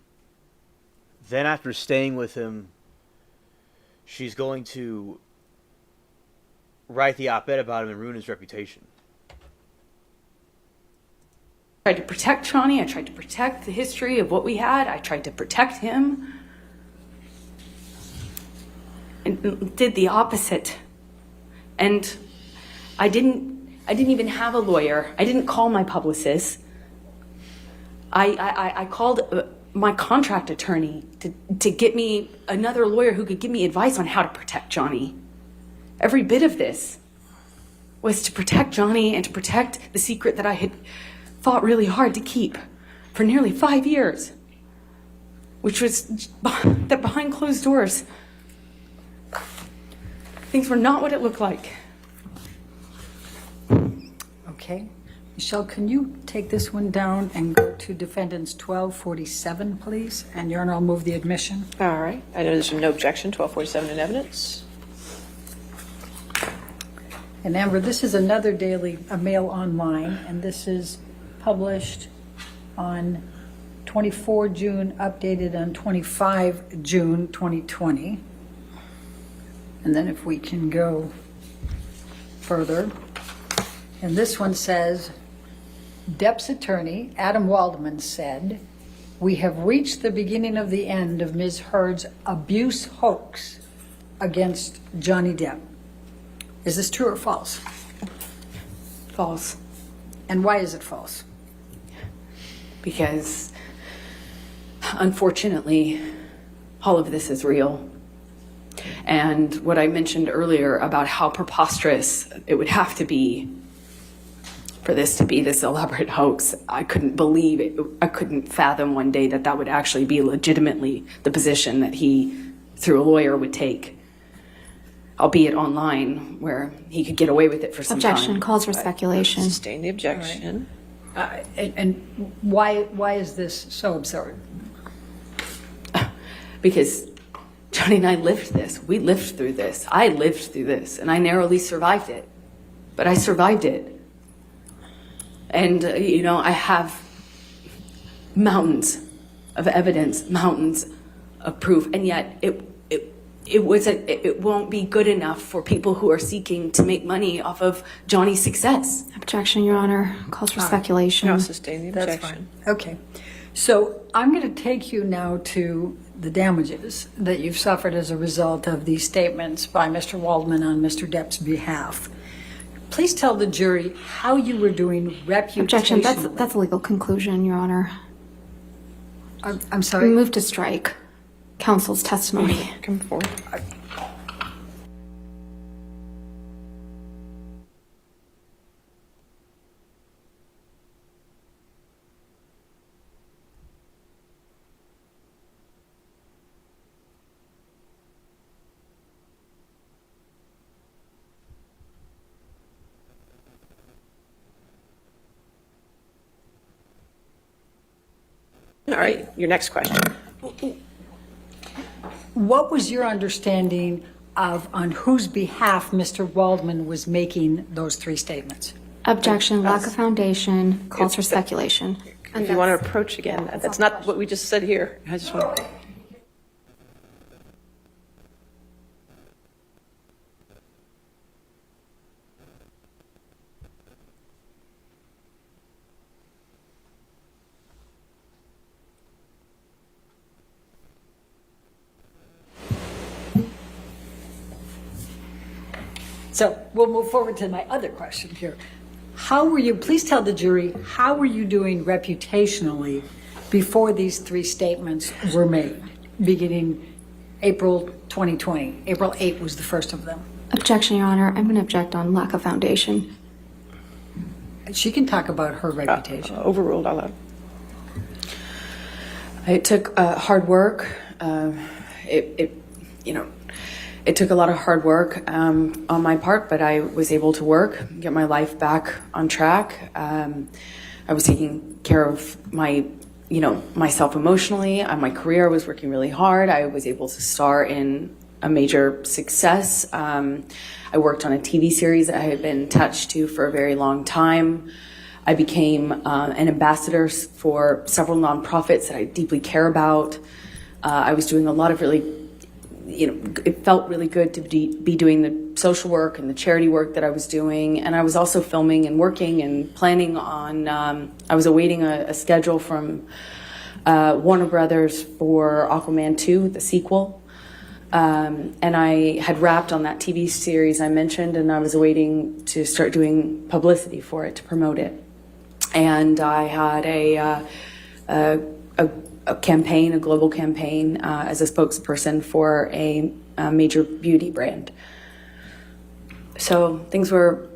Then after staying with him, she's going to write the op-ed about him and ruin his reputation. tried to protect Johnny. I tried to protect the history of what we had. I tried to protect him. And did the opposite. And I didn't even have a lawyer. I didn't call my publicist. I called my contract attorney to get me another lawyer who could give me advice on how to protect Johnny. Every bit of this was to protect Johnny and to protect the secret that I had fought really hard to keep for nearly 5 years, which was that behind closed doors, things were not what it looked like. Okay. Michelle, can you take this one down and go to defendants 1247, please? And Your Honor, I'll move the admission. All right. I know there's no objection. 1247 in evidence. And Amber, this is another Daily Mail Online, and this is published on 24 June, updated on 25 June 2020. And then if we can go further. And this one says, Depp's attorney, Adam Waldman, said, "We have reached the beginning of the end of Ms. Heard's abuse hoax against Johnny Depp." Is this true or false? False. And why is it false? Because, unfortunately, all of this is real. And what I mentioned earlier about how preposterous it would have to be for this to be this elaborate hoax, I couldn't believe it. I couldn't fathom one day that that would actually be legitimately the position that he, through a lawyer, would take, albeit online, where he could get away with it for some time. Objection. Calls for speculation. Sustain the objection. And why is this so absurd? Because Johnny and I lived this. We lived through this. I lived through this, and I narrowly survived it. But I survived it. And, I have mountains of evidence, mountains of proof, and yet it won't be good enough for people who are seeking to make money off of Johnny's success. Objection, Your Honor. Calls for speculation. I'll sustain the objection. That's fine. Okay. So I'm going to take you now to the damages that you've suffered as a result of these statements by Mr. Waldman on Mr. Depp's behalf. Please tell the jury how you were doing reputationally. Objection. That's a legal conclusion, Your Honor. I'm sorry? Move to strike counsel's testimony. Come forward. All right, your next question. What was your understanding of on whose behalf Mr. Waldman was making those three statements? Objection. Lack of foundation. Calls for speculation. If you want to approach again, that's not what we just said here. I just want. So we'll move forward to my other question here. Please tell the jury, how were you doing reputationally before these three statements were made, beginning April 2020? April 8 was the first of them. Objection, Your Honor. I'm going to object on lack of foundation. She can talk about her reputation. Overruled, I'll allow. It took hard work. It took a lot of hard work on my part, but I was able to work, get my life back on track. I was taking care of myself emotionally. My career, I was working really hard. I was able to star in a major success. I worked on a TV series that I had been attached to for a very long time. I became an ambassador for several nonprofits that I deeply care about. I was doing a lot of really it felt really good to be doing the social work and the charity work that I was doing. And I was also filming and working and planning on, I was awaiting a schedule from Warner Brothers for Aquaman 2, the sequel. And I had wrapped on that TV series I mentioned, and I was waiting to start doing publicity for it, to promote it. And I had a campaign, a global campaign, as a spokesperson for a major beauty brand. So things were,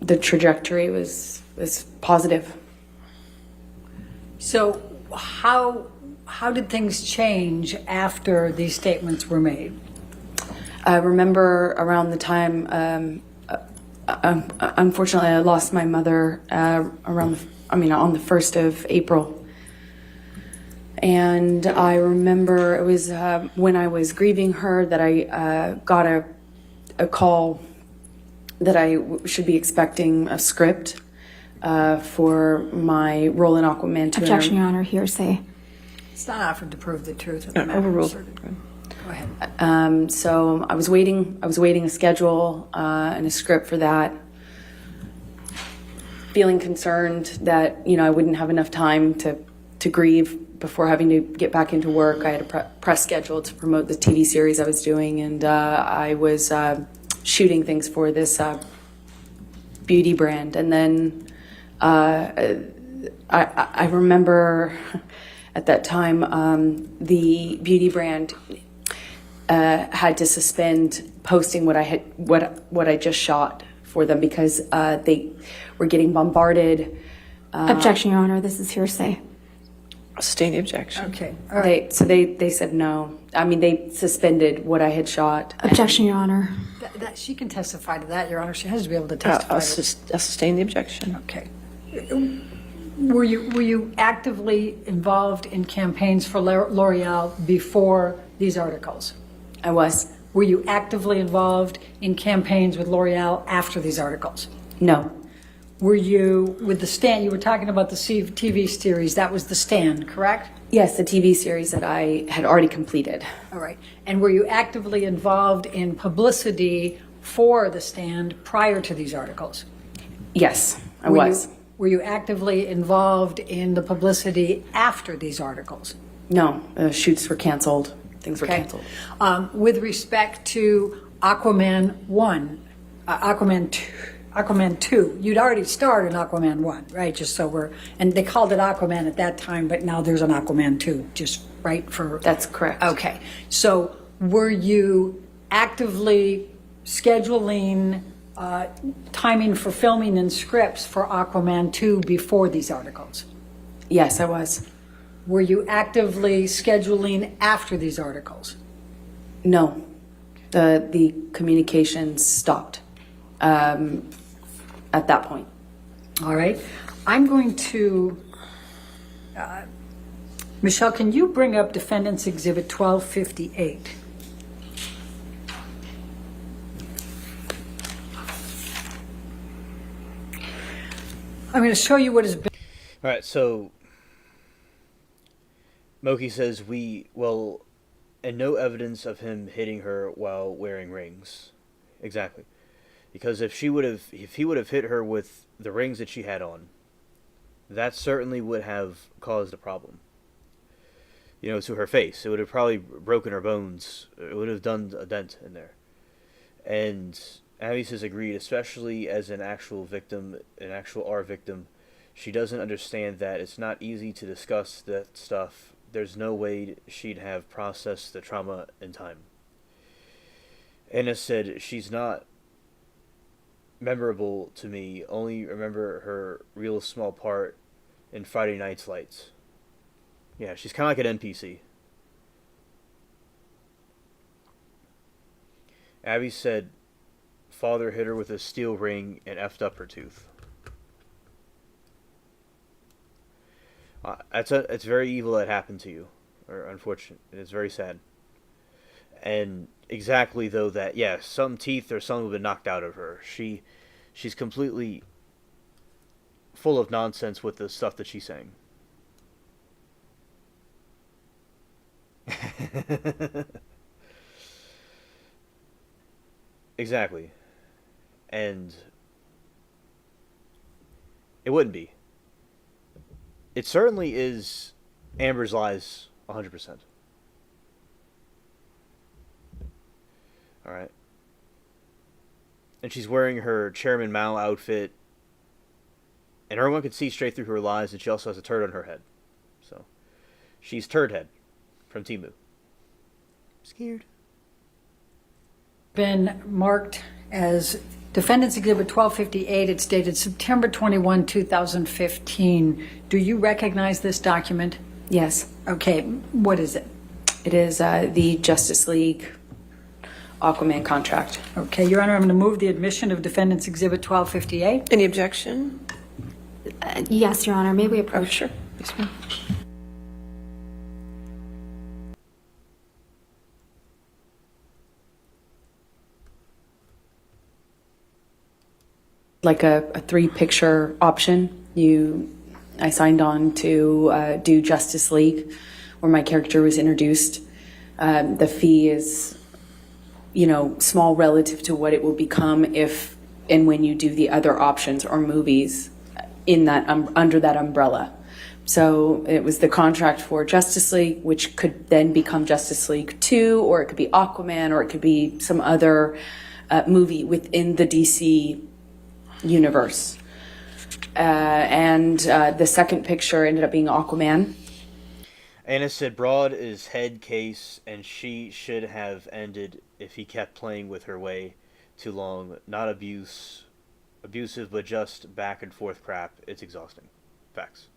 the trajectory was positive. So how did things change after these statements were made? I remember around the time, unfortunately, I lost my mother on the 1st of April. And I remember it was when I was grieving her that I got a call that I should be expecting a script for my role in Aquaman 2. Objection, Your Honor, hearsay. It's not offered to prove the truth of the matter. Overruled. Go ahead. So I was waiting a schedule and a script for that. Feeling concerned that, I wouldn't have enough time to grieve before having to get back into work. I had a press schedule to promote the TV series I was doing, and I was shooting things for this beauty brand. And then I remember at that time the beauty brand had to suspend posting what I just shot for them because they were getting bombarded. Objection, Your Honor, this is hearsay. Sustain the objection. Okay. All right. They said no. I mean, they suspended what I had shot. Objection, Your Honor. She can testify to that, Your Honor. She has to be able to testify. I'll sustain the objection. Okay. Were you actively involved in campaigns for L'Oreal before these articles? I was. Were you actively involved in campaigns with L'Oreal after these articles? No. Were you with The Stand? You were talking about the TV series. That was The Stand, correct? Yes, the TV series that I had already completed. All right. And were you actively involved in publicity for The Stand prior to these articles? Yes, I was. Were you actively involved in the publicity after these articles? No, shoots were canceled. Things were canceled. With respect to Aquaman 1, Aquaman 2, you'd already starred in Aquaman 1, right? And they called it Aquaman at that time, but now there's an Aquaman 2, just right for... That's correct. Okay. So were you actively scheduling timing for filming and scripts for Aquaman 2 before these articles? Yes, I was. Were you actively scheduling after these articles? No. The communications stopped at that point. All right. I'm going to... Michelle, can you bring up Defendant's Exhibit 1258? I'm going to show you what has been... All right, so Moki says and no evidence of him hitting her while wearing rings. Exactly. Because if he would have hit her with the rings that she had on, that certainly would have caused a problem. To her face. It would have probably broken her bones. It would have done a dent in there. And Abby has agreed, especially as an actual victim, an actual R victim, she doesn't understand that it's not easy to discuss that stuff. There's no way she'd have processed the trauma in time. Anna said, she's not memorable to me, only remember her real small part in Friday Night's Lights. Yeah, she's kind of like an NPC. Abby said, father hit her with a steel ring and effed up her tooth. It's very evil that happened to you, or unfortunate. It's very sad. And exactly though that, some teeth or something have been knocked out of her. She's completely full of nonsense with the stuff that she's saying. Exactly. And it wouldn't be. It certainly is Amber's lies 100%. Alright. And she's wearing her Chairman Mao outfit. And everyone can see straight through her lies, and she also has a turd on her head. So, she's Turd Head from Temu. Scared. Been marked as Defendant's Exhibit 1258. It's dated September 21, 2015. Do you recognize this document? Yes. Okay, what is it? It is the Justice League Aquaman contract. Okay, Your Honor, I'm going to move the admission of Defendant's Exhibit 1258. Any objection? Yes, Your Honor. May we approach? Sure. Yes, ma'am. Like a 3-picture option. I signed on to do Justice League, where my character was introduced. The fee is, small relative to what it will become if and when you do the other options or movies in that under that umbrella. So it was the contract for Justice League, which could then become Justice League 2, or it could be Aquaman, or it could be some other movie within the DC universe. And the second picture ended up being Aquaman. Anna said Broad is head case, and she should have ended if he kept playing with her way too long. Not abusive, but just back and forth crap. It's exhausting. Facts.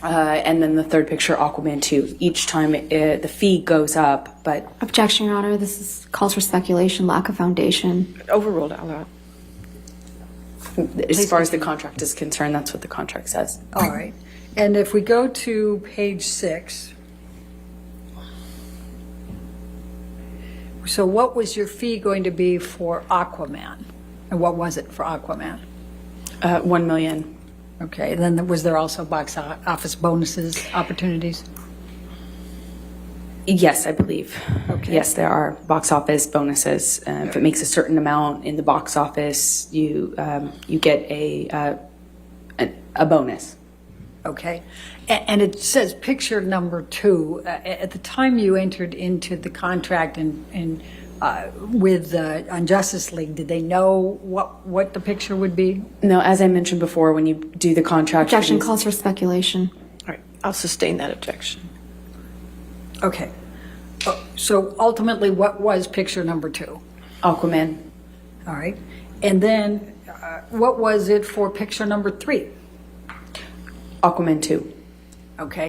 And then the third picture, Aquaman 2. Each time the fee goes up, but... Objection, Your Honor. This calls for speculation, lack of foundation. Overruled out loud. As far as the contract is concerned, that's what the contract says. All right. And if we go to page 6, so what was your fee going to be for Aquaman? And what was it for Aquaman? $1 million. Okay. Then was there also box office bonuses, opportunities? Yes, I believe. Okay. Yes, there are box office bonuses. If it makes a certain amount in the box office, you get a bonus. Okay. And it says picture number 2. At the time you entered into the contract with on Justice League, did they know what the picture would be? No, as I mentioned before, when you do the contract... Objection calls for speculation. All right. I'll sustain that objection. Okay. So ultimately, what was picture number 2? Aquaman. All right. And then what was it for picture number 3? Aquaman 2. Okay.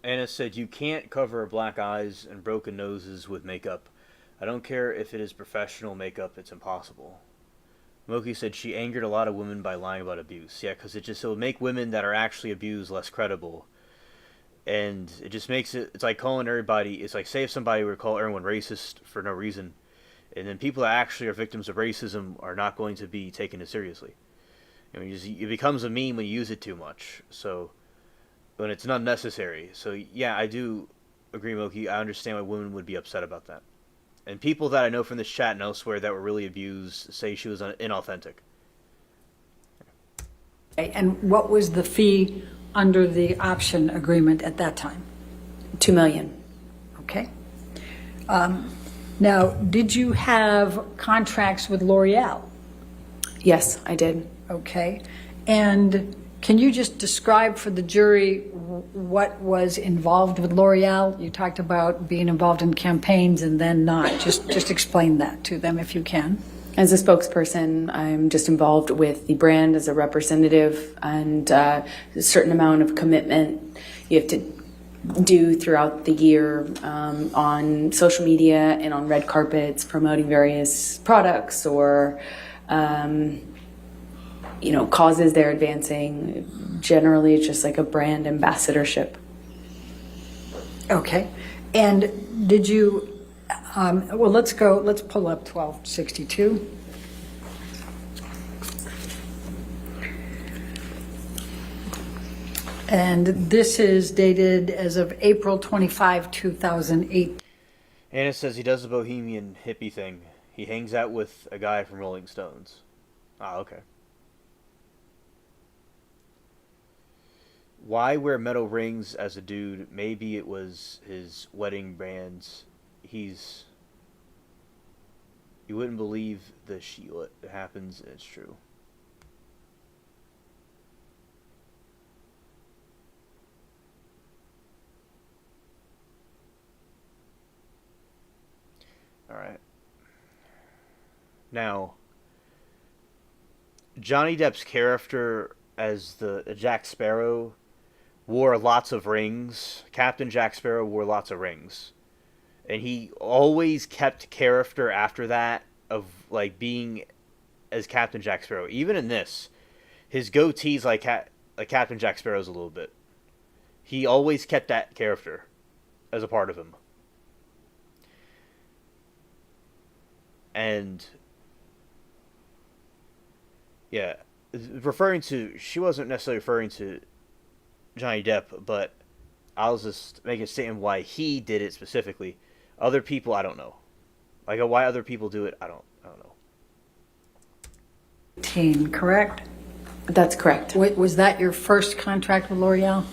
Anna said you can't cover black eyes and broken noses with makeup. I don't care if it is professional makeup, it's impossible. Moki said she angered a lot of women by lying about abuse. Yeah, because it will make women that are actually abused less credible. And it just makes it's like calling everybody, it's like say if somebody were to call everyone racist for no reason, and then people that actually are victims of racism are not going to be taken as seriously. I mean, it becomes a meme when you use it too much, so when it's not necessary. So yeah, I do agree, Moki. I understand why women would be upset about that. And people that I know from this chat and elsewhere that were really abused say she was inauthentic. Okay. And what was the fee under the option agreement at that time? $2 million. Okay. Now, did you have contracts with L'Oreal? Yes, I did. Okay. And can you just describe for the jury what was involved with L'Oreal? You talked about being involved in campaigns and then not. Just explain that to them if you can. As a spokesperson, I'm just involved with the brand as a representative, and a certain amount of commitment you have to do throughout the year on social media and on red carpets promoting various products or causes they're advancing. Generally, it's just like a brand ambassadorship. Okay. And did you, let's pull up 1262. And this is dated as of April 25, 2008. Anna says he does the bohemian hippie thing. He hangs out with a guy from Rolling Stones. Ah, okay. Why wear metal rings as a dude? Maybe it was his wedding bands. You wouldn't believe the shit that happens, and it's true. Alright. Now, Johnny Depp's character as the Jack Sparrow wore lots of rings. Captain Jack Sparrow wore lots of rings. And he always kept character after that of like being as Captain Jack Sparrow. Even in this, his goatee's like Captain Jack Sparrow's a little bit. He always kept that character as a part of him. And yeah, she wasn't necessarily referring to Johnny Depp, but I was just making a statement why he did it specifically. Other people, I don't know. Like why other people do it, I don't know. Correct? That's correct. Was that your first contract with L'Oreal?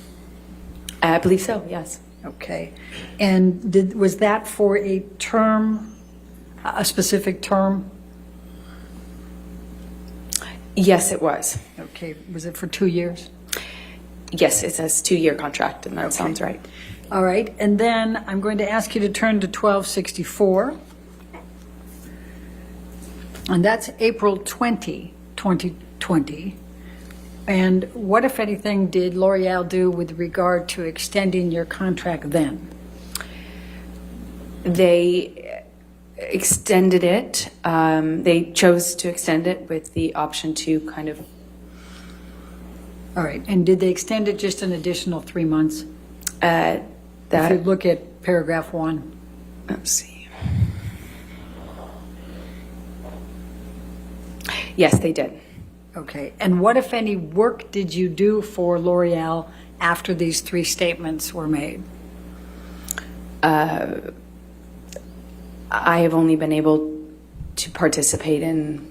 I believe so, yes. Okay. And was that for a term, a specific term? Yes, it was. Okay. Was it for 2 years? Yes, it says 2-year contract, and that sounds right. All right. And then I'm going to ask you to turn to 1264. And that's April 20, 2020. And what, if anything, did L'Oreal do with regard to extending your contract then? They extended it. They chose to extend it with the option to kind of... All right. And did they extend it just an additional 3 months? If you look at paragraph 1. Let's see. Yes, they did. Okay. And what, if any, work did you do for L'Oreal after these 3 statements were made? I have only been able to participate in...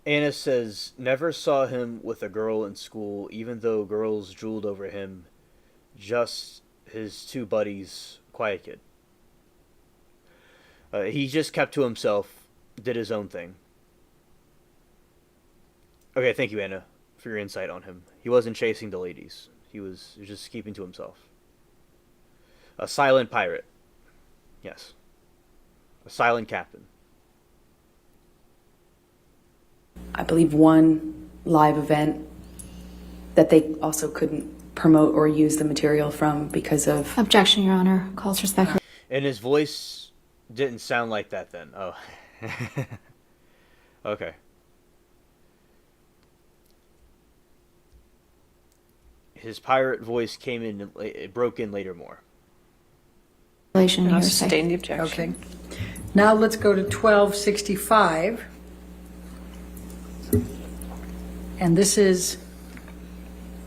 Anna says, never saw him with a girl in school, even though girls drooled over him. Just his 2 buddies, quiet kid. He just kept to himself, did his own thing. Okay, thank you, Anna, for your insight on him. He wasn't chasing the ladies. He was just keeping to himself. A silent pirate. Yes. A silent captain. I believe 1 live event that they also couldn't promote or use the material from because of... Objection, Your Honor. Calls respect. And his voice didn't sound like that then. Oh. Okay. His pirate voice came in, it broke in later more. I'll sustain the objection. Okay. Now let's go to 1265. And this is,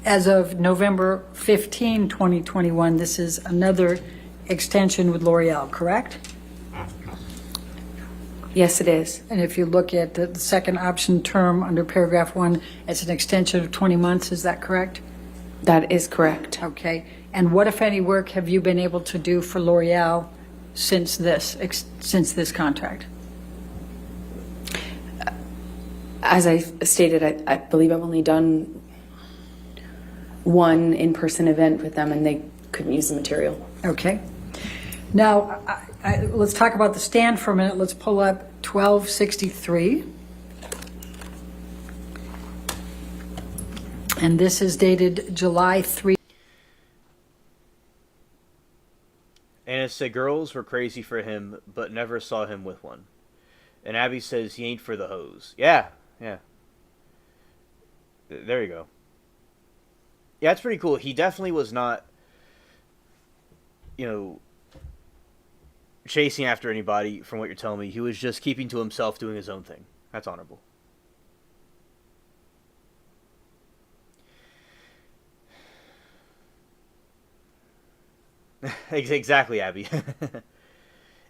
as of November 15, 2021, this is another extension with L'Oreal, correct? Yes, it is. And if you look at the second option term under paragraph 1, it's an extension of 20 months, is that correct? That is correct. Okay. And what, if any, work have you been able to do for L'Oreal since this contract? As I stated, I believe I've only done 1 in-person event with them, and they couldn't use the material. Okay. Now, let's talk about the stand for a minute. Let's pull up 1263. And this is dated July 3. Anna said girls were crazy for him, but never saw him with one. And Abby says he ain't for the hoes. Yeah. There you go. Yeah, it's pretty cool. He definitely was not, chasing after anybody, from what you're telling me. He was just keeping to himself, doing his own thing. That's honorable. Exactly, Abby.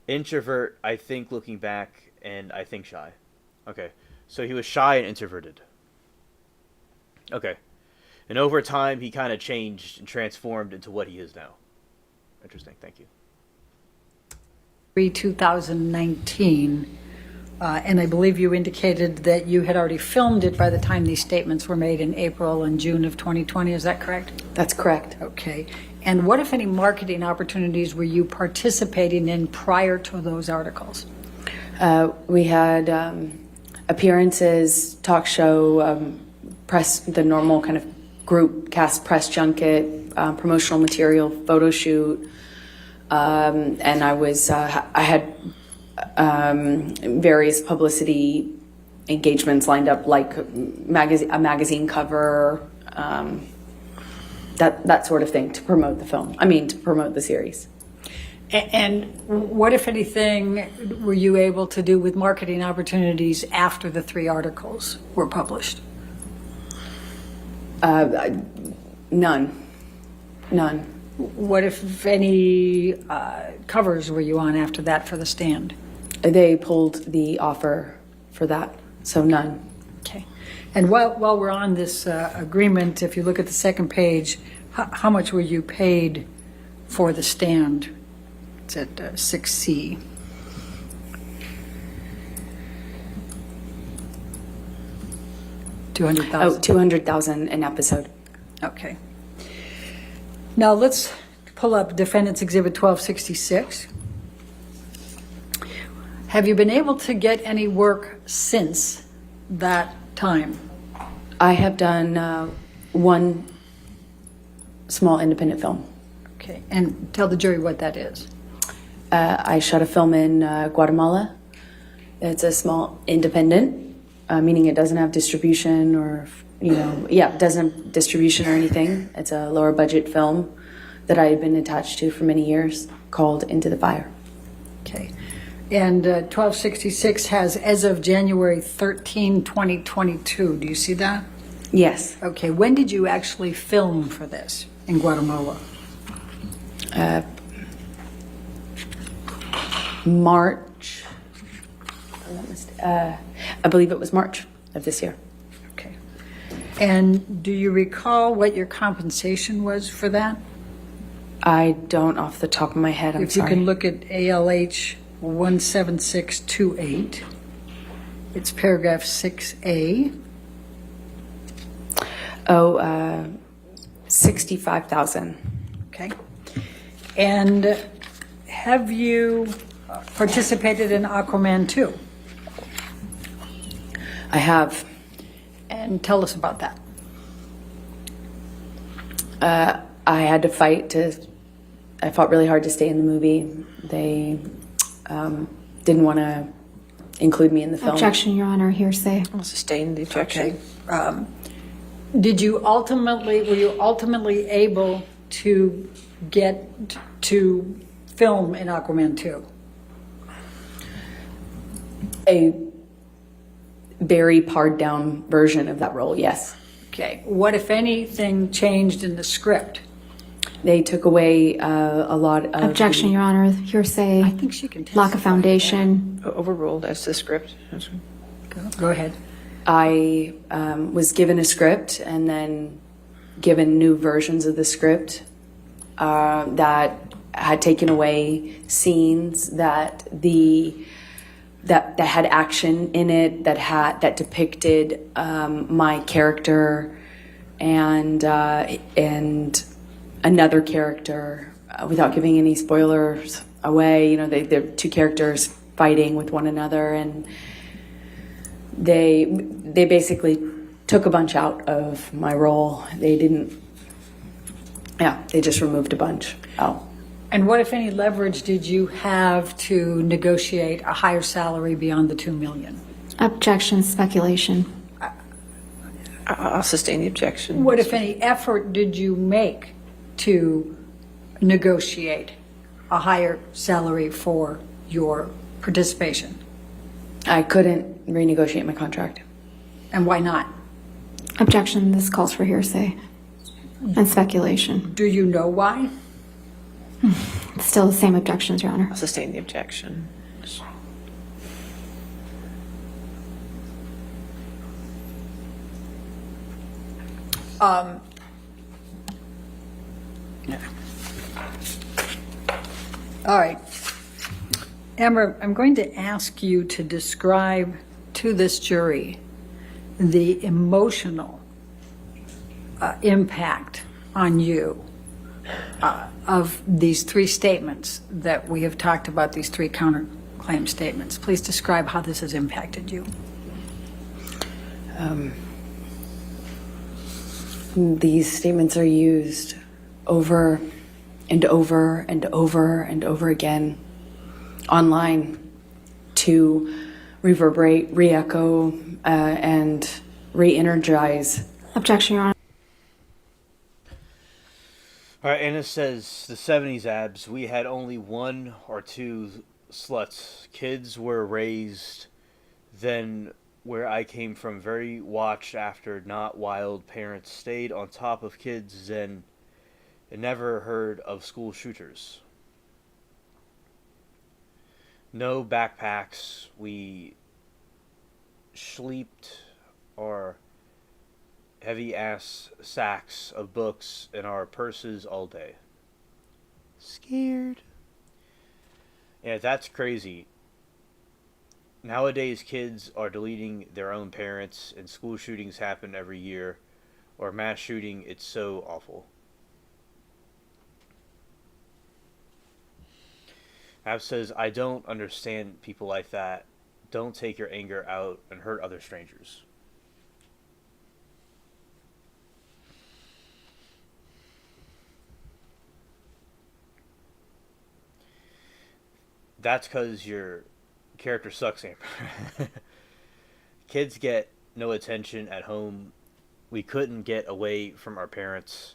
Introvert, I think, looking back, and I think shy. Okay, so he was shy and introverted. Okay. And over time, he kind of changed and transformed into what he is now. Interesting, thank you. 2019, and I believe you indicated that you had already filmed it by the time these statements were made in April and June of 2020. Is that correct? That's correct. Okay. And what, if any, marketing opportunities were you participating in prior to those articles? We had appearances, talk show, press, the normal kind of group cast press junket, promotional material, photo shoot, and I had various publicity engagements lined up, like a magazine cover, that sort of thing, to promote the film. To promote the series. And what, if anything, were you able to do with marketing opportunities after the 3 articles were published? None. What, if any, covers were you on after that for The Stand? They pulled the offer for that, so none. Okay. And while we're on this agreement, if you look at the second page, how much were you paid for The Stand? It's at 6C. $200,000. Oh, $200,000 an episode. Okay. Now let's pull up Defendant's Exhibit 1266. Have you been able to get any work since that time? I have done one small independent film. Okay, and tell the jury what that is. I shot a film in Guatemala. It's a small independent, meaning it doesn't have distribution or, it doesn't have distribution or anything. It's a lower budget film that I had been attached to for many years, called Into the Fire. Okay. And 1266 has, as of January 13, 2022. Do you see that? Yes. Okay. When did you actually film for this in Guatemala? March. I believe it was March of this year. Okay. And do you recall what your compensation was for that? I don't off the top of my head. I'm sorry. If you can look at ALH 17628, it's paragraph 6A. Oh, 65,000. Okay. And have you participated in Aquaman 2? I have. And tell us about that. I had to fight I fought really hard to stay in the movie. They didn't want to include me in the film. Objection, Your Honor, hearsay. I'll sustain the objection. Okay. Were you ultimately able to get to film in Aquaman 2? A very pared down version of that role, yes. Okay. What, if anything, changed in the script? They took away a lot of... Objection, Your Honor, hearsay. I think she can lack of foundation. Overruled as the script. Go ahead. I was given a script and then given new versions of the script that had taken away scenes that had action in it, that depicted my character and another character without giving any spoilers away. They're two characters fighting with one another, and they basically took a bunch out of my role. They just removed a bunch out. And what, if any, leverage did you have to negotiate a higher salary beyond the $2 million? Objection, speculation. I'll sustain the objection. What, if any, effort did you make to negotiate a higher salary for your participation? I couldn't renegotiate my contract. And why not? Objection, this calls for hearsay and speculation. Do you know why? Still the same objections, Your Honor. I'll sustain the objection. All right. Amber, I'm going to ask you to describe to this jury the emotional impact on you of these three statements that we have talked about, these three counterclaim statements. Please describe how this has impacted you. These statements are used over and over and over and over again online to reverberate, re-echo, and re-energize. Objection, Your Honor. All right, Anna says, the 70s abs, we had only one or two sluts. Kids were raised then where I came from, very watched after, not wild. Parents stayed on top of kids then, and never heard of school shooters. No backpacks. We sleeped our heavy ass sacks of books in our purses all day. Scared. Yeah, that's crazy. Nowadays, kids are deleting their own parents, and school shootings happen every year, or mass shooting. It's so awful. Ab says, I don't understand people like that. Don't take your anger out and hurt other strangers. That's because your character sucks, Amber. Kids get no attention at home. We couldn't get away from our parents.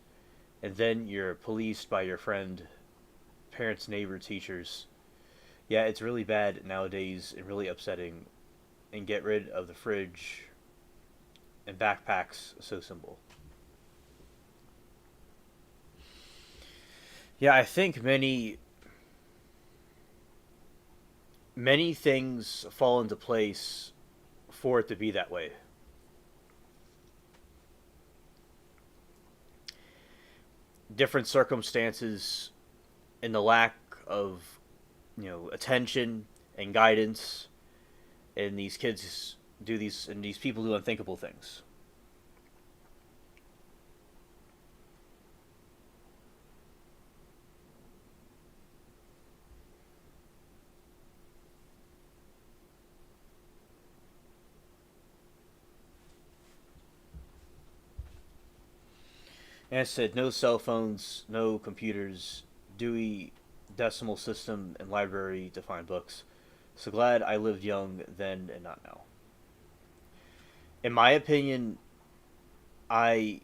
And then you're policed by your friend, parents, neighbor, teachers. Yeah, it's really bad nowadays and really upsetting. And get rid of the fridge and backpacks, so simple. Yeah, I think many things fall into place for it to be that way. Different circumstances and the lack of, attention and guidance, and these kids do these, and these people do unthinkable things. And it said, no cell phones, no computers, Dewey Decimal System and library to find books. So glad I lived young then and not now. In my opinion, I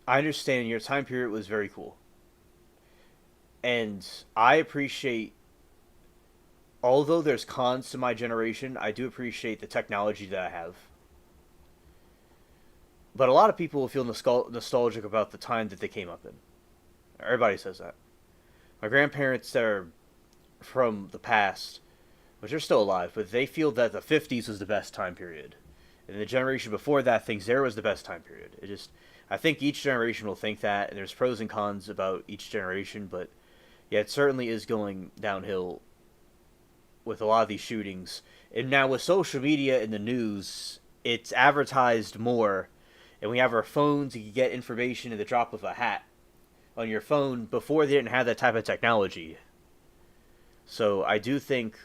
understand your time period was very cool. And I appreciate, although there's cons to my generation, I do appreciate the technology that I have. But a lot of people feel nostalgic about the time that they came up in. Everybody says that. My grandparents that are from the past, which are still alive, but they feel that the 50s was the best time period. And the generation before that thinks there was the best time period. I think each generation will think that, and there's pros and cons about each generation, but yeah, it certainly is going downhill with a lot of these shootings. And now with social media and the news, it's advertised more. And we have our phones, you can get information in the drop of a hat on your phone. Before they didn't have that type of technology. So I do think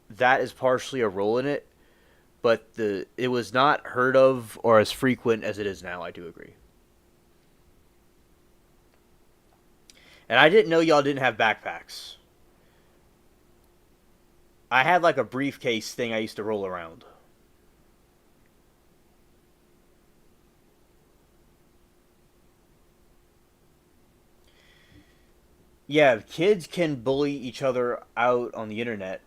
that is partially a role in it. But it was not heard of or as frequent as it is now, I do agree. And I didn't know y'all didn't have backpacks. I had like a briefcase thing I used to roll around. Yeah, kids can bully each other out on the internet,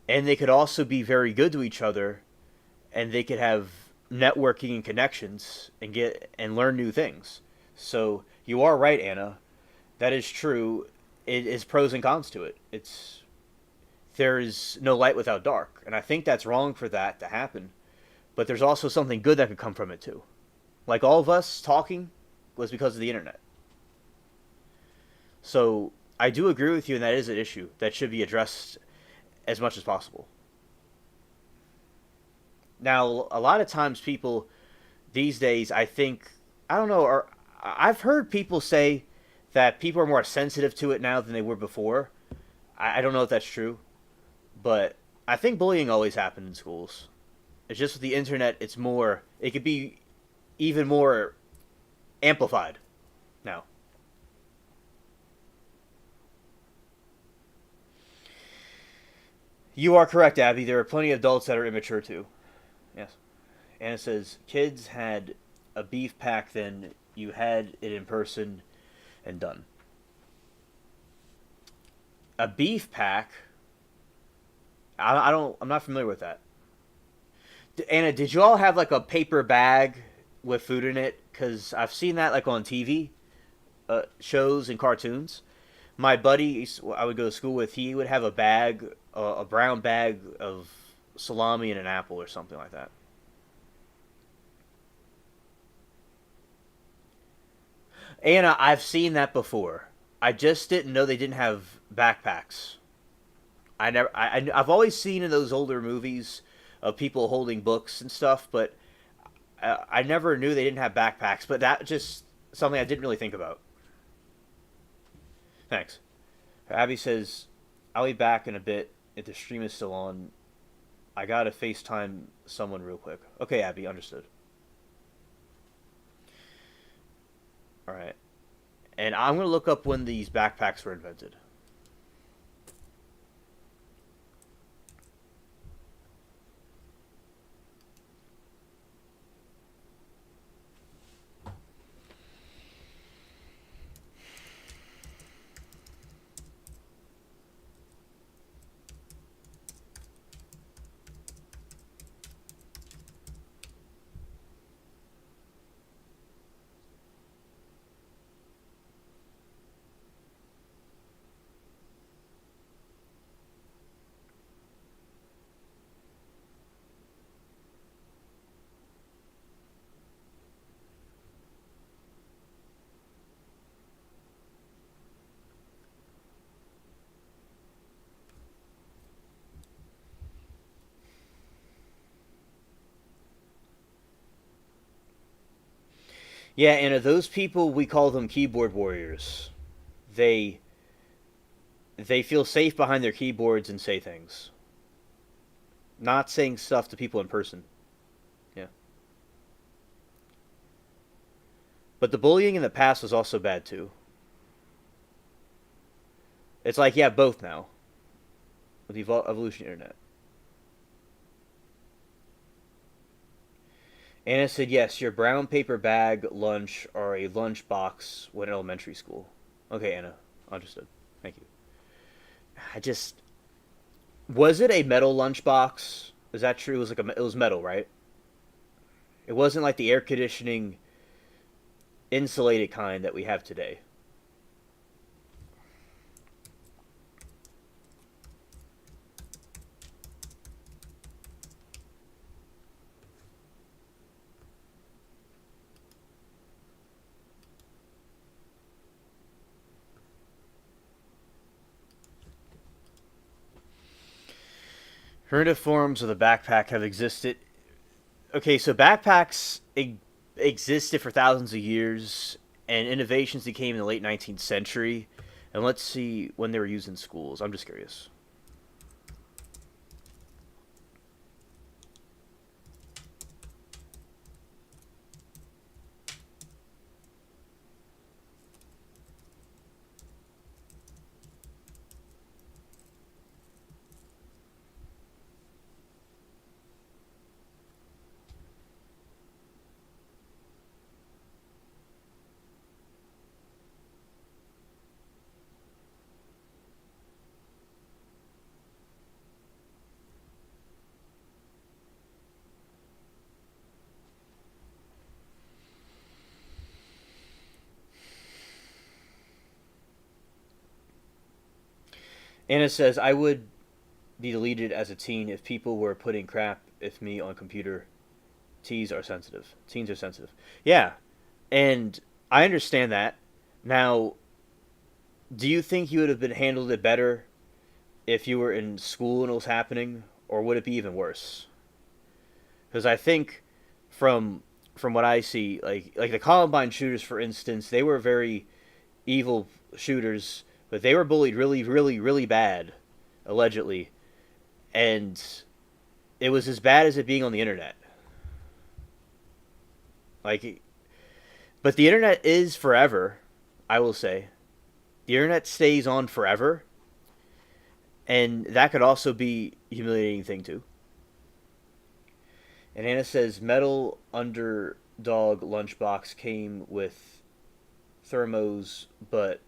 and they could also be very good to each other, and they could have networking and connections and learn new things. So you are right, Anna. That is true. it is pros and cons to it. There is no light without dark, and I think that's wrong for that to happen. But there's also something good that could come from it too. Like all of us talking was because of the internet. So I do agree with you, and that is an issue that should be addressed as much as possible. Now, a lot of times people these days, I think, I don't know, or I've heard people say that people are more sensitive to it now than they were before. I don't know if that's true, but I think bullying always happened in schools. It's just with the internet, it could be even more amplified now. You are correct, Abby. There are plenty of adults that are immature too. Yes. And it says, kids had a beef pack then. You had it in person and done. A beef pack? I'm not familiar with that. Anna, did you all have like a paper bag with food in it? Because I've seen that like on TV shows and cartoons. My buddy I would go to school with, he would have a bag, a brown bag of salami and an apple or something like that. Anna, I've seen that before. I just didn't know they didn't have backpacks. I've always seen in those older movies of people holding books and stuff, but I never knew they didn't have backpacks. But that just something I didn't really think about. Thanks. Abby says, I'll be back in a bit if the stream is still on. I gotta FaceTime someone real quick. Okay, Abby, understood. Alright. And I'm gonna look up when these backpacks were invented. Yeah, and those people, we call them keyboard warriors. They feel safe behind their keyboards and say things. Not saying stuff to people in person. Yeah. But the bullying in the past was also bad too. It's like you have both now. With the evolution of the internet. Anna said, yes, your brown paper bag lunch or a lunch box when in elementary school. Okay, Anna. Understood. Thank you. Was it a metal lunch box? Is that true? It was metal, right? It wasn't like the air conditioning insulated kind that we have today. Primitive forms of the backpack have existed. Okay, so backpacks existed for thousands of years, and innovations that came in the late 19th century. And let's see when they were used in schools. I'm just curious. Anna says, I would be deleted as a teen if people were putting crap if me on computer. Teens are sensitive. Yeah, and I understand that. Now, do you think you would have been handled it better if you were in school and it was happening, or would it be even worse? Because I think from what I see, like the Columbine shooters, for instance, they were very evil shooters, but they were bullied really, really, really bad, allegedly, and it was as bad as it being on the internet. Like, but the internet is forever, I will say. The internet stays on forever, and that could also be a humiliating thing too. And Anna says, metal underdog lunchbox came with thermos, but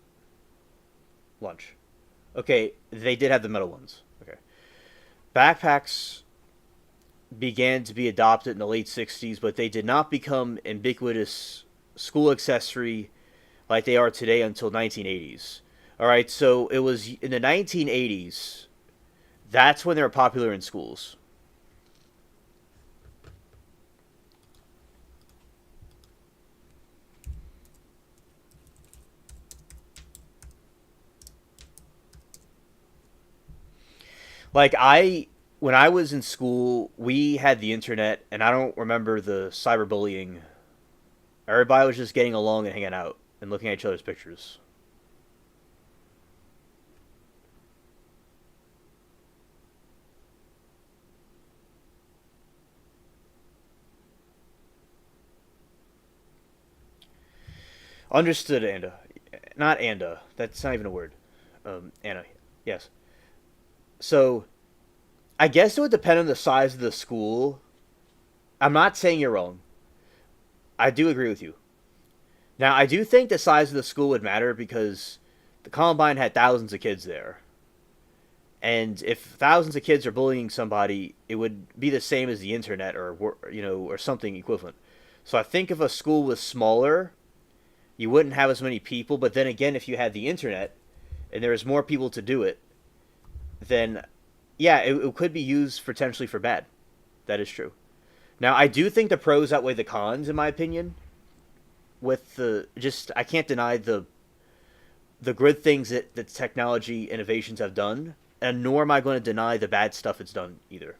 lunch. Okay, they did have the metal ones. Okay. Backpacks began to be adopted in the late 60s, but they did not become ubiquitous school accessory like they are today until 1980s. All right, so it was in the 1980s. That's when they were popular in schools. Like when I was in school, we had the internet, and I don't remember the cyberbullying. Everybody was just getting along and hanging out and looking at each other's pictures. Understood, Anda. Not Anda. That's not even a word. Anna. Yes. So, I guess it would depend on the size of the school. I'm not saying you're wrong. I do agree with you. Now, I do think the size of the school would matter because the Columbine had thousands of kids there. And if thousands of kids are bullying somebody, it would be the same as the internet or something equivalent. So I think if a school was smaller, you wouldn't have as many people. But then again, if you had the internet and there was more people to do it, then yeah, it could be used potentially for bad. That is true. Now, I do think the pros outweigh the cons, in my opinion. I can't deny the good things that the technology innovations have done, and nor am I going to deny the bad stuff it's done either.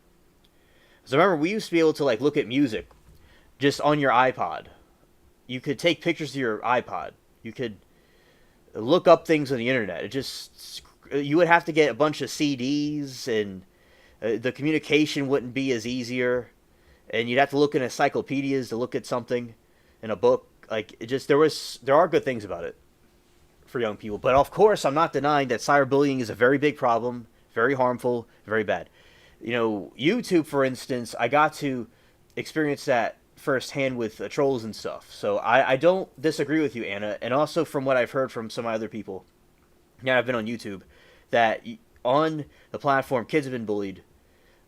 So remember, we used to be able to look at music just on your iPod. You could take pictures of your iPod. You could look up things on the internet. You would have to get a bunch of CDs, and the communication wouldn't be as easier, and you'd have to look in encyclopedias to look at something in a book. There are good things about it for young people. But of course, I'm not denying that cyberbullying is a very big problem, very harmful, very bad. YouTube, for instance, I got to experience that firsthand with trolls and stuff. So I don't disagree with you, Anna. And also from what I've heard from some other people, I've been on YouTube, that on the platform, kids have been bullied,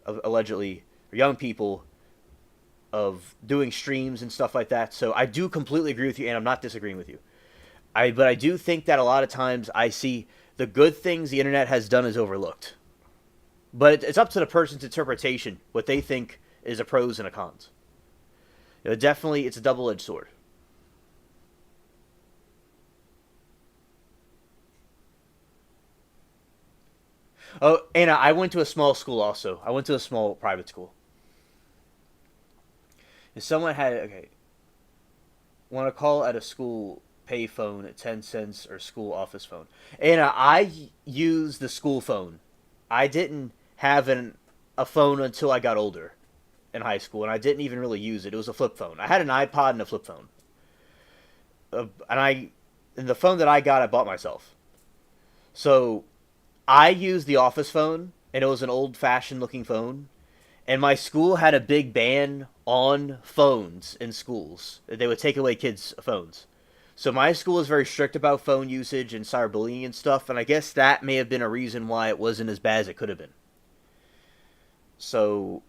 allegedly, or young people, of doing streams and stuff like that. So I do completely agree with you, and I'm not disagreeing with you. But I do think that a lot of times I see the good things the internet has done is overlooked. But it's up to the person's interpretation, what they think is a pros and a cons. Definitely, it's a double-edged sword. Oh, Anna, I went to a small school also. I went to a small private school. If someone want to call at a school pay phone at 10 cents or school office phone. Anna, I used the school phone. I didn't have a phone until I got older in high school, and I didn't even really use it. It was a flip phone. I had an iPod and a flip phone. And the phone that I got, I bought myself. So I used the office phone, and it was an old-fashioned looking phone. And my school had a big ban on phones in schools. They would take away kids' phones. So my school was very strict about phone usage and cyberbullying and stuff, and I guess that may have been a reason why it wasn't as bad as it could have been. So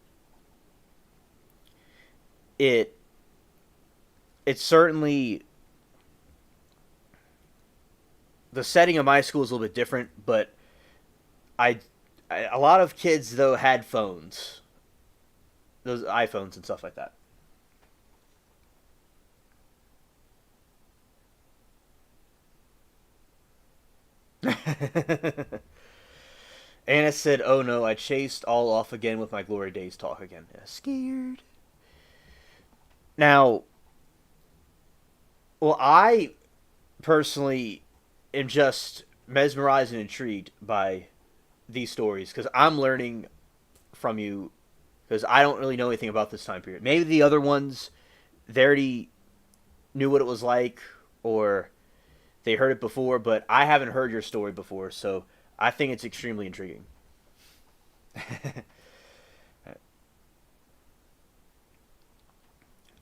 it certainly, the setting of my school is a little bit different, but A lot of kids though had phones, those iPhones and stuff like that. Anna said, "Oh no, I chased all off again with my glory days talk again. Yeah, scared." Now, well, I personally am just mesmerized and intrigued by these stories because I'm learning from you because I don't really know anything about this time period. Maybe the other ones, they already knew what it was like or they heard it before, but I haven't heard your story before, so I think it's extremely intriguing.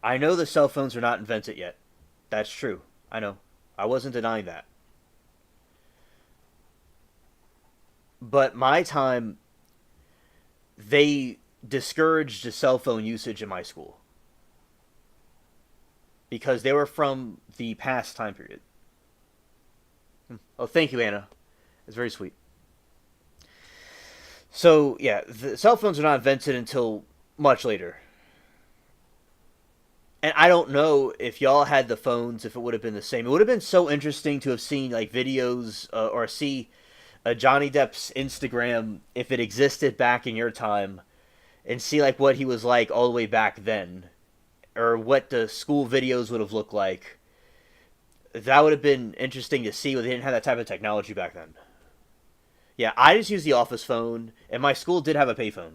I know the cell phones are not invented yet. That's true. I know. I wasn't denying that. But my time, they discouraged the cell phone usage in my school. Because they were from the past time period. Oh, thank you, Anna. It's very sweet. So, yeah, the cell phones were not invented until much later. And I don't know if y'all had the phones, if it would have been the same. It would have been so interesting to have seen, like, videos or see Johnny Depp's Instagram, if it existed back in your time, and see, like, what he was like all the way back then. Or what the school videos would have looked like. That would have been interesting to see, but they didn't have that type of technology back then. Yeah, I just used the office phone, and my school did have a payphone.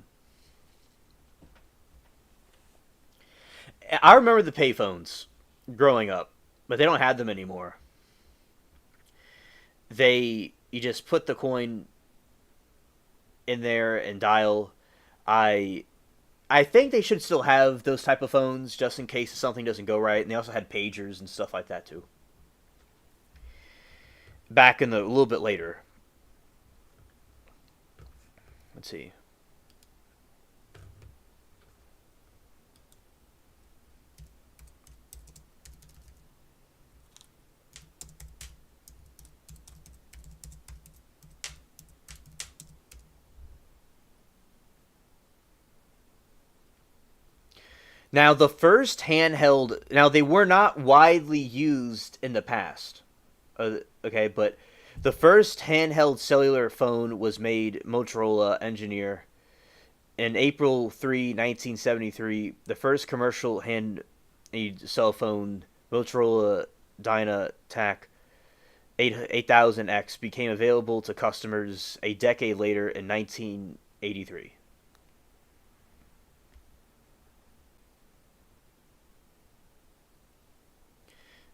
I remember the payphones growing up, but they don't have them anymore. You just put the coin in there and dial. I think they should still have those type of phones just in case something doesn't go right, and they also had pagers and stuff like that too. Back in a little bit later. Let's see. Now, the first handheld... Now, they were not widely used in the past. Okay, but the first handheld cellular phone was made Motorola engineer in April 3, 1973. The first commercial hand cell phone, Motorola Dynatac 8000X, became available to customers a decade later in 1983.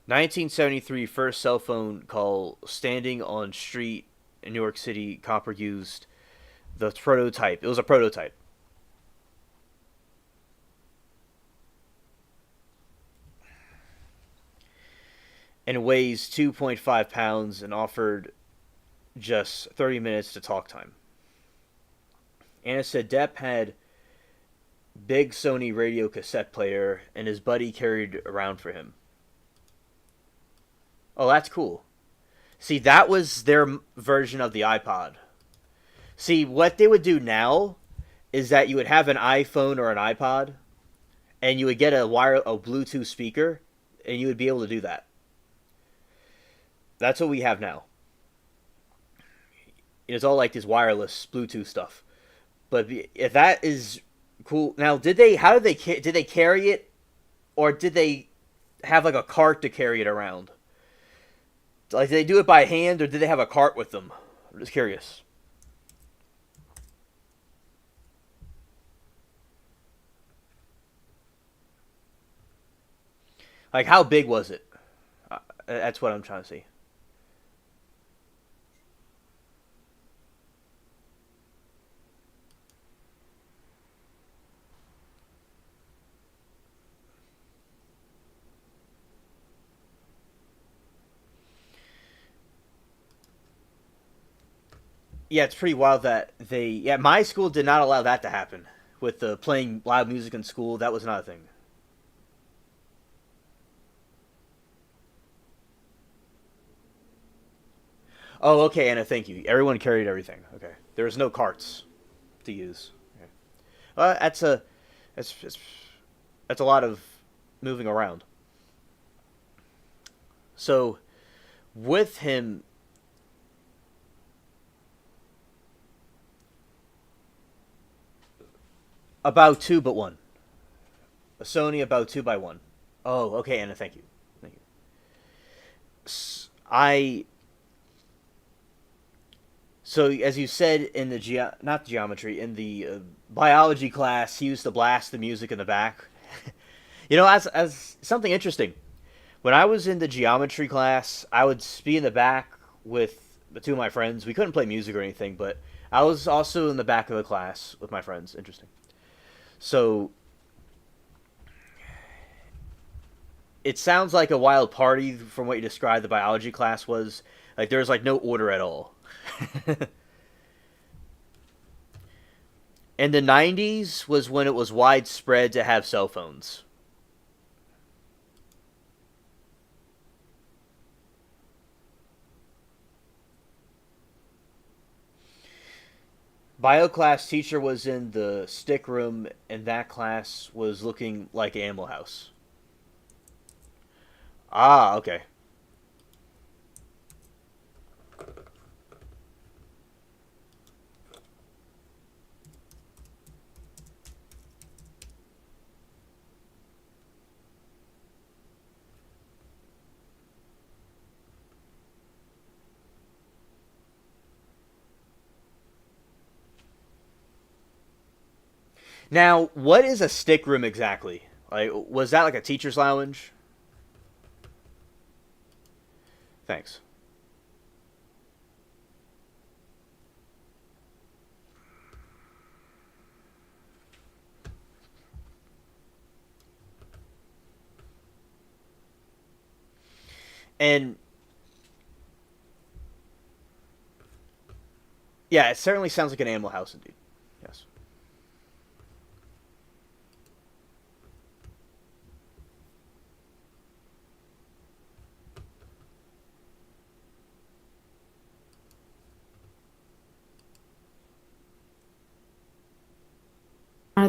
1973, first cell phone call standing on street in New York City. Copper used the prototype. It was a prototype. And it weighs 2.5 pounds and offered just 30 minutes to talk time. Anna said Depp had big Sony radio cassette player and his buddy carried around for him. Oh, that's cool. See, that was their version of the iPod. See, what they would do now is that you would have an iPhone or an iPod, and you would get a Bluetooth speaker, and you would be able to do that. That's what we have now. It's all like this wireless Bluetooth stuff. But if that is cool, now did they carry it, or did they have like a cart to carry it around? Like, did they do it by hand, or did they have a cart with them? I'm just curious. Like, how big was it? That's what I'm trying to see. Yeah, it's pretty wild that my school did not allow that to happen. With the playing loud music in school, that was not a thing. Oh, okay, Anna, thank you. Everyone carried everything. Okay. There's no carts to use. Okay. That's a lot of moving around. So, with him, about 2 but 1. A Sony about 2 by 1. Oh, okay, Anna, thank you. Thank you. So, as you said in the not geometry, in the biology class, he used to blast the music in the back. You know, as something interesting, when I was in the geometry class, I would be in the back with the 2 of my friends. We couldn't play music or anything, but I was also in the back of the class with my friends. Interesting. So, it sounds like a wild party from what you described the biology class was. Like, there's, like, no order at all. And the 90s was when it was widespread to have cell phones. Bio class teacher was in the stick room, and that class was looking like Animal House. Ah, okay. Now, what is a stick room exactly? Like, was that like a teacher's lounge? Thanks. And yeah, it certainly sounds like an Animal House indeed. Yes.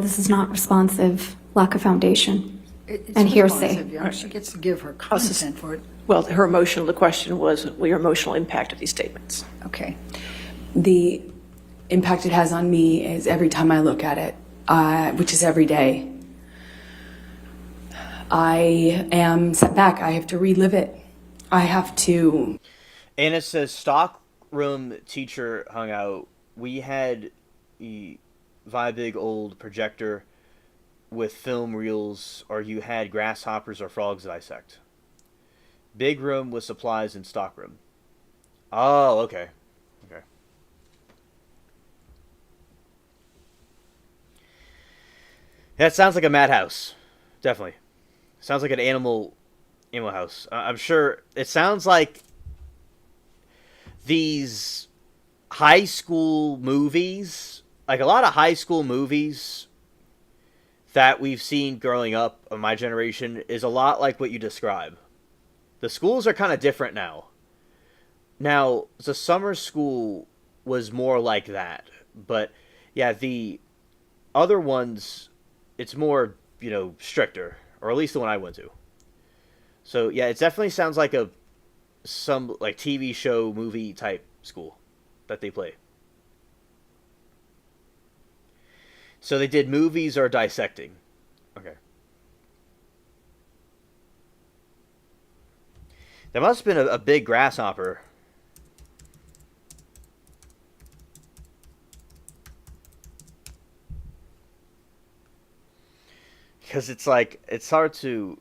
This is not responsive, lack of foundation, It's and responsive, hearsay. yeah. She gets to give her content for it. Well, her emotional, the question was, what your emotional impact of these statements? Okay. The impact it has on me is every time I look at it, which is every day. I am set back. I have to relive it. I have to. Anna says, stockroom teacher hung out. We had a big old projector with film reels, or you had grasshoppers or frogs dissect. Big room with supplies and stockroom. Oh, okay. Okay. That sounds like a madhouse. Definitely. Sounds like an animal house. I'm sure it sounds like these high school movies, like a lot of high school movies that we've seen growing up of my generation is a lot like what you describe. The schools are kind of different now. Now, the summer school was more like that. But, yeah, the other ones, it's more, stricter. Or at least the one I went to. So, yeah, it definitely sounds like some TV show, movie type school that they play. So they did movies or dissecting. Okay. There must have been a big grasshopper. Because it's hard to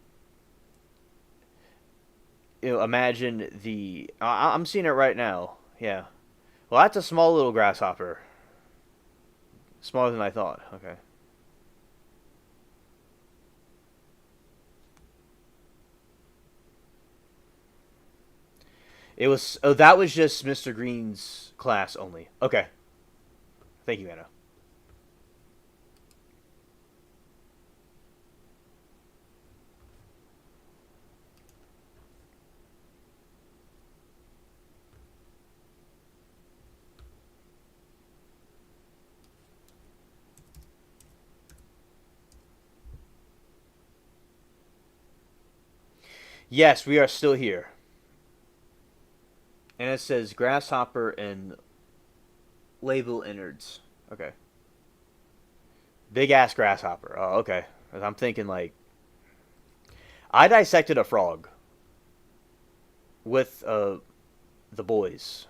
imagine the... I'm seeing it right now. Yeah. Well, that's a small little grasshopper. Smaller than I thought. Okay. It was... Oh, that was just Mr. Green's class only. Okay. Thank you, Anna. Yes, we are still here. And it says grasshopper and label innards. Okay. Big ass grasshopper. Oh, okay. I'm thinking like I dissected a frog with the boys,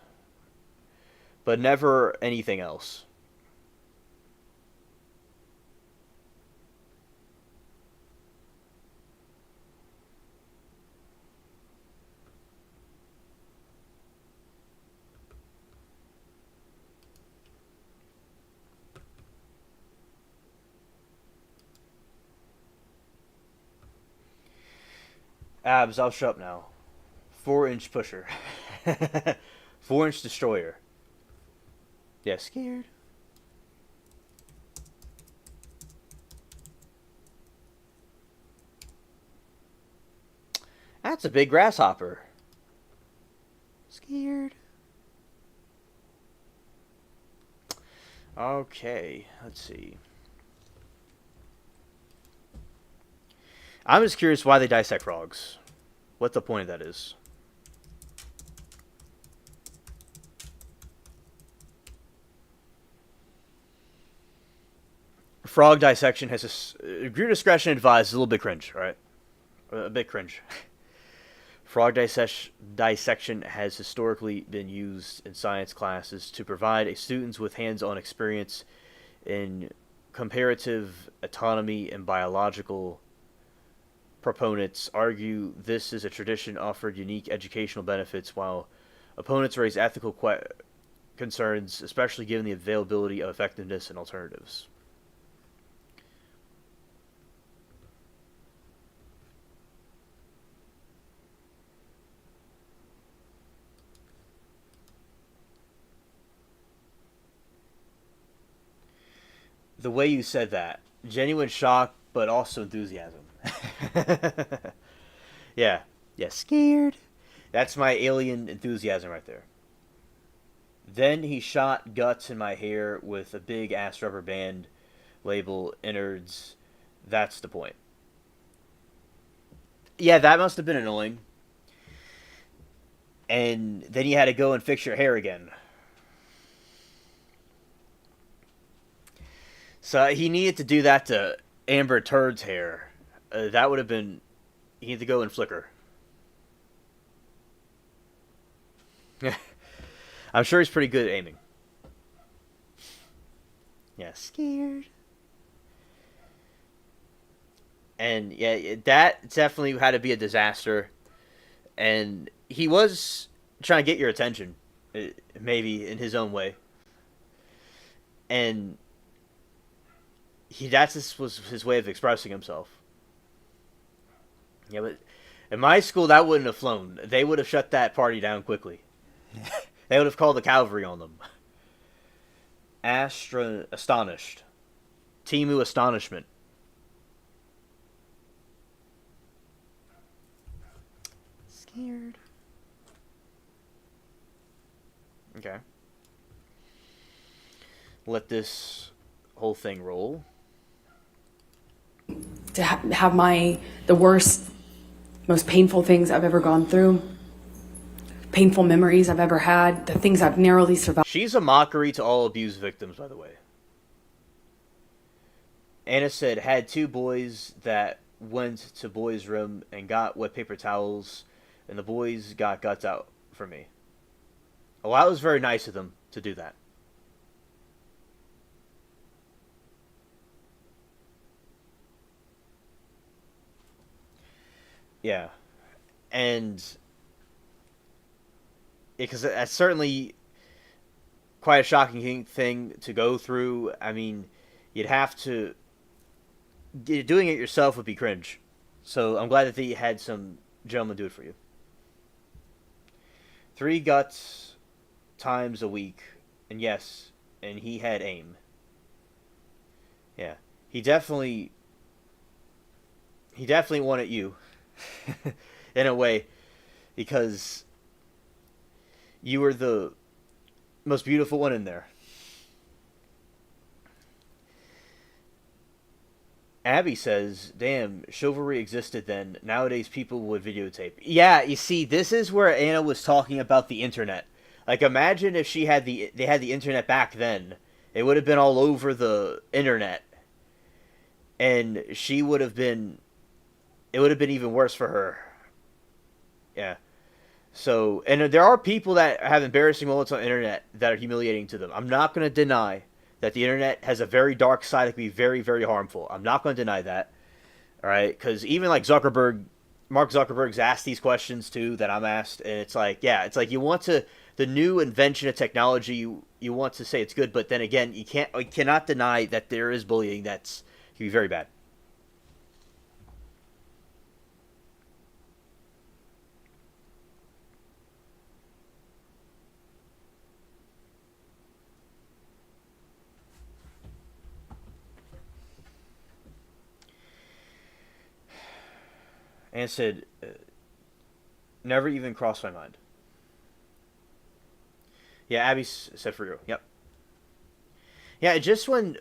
but never anything else. Abs, I'll shut up now. 4-inch pusher. 4-inch destroyer. Yeah, scared. That's a big grasshopper. Scared. Okay, let's see. I'm just curious why they dissect frogs. What the point of that is. Frog dissection has a viewer discretion advised. A little bit cringe, right? A bit cringe. Frog dissection has historically been used in science classes to provide students with hands-on experience in comparative autonomy, and biological proponents argue this is a tradition offered unique educational benefits, while opponents raise ethical concerns, especially given the availability of effectiveness and alternatives. The way you said that, genuine shock, but also enthusiasm. Yeah, scared. That's my alien enthusiasm right there. Then he shot guts in my hair with a big ass rubber band, label innards. That's the point. Yeah, that must have been annoying. And then you had to go and fix your hair again. So he needed to do that to Amber Turd's hair. That would have been... He had to go and flicker. I'm sure he's pretty good at aiming. Yeah, scared. And yeah, that definitely had to be a disaster. And he was trying to get your attention, maybe in his own way. And that was his way of expressing himself. Yeah, but in my school, that wouldn't have flown. They would have shut that party down quickly. They would have called the cavalry on them. Astonished. Timu astonishment. Scared. Okay. Let this whole thing roll. To have the worst, most painful things I've ever gone through, painful memories I've ever had, the things I've narrowly survived. She's a mockery to all abuse victims, by the way. Anna said, had 2 boys that went to boys' room and got wet paper towels, and the boys got guts out for me. Oh, that was very nice of them to do that. Yeah. And because that's certainly quite a shocking thing to go through. I mean, you'd have to... Doing it yourself would be cringe. So I'm glad that you had some gentlemen do it for you. 3 guts times a week. And yes, and he had aim. Yeah. He definitely wanted you. In a way. Because you were the most beautiful one in there. Abby says, damn, chivalry existed then. Nowadays people would videotape. Yeah, you see, this is where Anna was talking about the internet. Like, imagine if they had the internet back then. It would have been all over the internet. And it would have been even worse for her. Yeah. So, and there are people that have embarrassing moments on the internet that are humiliating to them. I'm not going to deny that the internet has a very dark side that can be very, very harmful. I'm not going to deny that. All right? Because even like Mark Zuckerberg's asked these questions too that I'm asked. And it's like, yeah, it's like you want to, the new invention of technology, you want to say it's good. But then again, you cannot deny that there is bullying can be very bad. And said, never even crossed my mind. Yeah, Abby said for you. Yep. Yeah, just when...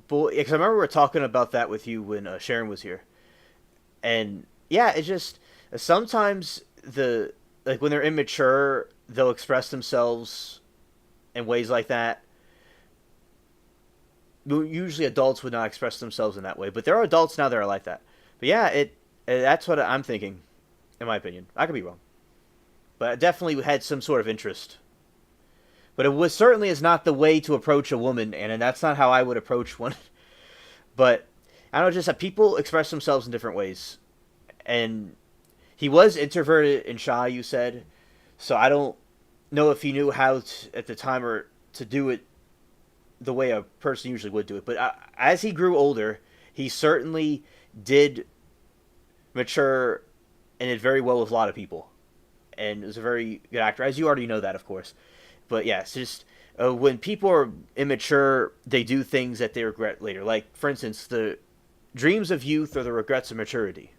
Because I remember we were talking about that with you when Sharon was here. And, yeah, it just... Sometimes when they're immature, they'll express themselves in ways like that. Usually adults would not express themselves in that way. But there are adults now that are like that. But yeah, that's what I'm thinking, in my opinion. I could be wrong. But it definitely had some sort of interest. But it certainly is not the way to approach a woman, and that's not how I would approach one. But, I don't know, just that people express themselves in different ways. And he was introverted and shy, you said. So I don't know if he knew how at the time or to do it the way a person usually would do it. But as he grew older, he certainly did mature and did very well with a lot of people, and was a very good actor, as you already know that, of course. But yeah, it's just when people are immature, they do things that they regret later. Like, for instance, the dreams of youth are the regrets of maturity.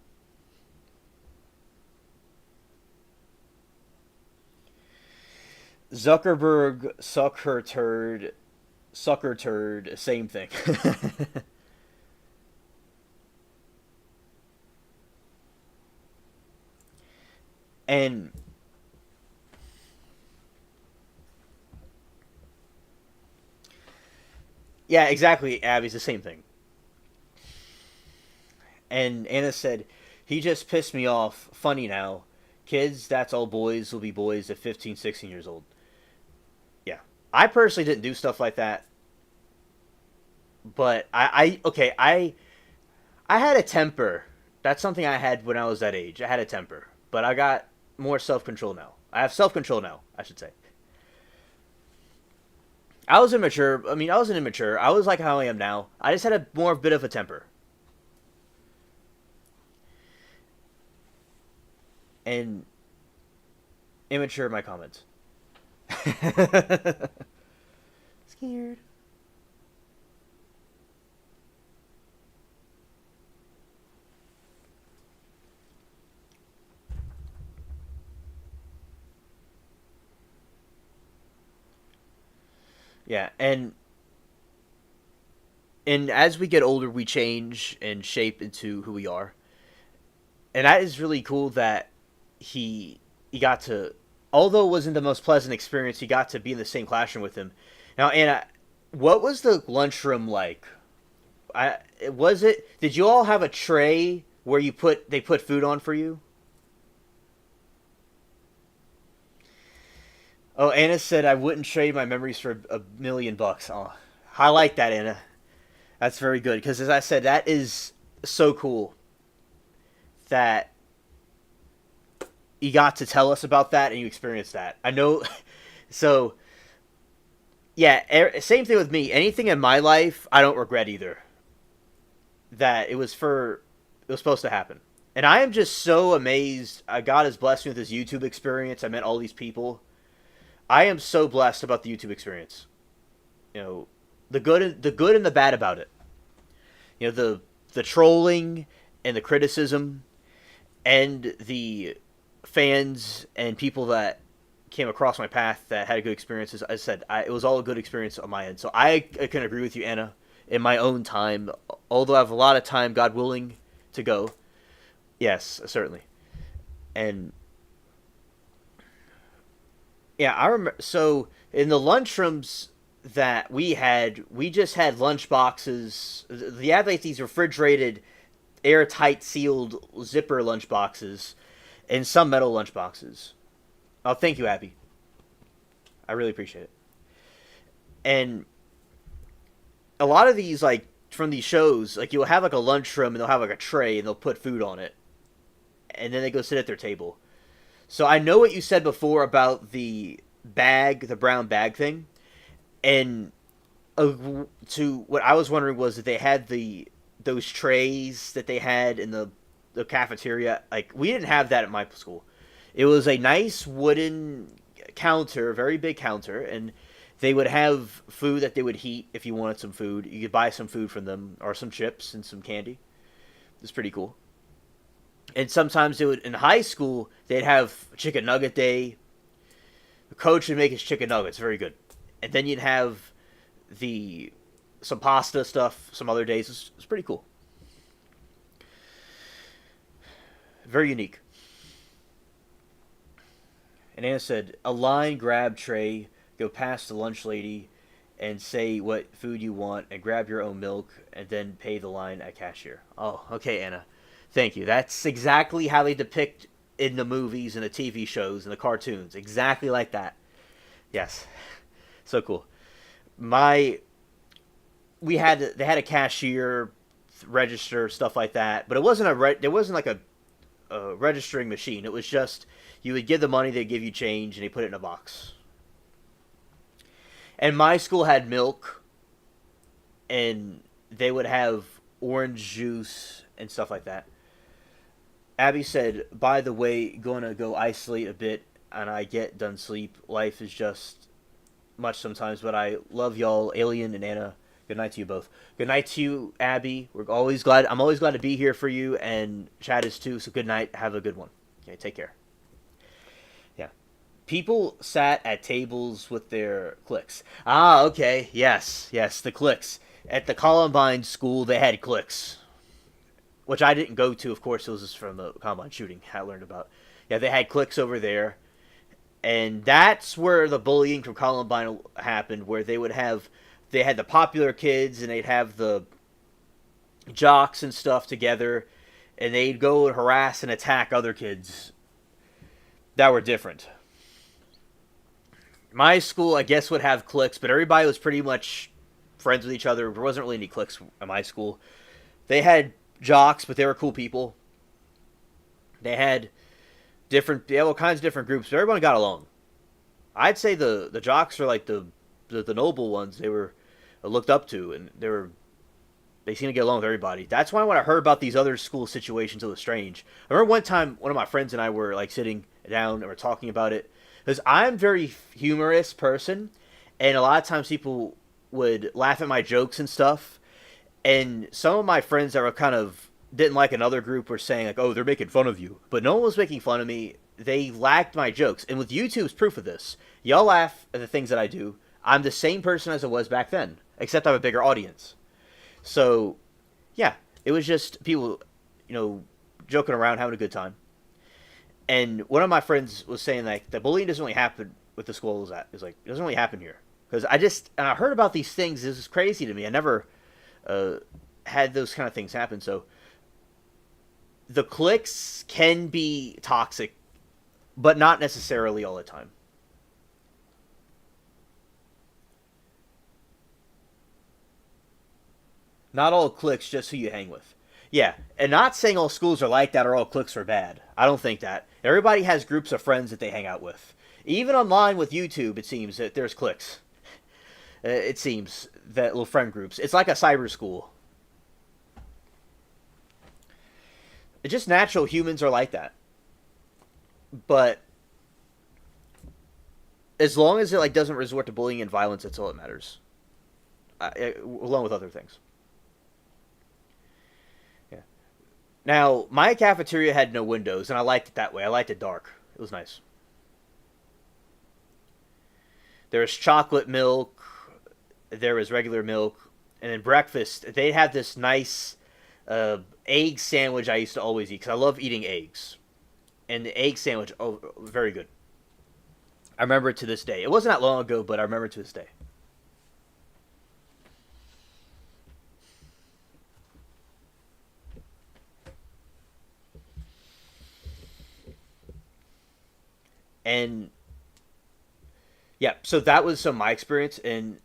Zuckerberg, sucker turd, same thing. And yeah, exactly, Abby's the same thing. And Anna said, he just pissed me off. Funny now. Kids, that's all boys, will be boys at 15, 16 years old. Yeah. I personally didn't do stuff like that. But I had a temper. That's something I had when I was that age. I had a temper. But I got more self-control now. I have self-control now, I should say. I was immature. I mean, I wasn't immature. I was like how I am now. I just had a more bit of a temper. And immature in my comments. Scared. Yeah, and as we get older, we change and shape into who we are. And that is really cool that he got to, although it wasn't the most pleasant experience, he got to be in the same classroom with him. Now, Anna, what was the lunchroom like? Did you all have a tray where they put food on for you? Oh, Anna said I wouldn't trade my memories for $1 million. Oh, I like that, Anna. That's very good. Because as I said, that is so cool that you got to tell us about that and you experienced that. I know. So, yeah, same thing with me. Anything in my life, I don't regret either. That it was supposed to happen. And I am just so amazed. God has blessed me with this YouTube experience. I met all these people. I am so blessed about the YouTube experience. You know, the good and the bad about it. You know, the trolling and the criticism and the fans and people that came across my path that had good experiences. I said it was all a good experience on my end. So I can agree with you, Anna. in my own time, although I have a lot of time, God willing, to go. Yes, certainly. And yeah, I remember. So in the lunchrooms that we just had lunch boxes. The had these refrigerated, airtight sealed zipper lunch boxes, and some metal lunch boxes. Oh, thank you, Abby. I really appreciate it. And a lot of these, like, from these shows, like, you'll have, like, a lunchroom, and they'll have, like, a tray, and they'll put food on it. And then they go sit at their table. So I know what you said before about the bag, the brown bag thing. And to what I was wondering was that they had those trays that they had in the cafeteria. Like, we didn't have that at my school. It was a nice wooden counter, very big counter, and they would have food that they would heat if you wanted some food. You could buy some food from them, or some chips and some candy. It's pretty cool. And sometimes they would, in high school, they'd have chicken nugget day. The coach would make his chicken nuggets, very good. And then you'd have some pasta stuff some other days. It's pretty cool. Very unique. And Anna said, a line grab tray, go past the lunch lady and say what food you want and grab your own milk and then pay the line at cashier. Oh, okay, Anna. Thank you. That's exactly how they depict in the movies and the TV shows and the cartoons. Exactly like that. Yes. So cool. They had a cashier, register, stuff like that, but it wasn't there wasn't like a registering machine. It was just you would give the money, they'd give you change, and they put it in a box. And my school had milk, and they would have orange juice and stuff like that. Abby said, by the way, gonna go isolate a bit, and I get done sleep. Life is just much sometimes, but I love y'all, Alien and Anna. Good night to you both. Good night to you, Abby. I'm always glad to be here for you, and Chad is too, so good night. Have a good one. Okay, take care. Yeah. People sat at tables with their cliques. Ah, okay. Yes, the cliques. At the Columbine school, they had cliques. Which I didn't go to, of course. It was just from the Columbine shooting I learned about. Yeah, they had cliques over there. And that's where the bullying from Columbine happened, where they had the popular kids, and they'd have the jocks and stuff together, and they'd go and harass and attack other kids that were different. My school, I guess, would have cliques, but everybody was pretty much friends with each other. There wasn't really any cliques at my school. They had jocks, but they were cool people. They had all kinds of different groups, but everyone got along. I'd say the jocks are like the noble ones. They were looked up to, and they seemed to get along with everybody. That's why when I heard about these other school situations, it was strange. I remember one time one of my friends and I were like sitting down and we're talking about it, because I'm a very humorous person, and a lot of times people would laugh at my jokes and stuff. And some of my friends that were kind of didn't like another group were saying, like, oh, they're making fun of you. But no one was making fun of me. They lacked my jokes. And with YouTube's proof of this. Y'all laugh at the things that I do. I'm the same person as I was back then, except I have a bigger audience. So, yeah, it was just people, joking around, having a good time. And one of my friends was saying, like, the bullying doesn't really happen with the school it doesn't really happen here. Because I heard about these things. This is crazy to me. I never had those kind of things happen. So the cliques can be toxic, but not necessarily all the time. Not all cliques, just who you hang with. Yeah, and not saying all schools are like that or all cliques are bad. I don't think that. Everybody has groups of friends that they hang out with. Even online with YouTube, it seems that there's cliques. It seems that little friend groups. It's like a cyber school. It's just natural. Humans are like that. But as long as it doesn't resort to bullying and violence, that's all that matters. Along with other things. Yeah. Now, my cafeteria had no windows, and I liked it that way. I liked it dark. It was nice. There was chocolate milk. There was regular milk. And then breakfast, they had this nice egg sandwich I used to always eat because I love eating eggs. And the egg sandwich, oh, very good. I remember it to this day. It wasn't that long ago, but I remember it to this day. And yeah, so that was some of my experience, and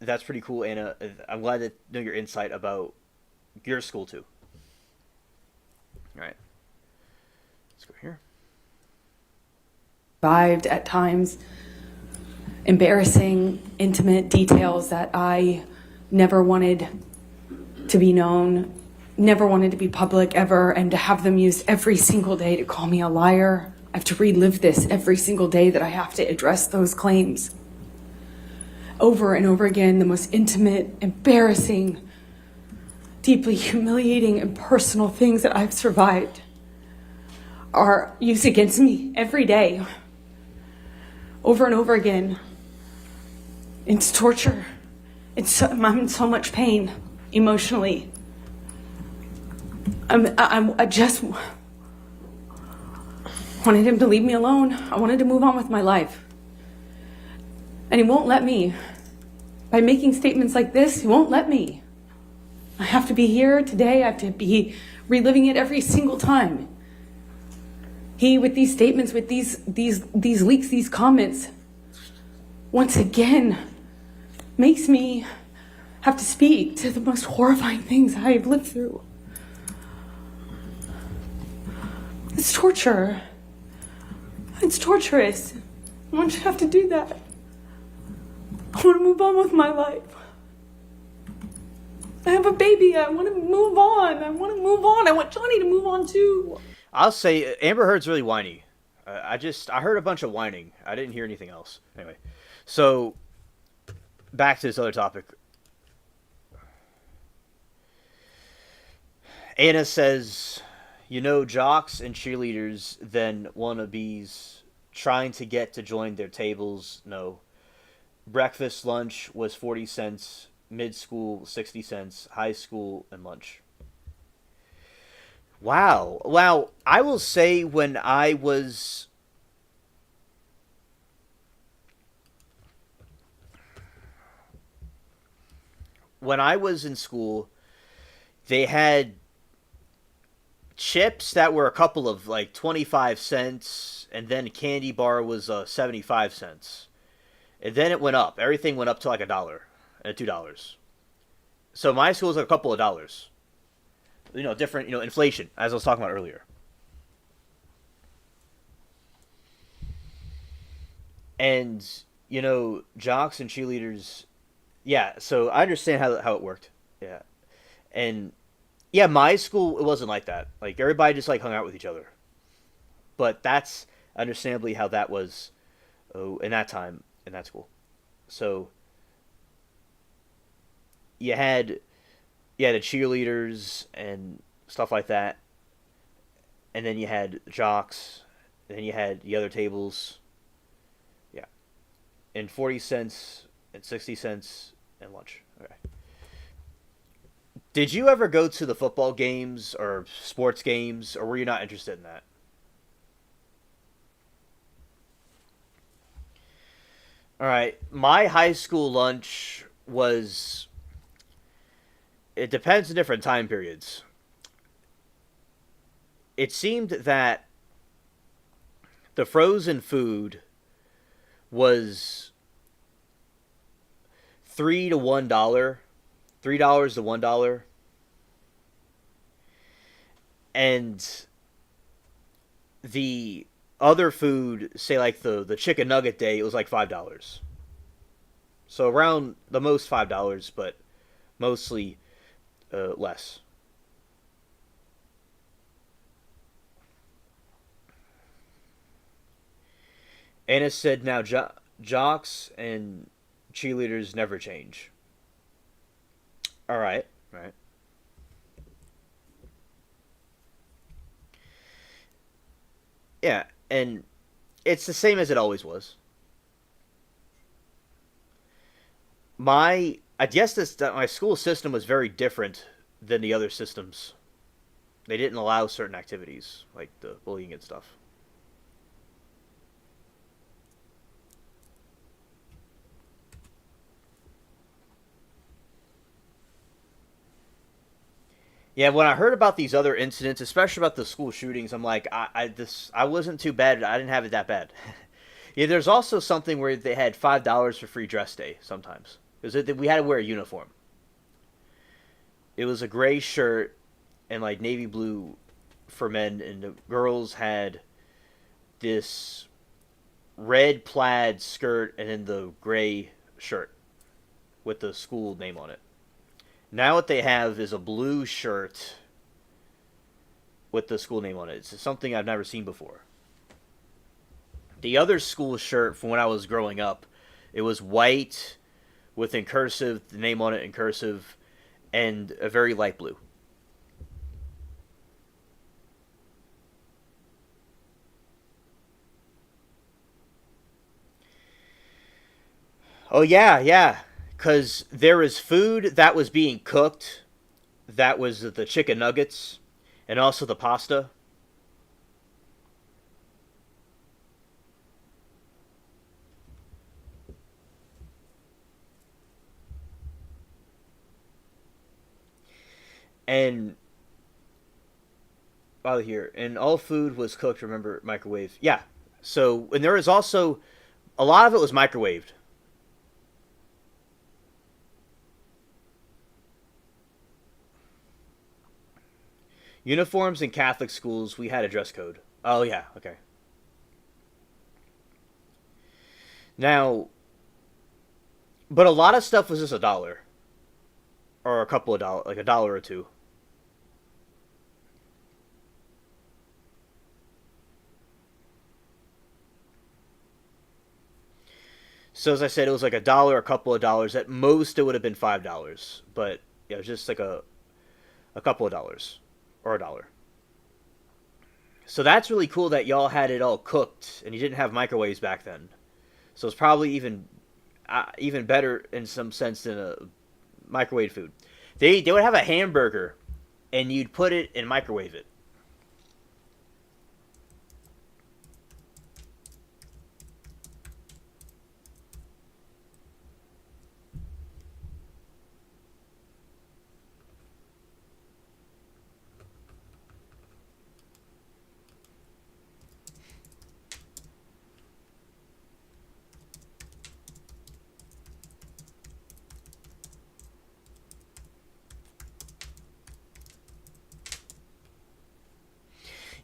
that's pretty cool, Anna. I'm glad to know your insight about your school too. All right, let's go here. Survived at times embarrassing, intimate details that I never wanted to be known, never wanted to be public ever, and to have them used every single day to call me a liar. I have to relive this every single day that I have to address those claims. Over and over again, the most intimate, embarrassing, deeply humiliating and personal things that I've survived are used against me every day. Over and over again. It's torture. I'm in so much pain emotionally. I just wanted him to leave me alone. I wanted to move on with my life. And he won't let me. By making statements like this, he won't let me. I have to be here today. I have to be reliving it every single time. He, with these statements, with these leaks, these comments, once again makes me have to speak to the most horrifying things I have lived through. It's torture. It's torturous. I want you to have to do that. I want to move on with my life. I have a baby. I want to move on. I want Johnny to move on too. I'll say Amber Heard's really whiny. I heard a bunch of whining. I didn't hear anything else. Anyway, so back to this other topic. Anna says, jocks and cheerleaders then wannabes trying to get to join their tables. No. Breakfast, lunch was 40 cents, mid-school 60 cents, high school, and lunch. Wow. I will say when I was in school, they had chips that were a couple of 25 cents, and then a candy bar was 75 cents. And then it went up. Everything went up to $1 and $2. So my school was a couple of dollars. Different, inflation, as I was talking about earlier. And, jocks and cheerleaders, yeah, so I understand how it worked. Yeah. And, yeah, my school, it wasn't like that. Everybody just, hung out with each other. But that's understandably how that was in that time, in that school. So, you had the cheerleaders and stuff like that. And then you had jocks. And then you had the other tables. Yeah. And 40 cents and 60 cents and lunch. Okay. Did you ever go to the football games or sports games, or were you not interested in that? All right. My high school lunch was... It depends on different time periods. It seemed that the frozen food was $3 to $1, $3 to $1, and the other food, say the chicken nugget day, it was $5. So around the most $5, but mostly less. Anna said, now jocks and cheerleaders never change. All right. Yeah, and it's the same as it always was. My I guess that my school system was very different than the other systems. They didn't allow certain activities, like the bullying and stuff. Yeah, when I heard about these other incidents, especially about the school shootings, I'm like, I wasn't too bad. I didn't have it that bad. Yeah, there's also something where they had $5 for free dress day sometimes. Because we had to wear a uniform. It was a gray shirt and like navy blue for men, and the girls had this red plaid skirt and then the gray shirt with the school name on it. Now what they have is a blue shirt with the school name on it. It's something I've never seen before. The other school shirt from when I was growing up, it was white with in cursive, the name on it in cursive, and a very light blue. Oh, yeah. Because there was food that was being cooked. That was the chicken nuggets. And also the pasta. And while here, and all food was cooked, remember, microwave. Yeah. So, and there was also, a lot of it was microwaved. Uniforms in Catholic schools, we had a dress code. Oh, yeah, okay. Now, but a lot of stuff was just $1. Or a couple of dollars, like $1 or $2. So as I said, it was like $1, a couple of dollars. At most, it would have been $5. But yeah, it was just like a couple of dollars. Or $1. So that's really cool that y'all had it all cooked and you didn't have microwaves back then. So it's probably even better in some sense than a microwave food. They would have a hamburger and you'd put it and microwave it.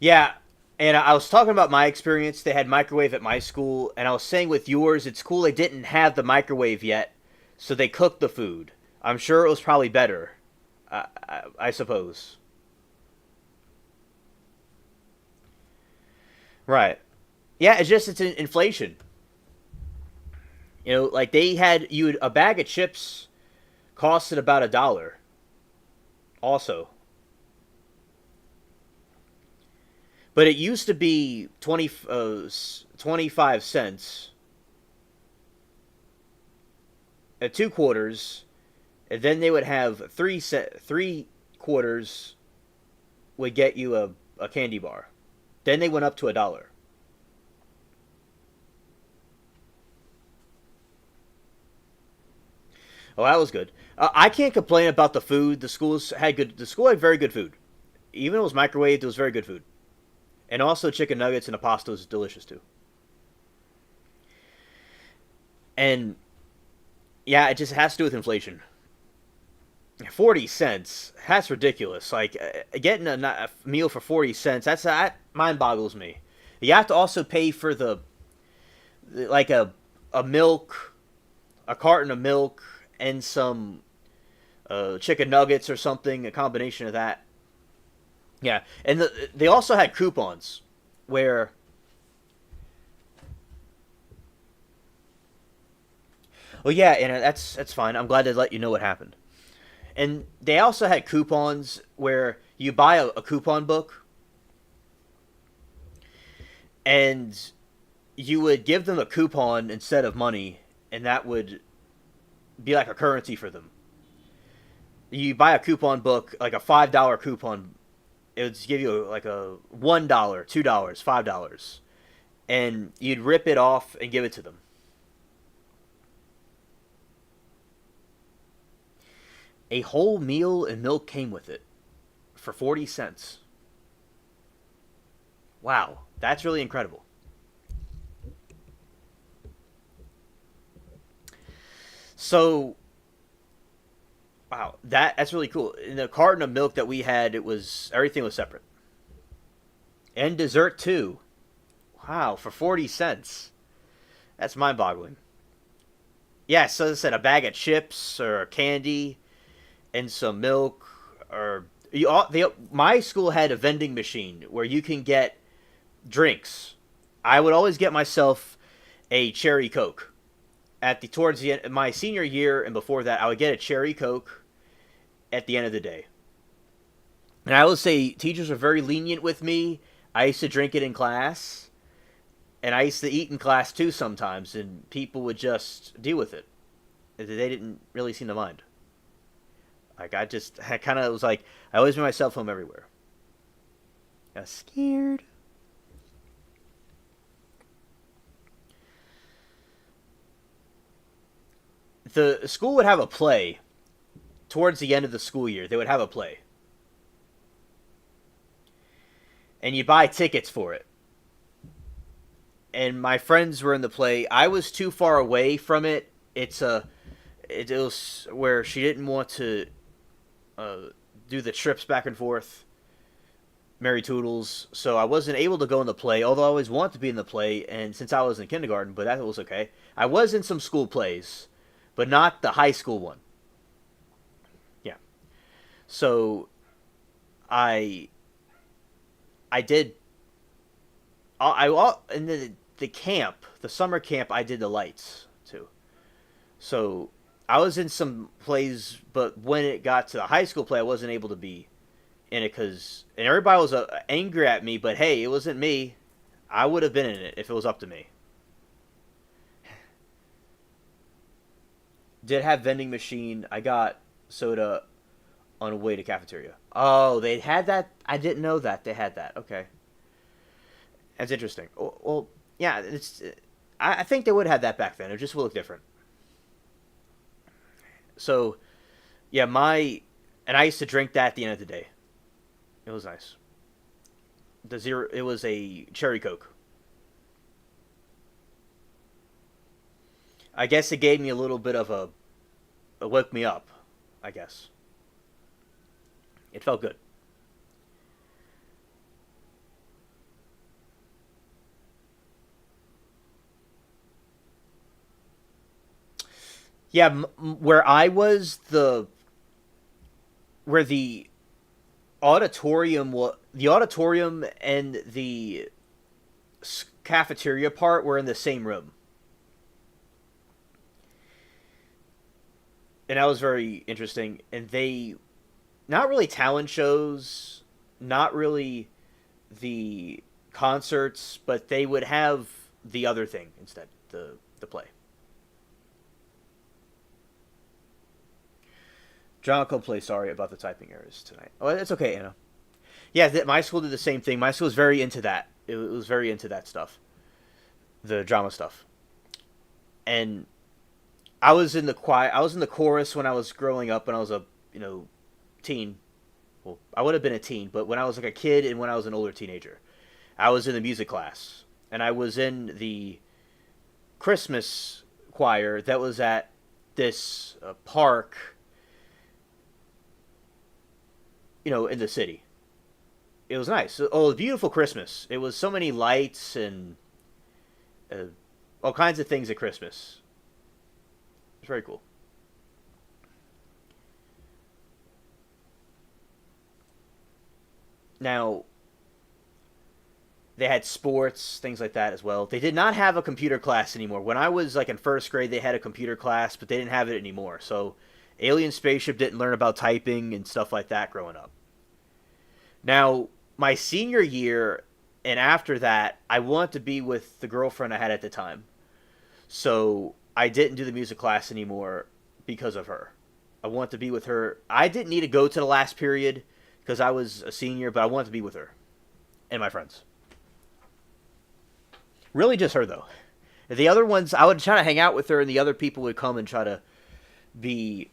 Yeah, and I was talking about my experience. They had microwave at my school, and I was saying with yours, it's cool they didn't have the microwave yet, so they cooked the food. I'm sure it was probably better, I suppose. Right. Yeah, it's inflation. You know, like they had a bag of chips costed about $1. Also. But it used to be 25 cents at 2 quarters, and then they would have 3 quarters would get you a candy bar. Then they went up to $1. Oh, that was good. I can't complain about the food. The school had very good food. Even though it was microwaved, it was very good food. And also chicken nuggets and a pasta was delicious too. And yeah, it just has to do with inflation. 40 cents. That's ridiculous. Like getting a meal for 40 cents, that mind boggles me. You have to also pay for like a milk, a carton of milk and some chicken nuggets or something, a combination of that. Yeah, and they also had coupons where well, yeah, and that's fine. I'm glad they let you know what happened. And they also had coupons where you buy a coupon book and you would give them a coupon instead of money, and that would be like a currency for them. You buy a coupon book, like a $5 coupon, it would give you like a $1, $2, $5, and you'd rip it off and give it to them. A whole meal and milk came with it for 40 cents. Wow, that's really incredible. So, wow, that's really cool. In the carton of milk that we had, everything was separate. And dessert too. Wow, for 40 cents. That's mind-boggling. Yeah, so as I said, a bag of chips or candy and some milk, or my school had a vending machine where you can get drinks. I would always get myself a cherry Coke. Towards the end, my senior year and before that, I would get a cherry Coke at the end of the day. And I will say, teachers were very lenient with me. I used to drink it in class, and I used to eat in class too sometimes, and people would just deal with it. They didn't really seem to mind. Like, I kind of was like, I always made myself home everywhere. I was scared. The school would have a play towards the end of the school year. They would have a play. And you buy tickets for it. And my friends were in the play. I was too far away from it. It was where she didn't want to do the trips back and forth. Mary Toodles. So I wasn't able to go in the play, although I always wanted to be in the play, and since I was in kindergarten, but that was okay. I was in some school plays, but not the high school one. Yeah. So I did in the camp, the summer camp, I did the lights too. So I was in some plays, but when it got to the high school play, I wasn't able to be in it and everybody was angry at me, but hey, it wasn't me. I would have been in it if it was up to me. Did have vending machine. I got soda on the way to cafeteria. Oh, they had that? I didn't know that they had that. Okay. That's interesting. Well, yeah, I think they would have had that back then. It just would look different. So, yeah, and I used to drink that at the end of the day. It was nice. It was a cherry Coke. I guess it gave me a little bit of a woke me up, I guess. It felt good. Yeah, where I was, where the auditorium and the cafeteria part were in the same room. And that was very interesting. And not really talent shows, not really the concerts, but they would have the other thing instead, the play. John Copley, sorry about the typing errors tonight. Oh, it's okay, Anna. Yeah, my school did the same thing. My school was very into that. It was very into that stuff. The drama stuff. And I was in the choir. I was in the chorus when I was growing up, when I was a teen. Well, I would have been a teen, but when I was like a kid and when I was an older teenager, I was in the music class, and I was in the Christmas choir that was at this park, in the city. It was nice. Oh, a beautiful Christmas. It was so many lights and all kinds of things at Christmas. It's very cool. Now, they had sports, things like that as well. They did not have a computer class anymore. When I was like in first grade, they had a computer class, but they didn't have it anymore. So, Alien Spaceship didn't learn about typing and stuff like that growing up. Now, my senior year and after that, I wanted to be with the girlfriend I had at the time. So, I didn't do the music class anymore, because of her. I want to be with her. I didn't need to go to the last period because I was a senior, but I wanted to be with her and my friends. Really just her, though. The other ones, I would try to hang out with her, and the other people would come and try to be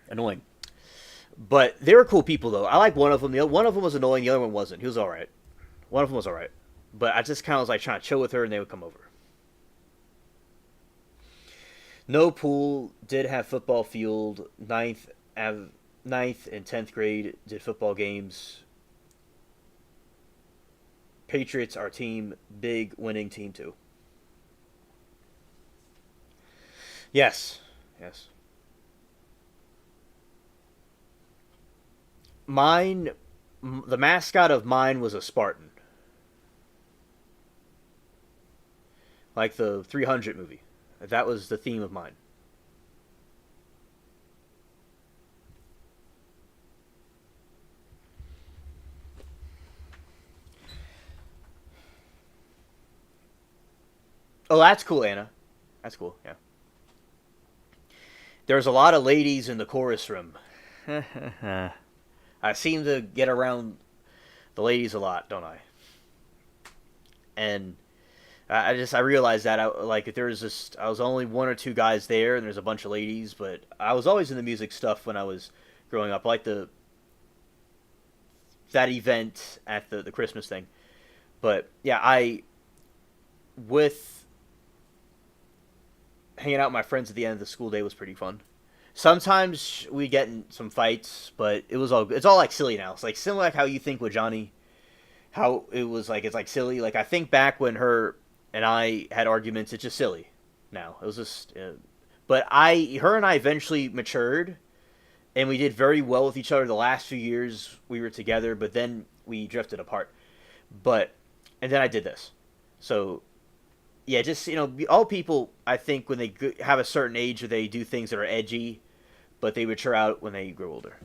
annoying. But they were cool people, though. I like one of them. One of them was annoying. The other one wasn't. He was all right. One of them was all right. But I just kind of was like trying to chill with her, and they would come over. No pool. Did have football field. Ninth and 10th grade did football games. Patriots, our team, big winning team too. Yes. Mine, the mascot of mine was a Spartan. Like the 300 movie. That was the theme of mine. Oh, that's cool, Anna. That's cool, yeah. There's a lot of ladies in the chorus room. I seem to get around the ladies a lot, don't I? And I realized that I was only one or two guys there, and there's a bunch of ladies, but I was always in the music stuff when I was growing up, like that event at the Christmas thing. But yeah, with hanging out with my friends at the end of the school day was pretty fun. Sometimes we get in some fights, but it's all like silly now. It's like similar like how you think with Johnny, how it was like, it's like silly. Like I think back when her and I had arguments, it's just silly now. It was just, but her and I eventually matured, and we did very well with each other the last few years we were together, but then we drifted apart. And then I did this. So, yeah, just, all people, I think, when they have a certain age, or they do things that are edgy, but they mature out when they grow older.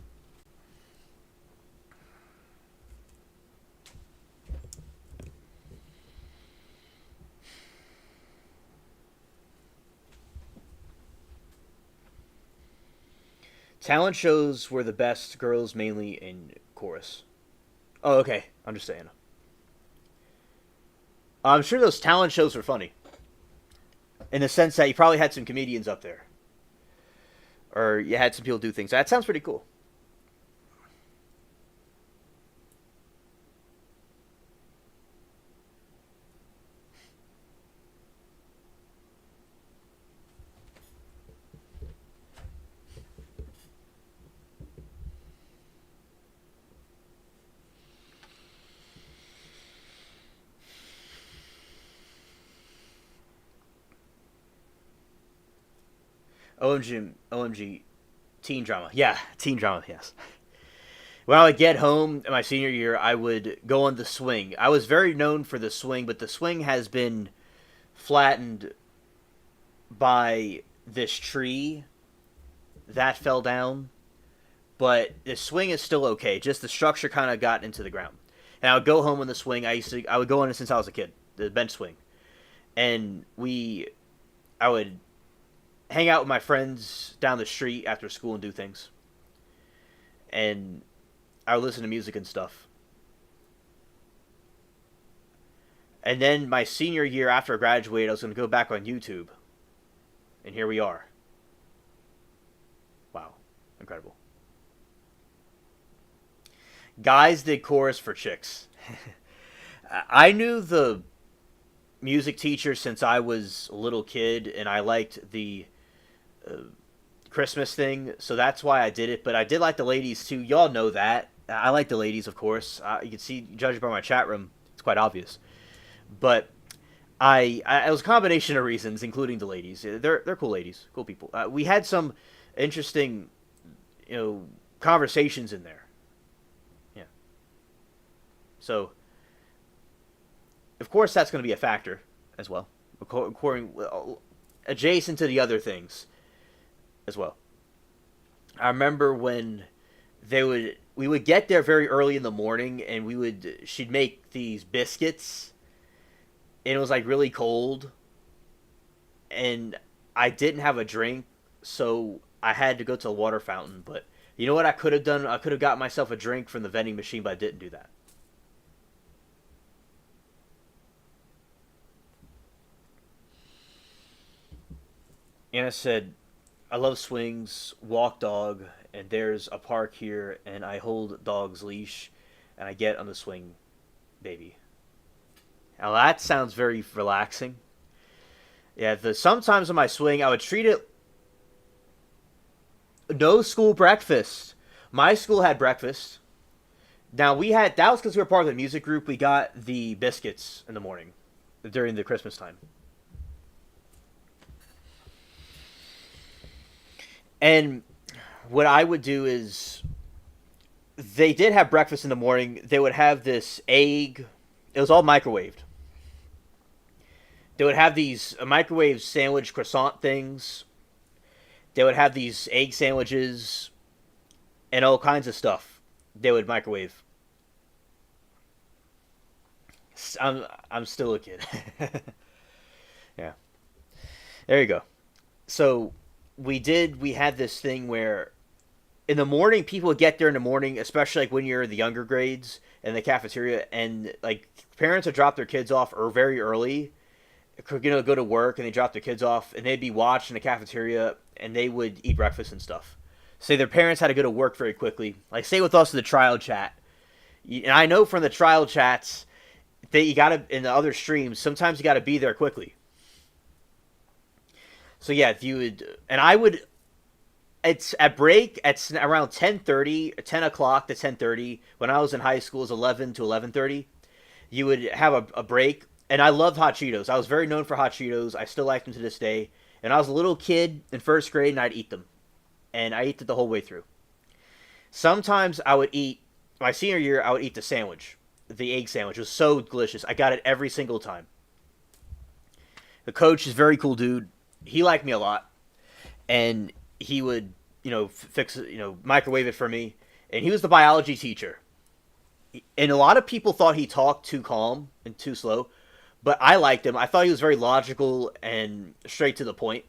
Talent shows were the best, girls mainly in chorus. Oh, okay. Understand. I'm sure those talent shows were funny. In the sense that you probably had some comedians up there. Or you had some people do things. That sounds pretty cool. OMG, teen drama. Yeah, teen drama, yes. When I would get home in my senior year, I would go on the swing. I was very known for the swing, but the swing has been flattened by this tree that fell down. But the swing is still okay. Just the structure kind of got into the ground. And I would go home on the swing. I would go on it since I was a kid, the bench swing. And I would hang out with my friends down the street after school and do things. And I would listen to music and stuff. And then my senior year, after I graduated, I was going to go back on YouTube. And here we are. Wow. Incredible. Guys did chorus for chicks. I knew the music teacher since I was a little kid, and I liked the Christmas thing, so that's why I did it. But I did like the ladies too. Y'all know that. I like the ladies, of course. You can see, judging by my chat room, it's quite obvious. But it was a combination of reasons, including the ladies. They're cool ladies, cool people. We had some interesting, conversations in there. Yeah. So, of course, that's going to be a factor as well, adjacent to the other things as well. I remember when we would get there very early in the morning, and she'd make these biscuits, and it was like really cold, and I didn't have a drink, so I had to go to a water fountain. But you know what I could have done? I could have got myself a drink from the vending machine, but I didn't do that. Anna said, I love swings, walk dog, and there's a park here, and I hold dog's leash, and I get on the swing, baby. Now that sounds very relaxing. Yeah, sometimes on my swing, I would treat it no school breakfast. My school had breakfast. Now that was because we were part of the music group. We got the biscuits in the morning during the Christmas time. And what I would do is, they did have breakfast in the morning. They would have this egg. It was all microwaved. They would have these microwave sandwich croissant things. They would have these egg sandwiches and all kinds of stuff they would microwave. I'm still a kid. Yeah. There you go. So we had this thing where in the morning, people would get there in the morning, especially like when you're in the younger grades in the cafeteria, and like parents would drop their kids off very early, go to work, and they drop their kids off, and they'd be watched in the cafeteria, and they would eat breakfast and stuff. Say their parents had to go to work very quickly. Like say with us in the trial chat, and I know from the trial chats that you gotta, in the other streams, sometimes you gotta be there quickly. So yeah, if you would, and I would, it's at break at around 10:30, 10 o'clock to 10:30. When I was in high school, it was 11 to 11:30. You would have a break, and I loved hot Cheetos. I was very known for hot Cheetos. I still like them to this day. And I was a little kid in first grade, and I'd eat them, and I ate it the whole way through. Sometimes I would eat, my senior year, I would eat the sandwich, the egg sandwich. It was so delicious. I got it every single time. The coach is a very cool dude. He liked me a lot, and he would, fix it, microwave it for me. And he was the biology teacher. And a lot of people thought he talked too calm and too slow, but I liked him. I thought he was very logical and straight to the point.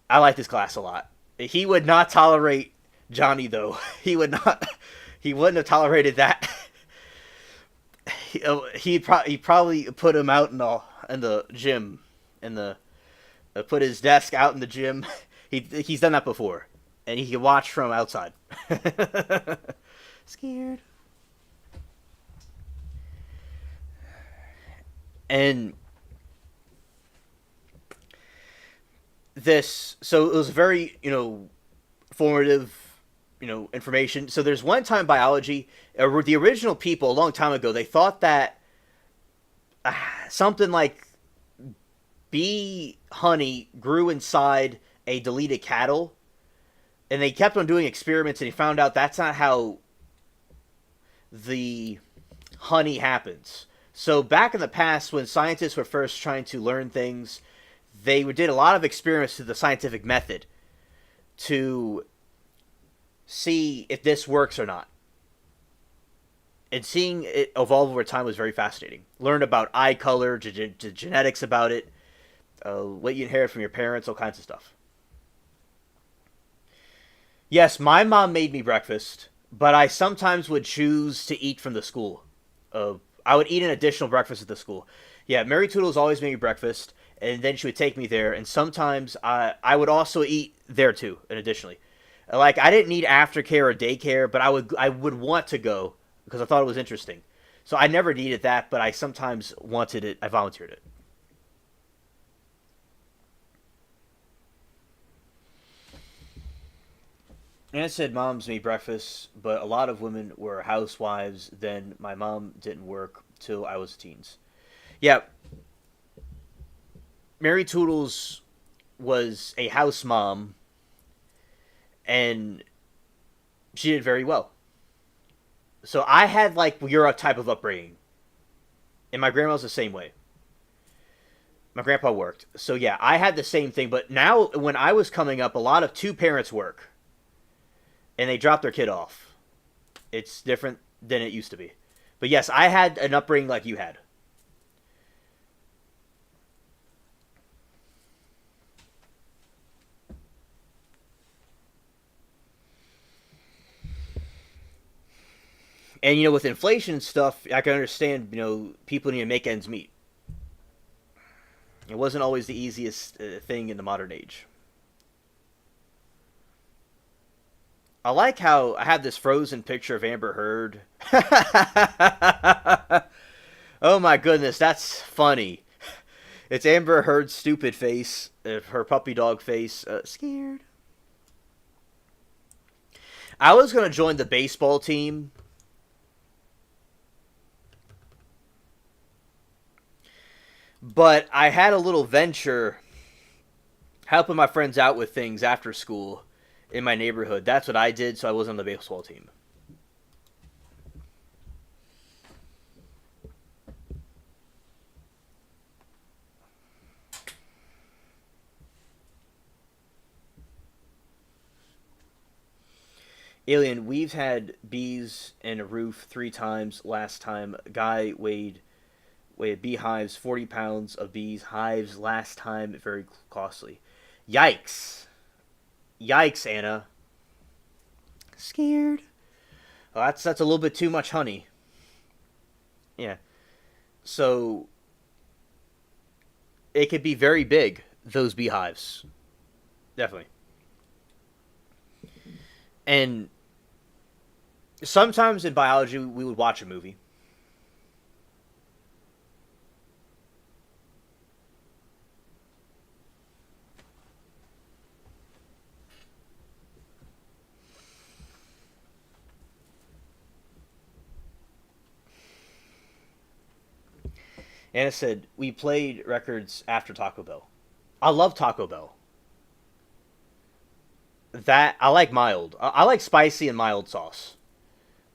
I liked his class a lot. He would not tolerate Johnny, though. He wouldn't have tolerated that. He probably put him out in the gym, put his desk out in the gym. He's done that before, and he can watch from outside. Scared. And so it was very, formative, information. So there's one time in biology, the original people a long time ago, they thought that something like bee honey grew inside a deleted cattle, and they kept on doing experiments, and they found out that's not how the honey happens. So back in the past, when scientists were first trying to learn things, they did a lot of experiments through the scientific method to see if this works or not. And seeing it evolve over time was very fascinating. Learned about eye color, genetics about it, what you inherit from your parents, all kinds of stuff. Yes, my mom made me breakfast, but I sometimes would choose to eat from the school. I would eat an additional breakfast at the school. Yeah, Mary Toodles always made me breakfast, and then she would take me there, and sometimes I would also eat there too, and additionally. Like, I didn't need aftercare or daycare, but I would want to go, because I thought it was interesting. So I never needed that, but I sometimes wanted it. I volunteered it. Anna said moms made breakfast, but a lot of women were housewives. Then my mom didn't work till I was teens. Yeah. Mary Toodles was a house mom, and she did very well. So I had like your type of upbringing, and my grandma was the same way. My grandpa worked. So yeah, I had the same thing, but now when I was coming up, a lot of two parents work. And they drop their kid off. It's different than it used to be. But yes, I had an upbringing like you had. And, you know, with inflation and stuff, I can understand, you know, people need to make ends meet. It wasn't always the easiest thing in the modern age. I like how I have this frozen picture of Amber Heard. Oh my goodness, that's funny. It's Amber Heard's stupid face, her puppy dog face, scared. I was going to join the baseball team. But I had a little venture helping my friends out with things after school in my neighborhood. That's what I did, so I was on the baseball team. Alien, we've had bees in a roof 3 times. Last time, a guy weighed beehives, 40 pounds of bees, hives last time, very costly. Yikes. Yikes, Anna. Scared. Well, that's a little bit too much honey. Yeah. So, it could be very big, those beehives. Definitely. And sometimes in biology, we would watch a movie. Anna said, we played records after Taco Bell. I love Taco Bell. That, I like mild. I like spicy and mild sauce.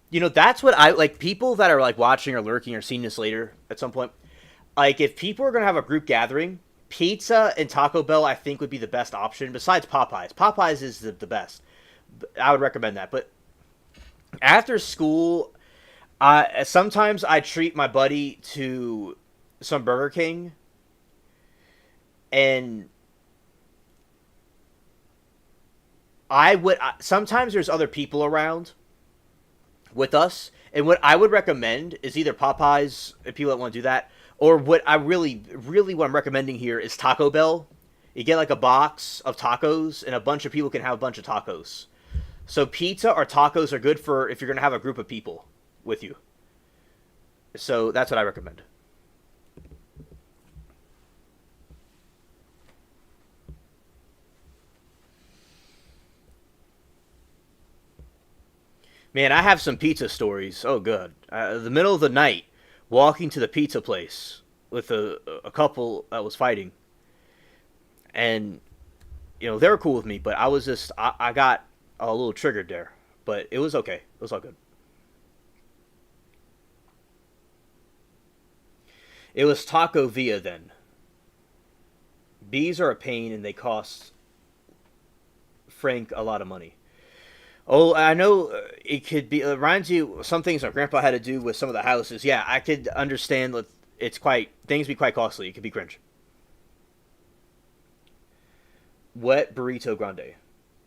You know, that's what I, like, people that are, like, watching or lurking or seeing this later at some point. Like, if people are going to have a group gathering, pizza and Taco Bell, I think, would be the best option, besides Popeyes. Popeyes is the best. I would recommend that. But after school, sometimes I treat my buddy to some Burger King, and sometimes there's other people around with us, and what I would recommend is either Popeyes, if people that want to do that, or what I really what I'm recommending here is Taco Bell. You get like a box of tacos, and a bunch of people can have a bunch of tacos. So pizza or tacos are good for if you're going to have a group of people with you. So that's what I recommend. Man, I have some pizza stories. Oh, good. The middle of the night, walking to the pizza place with a couple that was fighting. And, you know, they were cool with me, but I was just, I got a little triggered there. But it was okay. It was all good. It was Taco Villa then. Bees are a pain and they cost Frank a lot of money. Oh, I know it could be. It reminds you some things my grandpa had to do with some of the houses. Yeah, I could understand that things be quite costly. It could be cringe. Wet burrito grande,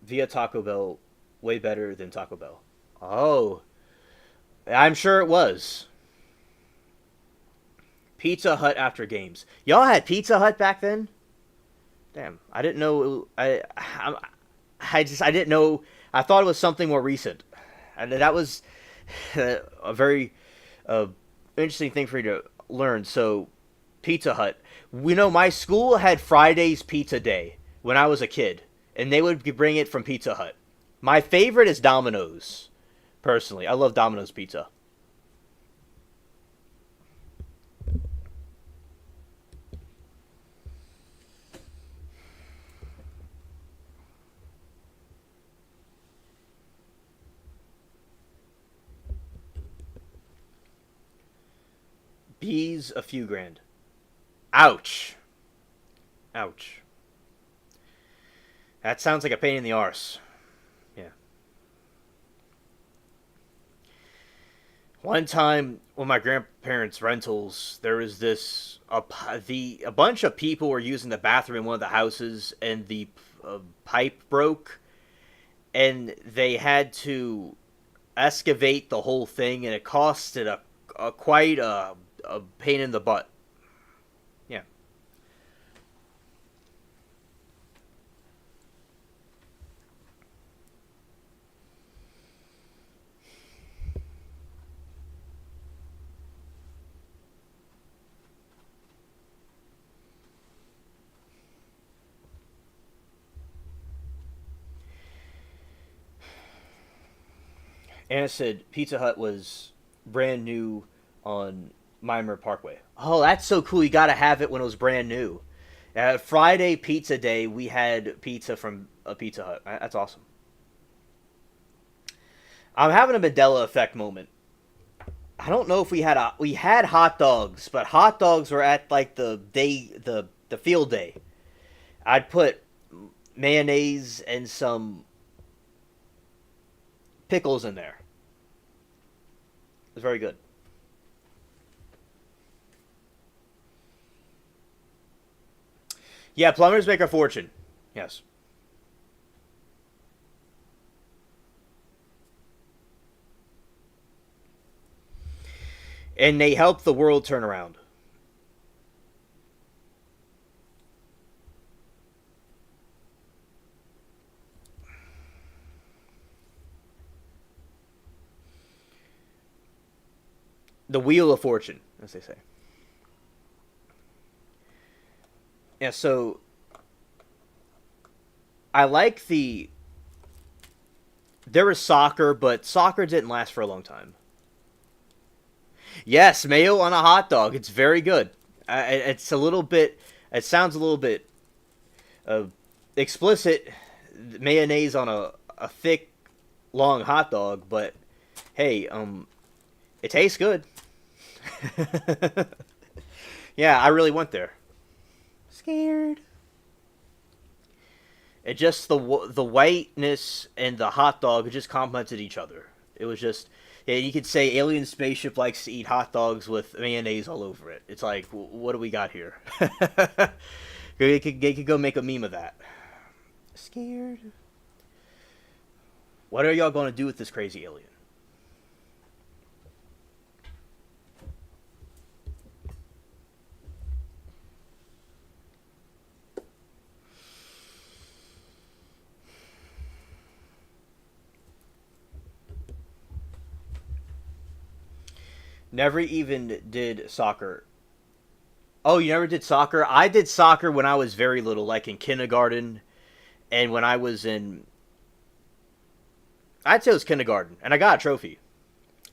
via Taco Bell, way better than Taco Bell. Oh, I'm sure it was. Pizza Hut after games. Y'all had Pizza Hut back then? Damn, I didn't know. I didn't know. I thought it was something more recent. And that was a very interesting thing for you to learn. So, Pizza Hut. We know my school had Friday's Pizza Day when I was a kid. And they would bring it from Pizza Hut. My favorite is Domino's, personally. I love Domino's pizza. Bees a few grand. Ouch. Ouch. That sounds like a pain in the arse. Yeah. One time, when my grandparents' rentals, there was this a bunch of people were using the bathroom in one of the houses, and the pipe broke, and they had to excavate the whole thing, and it costed quite a pain in the butt. Yeah. Anna said Pizza Hut was brand new on Mimer Parkway. Oh, that's so cool. You got to have it when it was brand new. Friday Pizza Day, we had pizza from a Pizza Hut. That's awesome. I'm having a Mandela effect moment. I don't know if we had hot dogs, but hot dogs were at like the field day. I'd put mayonnaise and some pickles in there. It was very good. Yeah, plumbers make a fortune. Yes. And they help the world turn around. The wheel of fortune, as they say. Yeah, so I like there was soccer, but soccer didn't last for a long time. Yes, mayo on a hot dog. It's very good. It's a little bit, it sounds a little bit explicit, mayonnaise on a thick, long hot dog, but hey, it tastes good. Yeah, I really went there. Scared. It just the whiteness and the hot dog just complemented each other. It was just, yeah, you could say alien spaceship likes to eat hot dogs with mayonnaise all over it. It's like, what do we got here? They could go make a meme of that. Scared. What are y'all going to do with this crazy alien? Never even did soccer. Oh, you never did soccer? I did soccer when I was very little, like in kindergarten, and when I was in, I'd say it was kindergarten, and I got a trophy.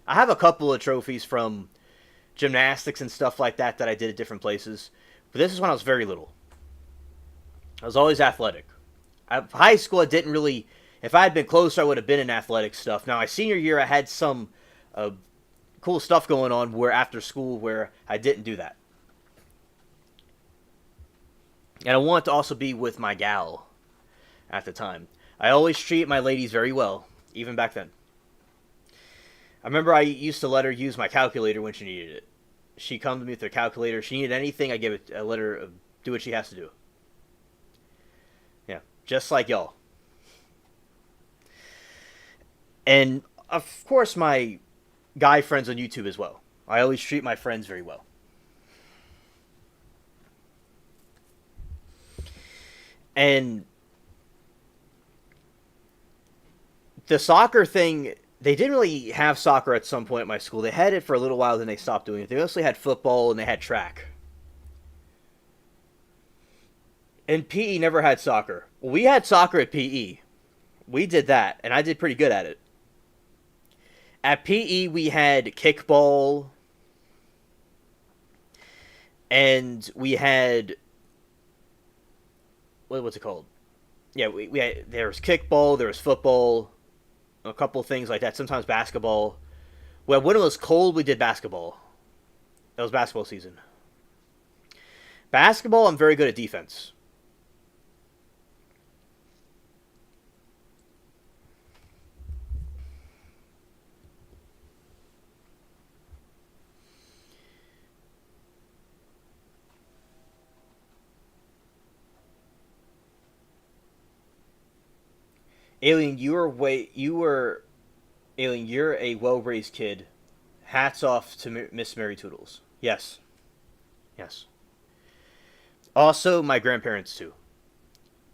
I have a couple of trophies from gymnastics and stuff like that I did at different places, but this is when I was very little. I was always athletic. High school, I didn't really, if I had been closer, I would have been in athletic stuff. Now, my senior year, I had some cool stuff going on where after school where I didn't do that. And I wanted to also be with my gal at the time. I always treat my ladies very well, even back then. I remember I used to let her use my calculator when she needed it. She'd come to me with her calculator. If she needed anything, I let her do what she has to do. Yeah, just like y'all. And, of course, my guy friends on YouTube as well. I always treat my friends very well. And the soccer thing, they didn't really have soccer at some point at my school. They had it for a little while, then they stopped doing it. They mostly had football and they had track. And PE never had soccer. Well, we had soccer at PE. We did that, and I did pretty good at it. At PE, we had kickball, and we had, what's it called? Yeah, we had, there was kickball, there was football, a couple things like that, sometimes basketball. Well, when it was cold, we did basketball. That was basketball season. Basketball, I'm very good at defense. Alien, you were Alien, you're a well-raised kid. Hats off to Miss Mary Toodles. Yes. Yes. Also, my grandparents, too.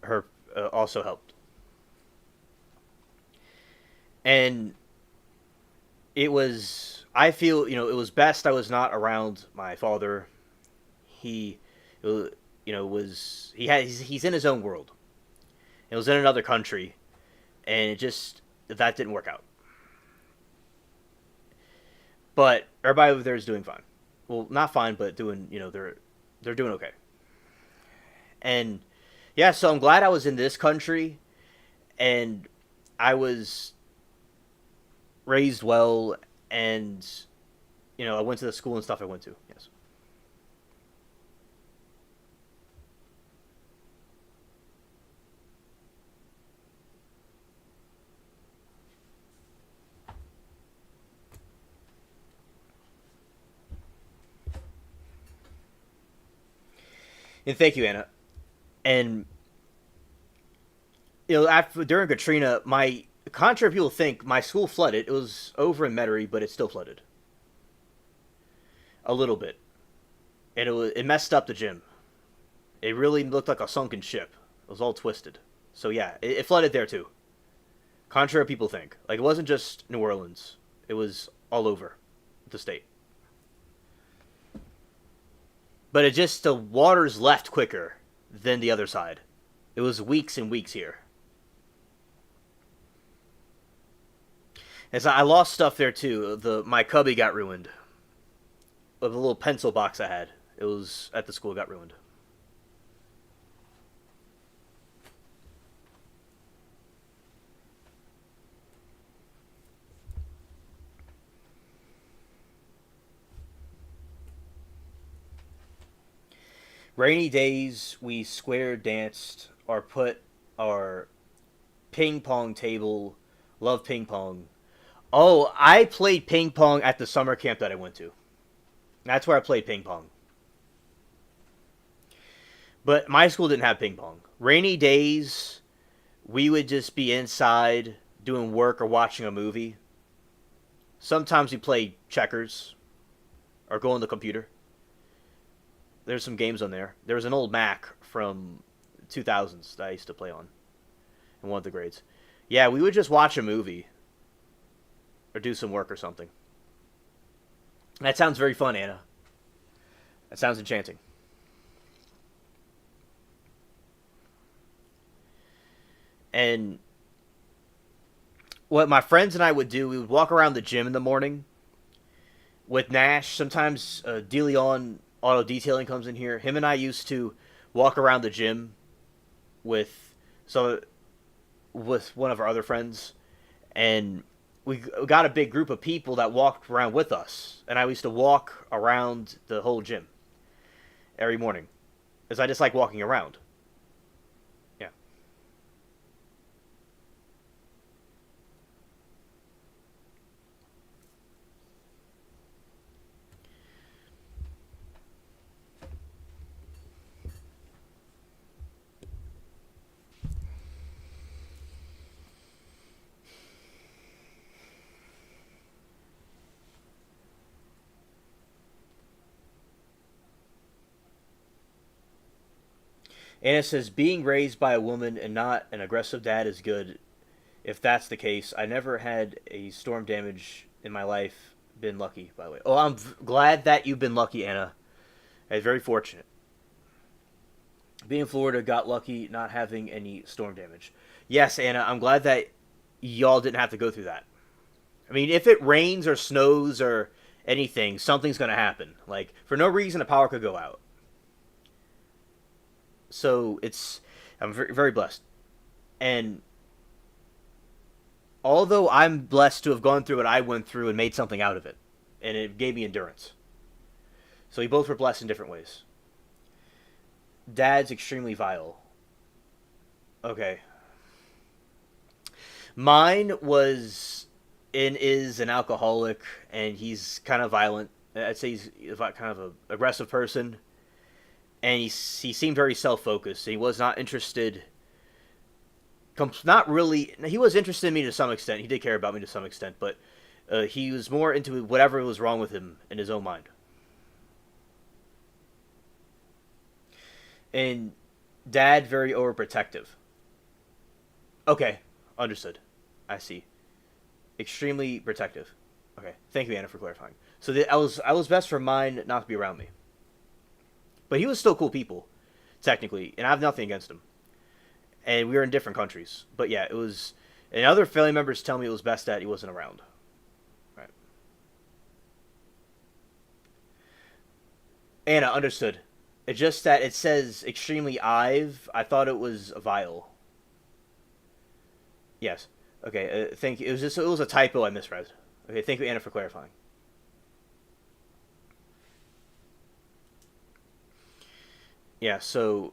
Her also helped. And it was, I feel, it was best I was not around my father. He, he's in his own world. It was in another country. And that didn't work out. But everybody over there is doing fine. Well, not fine, but doing, they're doing okay. And yeah, so I'm glad I was in this country and I was raised well and, I went to the school and stuff I went to. Yes. And thank you, Anna. And during Katrina, contrary to people think, my school flooded. It was over in Metairie, but it still flooded a little bit, and it messed up the gym. It really looked like a sunken ship. It was all twisted. So yeah, it flooded there too. Contrary to people think, it wasn't just New Orleans. It was all over the state. But the waters left quicker than the other side. It was weeks and weeks here. And so I lost stuff there too. My cubby got ruined. The little pencil box I had. It was at the school, got ruined. Rainy days, we square danced or put our ping pong table. Love ping pong. Oh, I played ping pong at the summer camp that I went to. That's where I played ping pong. But my school didn't have ping pong. Rainy days, we would just be inside doing work or watching a movie. Sometimes we played checkers or go on the computer. There's some games on there. There was an old Mac from 2000s that I used to play on in one of the grades. Yeah, we would just watch a movie or do some work or something. That sounds very fun, Anna. That sounds enchanting. And what my friends and I would do, we would walk around the gym in the morning with Nash. Sometimes DeLeon Auto Detailing comes in here. Him and I used to walk around the gym with one of our other friends, and we got a big group of people that walked around with us. And I used to walk around the whole gym every morning, because I just like walking around. Yeah. Anna says, being raised by a woman and not an aggressive dad is good. If that's the case, I never had a storm damage in my life. Been lucky, by the way. Oh, I'm glad that you've been lucky, Anna. It's very fortunate. Being in Florida, got lucky not having any storm damage. Yes, Anna, I'm glad that y'all didn't have to go through that. I mean, if it rains or snows or anything, something's going to happen. For no reason, the power could go out. So I'm very, very blessed. And although I'm blessed to have gone through what I went through and made something out of it, and it gave me endurance. So we both were blessed in different ways. Dad's extremely vile. Okay. Mine is an alcoholic, and he's kind of violent. I'd say he's kind of an aggressive person. And he seemed very self-focused. He was not interested not really. He was interested in me to some extent. He did care about me to some extent, but he was more into whatever was wrong with him in his own mind. And Dad, very overprotective. Okay, understood. I see. Extremely protective. Okay, thank you, Anna, for clarifying. So I was best for mine not to be around me. But he was still cool people, technically, and I have nothing against him. And we were in different countries. But yeah, it was... And other family members tell me it was best that he wasn't around. Right. Anna, understood. It's just that it says extremely Ive. I thought it was vile. Yes. Okay, thank you. It was a typo I misread. Okay, thank you, Anna, for clarifying. Yeah, so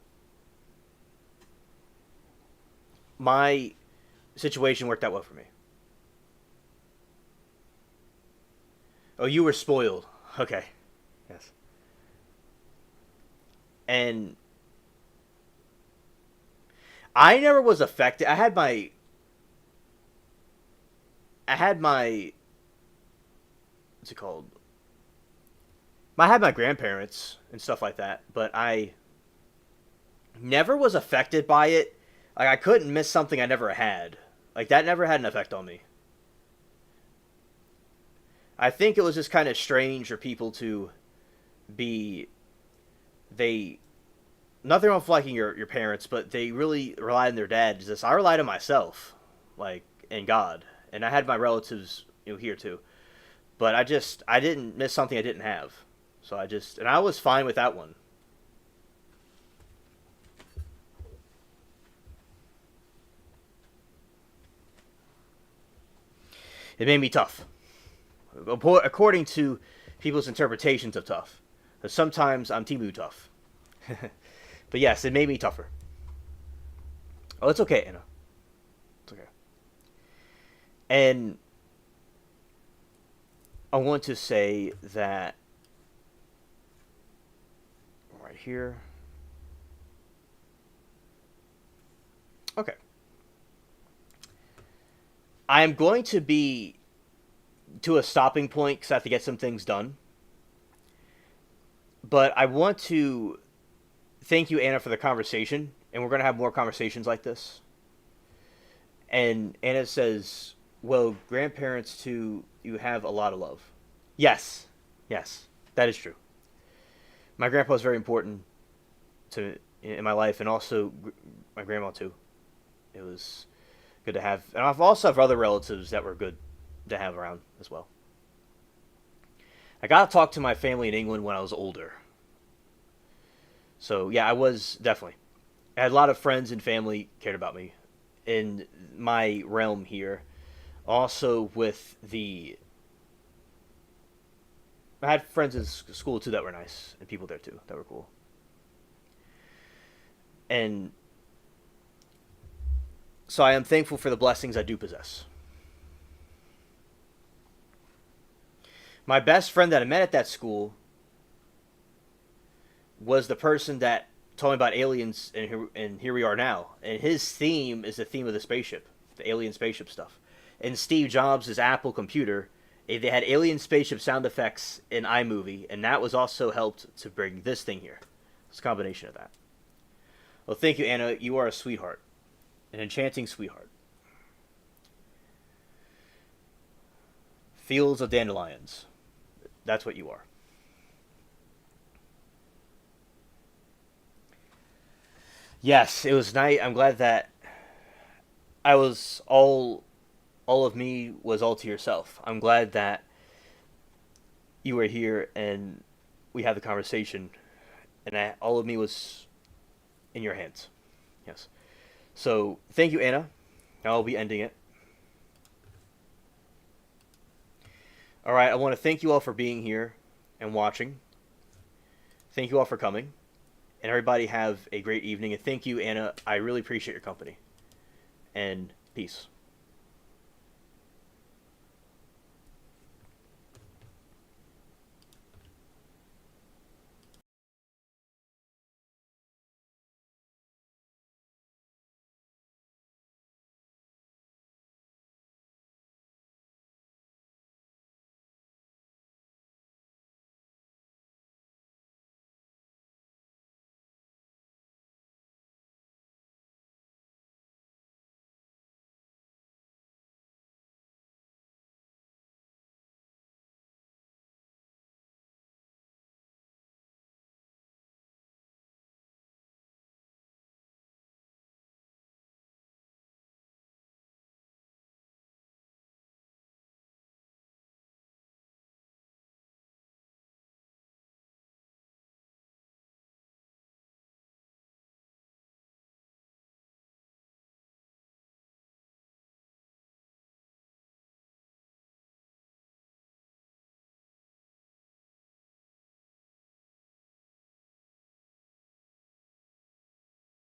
my situation worked out well for me. Oh, you were spoiled. Okay. Yes. And I never was affected. I had my what's it called? I had my grandparents and stuff like that, but I never was affected by it. Like, I couldn't miss something I never had. Like, that never had an effect on me. I think it was just kind of strange for people to be... Nothing wrong with liking your parents, but they really relied on their dad. Just, I relied on myself, like, and God. And I had my relatives, here too. But I didn't miss something I didn't have. So and I was fine with that one. It made me tough. According to people's interpretations of tough. Sometimes I'm Timu tough. But yes, it made me tougher. Oh, it's okay, Anna. It's okay. And I want to say that right here. Okay. I am going to be to a stopping point because I have to get some things done. But I want to thank you, Anna, for the conversation. And we're going to have more conversations like this. And Anna says, well, grandparents, too, you have a lot of love. Yes. Yes. That is true. My grandpa was very important in my life. And also my grandma, too. It was good to have. And I've also have other relatives that were good to have around as well. I got to talk to my family in England when I was older. So, yeah, I was definitely. I had a lot of friends and family cared about me in my realm here. Also with I had friends in school, too, that were nice. And people there, too, that were cool. And so I am thankful for the blessings I do possess. My best friend that I met at that school was the person that told me about aliens, and here we are now. And his theme is the theme of the spaceship, the alien spaceship stuff. And Steve Jobs' Apple computer, they had alien spaceship sound effects in iMovie, and that was also helped to bring this thing here. It's a combination of that. Well, thank you, Anna. You are a sweetheart. An enchanting sweetheart. Fields of dandelions. That's what you are. Yes, it was nice. I'm glad that I was all of me was all to yourself. I'm glad that you were here and we had the conversation and all of me was in your hands. Yes. So, thank you, Anna. I'll be ending it. All right, I want to thank you all for being here and watching. Thank you all for coming. And everybody have a great evening. And thank you, Anna. I really appreciate your company. And peace.